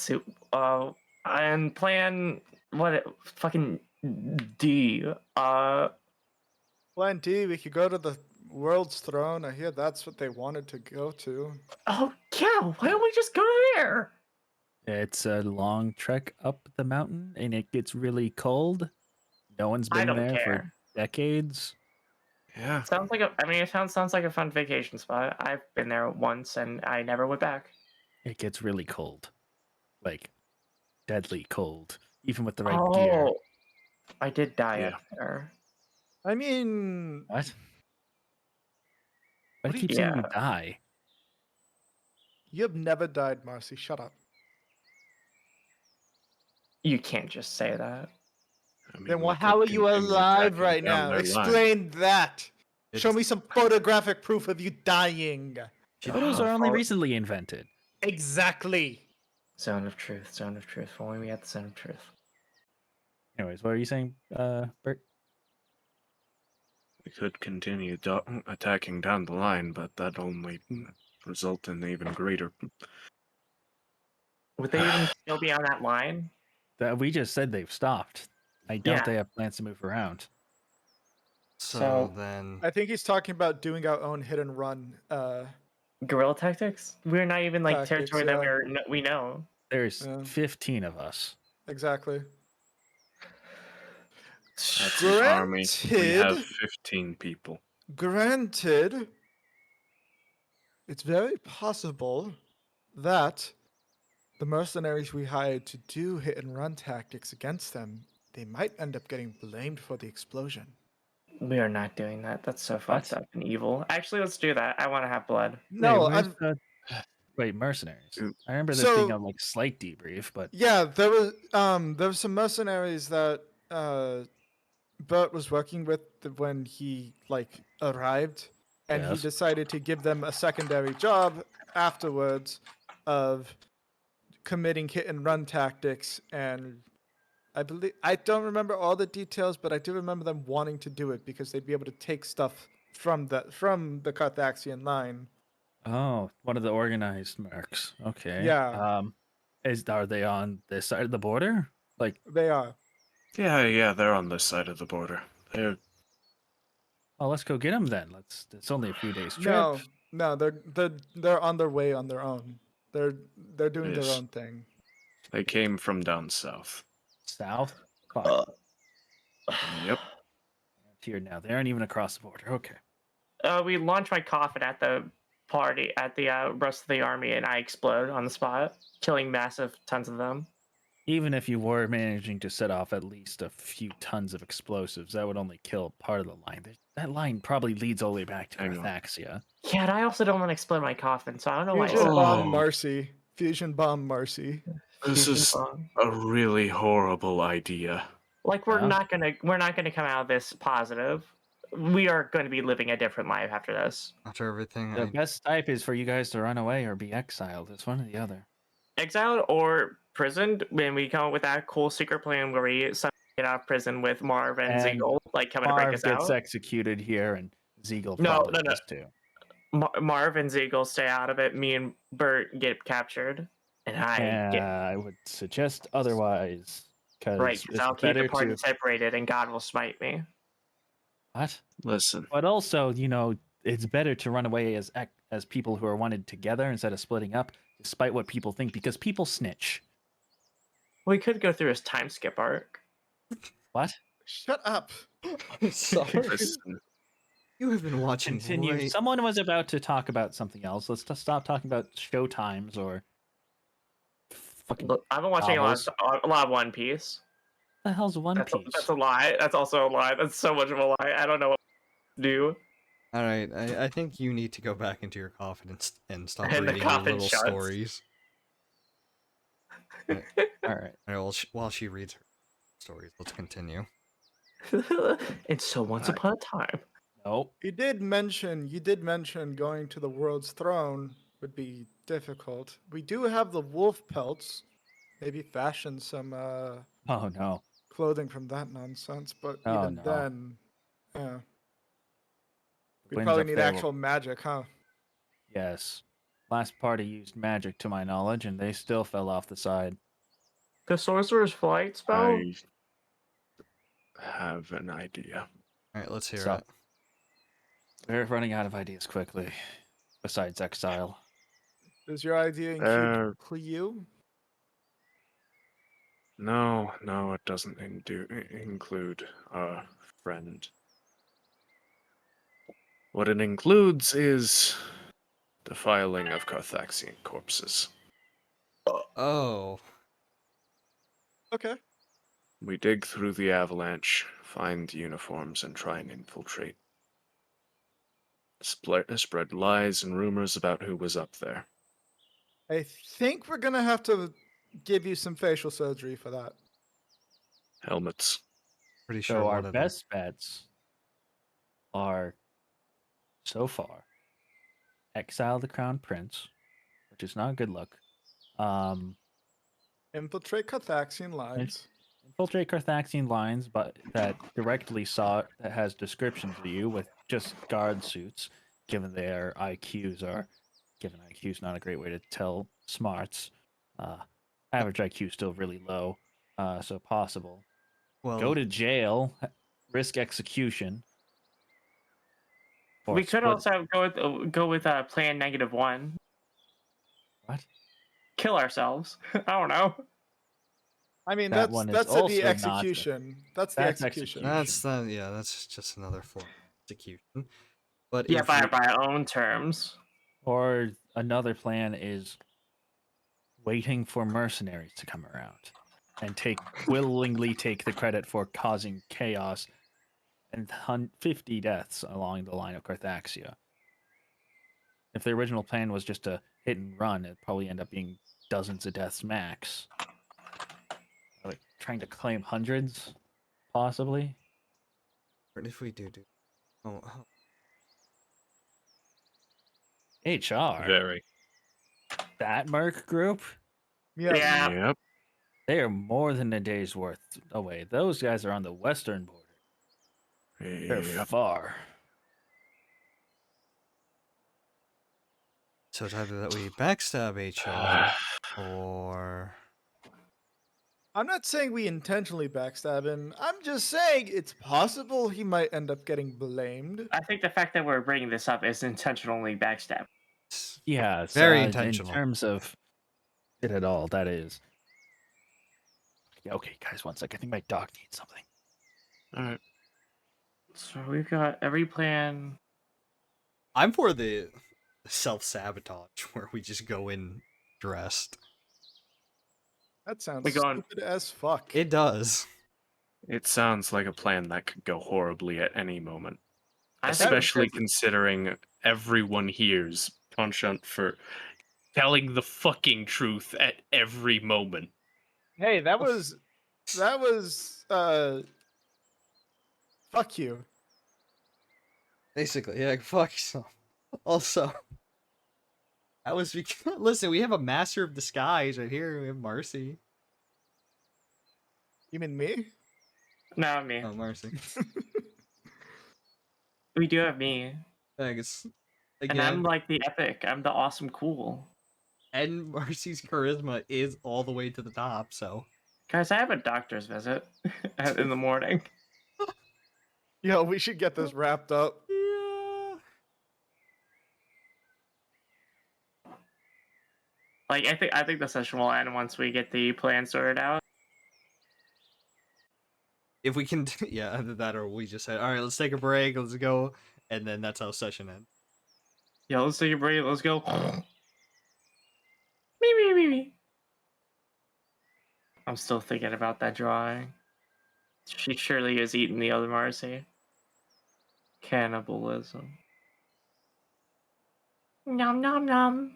see. And plan fucking D. Plan D, we could go to the world's throne. I hear that's what they wanted to go to. Oh yeah. Why don't we just go there? It's a long trek up the mountain, and it gets really cold. No one's I been don't there for care. decades. Yeah. Sounds like it sounds like a fun vacation spot. I've been there once and I never went back. It gets really cold, like deadly cold, even with the right gear. I did die Yeah. up there. I mean, What? Why What do do you keep you- saying we Yeah. die? you've never died, Marcy. Shut up. You can't just say that. I mean, Then we how could are you continue alive tracking right down now? their line. Explain that. Show It's- me some photographic proof of you dying. Photos are only recently invented. Exactly. Zone of truth. Zone of truth. When we at the zone of truth. Anyways, what are you saying, Bert? We could continue attacking down the line, but that only result in even greater. Would they even still be on that line? That we just said they've stopped. I doubt Yeah. they have plans to move around. So So- then, I think he's talking about doing our own hit and run. Guerrilla tactics? We're not even like Tactics, territory that yeah. we know. There's Yeah. 15 of us. Exactly. That's an army. We have Granted- 15 people. Granted, it's very possible that the mercenaries we hired to do hit and run tactics against them, they might end up getting blamed for the explosion. We are not doing that. That's so fucked up and evil. Actually, let's do that. I want to have blood. No, wait, wait, mercenaries. Ooh. I remember this So- being a like slight debrief, but yeah, there was some mercenaries that Bert was working with when he arrived, and he Yes. decided to give them a secondary job afterwards of committing hit and run tactics. And I don't remember all the details, but I do remember them wanting to do it because they'd be able to take stuff from the Carthaxian line. oh, one of the organized mercs. Okay. Yeah. Are they on this side of the border? Like, They are. Yeah, they're on this side of the border. They're Oh, let's go get them then. It's only a few days trip. No, they're on their way on their own. They're doing their Yes. own thing. They came from down south. South. Fuck. Yep. Here now. They aren't even across the border. Okay. We launch my coffin at the party at the rest of the army, and I explode on the spot, killing massive tons of them. Even if you were managing to set off at least a few tons of explosives, that would only kill part of the line. That line probably leads all the way back to Hang on. Carthaxia. Yeah, and I also don't want to explode my coffin, so I don't know why. I Fusion said bomb Oh. Marcy. Fusion bomb Marcy. This fusion is bomb. a really horrible idea. Like we're Yeah. not gonna come out of this positive. We are going to be living a different life after this. After everything, The best type is for you guys to run away or be exiled. It's one or the other. Exiled or prisoned, when we come up with that cool secret plan where we somehow get out of prison with Marv and And Ziegel, like coming to break Marv us gets out. executed here, and Ziegel No, probably no. does too. Marv and Ziegel stay out of it. Me and Bert get captured, and I get I would suggest otherwise, right because because it's I'll keep the better party to. separated, and God will smite me. What? Listen, But also, it's better to run away as people who are wanted together instead of splitting up, despite what people think, because people snitch. We could go through his time skip arc. What? Shut up. I'm sorry. listen. You have been watching Continue. way. Someone was about to talk about something else. Let's just stop talking about show times or fucking. Look, I've been watching novels. a lot of One Piece. What the hell's One That's Piece? a lie. That's also a lie. That's so much of a lie. I don't know what to do. All right, I think you need to go back into your coffin and stop And the reading your coffin little shuts. stories. All right. All right, well, while she reads her stories, let's continue. And so once upon a time. Nope. You did mention going to the world's throne would be difficult. We do have the wolf pelts. Maybe fashion some Oh no. clothing from that nonsense, but Oh, even no. then, yeah. We'd Winds probably up need there actual magic, huh? Yes. Last party used magic to my knowledge, and they still fell off the side. The sorcerer's flight spell? I have an idea. All right, let's hear So- it. We're running out of ideas quickly. Besides exile. Does your idea include you? No, it doesn't include our friend. What it includes is the filing of Carthaxian corpses. Oh, Okay. We dig through the avalanche, find uniforms, and try and infiltrate. Spread lies and rumors about who was up there. I think we're gonna have to give you some facial surgery for that. Helmets. pretty sure So one our of them. best bets are, so far, exile the crown prince, which is not a good look. Infiltrate Carthaxian lines. Infiltrate Carthaxian lines, but that has descriptions of you with just guard suits, given IQ's not a great way to tell smarts. Average IQ is still really low, so possible. Well, Go to jail, risk execution. or We could split- also go with plan -1. What? Kill ourselves. I don't know. I mean, That one is that's also the not the- execution. That's the That's execution. execution. that's just another form of execution. But Yeah, if by we- our own terms. Or another plan is waiting for mercenaries to come around and willingly take the credit for causing chaos and 50 deaths along the line of Carthaxia. If the original plan was just a hit and run, it'd probably end up being dozens of deaths max. Like trying to claim hundreds, possibly. what if we do? Oh, HR, Very. that merc group, Yeah. Yep. they are more than a day's worth away. Those guys are on the western border. They're Yep. far. so it's either that we backstab HR or I'm not saying we intentionally backstab him. I'm just saying it's possible he might end up getting blamed. I think the fact that we're bringing this up is intentionally backstab. Yes. Very In intentional. terms of it at all, that is. Yeah, okay, guys, one sec. I think my dog needs something. All right. So we've got every plan. I'm for the self-sabotage where we just go in dressed. That sounds We going- stupid as fuck. It does. It sounds like a plan that could go horribly at any moment, I think especially considering everyone here's penchant for telling the fucking truth at every moment. Hey, that was fuck you. Basically, yeah, fuck yourself. Also, that was because, listen, we have a master of disguise right here. We have Marcy. You mean me? no me. Oh, Marcy. We do have me, I guess, and again, I'm like the epic. I'm the awesome cool. and Marcy's charisma is all the way to the top, so. Guys, I have a doctor's visit in the morning. Yo, we should get this wrapped up. Yeah. Like I think the session will end once we get the plan sorted out. If we can, yeah, either that or we just said, all right, let's take a break, let's go, and then that's how session ends. Yeah, let's take a break. Let's go. Me. I'm still thinking about that drawing. She surely is eating the other Marcy. Cannibalism. Nom nom nom.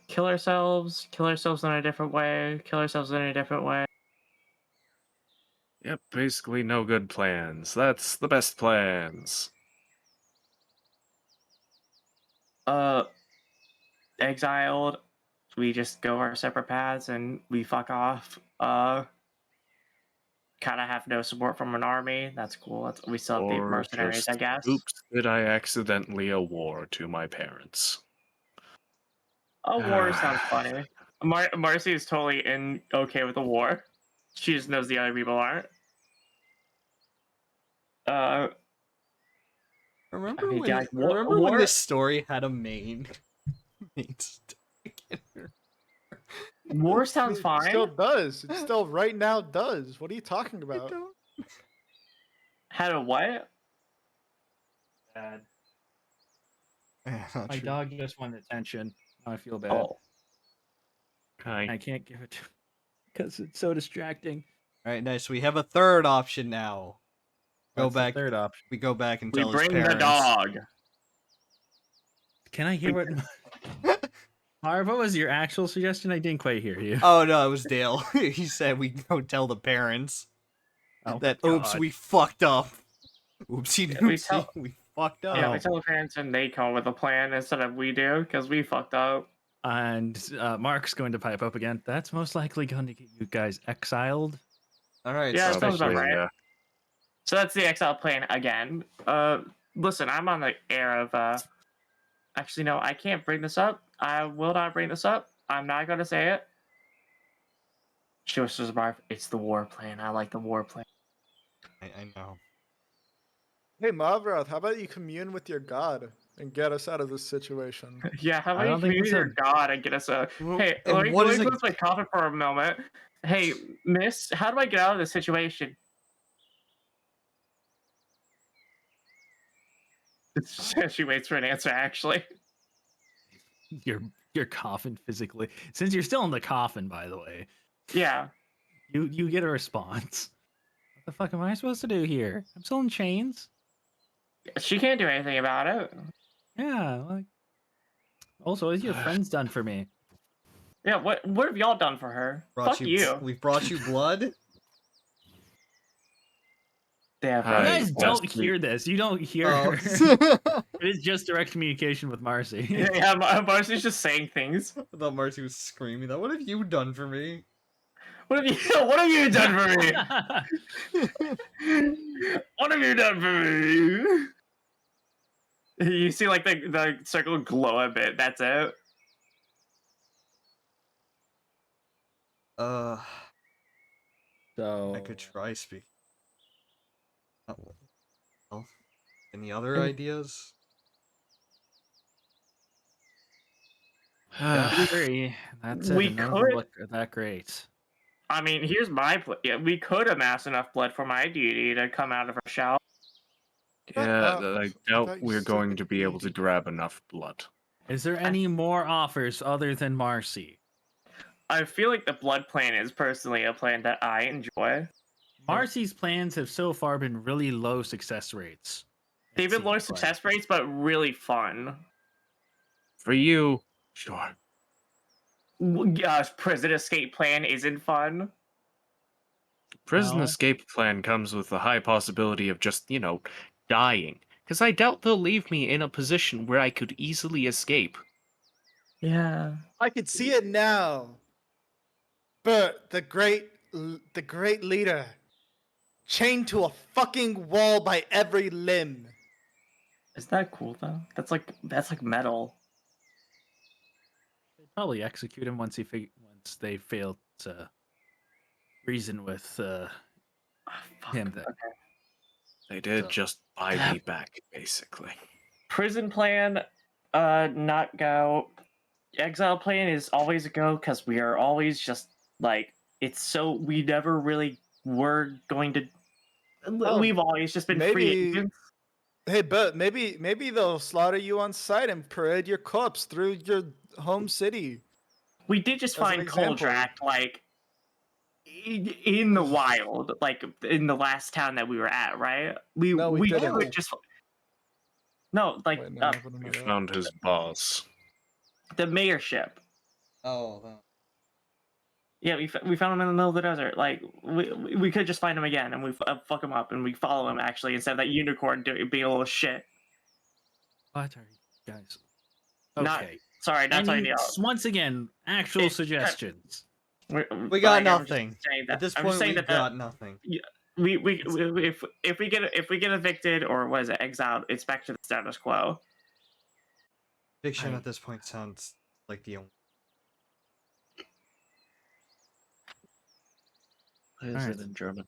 Kill ourselves in a different way, kill ourselves in a different way. Yep, basically no good plans. That's the best plans. Exiled, we just go our separate paths and we fuck off. Kind of have no support from an army. That's cool. We still have the Or mercenaries, just, I guess. oops, did I accidentally award to my parents? A war sounds funny. Marcy is totally okay with a war. She just knows the other people aren't. Remember I mean, when? guys, remember when war- this story had a main? War sounds It fine. still does. It still right now does. What are you talking about? Had a what? Bad. Not My true. dog just wanted attention. I feel bad. Oh, I can't give it to because it's so distracting. All right, nice. We have a third option now. Go What's the back. third option. We go back and we tell his bring parents. the dog. Can I hear what? Marv, what was your actual suggestion? I didn't quite hear you. Oh no, it was Dale. He said we go tell the parents Oh, that oops, God. we fucked up. Oopsie Yeah, we doopsie, tell- we fucked up. Yeah, we tell the parents and they come up with a plan instead of we do because we fucked up. And Mark's going to pipe up again. That's most likely going to get you guys exiled. All right. Yeah, so- that sounds about Probably, right. So that's the exile plan again. Listen, I'm on the air of actually no, I can't bring this up. I will not bring this up. I'm not gonna say it. She whispers to Marv, it's the war plan. I like the war plan. I know. Hey, Mavroth, how about you commune with your god and get us out of this situation? Yeah, how I about you don't think community it's your god and get us a hey, And let me what is a- close my coffin for a moment. Hey, miss, how do I get out of this situation? She waits for an answer, actually. Your coffin physically. Since you're still in the coffin, by the way, Yeah. you get a response. What the fuck am I supposed to do here? I'm still in chains. She can't do anything about it. Yeah. Like. Also, what have your friends done for me? Yeah, what have y'all done for her? Fuck you. We've brought you blood. Damn, You Hi. guys don't Just hear this. You don't hear Oh. her. It is just direct communication with Marcy. yeah, Marcy's just saying things. I thought Marcy was screaming that. What have you done for me? What have you done for me? What have you done for me? You see like the circle glow a bit. That's it. I So could try speak. Well, any other ideas? I agree. That's We it. None of them could. look that great. I mean, here's my yeah, we could amass enough blood for my deity to come out of her shell. Yeah, I doubt thought you we're said going the to be able to deity. grab enough blood. Is there any more offers other than Marcy? I feel like the blood plan is personally a plan that I enjoy. Marcy's plans have so far been really low success rates. it They've been low seems like. success rates, but really fun. For you, sure. Prison escape plan isn't fun. Prison No. escape plan comes with a high possibility of just, dying. Because I doubt they'll leave me in a position where I could easily escape. Yeah. I could see it now. Bert, the great leader, chained to a fucking wall by every limb. Is that cool though? That's like metal. They'd probably execute him once once they fail to reason with Oh, fuck. him. That Okay. They did So- just buy me back, basically. Prison plan, not go. Exile plan is always a go because we are always just like it's so we never really were going to. We've always just been free maybe- agents. Hey, Bert, maybe they'll slaughter you on sight and parade your corpse through your home city. We did just As an find example. Koldrak like in the wild, like in the last town that we were at, right? No, we could didn't. just no, like Wait, no, never We mind that. found his boss. the mayorship. Oh, Yeah, we found him in the middle of the desert. Like we could just find him again and we fuck him up and we follow him actually instead of that unicorn being a little shit. What are you guys? Not- Okay. Sorry, not Any, talking about. once again, actual It's- suggestions. we got I'm just nothing. saying that- At this I'm point, just saying we that got nothing. if we get evicted or was it exiled, it's back to the status quo. Fiction I- at this point sounds like the only. What is Alright. it in German?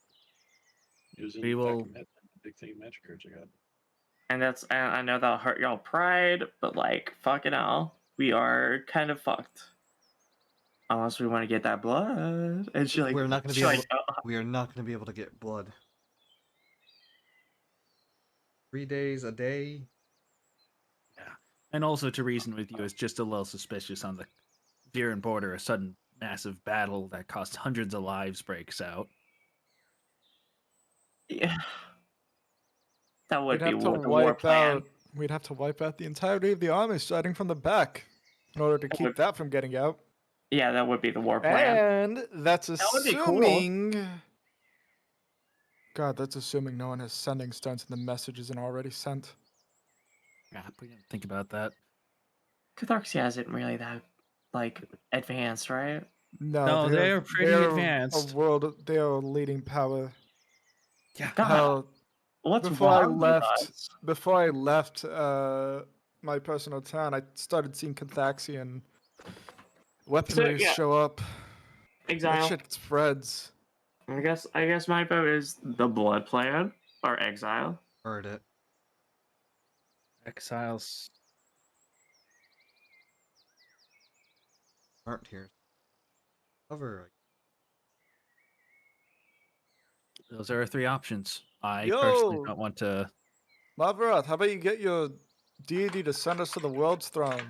Using We will- big thing of magic cards I got. And I know that'll hurt y'all pride, but like fucking hell, we are kind of fucked. Unless we want to get that blood. And she like We're not gonna be she able. like, We are not going to be able to get blood. 3 days a day. And also to reason with you is just a little suspicious on the Viren border. A sudden massive battle that costs hundreds of lives breaks out. yeah. That would We'd be have to the war wipe plan. out. We'd have to wipe out the entirety of the army starting from the back in order to That keep would- that from getting out. Yeah, that would be the war plan. And that's That would be cool. assuming. God, that's assuming no one has sending stones and the message isn't already sent. Yeah, we didn't think about that. Catharxia isn't really that like advanced, right? No, they're pretty advanced. A world, they are a leading power. Yeah. God, Hell, what's before I wrong with left- us? before I left my personal town, I started seeing Cathaxian weaponry yeah. show up. That Exile. shit spreads. I guess my vote is the blood plan or exile. Heard it. Exiles. Aren't here. Cover. Those are our three options. I Yo! personally don't want to. Mavroth, how about you get your deity to send us to the world's throne?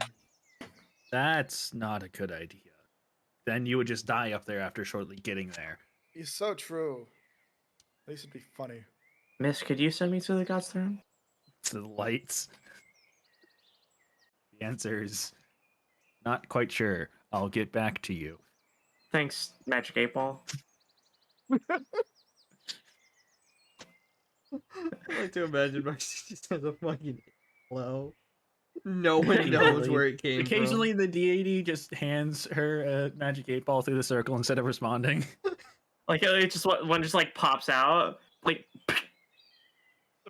That's not a good idea. Then you would just die up there after shortly getting there. He's so true. At least it'd be funny. Miss, could you send me to the God's throne? To the lights. The answer is not quite sure. I'll get back to you. Thanks, Magic 8 Ball. I like to imagine Marcy just has a fucking hello. No one knows where it came Occasionally, the deity just hands her a magic 8 ball through the circle instead of responding. Like it just one just like pops out. Like The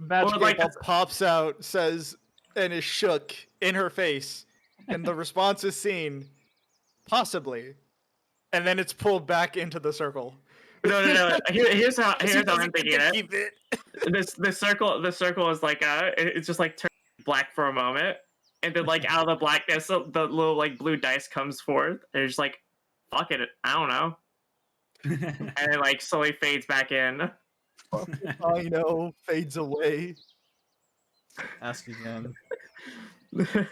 magic Or like- eight ball pops out, says, and is shook in her face, and the response is seen, possibly, and then it's pulled back into the circle. No. Here's how She I'm doesn't thinking get to it. keep it. The circle is like it's just like turned black for a moment, and then like out of the blackness, the little like blue dice comes forth, and it's just like, fuck it, I don't know, and it like slowly fades back in. I know, fades away. Ask again.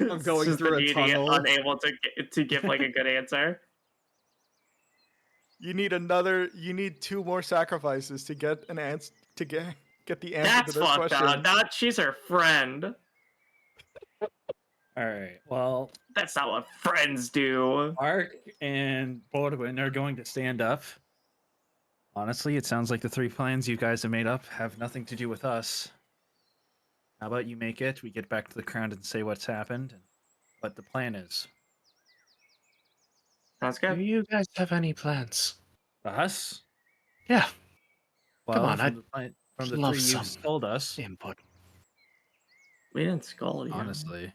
I'm going through a tunnel. unable to give like a good answer. You need 2 more sacrifices to get an answer to get the answer That's to this fucked question. up. Not she's her friend. All right. Well, That's not what friends do. Ark and Baldwin are going to stand up. Honestly, it sounds like the 3 plans you guys have made up have nothing to do with us. How about you make it? We get back to the crowd and say what's happened and what the plan is. Sounds Do good. you guys have any plans? Us? Yeah, Well, on, from the love 3 some you've told us, input. We didn't scold you. honestly,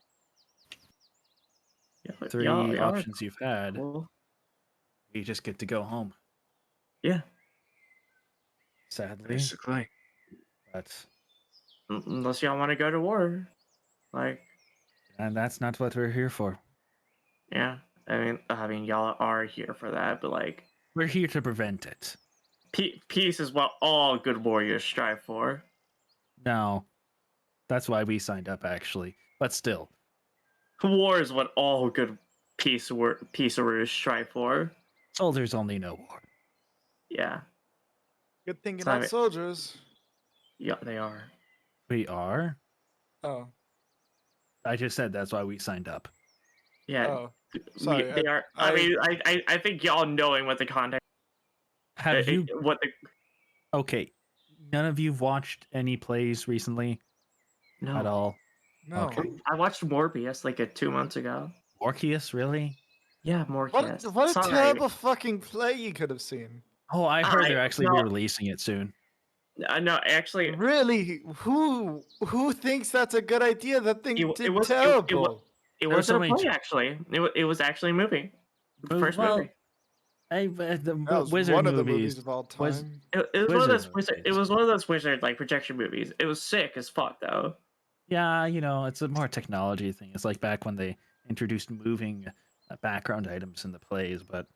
Y'all- 3 y'all are options you've had, cool. we just get to go home. Yeah. Sadly, Basically. but Unless y'all want to go to war. Like, and that's not what we're here for. yeah. I mean, y'all are here for that, but like, We're here to prevent it. peace is what all good warriors strive for. No, that's why we signed up, actually. But still, War is what all good peace warriors strive for. soldiers only know war. Yeah. Good thing you're Sorry. not soldiers. Yeah, they are. We are. Oh, I just said that's why we signed up. Yeah. oh. Sorry, They are. I mean, I think y'all knowing what the context. Have you? What the? Okay, none of you've watched any plays recently No. at all. No. Okay. I watched Morbius like 2 months ago. Orpheus, really? Yeah, Morbius. What a Sorry. terrible fucking play you could have seen. Oh, I heard they're actually no. re-releasing it soon. No, actually, Really? Who thinks that's a good idea? That thing It- did it was- it- terrible. it There were so wasn't a many play. Actually, it was actually a movie. First well, movie. That was Wizard one of the movies. movies of all was- time. It was one of those Wizard wizard. It movies. was one of those wizard like projection movies. It was sick as fuck though. Yeah, it's a more technology thing. It's like back when they introduced moving background items in the plays, but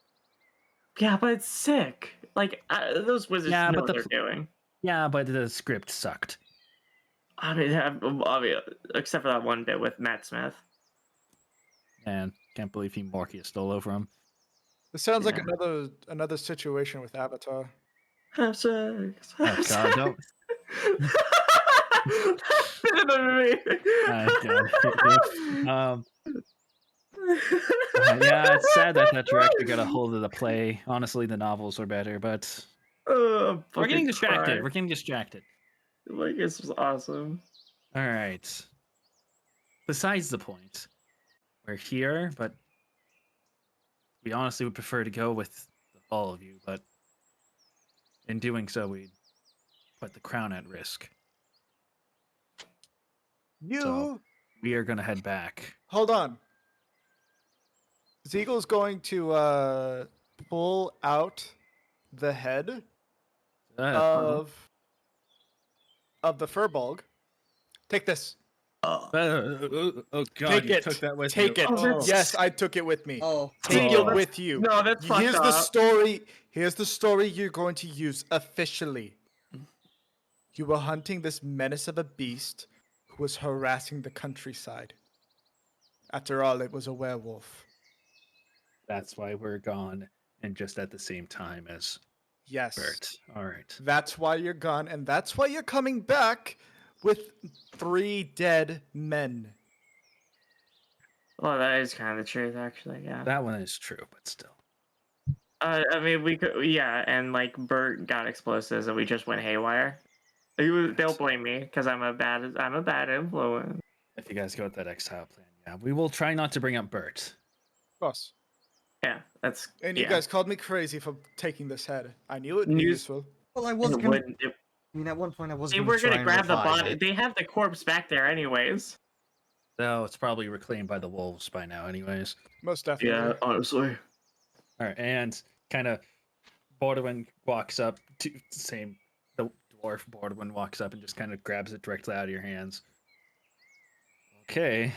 Yeah, but it's sick. Like those wizards Yeah, know but what they're doing. the script sucked. I mean, except for that one bit with Matt Smith. Man, can't believe Morpheus stole over him. This sounds like Yeah. another situation with Avatar. Have sex. Oh Have God, don't. God. Yeah, it's sad that director got a hold of the play. Honestly, the novels are better, but we're getting distracted. We're getting distracted. Like, this was awesome. All right. Besides the point, we're here, but we honestly would prefer to go with all of you, but in doing so, we'd put the crown at risk. So we are going to head back. Hold on. Zeagle's going to pull out the head of the furbog. Take this. Oh God! Take You it. took that with Take you. it. Oh. Yes, I took it with me. Oh, Take Oh. it with you. No, that's fucked Here's up. the story. Here's the story you're going to use officially. You were hunting this menace of a beast who was harassing the countryside. After all, it was a werewolf. That's why we're gone, and just at the same time as Yes. Bert. All right. That's why you're gone, and that's why you're coming back with 3 dead men. Well, that is kind of the truth, actually. Yeah. That one is true, but still. I mean, we could. Yeah, and like Bert got explosives, and we just went haywire. They'll blame me because I'm a bad influence. If you guys go with that exile plan, yeah, we will try not to bring up Bert. Of course. Yeah, that's. And yeah. you guys called me crazy for taking this head. I knew it'd be News- useful. well, I It was gonna. wouldn't- I mean, at one point I was. They were try gonna and grab the revive body. it. They have the corpse back there, anyways. Though it's probably reclaimed by the wolves by now, anyways. Most definitely. Yeah, honestly. All right, and kind of Bordwin walks up to the dwarf Bordwin walks up and just kind of grabs it directly out of your hands. Okay.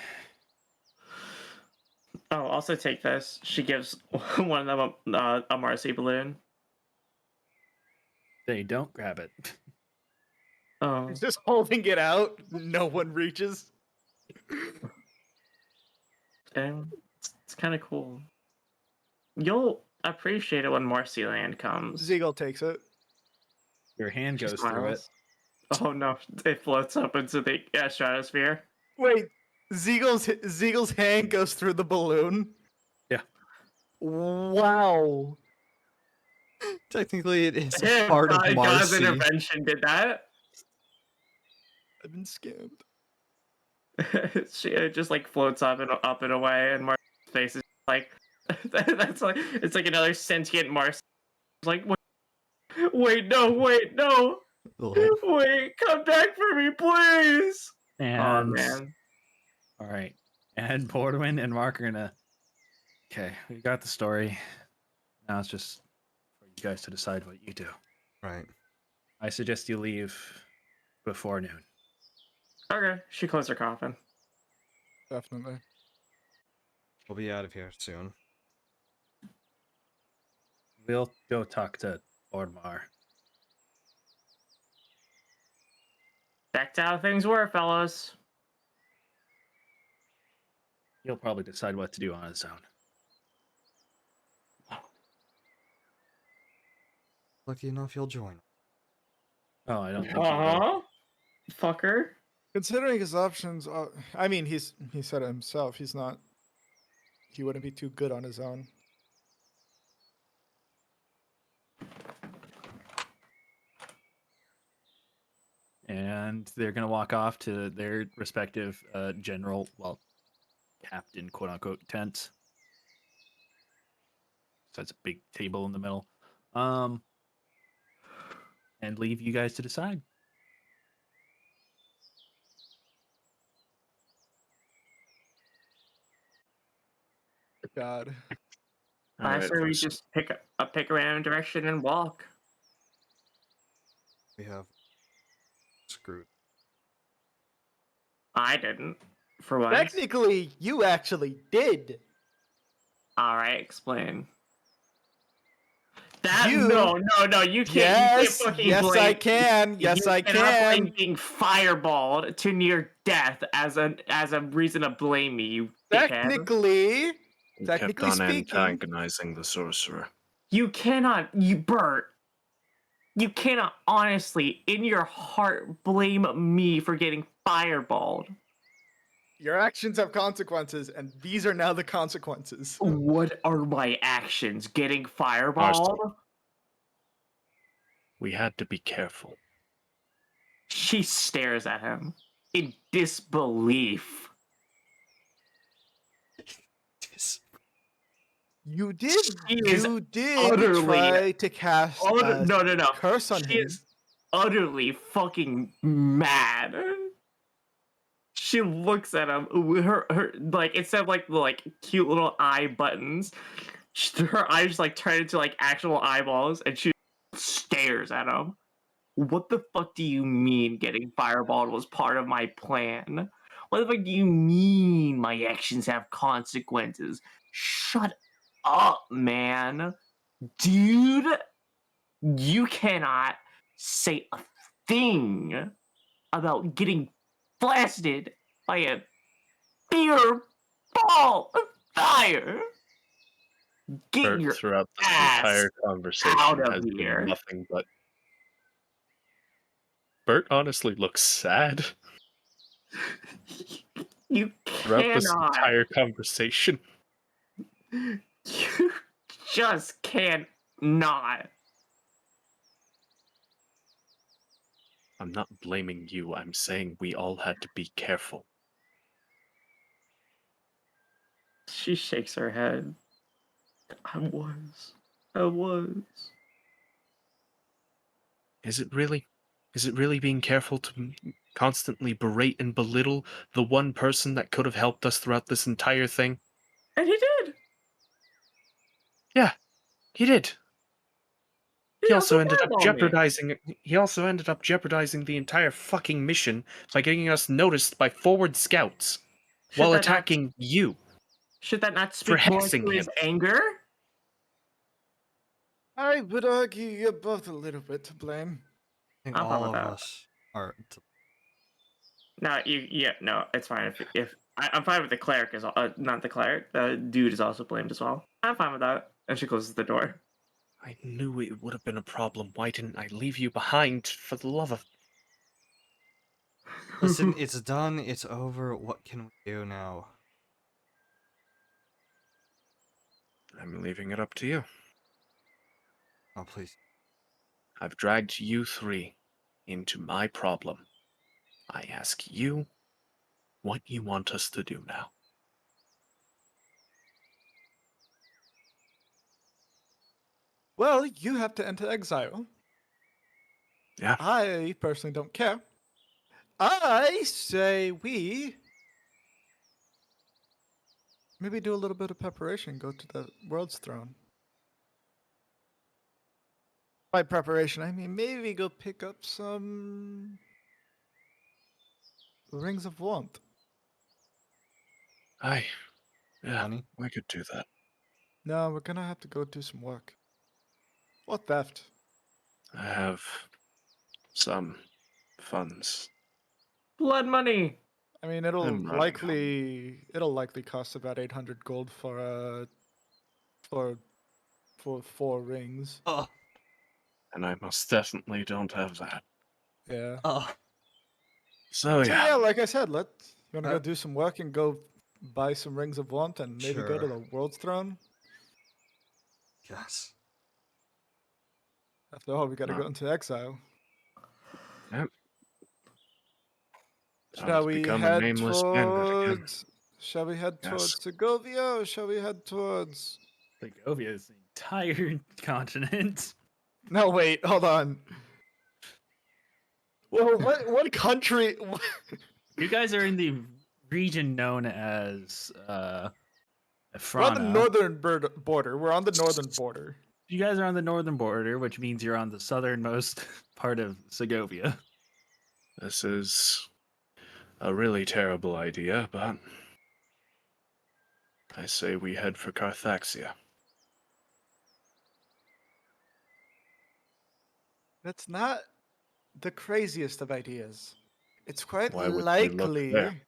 Oh, also take this. She gives one of them a Marcy balloon. They don't grab it. Oh, He's just holding it out. No one reaches. okay. It's kind of cool. You'll appreciate it when Marcy Land comes. Zeagle takes it. Your hand She goes through it. smiles. Oh no, it floats up into the stratosphere. Wait, Zeagle's hand goes through the balloon. Yeah. Wow. Technically, it is a part of God's Marcy. intervention did that. I've been scammed. It just like floats up and away, and Marcy's face is like that's like it's like another sentient Marcy. It's like wait, no, Ugh. wait, come back for me, please. And Oh man, all right. And Bordwin and Mark are gonna. Okay, we got the story. Now it's just for you guys to decide what you do. Right. I suggest you leave before noon. okay. She closed her coffin. Definitely. We'll be out of here soon. We'll go talk to Ordmar. Back to how things were, fellas. He'll probably decide what to do on his own. Lucky enough, you'll join. Oh, I don't think. Fucker. Considering his options, I mean, he said it himself. He wouldn't be too good on his own. And they're gonna walk off to their respective captain, quote unquote, tent. So that's a big table in the middle. And leave you guys to decide. God. All right, Faster, we first- just pick a random direction and walk. We have screwed. I didn't, for once. Technically, you actually did. All right, explain. That You- no, you can't. Yes, you can't fucking yes, blame, I can. Yes, you I cannot blame can. being fireballed to near death as a reason to blame me. You dickhead. Technically, He technically kept on speaking, antagonizing the sorcerer. You cannot, Bert. You cannot honestly, in your heart, blame me for getting fireballed. your actions have consequences, and these are now the consequences. What are my actions? Getting fireballed? We had to be careful. She stares at him in disbelief. You did. She is You did utterly- try to cast No. curse on She him. is utterly fucking mad. She looks at him. Her like instead of like cute little eye buttons, her eyes just like turn into like actual eyeballs, and she stares at him. What the fuck do you mean getting fireballed was part of my plan? What the fuck do you mean my actions have consequences? Shut up, man. Dude, you cannot say a thing about getting blasted by a beer ball of fire. Get Bert, your throughout this ass entire conversation out of has here. been nothing but. Bert honestly looks sad You throughout this cannot. entire conversation. You just can't not. I'm not blaming you. I'm saying we all had to be careful. She shakes her head. I was. Is it really? Is it really being careful to constantly berate and belittle the one person that could have helped us throughout this entire thing? And he did. Yeah, he did. He also fireballed me. He also ended up jeopardizing the entire fucking mission by getting us noticed by forward scouts while attacking you Should that not for speak more hexing to his him. anger? I would argue you're both a little bit to blame. I think I'm fine all with of that. us are. No, no, it's fine. I'm fine with the cleric not the cleric. The dude is also blamed as well. I'm fine with that. And she closes the door. I knew it would have been a problem. Why didn't I leave you behind? For the love of... Listen, it's done. It's over. What can we do now? I'm leaving it up to you. Oh, please. I've dragged you three into my problem. I ask you what you want us to do now. Well, you have to enter exile. Yeah. I personally don't care. I say we maybe do a little bit of preparation, go to the world's throne. By preparation, I mean maybe go pick up some rings of warmth. Yeah, Money? we could do that. No, we're gonna have to go do some work. Or theft. I have some funds. Blood money. I mean, I'm running it'll likely cost about 800 gold for 4 rings. Oh, And I most definitely don't have that. Yeah. oh. So So yeah, yeah, like I said, you wanna Uh, go do some work and go buy some rings of warmth and maybe go to Sure. the world's throne? Yes. After all, we gotta No. go into exile. yep. Shall I've we become a head nameless bandit again. towards Yes. Segovia or shall we head towards Segovia is the entire continent. No wait, hold on. Well, what country You guys are in the region known as We're on the Efrana. northern border. We're on the northern border. You guys are on the northern border, which means you're on the southernmost part of Segovia. This is a really terrible idea, but I say we head for Carthaxia. That's not the craziest of ideas. It's quite Why would we look there? likely.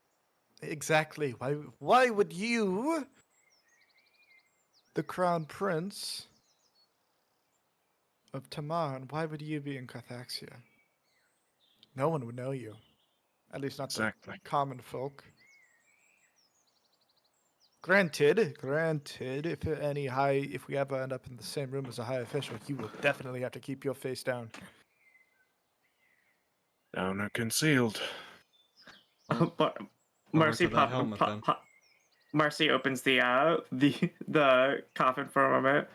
Exactly. Why would you, the crown prince of Taman, why would you be in Carthaxia? No one would know you. At least not Exactly. the common folk. Granted, if we ever end up in the same room as a high official, you will definitely have to keep your face down. Down or concealed. But Over Marcy to that helmet then. Marcy opens the coffin for a moment.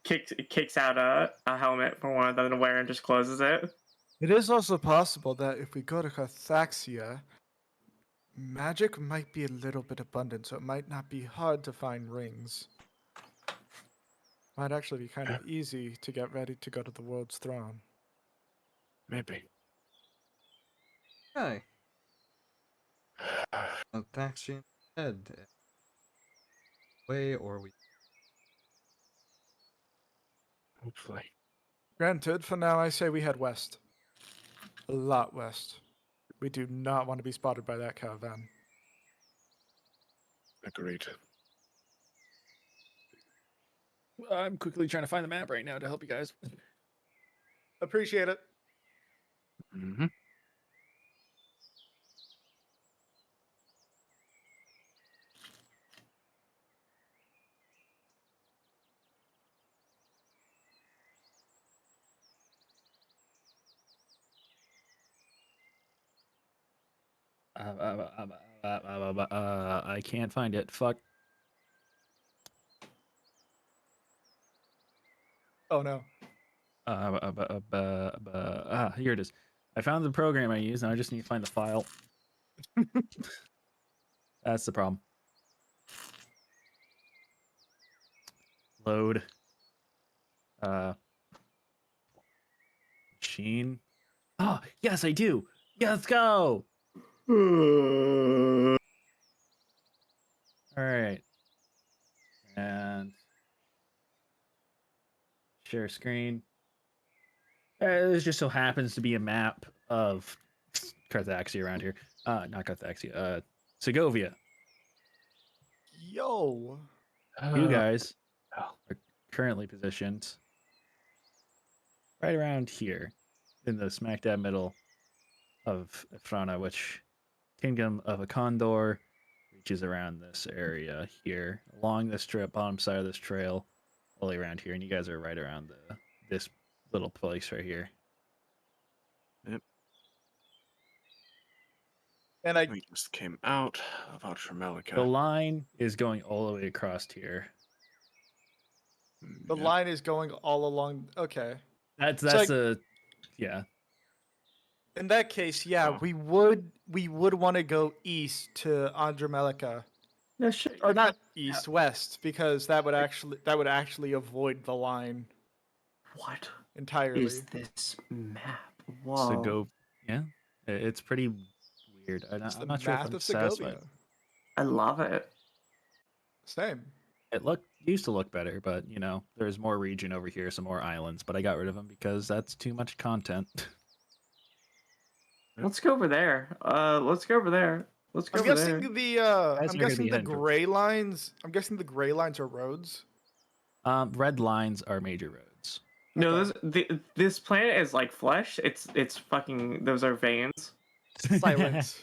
Kicks out a helmet for one of them to wear and just closes it. It is also possible that if we go to Carthaxia, magic might be a little bit abundant, so it might not be hard to find rings. Might actually be kind of easy to get ready to go to the world's throne. Maybe. Hey. A taxi head. Way or we. Hopefully. Granted, for now I say we head west. A lot west. We do not want to be spotted by that caravan. Agreed. I'm quickly trying to find the map right now to help you guys. Appreciate it. Mm-hmm. I can't find it. Fuck. Oh no. Here it is. I found the program I use, and I just need to find the file. That's the problem. Load. Machine. Oh, yes, I do. Yeah, let's go. All right. And share screen. This just so happens to be a map of Carthaxia around here. Not Carthaxia. Segovia. Yo. You guys Oh. are currently positioned right around here in the smack dab middle of Frana, which Kingdom of a Condor reaches around this area here, along this strip, bottom side of this trail, all the way around here, and you guys are right around this little place right here. And I We just came out of The Outramelica. line is going all the way across here. the Yep. line is going all along. Okay. That's So, like, a yeah. in that case, yeah, Oh. we would want to go east to Andromelica, No shit. or not east, west, because that would actually avoid the line What entirely. is this map? Whoa. Sego, yeah, it's pretty weird. It's the I'm not sure if math I'm of satisfied. Segovia. I love it. Same. It used to look better, but you know, there's more region over here, some more islands, but I got rid of them because that's too much content. Let's go over there. Let's go over there. Let's go I'm over there. guessing the Guys I'm are gonna guessing be the heading towards- gray lines. I'm guessing the gray lines are roads. Red lines are major roads. No, Okay. this planet is like flesh. It's fucking. Those are veins. Silence.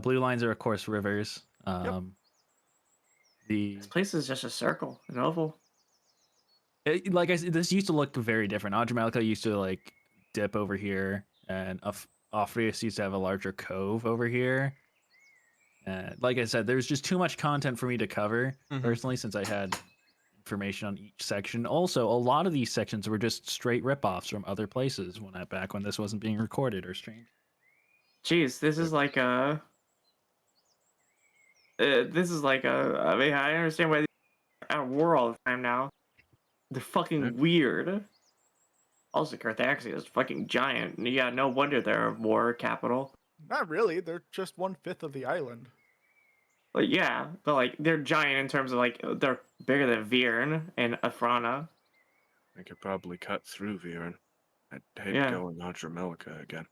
Blue lines are of course rivers. The This place is just a circle, an oval. like I said, this used to look very different. Adramalica used to like dip over here, and Offrius used to have a larger cove over here. Like I said, there's just too much content for me to cover Mhm. personally, since I had information on each section. Also, a lot of these sections were just straight ripoffs from other places back when this wasn't being recorded or streamed. Jeez, this is like a. This is like a. I mean, I understand why they're at war all the time now. They're fucking weird. Also, Carthaxia is fucking giant. Yeah, no wonder they're a war capital. Not really. They're just 1/5 of the island. Like, yeah, but like they're giant in terms of like they're bigger than Vierne and Afrana. I could probably cut through Viren. I'd hate Yeah. going Outramelica again.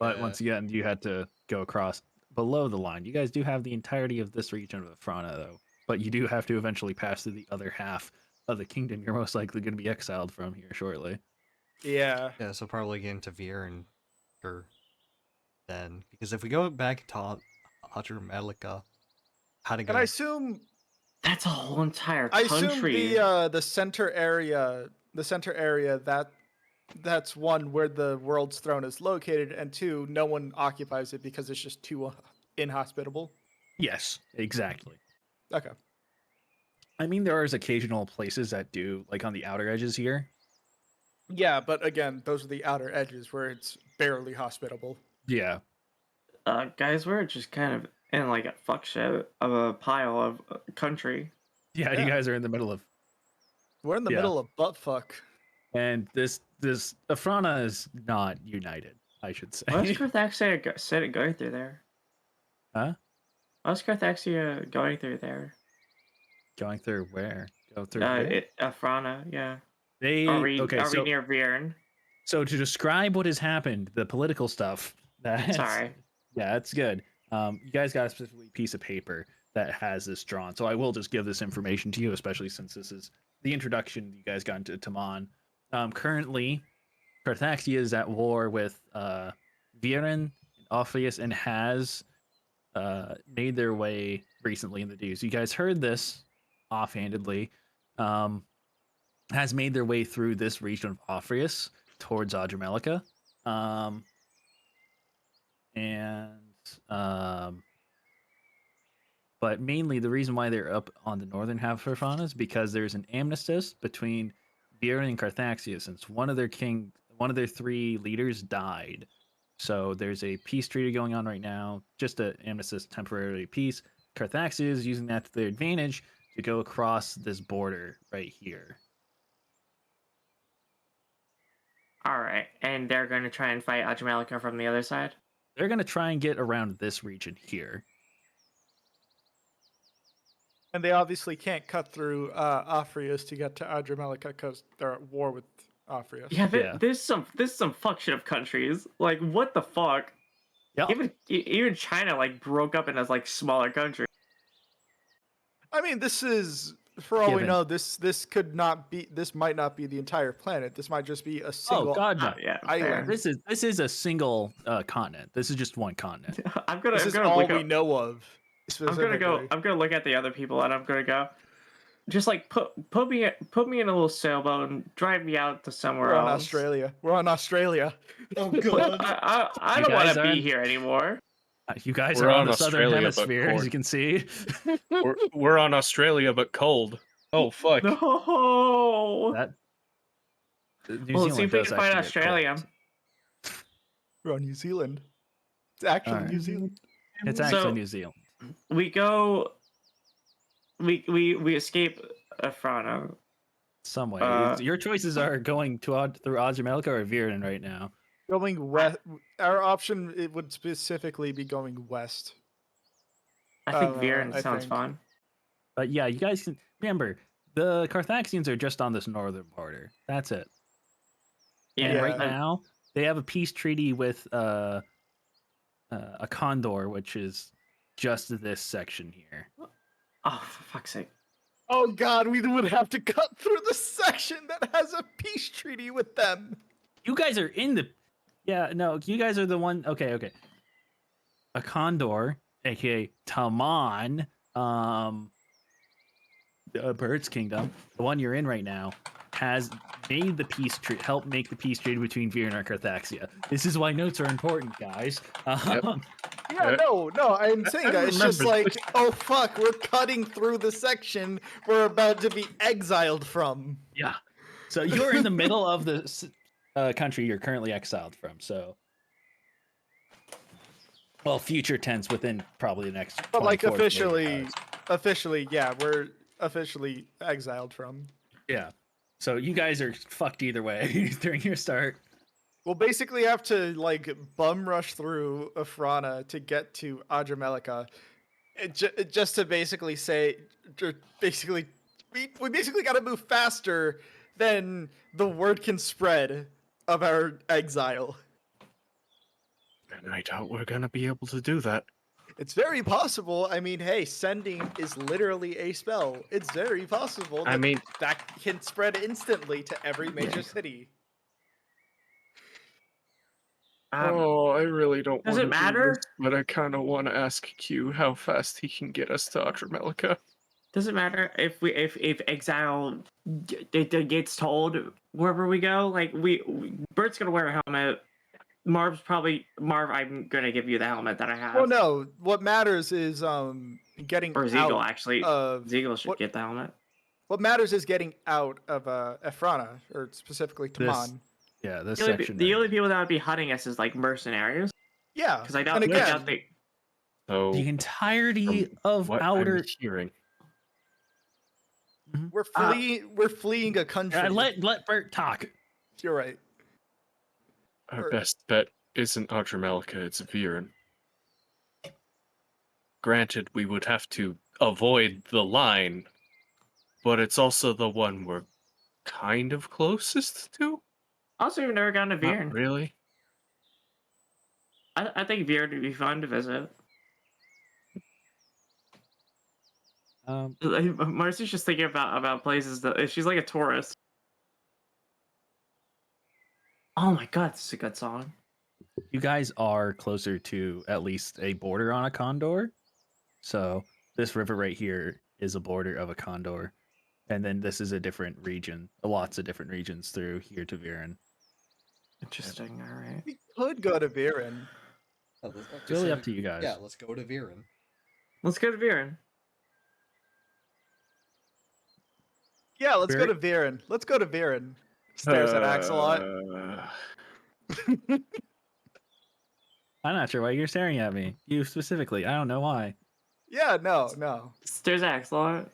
But once again, you had to go across below the line. You guys do have the entirety of this region of Frana, though. But you do have to eventually pass through the other half of the kingdom. You're most likely going to be exiled from here shortly. Yeah. Yeah, so probably get into Veer and or then because if we go back to Adramelica, how to go? And I assume That's a whole entire I country. assume the center area that's one where the world's throne is located, and two, no one occupies it because it's just too inhospitable. Yes, exactly. Okay. I mean, there are occasional places that do, like on the outer edges here. Yeah, but again, those are the outer edges where it's barely hospitable. Yeah. Guys, we're just kind of in like a fuck shit of a pile of country. Yeah, Yeah. you guys are in the middle of. We're in the Yeah. middle of buttfuck. And this Afrana is not united, I should say. Why was Carthaxia said it going through there? Huh? Why was Carthaxia going through there? Going through where? Go through where? Afrana, yeah. They Are we so near Vierne? so to describe what has happened, the political stuff. Sorry. Yeah, it's good. You guys got a specific piece of paper that has this drawn, so I will just give this information to you, especially since this is the introduction you guys got into Taman. Currently, Carthaxia is at war with Viren and Ophius, and has made their way recently in the news. You guys heard this offhandedly. Has made their way through this region of Ophius towards Adramelica. But mainly the reason why they're up on the northern half of Farfana is because there's an armistice between Viren and Carthaxia, since one of one of their 3 leaders died. So there's a peace treaty going on right now, just to amnesty temporarily peace. Carthaxia is using that to their advantage to go across this border right here. All right, and they're going to try and fight Ajamalika from the other side. They're going to try and get around this region here. And they obviously can't cut through Afrius to get to Adramelika because they're at war with Afrius. Yeah, Yeah. there's some fuck shit of countries. Like, what the fuck? Yep. Even China like broke up into like smaller countries. I mean, this is, for all we Given. know, this might not be the entire planet. This might just be a single God, no. Yeah, island. fair. This is a single continent. This is just one continent. I'm gonna This is gonna all look we up, know of. I'm gonna go. specifically. I'm gonna look at the other people, and I'm gonna go. Just like put me in a little sailboat and drive me out to somewhere We're on else. Australia. We're on Australia. Oh But god. I You don't want guys to be aren't- here anymore. You guys We're are on on the southern Australia, but hemisphere, as cold. you can see. We're on Australia, but cold. Oh fuck! No. That New Well, let's see Zealand if we does can find actually get Australia. cold. We're on New Zealand. It's actually Alright. New Zealand. It's actually So- New Zealand. We go. We escape Afrana. Some way. Your choices are going to through Ajamelka or Viren right now. Going west. Our option, it would specifically be going west. I think I Viren sounds think. fun. But yeah, you guys can remember the Carthaxians are just on this northern border. That's it. And Yeah. right now they have a peace treaty with a condor, which is just this section here. Oh, for fuck's sake! Oh god, we would have to cut through the section that has a peace treaty with them. You guys are in the you guys are the one. Okay. A condor, aka Taman, Bird's Kingdom, the one you're in right now, has made the peace treaty, helped make the peace treaty between Vir and Carthaxia. This is why notes are important, guys. Yeah, no, I'm saying I that. It's just remember like, oh fuck, we're cutting through the section we're about to be exiled from. Yeah. So you're in the middle of the country you're currently exiled from. So, well, future tense within probably the next. But like 24 to 48 hours. officially, yeah, we're officially exiled from. Yeah. So you guys are fucked either way during your start. We'll basically have to like bum rush through Afrana to get to Adramelika, just to basically say, we basically got to move faster than the word can spread of our exile. And I doubt we're gonna be able to do that. It's very possible. I mean, hey, sending is literally a spell. It's very possible that I mean, that can spread instantly to every major city. oh, I really don't. Does wanna it do matter? this, but I kind of want to ask Q how fast he can get us to Atramelika. Doesn't matter if exile gets told wherever we go. Like Bert's gonna wear a helmet. Marv, I'm gonna give you the helmet that I have. Well, no. What matters is getting Or Ziegel, out actually. of Ziegel should what- get the helmet. What matters is getting out of Ephrana, or specifically This- Taman. Yeah, this The only, section. the right only people that would be hunting us is like mercenaries. Yeah, Because I doubt, and I again, doubt they. So the entirety of what outer. I'm hearing, we're fleeing a country. Let Bert talk. You're right. our Or- best bet isn't Atramelika, it's Viren. Granted, we would have to avoid the line, but it's also the one we're kind of closest to. Also, we've never gone to Not Viren. really. I think Viren would be fun to visit. Marcy's just thinking about places that she's like a tourist. Oh my god, this is a good song. You guys are closer to at least a border on a condor. So this river right here is a border of a condor. And then this is a different region. Lots of different regions through here to Viren. Interesting. All right. We could go to Viren. It's really up to you guys. Yeah, let's go to Viren. Let's go to Viren. Yeah, let's go Very- to Viren. Let's go to Viren. Stares at Axolot. I'm not sure why you're staring at me. You specifically. I don't know why. Yeah, no. There's Axolot.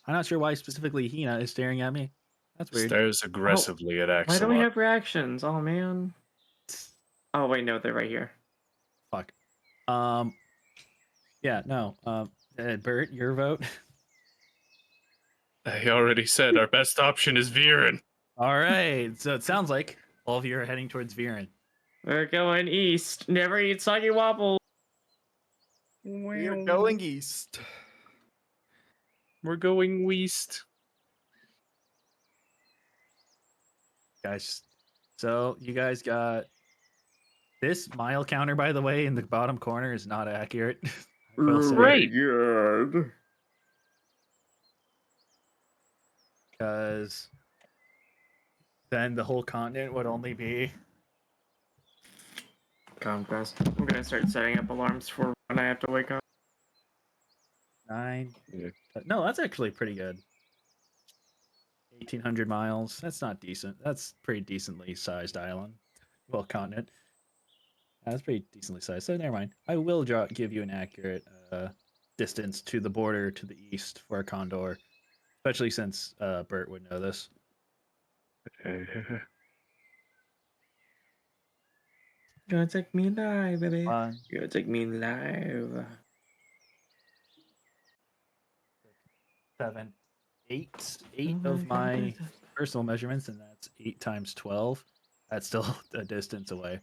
I'm not sure why specifically Hina is staring at me. That's weird. Stares aggressively at Why don't we Axolot. have reactions? Oh man. Oh wait, no, they're right here. Fuck. Yeah, no. Bert, your vote. I already said our best option is Viren. All right. So it sounds like all of you are heading towards Viren. We're going east. Never eat soggy wobble. We're going east. We're going west. Guys, so you guys got this mile counter, by the way, in the bottom corner is not accurate. I will say, Right. Good. because then the whole continent would only be Come, guys. I'm gonna start setting up alarms for when I have to wake up. 9. Yeah. No, that's actually pretty good. 1,800 miles. That's not decent. That's pretty decently sized island. Well, continent. That's pretty decently sized. So never mind. I will give you an accurate distance to the border to the east for a condor, especially since Bert would know this. You're gonna take me live, baby. 1, You're gonna take me live. 7, 8. 8 of my personal measurements, and that's 8 times 12. That's still a distance away.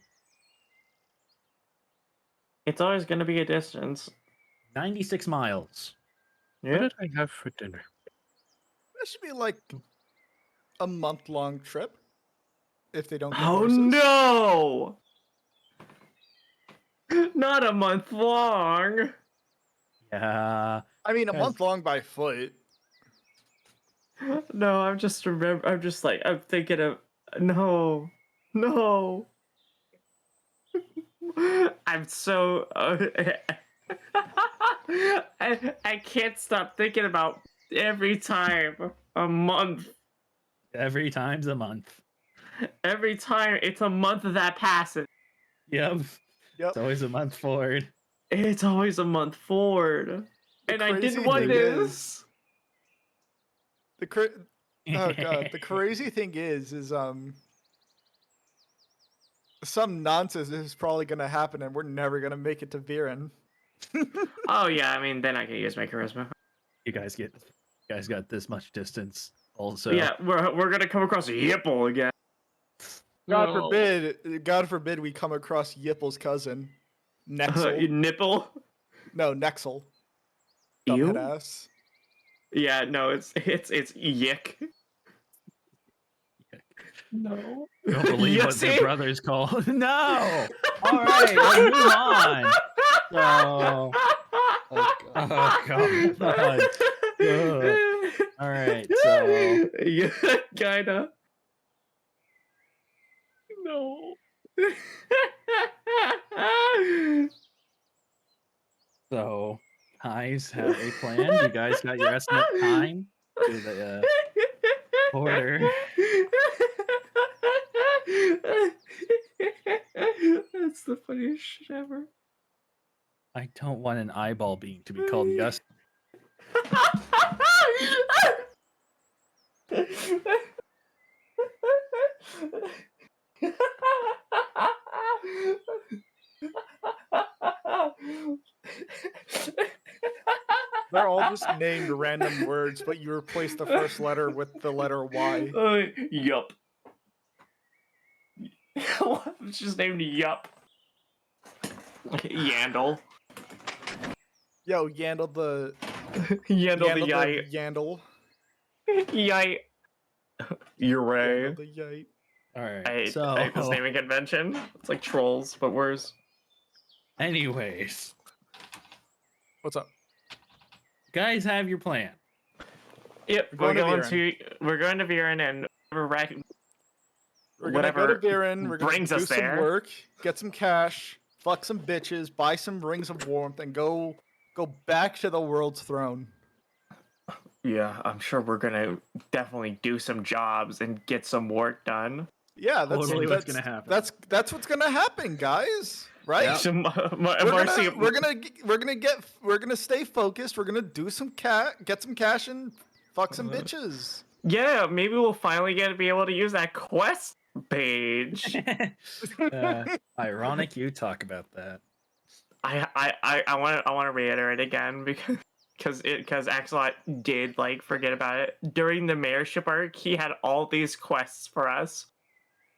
It's always gonna be a distance. 96 miles. What did I have for dinner? This should be like a month-long trip. If they don't get Oh horses. no! Not a month long. Yeah. I mean, a Guys- month long by foot. No, I'm just I'm thinking of no. I'm so I can't stop thinking about every time a month. Every time's a month. Every time it's a month that passes. Yep. Yep. It's always a month forward. It's always a month forward. The And I crazy didn't want thing this. Oh god, the crazy thing is some nonsense is probably gonna happen, and we're never gonna make it to Viren. Oh yeah, I mean then I can use my charisma. You guys got this much distance also. Yeah, we're gonna come across a Yipple again. God No. forbid we come across Yipple's cousin, Nexel. Nipple. No, Nexel. Ew? Dumbhead ass. Yeah, no, it's Yick. No. I don't believe You what see? their brothers call. No. All right, let's move on. So, oh god. All right, so Yeah, kinda. No. so guys have a plan. You guys got your estimate time to the border. That's the funniest shit ever. I don't want an eyeball being to be called Gus. They're all just named random words, but you replace the first letter with the letter Y. Yup. It's just named Yup. Yandle. Yo, Yandle the Yandle the Yite. Yandle. Yite. You're Yandle right. the Yite. All right. I So hate this naming convention. It's like trolls, but worse. anyways, What's up? guys have your plan. Yep, We're we're going going to to Viren and We're gonna whatever go to Viren. We're gonna brings do us some there. work, get some cash, fuck some bitches, buy some rings of warmth, and go back to the world's throne. Yeah, I'm sure we're gonna definitely do some jobs and get some work done. Yeah, that's Totally what's that's, gonna happen. That's what's gonna happen, guys. Right? Yeah. Some We're Marcy, gonna stay focused. We're gonna do some get some cash and fuck some bitches. yeah, maybe we'll finally be able to use that quest page. Ironic you talk about that. I want to reiterate again because Axelot did like forget about it during the mayorship arc. He had all these quests for us,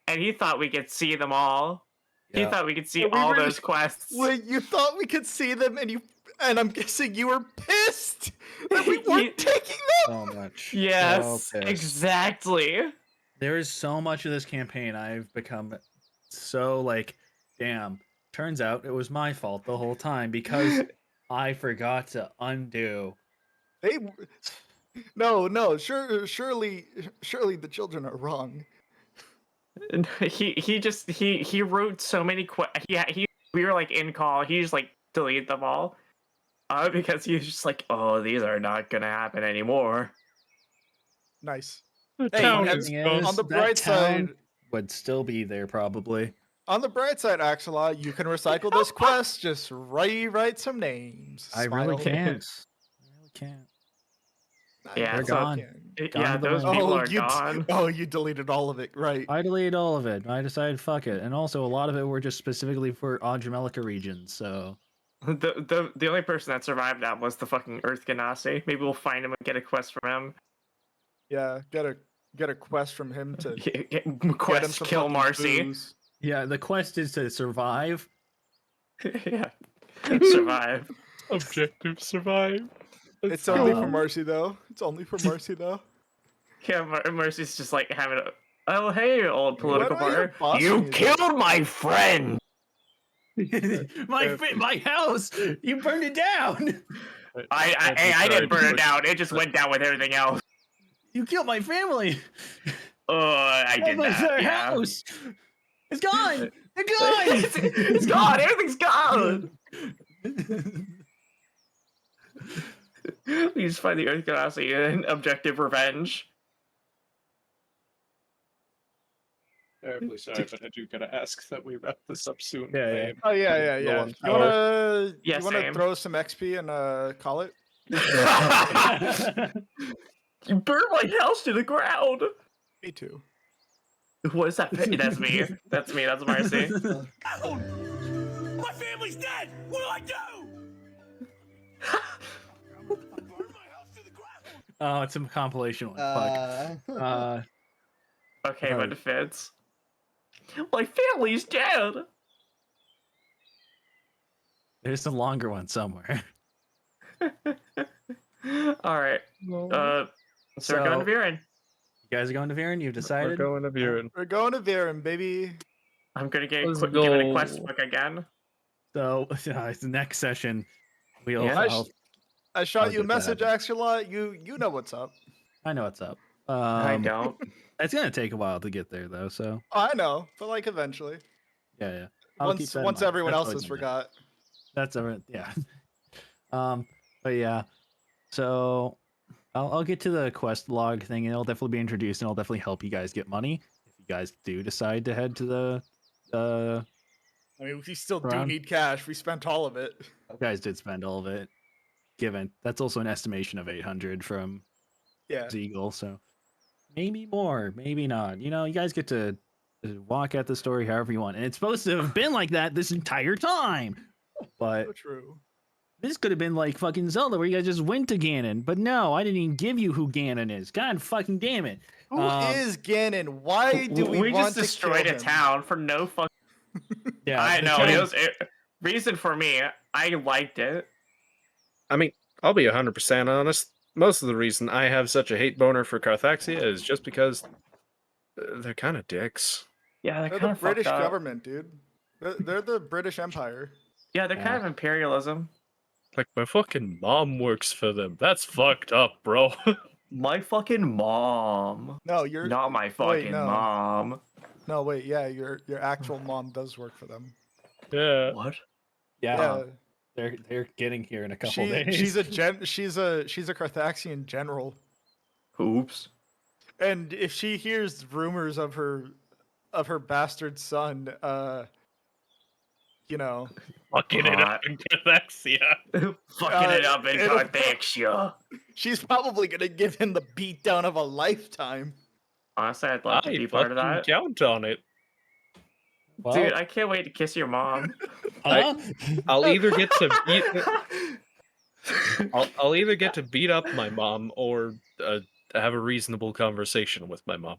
and he thought we could see them all. He Yeah. thought we could see Yeah, we all were- those quests. Wait, you thought we could see them, and I'm guessing you were pissed that we weren't taking them. So much. Yes, So pissed. exactly. There is so much of this campaign I've become so like, damn. Turns out it was my fault the whole time because I forgot to undo. No, surely the children are wrong. He wrote so many we were like in call. He just like deleted them all, because he was just like, oh, these are not gonna happen anymore. Nice. The Hey, town and is on the that bright town side, would still be there probably. on the bright side, Axelot, you can recycle this quest. Just rewrite some names. I really Smile. can't. I really can't. Yeah, They're so- gone. Gone yeah, to the those wind. people are gone. Oh, you deleted all of it, right? I deleted all of it. I decided fuck it, and also a lot of it were just specifically for Audramelica regions. So The only person that survived that was the fucking Earth Ganassi. Maybe we'll find him and get a quest from him. Yeah, get a quest from him to get him Quest some kill fucking Marcy. booze. yeah, the quest is to survive. Yeah, survive. Objective survive. It's only for Um, Marcy though. It's only for Marcy though. Yeah, Mercy's just like having a. Oh, hey, old political Why do I hear partner. boss You music? killed my friend. my house, you burned it down. I didn't burn it down. It just went down with everything else. You killed my family. I did That was that. their Yeah. house. It's gone. They're gone. It's gone. Everything's gone. We just find the Earth Ganassi and objective revenge. Terribly sorry, but I do gotta ask that we wrap this up soon. Yeah, I yeah. am Oh yeah. low on You power. Yeah, wanna same. throw some XP and call it? You burned my house to the ground. Me too. What is that? That's me. That's me. That's Marcy. My family's dead! What do I do? Burn my house to the ground! Oh, it's a compilation one. Fuck. Okay, Oh. my defense. My family's dead. There's some longer one somewhere. All right. So we're going to Viren. You guys are going to Viren? You've We're decided? going to Buren. We're going to Viren, baby. I'm gonna get Let's given a go. quest book again. So it's the next session. We'll. Yeah. I shot I'll you a get that message, happen. Axelot. You know what's up. I know what's up. I don't. It's gonna take a while to get there though. So Oh, I know, but like eventually. yeah. I'll keep Once that in once mind. everyone That's else always has gonna forgot. That's yeah. But yeah. So I'll get to the quest log thing, and it'll definitely be introduced, and it'll definitely help you guys get money if you guys do decide to head to the. I mean, we still do Ron? need cash. We spent all of it. You guys did spend all of it. Given that's also an estimation of 800 from Yeah. Eagle, so maybe more, maybe not. You know, you guys get to walk out the story however you want, and it's supposed to have been like that this entire time. But So true. this could have been like fucking Zelda, where you guys just went to Ganon. But no, I didn't even give you who Ganon is. God fucking damn it! Who is Ganon? Why do we want just to destroyed kill a him? town for no fucking. Yeah, I the know. town- Reason for me. I liked it. I mean, I'll be 100% honest. Most of the reason I have such a hate boner for Carthaxia is just because they're kind of dicks. Yeah, they're They're kind the of British fucked up. government, dude. They're the British Empire. Yeah, they're kind Yeah. of imperialism. Like, my fucking mom works for them. That's fucked up, bro. My fucking mom. No, you're Not my fucking no. mom. No, wait, yeah, your actual mom does work for them. Yeah. What? yeah. Yeah. They're getting here in a couple She days. she's a Carthaxian general, Oops. and if she hears rumors of her bastard son, you know, Fucking it up in Galaxia. Fucking it up in it'll- Carthaxia. she's probably gonna give him the beatdown of a lifetime. Honestly, I'd love to I be part of fucking that. count on it. Well, Dude, I can't wait to kiss your mom. huh? I'll either get to beat I'll either get to beat up my mom or have a reasonable conversation with my mom.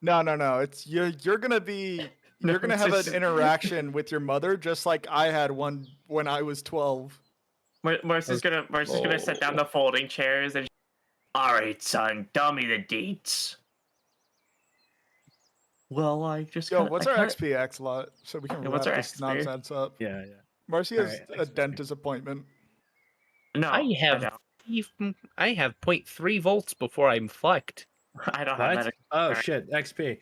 No. It's you're gonna be No, you're gonna it's have just- an interaction with your mother, just like I had one when I was 12. Marcy's gonna set down the folding chairs and. All right, son, tell me the deets. Well, I just. Yo, kinda- what's I our kinda- XP lot so we can Yeah, wrap what's our this XP? nonsense up? Yeah. Marcy has Alright, a XP. dentist appointment. No, I have don't. I have 0.3 volts before I'm flecked. I don't have What? that. Oh Alright. shit, XP.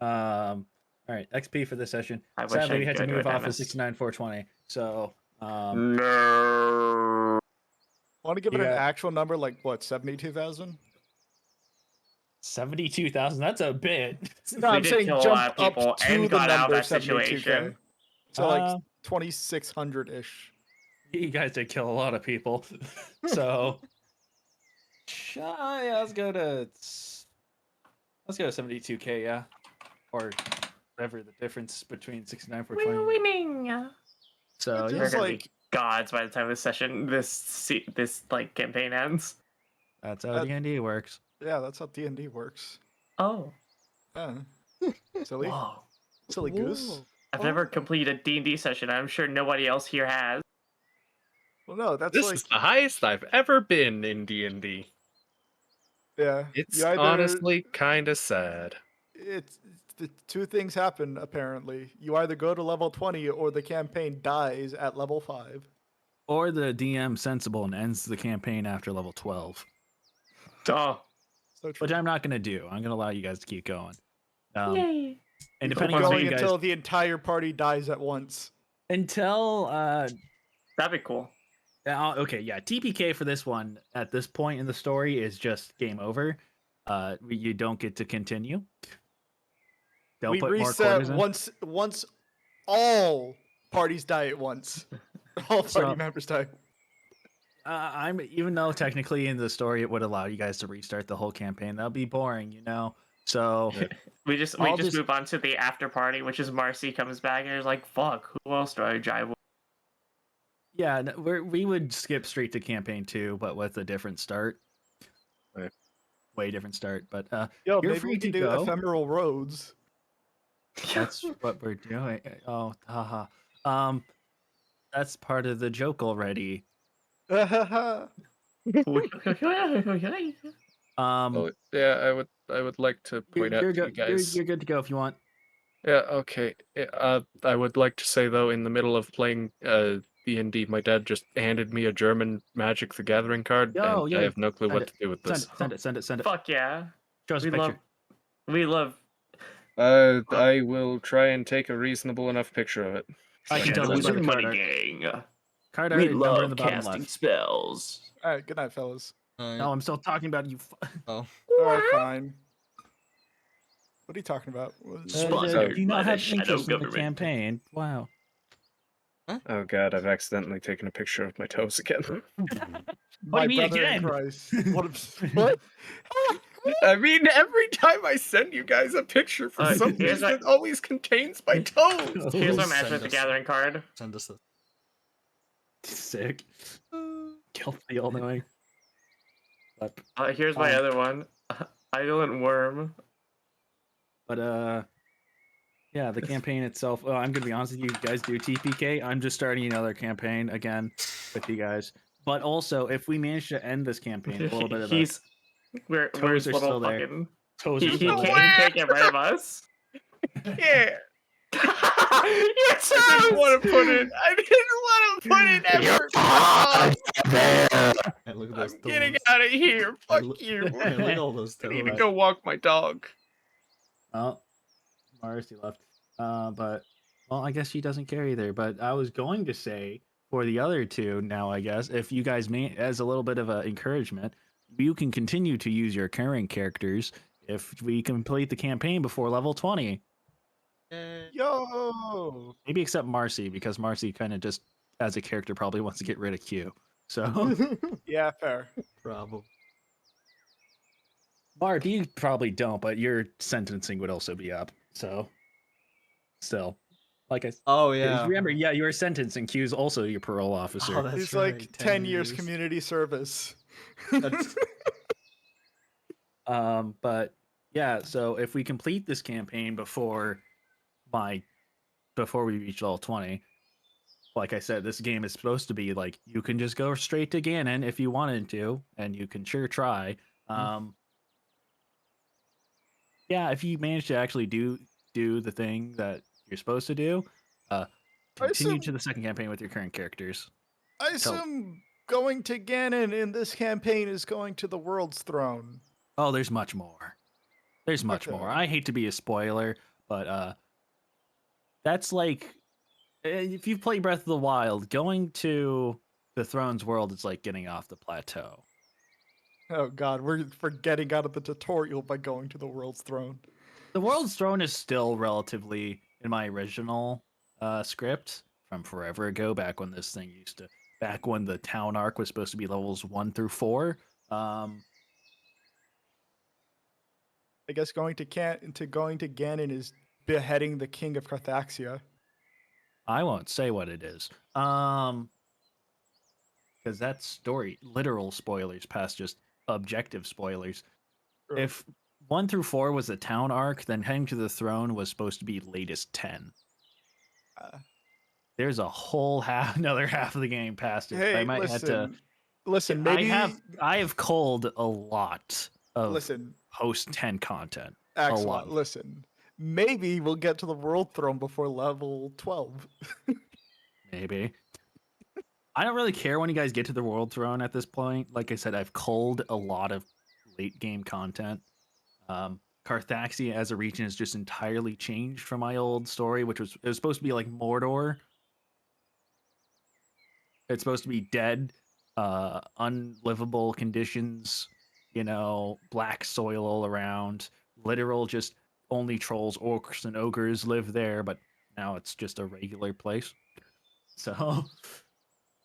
All right, XP for this session. I wish Sadly, I we had to could do move a off of dentist. 69,420. So, No. Want to give You it an got- actual number, like what, 72,000? 72,000. That's a bit. No, We I'm did saying kill a jump lot of people up to and the got out of number that 72K. situation. So like Uh, 2,600 ish. You guys did kill a lot of people. So, yeah, let's go to 72K, yeah, or whatever the difference between 69,420. Winning. So It's yeah, We're just gonna like- be gods by the time this like campaign ends. that's how D&D works. Yeah, that's how D&D works. Oh. Yeah. Silly, Whoa. silly goose. I've never completed a D&D session. I'm sure nobody else here has. Well, no, that's This like, is the highest I've ever been in D&D. yeah. It's you either, honestly kind of sad. it's the two things happen apparently. You either go to level 20 or the campaign dies at level 5. Or the DM sensible and ends the campaign after level 12, Oh. So true. which I'm not going to do. I'm going to allow you guys to keep going. Yay. And Keep depending on how going you guys until the entire party dies at once. until That'd be cool. okay, yeah, TPK for this one at this point in the story is just game over. You don't get to continue. They'll We put more reset quarters in. once all parties die at once. All party So- members die. I'm even though technically in the story it would allow you guys to restart the whole campaign. That'll be boring, you know. So We just I'll just- move on to the after party, which is Marcy comes back and is like, "Fuck, who else do I jive with?" yeah, we would skip straight to campaign 2, but with a different start. Right. Way different start, but Yo, You're maybe free we to can do go. ephemeral roads. that's what we're doing. Oh, haha. That's part of the joke already. Oh, yeah, I would like to point out to you guys. You're good to go if you want. Yeah, okay. I would like to say though, in the middle of playing D&D, my dad just handed me a German Magic the Gathering card, Yo, and yeah, I have no clue send what it, to do with this. Send it. Fuck yeah. Show us a We picture. we love. I will try and take a reasonable enough picture of it. I can tell this by the card art. gang. Card art number in the bottom casting left. spells. All right, good night, fellas. No, I'm still talking about you. All right, fine. What are you talking about? Sponsored do you by not the have shadow interest in the government. campaign? Wow. Oh god, I've accidentally taken a picture of my toes again. My do you mean brother in again? Christ. What? I mean, every time I send you guys a picture, for some here's reason, my- it always contains my toes. Here's my Oh, Magic the Gathering card. Send us this. Sick. Guilty all knowing. But Here's my other one. Idolent Worm. yeah, the campaign itself. Well, I'm gonna be honest with you, you guys do TPK. I'm just starting another campaign again with you guys. But also, if we manage to end this campaign, a little bit of He's where's Toes are little still there. fucking. toes He are still there. can't get rid of us. Yeah. Your I didn't toes! want to put it. I didn't want to put in effort. Hey, look at those I'm toes. getting out of here. Fuck look- you. Hey, look at all those I need to toes. go walk my dog. Oh, Marcy left. But well, I guess she doesn't care either. But I was going to say for the other two now, I guess, if you guys may, as a little bit of encouragement, you can continue to use your current characters if we complete the campaign before level 20. Yo. Maybe except Marcy, because Marcy kind of just, as a character, probably wants to get rid of Q. So, Yeah, fair. Probably. Barb, you probably don't, but your sentencing would also be up. So, still, like I Oh yeah. remember, yeah, your sentencing Q's also your parole officer. Oh, that's He's right. like 10 years community service. That's But yeah, so if we complete this campaign before we reach level 20, like I said, this game is supposed to be like you can just go straight to Ganon if you wanted to, and you can sure try. Yeah, if you manage to actually do the thing that you're supposed to do, continue to the second campaign with your current characters. I assume going to Ganon in this campaign is going to the world's throne. Oh, there's much more. There's much Okay. more. I hate to be a spoiler, but that's like if you've played Breath of the Wild, going to the Throne's world is like getting off the plateau. Oh god, we're getting out of the tutorial by going to the world's throne. The World's Throne is still relatively in my original script from forever ago, back when this thing back when the town arc was supposed to be levels 1 through 4. I guess going to Ganon is beheading the king of Carthaxia. I won't say what it is. Because that's story literal spoilers past just objective spoilers. True. If 1 through 4 was the town arc, then heading to the throne was supposed to be latest 10. There's a whole another half of the game past it. Hey, I might have to listen. Maybe I have culled a lot of listen. post 10 content. Excellent. A lot. Listen, maybe we'll get to the world throne before level 12. Maybe. I don't really care when you guys get to the world throne at this point. Like I said, I've culled a lot of late game content. Carthaxia as a region has just entirely changed from my old story, which was supposed to be like Mordor. It's supposed to be dead, unlivable conditions, black soil all around, literal just only trolls, orcs, and ogres live there, but now it's just a regular place. So,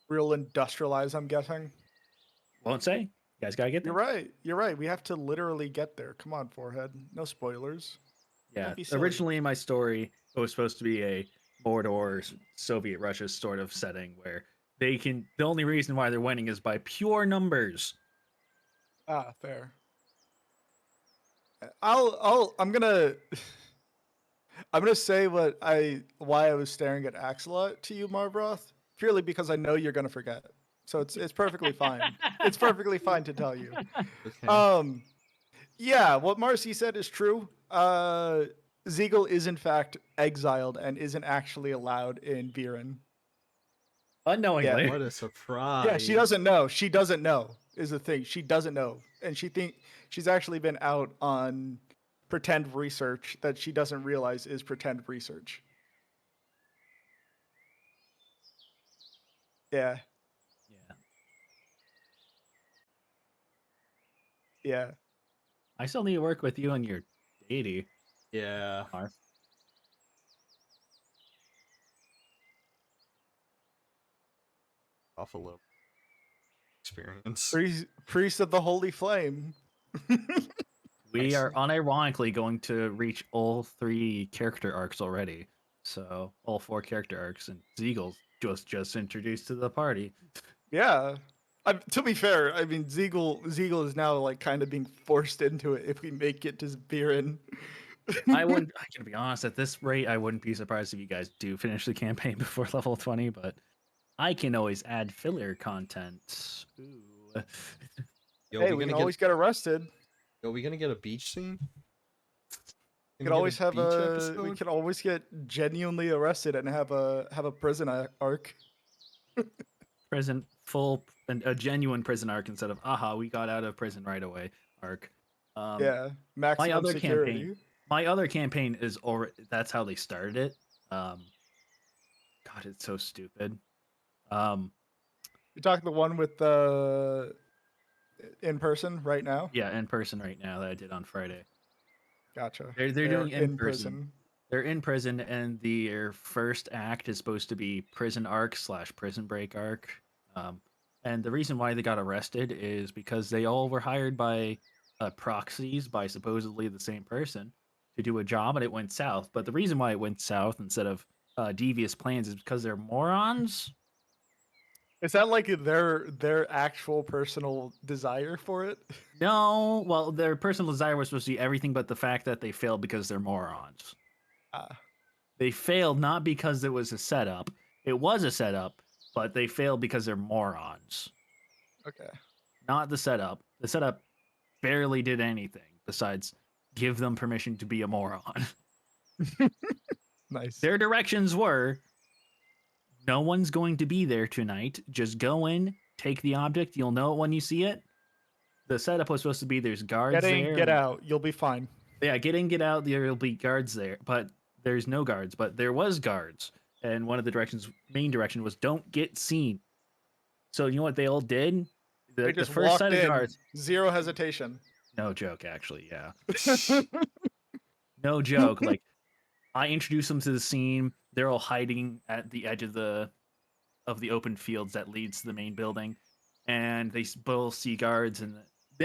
Real industrialized, I'm guessing. won't say. You guys gotta get there. You're right. We have to literally get there. Come on, forehead. No spoilers. Yeah. Don't be silly. Originally in my story, it was supposed to be a Mordor, Soviet Russia sort of setting where the only reason why they're winning is by pure numbers. Ah, fair. I'm gonna say why I was staring at Axelot to you, Marvroth, purely because I know you're gonna forget. So it's perfectly fine. It's perfectly fine to tell you. okay. Yeah, what Marcy said is true. Ziegel is in fact exiled and isn't actually allowed in Viren. Unknowingly. Yeah. What a surprise. Yeah, she doesn't know. She doesn't know is the thing. She doesn't know. And she's actually been out on pretend research that she doesn't realize is pretend research. Yeah. Yeah. I still need to work with you on your deity. Yeah. Marv. Buffalo experience. Priest of the Holy Flame. We Nice. are unironically going to reach all 3 character arcs already. So all 4 character arcs, and Ziegel's just introduced to the party. Yeah. To be fair, I mean Ziegel is now like kind of being forced into it if we make it to Viren. I can be honest, at this rate, I wouldn't be surprised if you guys do finish the campaign before level 20, but I can always add filler content. Ooh. Yo, Hey, we can always get arrested. Yo, we gonna get a beach scene? We could always have we could always get genuinely arrested and have a prison arc. Prison a genuine prison arc instead of we got out of prison right away arc. Yeah, maximum my other security. My other campaign is already, that's how they started it. God, it's so stupid. Um, You're talking the one with the in person right now? yeah, in person right now that I did on Friday. Gotcha. They're doing in person. prison. They're in prison, and their first act is supposed to be prison arc / prison break arc. And the reason why they got arrested is because they all were hired by proxies by supposedly the same person to do a job, and it went south. But the reason why it went south instead of devious plans is because they're morons. Is that like their actual personal desire for it? No, well, their personal desire was supposed to be everything but the fact that they failed because they're morons. Ah, They failed not because it was a setup. It was a setup, but they failed because they're morons. okay. Not the setup. The setup barely did anything besides give them permission to be a moron. Nice. Their directions were no one's going to be there tonight. Just go in, take the object. You'll know it when you see it. The setup was supposed to be there's guards Get in, there. get out. You'll be fine. Yeah, get in, get out. There'll be guards there, but there's no guards. But there was guards, and one of the main direction was don't get seen. So you know what they all did? They The just first walked set of in, guards. zero hesitation. No joke, actually. Yeah, no joke. Like I introduced them to the scene. They're all hiding at the edge of the open fields that leads to the main building, and they both see guards, and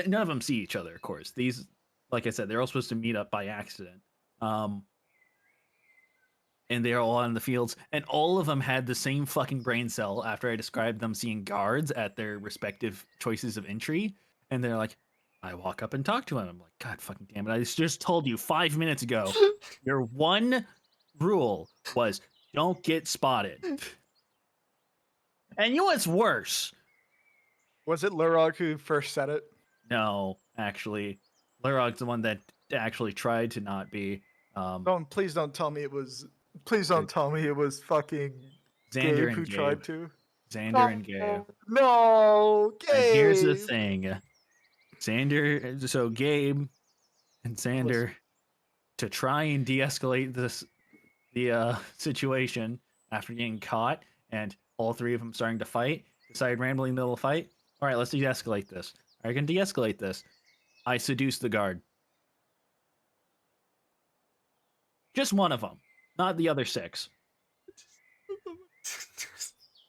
none of them see each other. Of course, these, like I said, they're all supposed to meet up by accident. And they're all on the fields, and all of them had the same fucking brain cell after I described them seeing guards at their respective choices of entry. And they're like, I walk up and talk to him. I'm like, God fucking damn it. I just told you 5 minutes ago, your one rule was don't get spotted. And you know what's worse? Was it Lurog who first said it? No, actually, Larog's the one that actually tried to not be. Please don't tell me it was. Please don't tell me it was fucking Xander Gabe and who Gabe. tried to. Xander and Gabe. No, Gabe. And here's the thing. So Gabe and Xander, Listen. to try and de-escalate the situation after getting caught and all three of them starting to fight, decided randomly in the middle of the fight, all right, let's de-escalate this. I can de-escalate this. I seduce the guard. Just one of them, not the other six.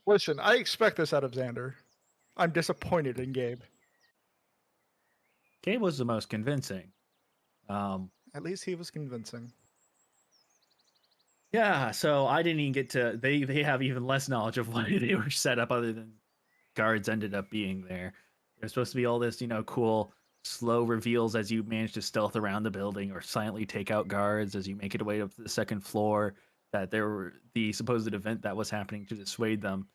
Listen, I expect this out of Xander. I'm disappointed in Gabe. Gabe was the most convincing. At least he was convincing. Yeah, so I didn't even get to. They have even less knowledge of why they were set up, other than guards ended up being there. There's supposed to be all this, cool slow reveals as you manage to stealth around the building or silently take out guards as you make it away up to the second floor. That there were the supposed event that was happening to dissuade them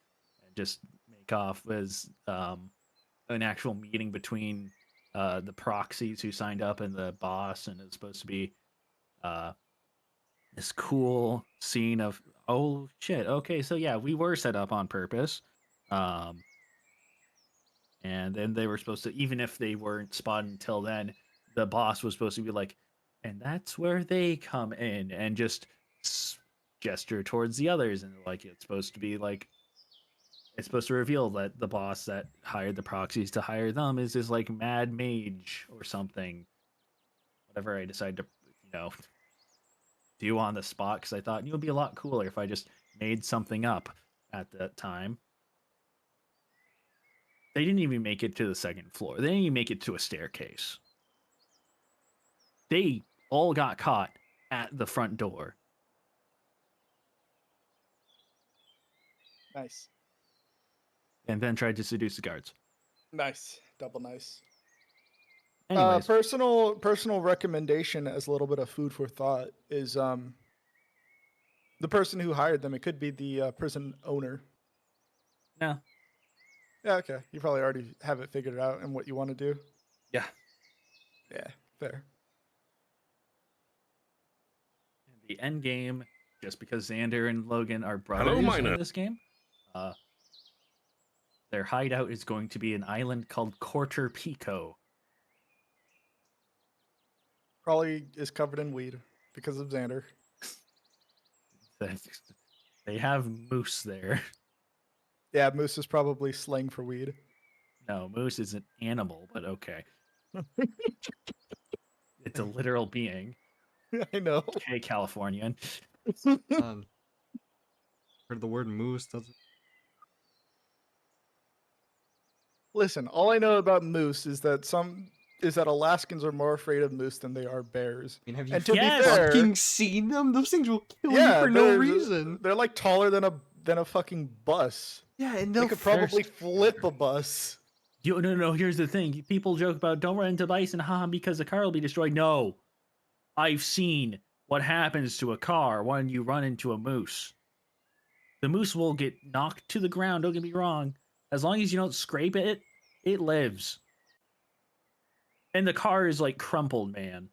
and just make off was an actual meeting between the proxies who signed up and the boss, and it's supposed to be this cool scene of, oh shit, okay, so yeah, we were set up on purpose. And then they were supposed to, even if they weren't spotted until then, the boss was supposed to be like, and that's where they come in, and just gesture towards the others, and like it's supposed to be like, it's supposed to reveal that the boss that hired the proxies to hire them is this like mad mage or something. Whatever I decide to, you know, do on the spot, because I thought it would be a lot cooler if I just made something up at that time. They didn't even make it to the second floor. They didn't even make it to a staircase. They all got caught at the front door. Nice. And then tried to seduce the guards. Nice. Double nice. Anyways, Personal recommendation as a little bit of food for thought is the person who hired them. It could be the prison owner. no. Yeah, okay. You probably already have it figured out and what you want to do. Yeah. Yeah, fair. And the end game, just because Xander and Logan are Hello, brothers Minor. in this game, their hideout is going to be an island called Quarter Pico. Probably is covered in weed because of Xander. They have moose there. Yeah, moose is probably slang for weed. No, moose is an animal, but okay. It's a literal being. I know. Hey, Californian. Heard the word moose doesn't. Listen, all I know about moose is that Alaskans are more afraid of moose than they are bears. I mean, have you And to Yes! be fair, fucking seen them? Those things will kill you yeah, for no reason. they're like taller than a fucking bus. Yeah, and They they'll could probably flip a bus. No. Here's the thing. People joke about don't run into bison, haha, because the car will be destroyed. No, I've seen what happens to a car when you run into a moose. The moose will get knocked to the ground. Don't get me wrong. As long as you don't scrape it, it lives. And the car is like crumpled, man.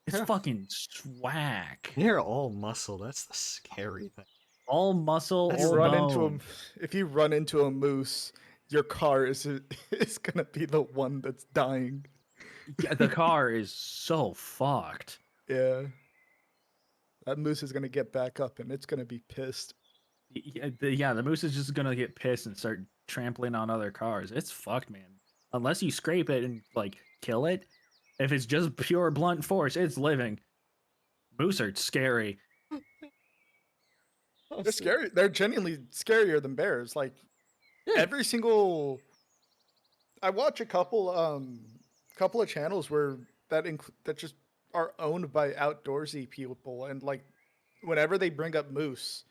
It's Yeah. fucking swag. They're all muscle. That's the scary thing. All muscle, If you all run bone. if you run into a moose, your car is gonna be the one that's dying. Yeah, the car is so fucked. Yeah. That moose is gonna get back up and it's gonna be pissed. The moose is just gonna get pissed and start trampling on other cars. It's fucked, man. Unless you scrape it and like kill it. If it's just pure blunt force, it's living. Moose are scary. They're scary. They're genuinely scarier than bears. Like Yeah. every single. I watch a couple of channels where that just are owned by outdoorsy people, and like whenever they bring up moose,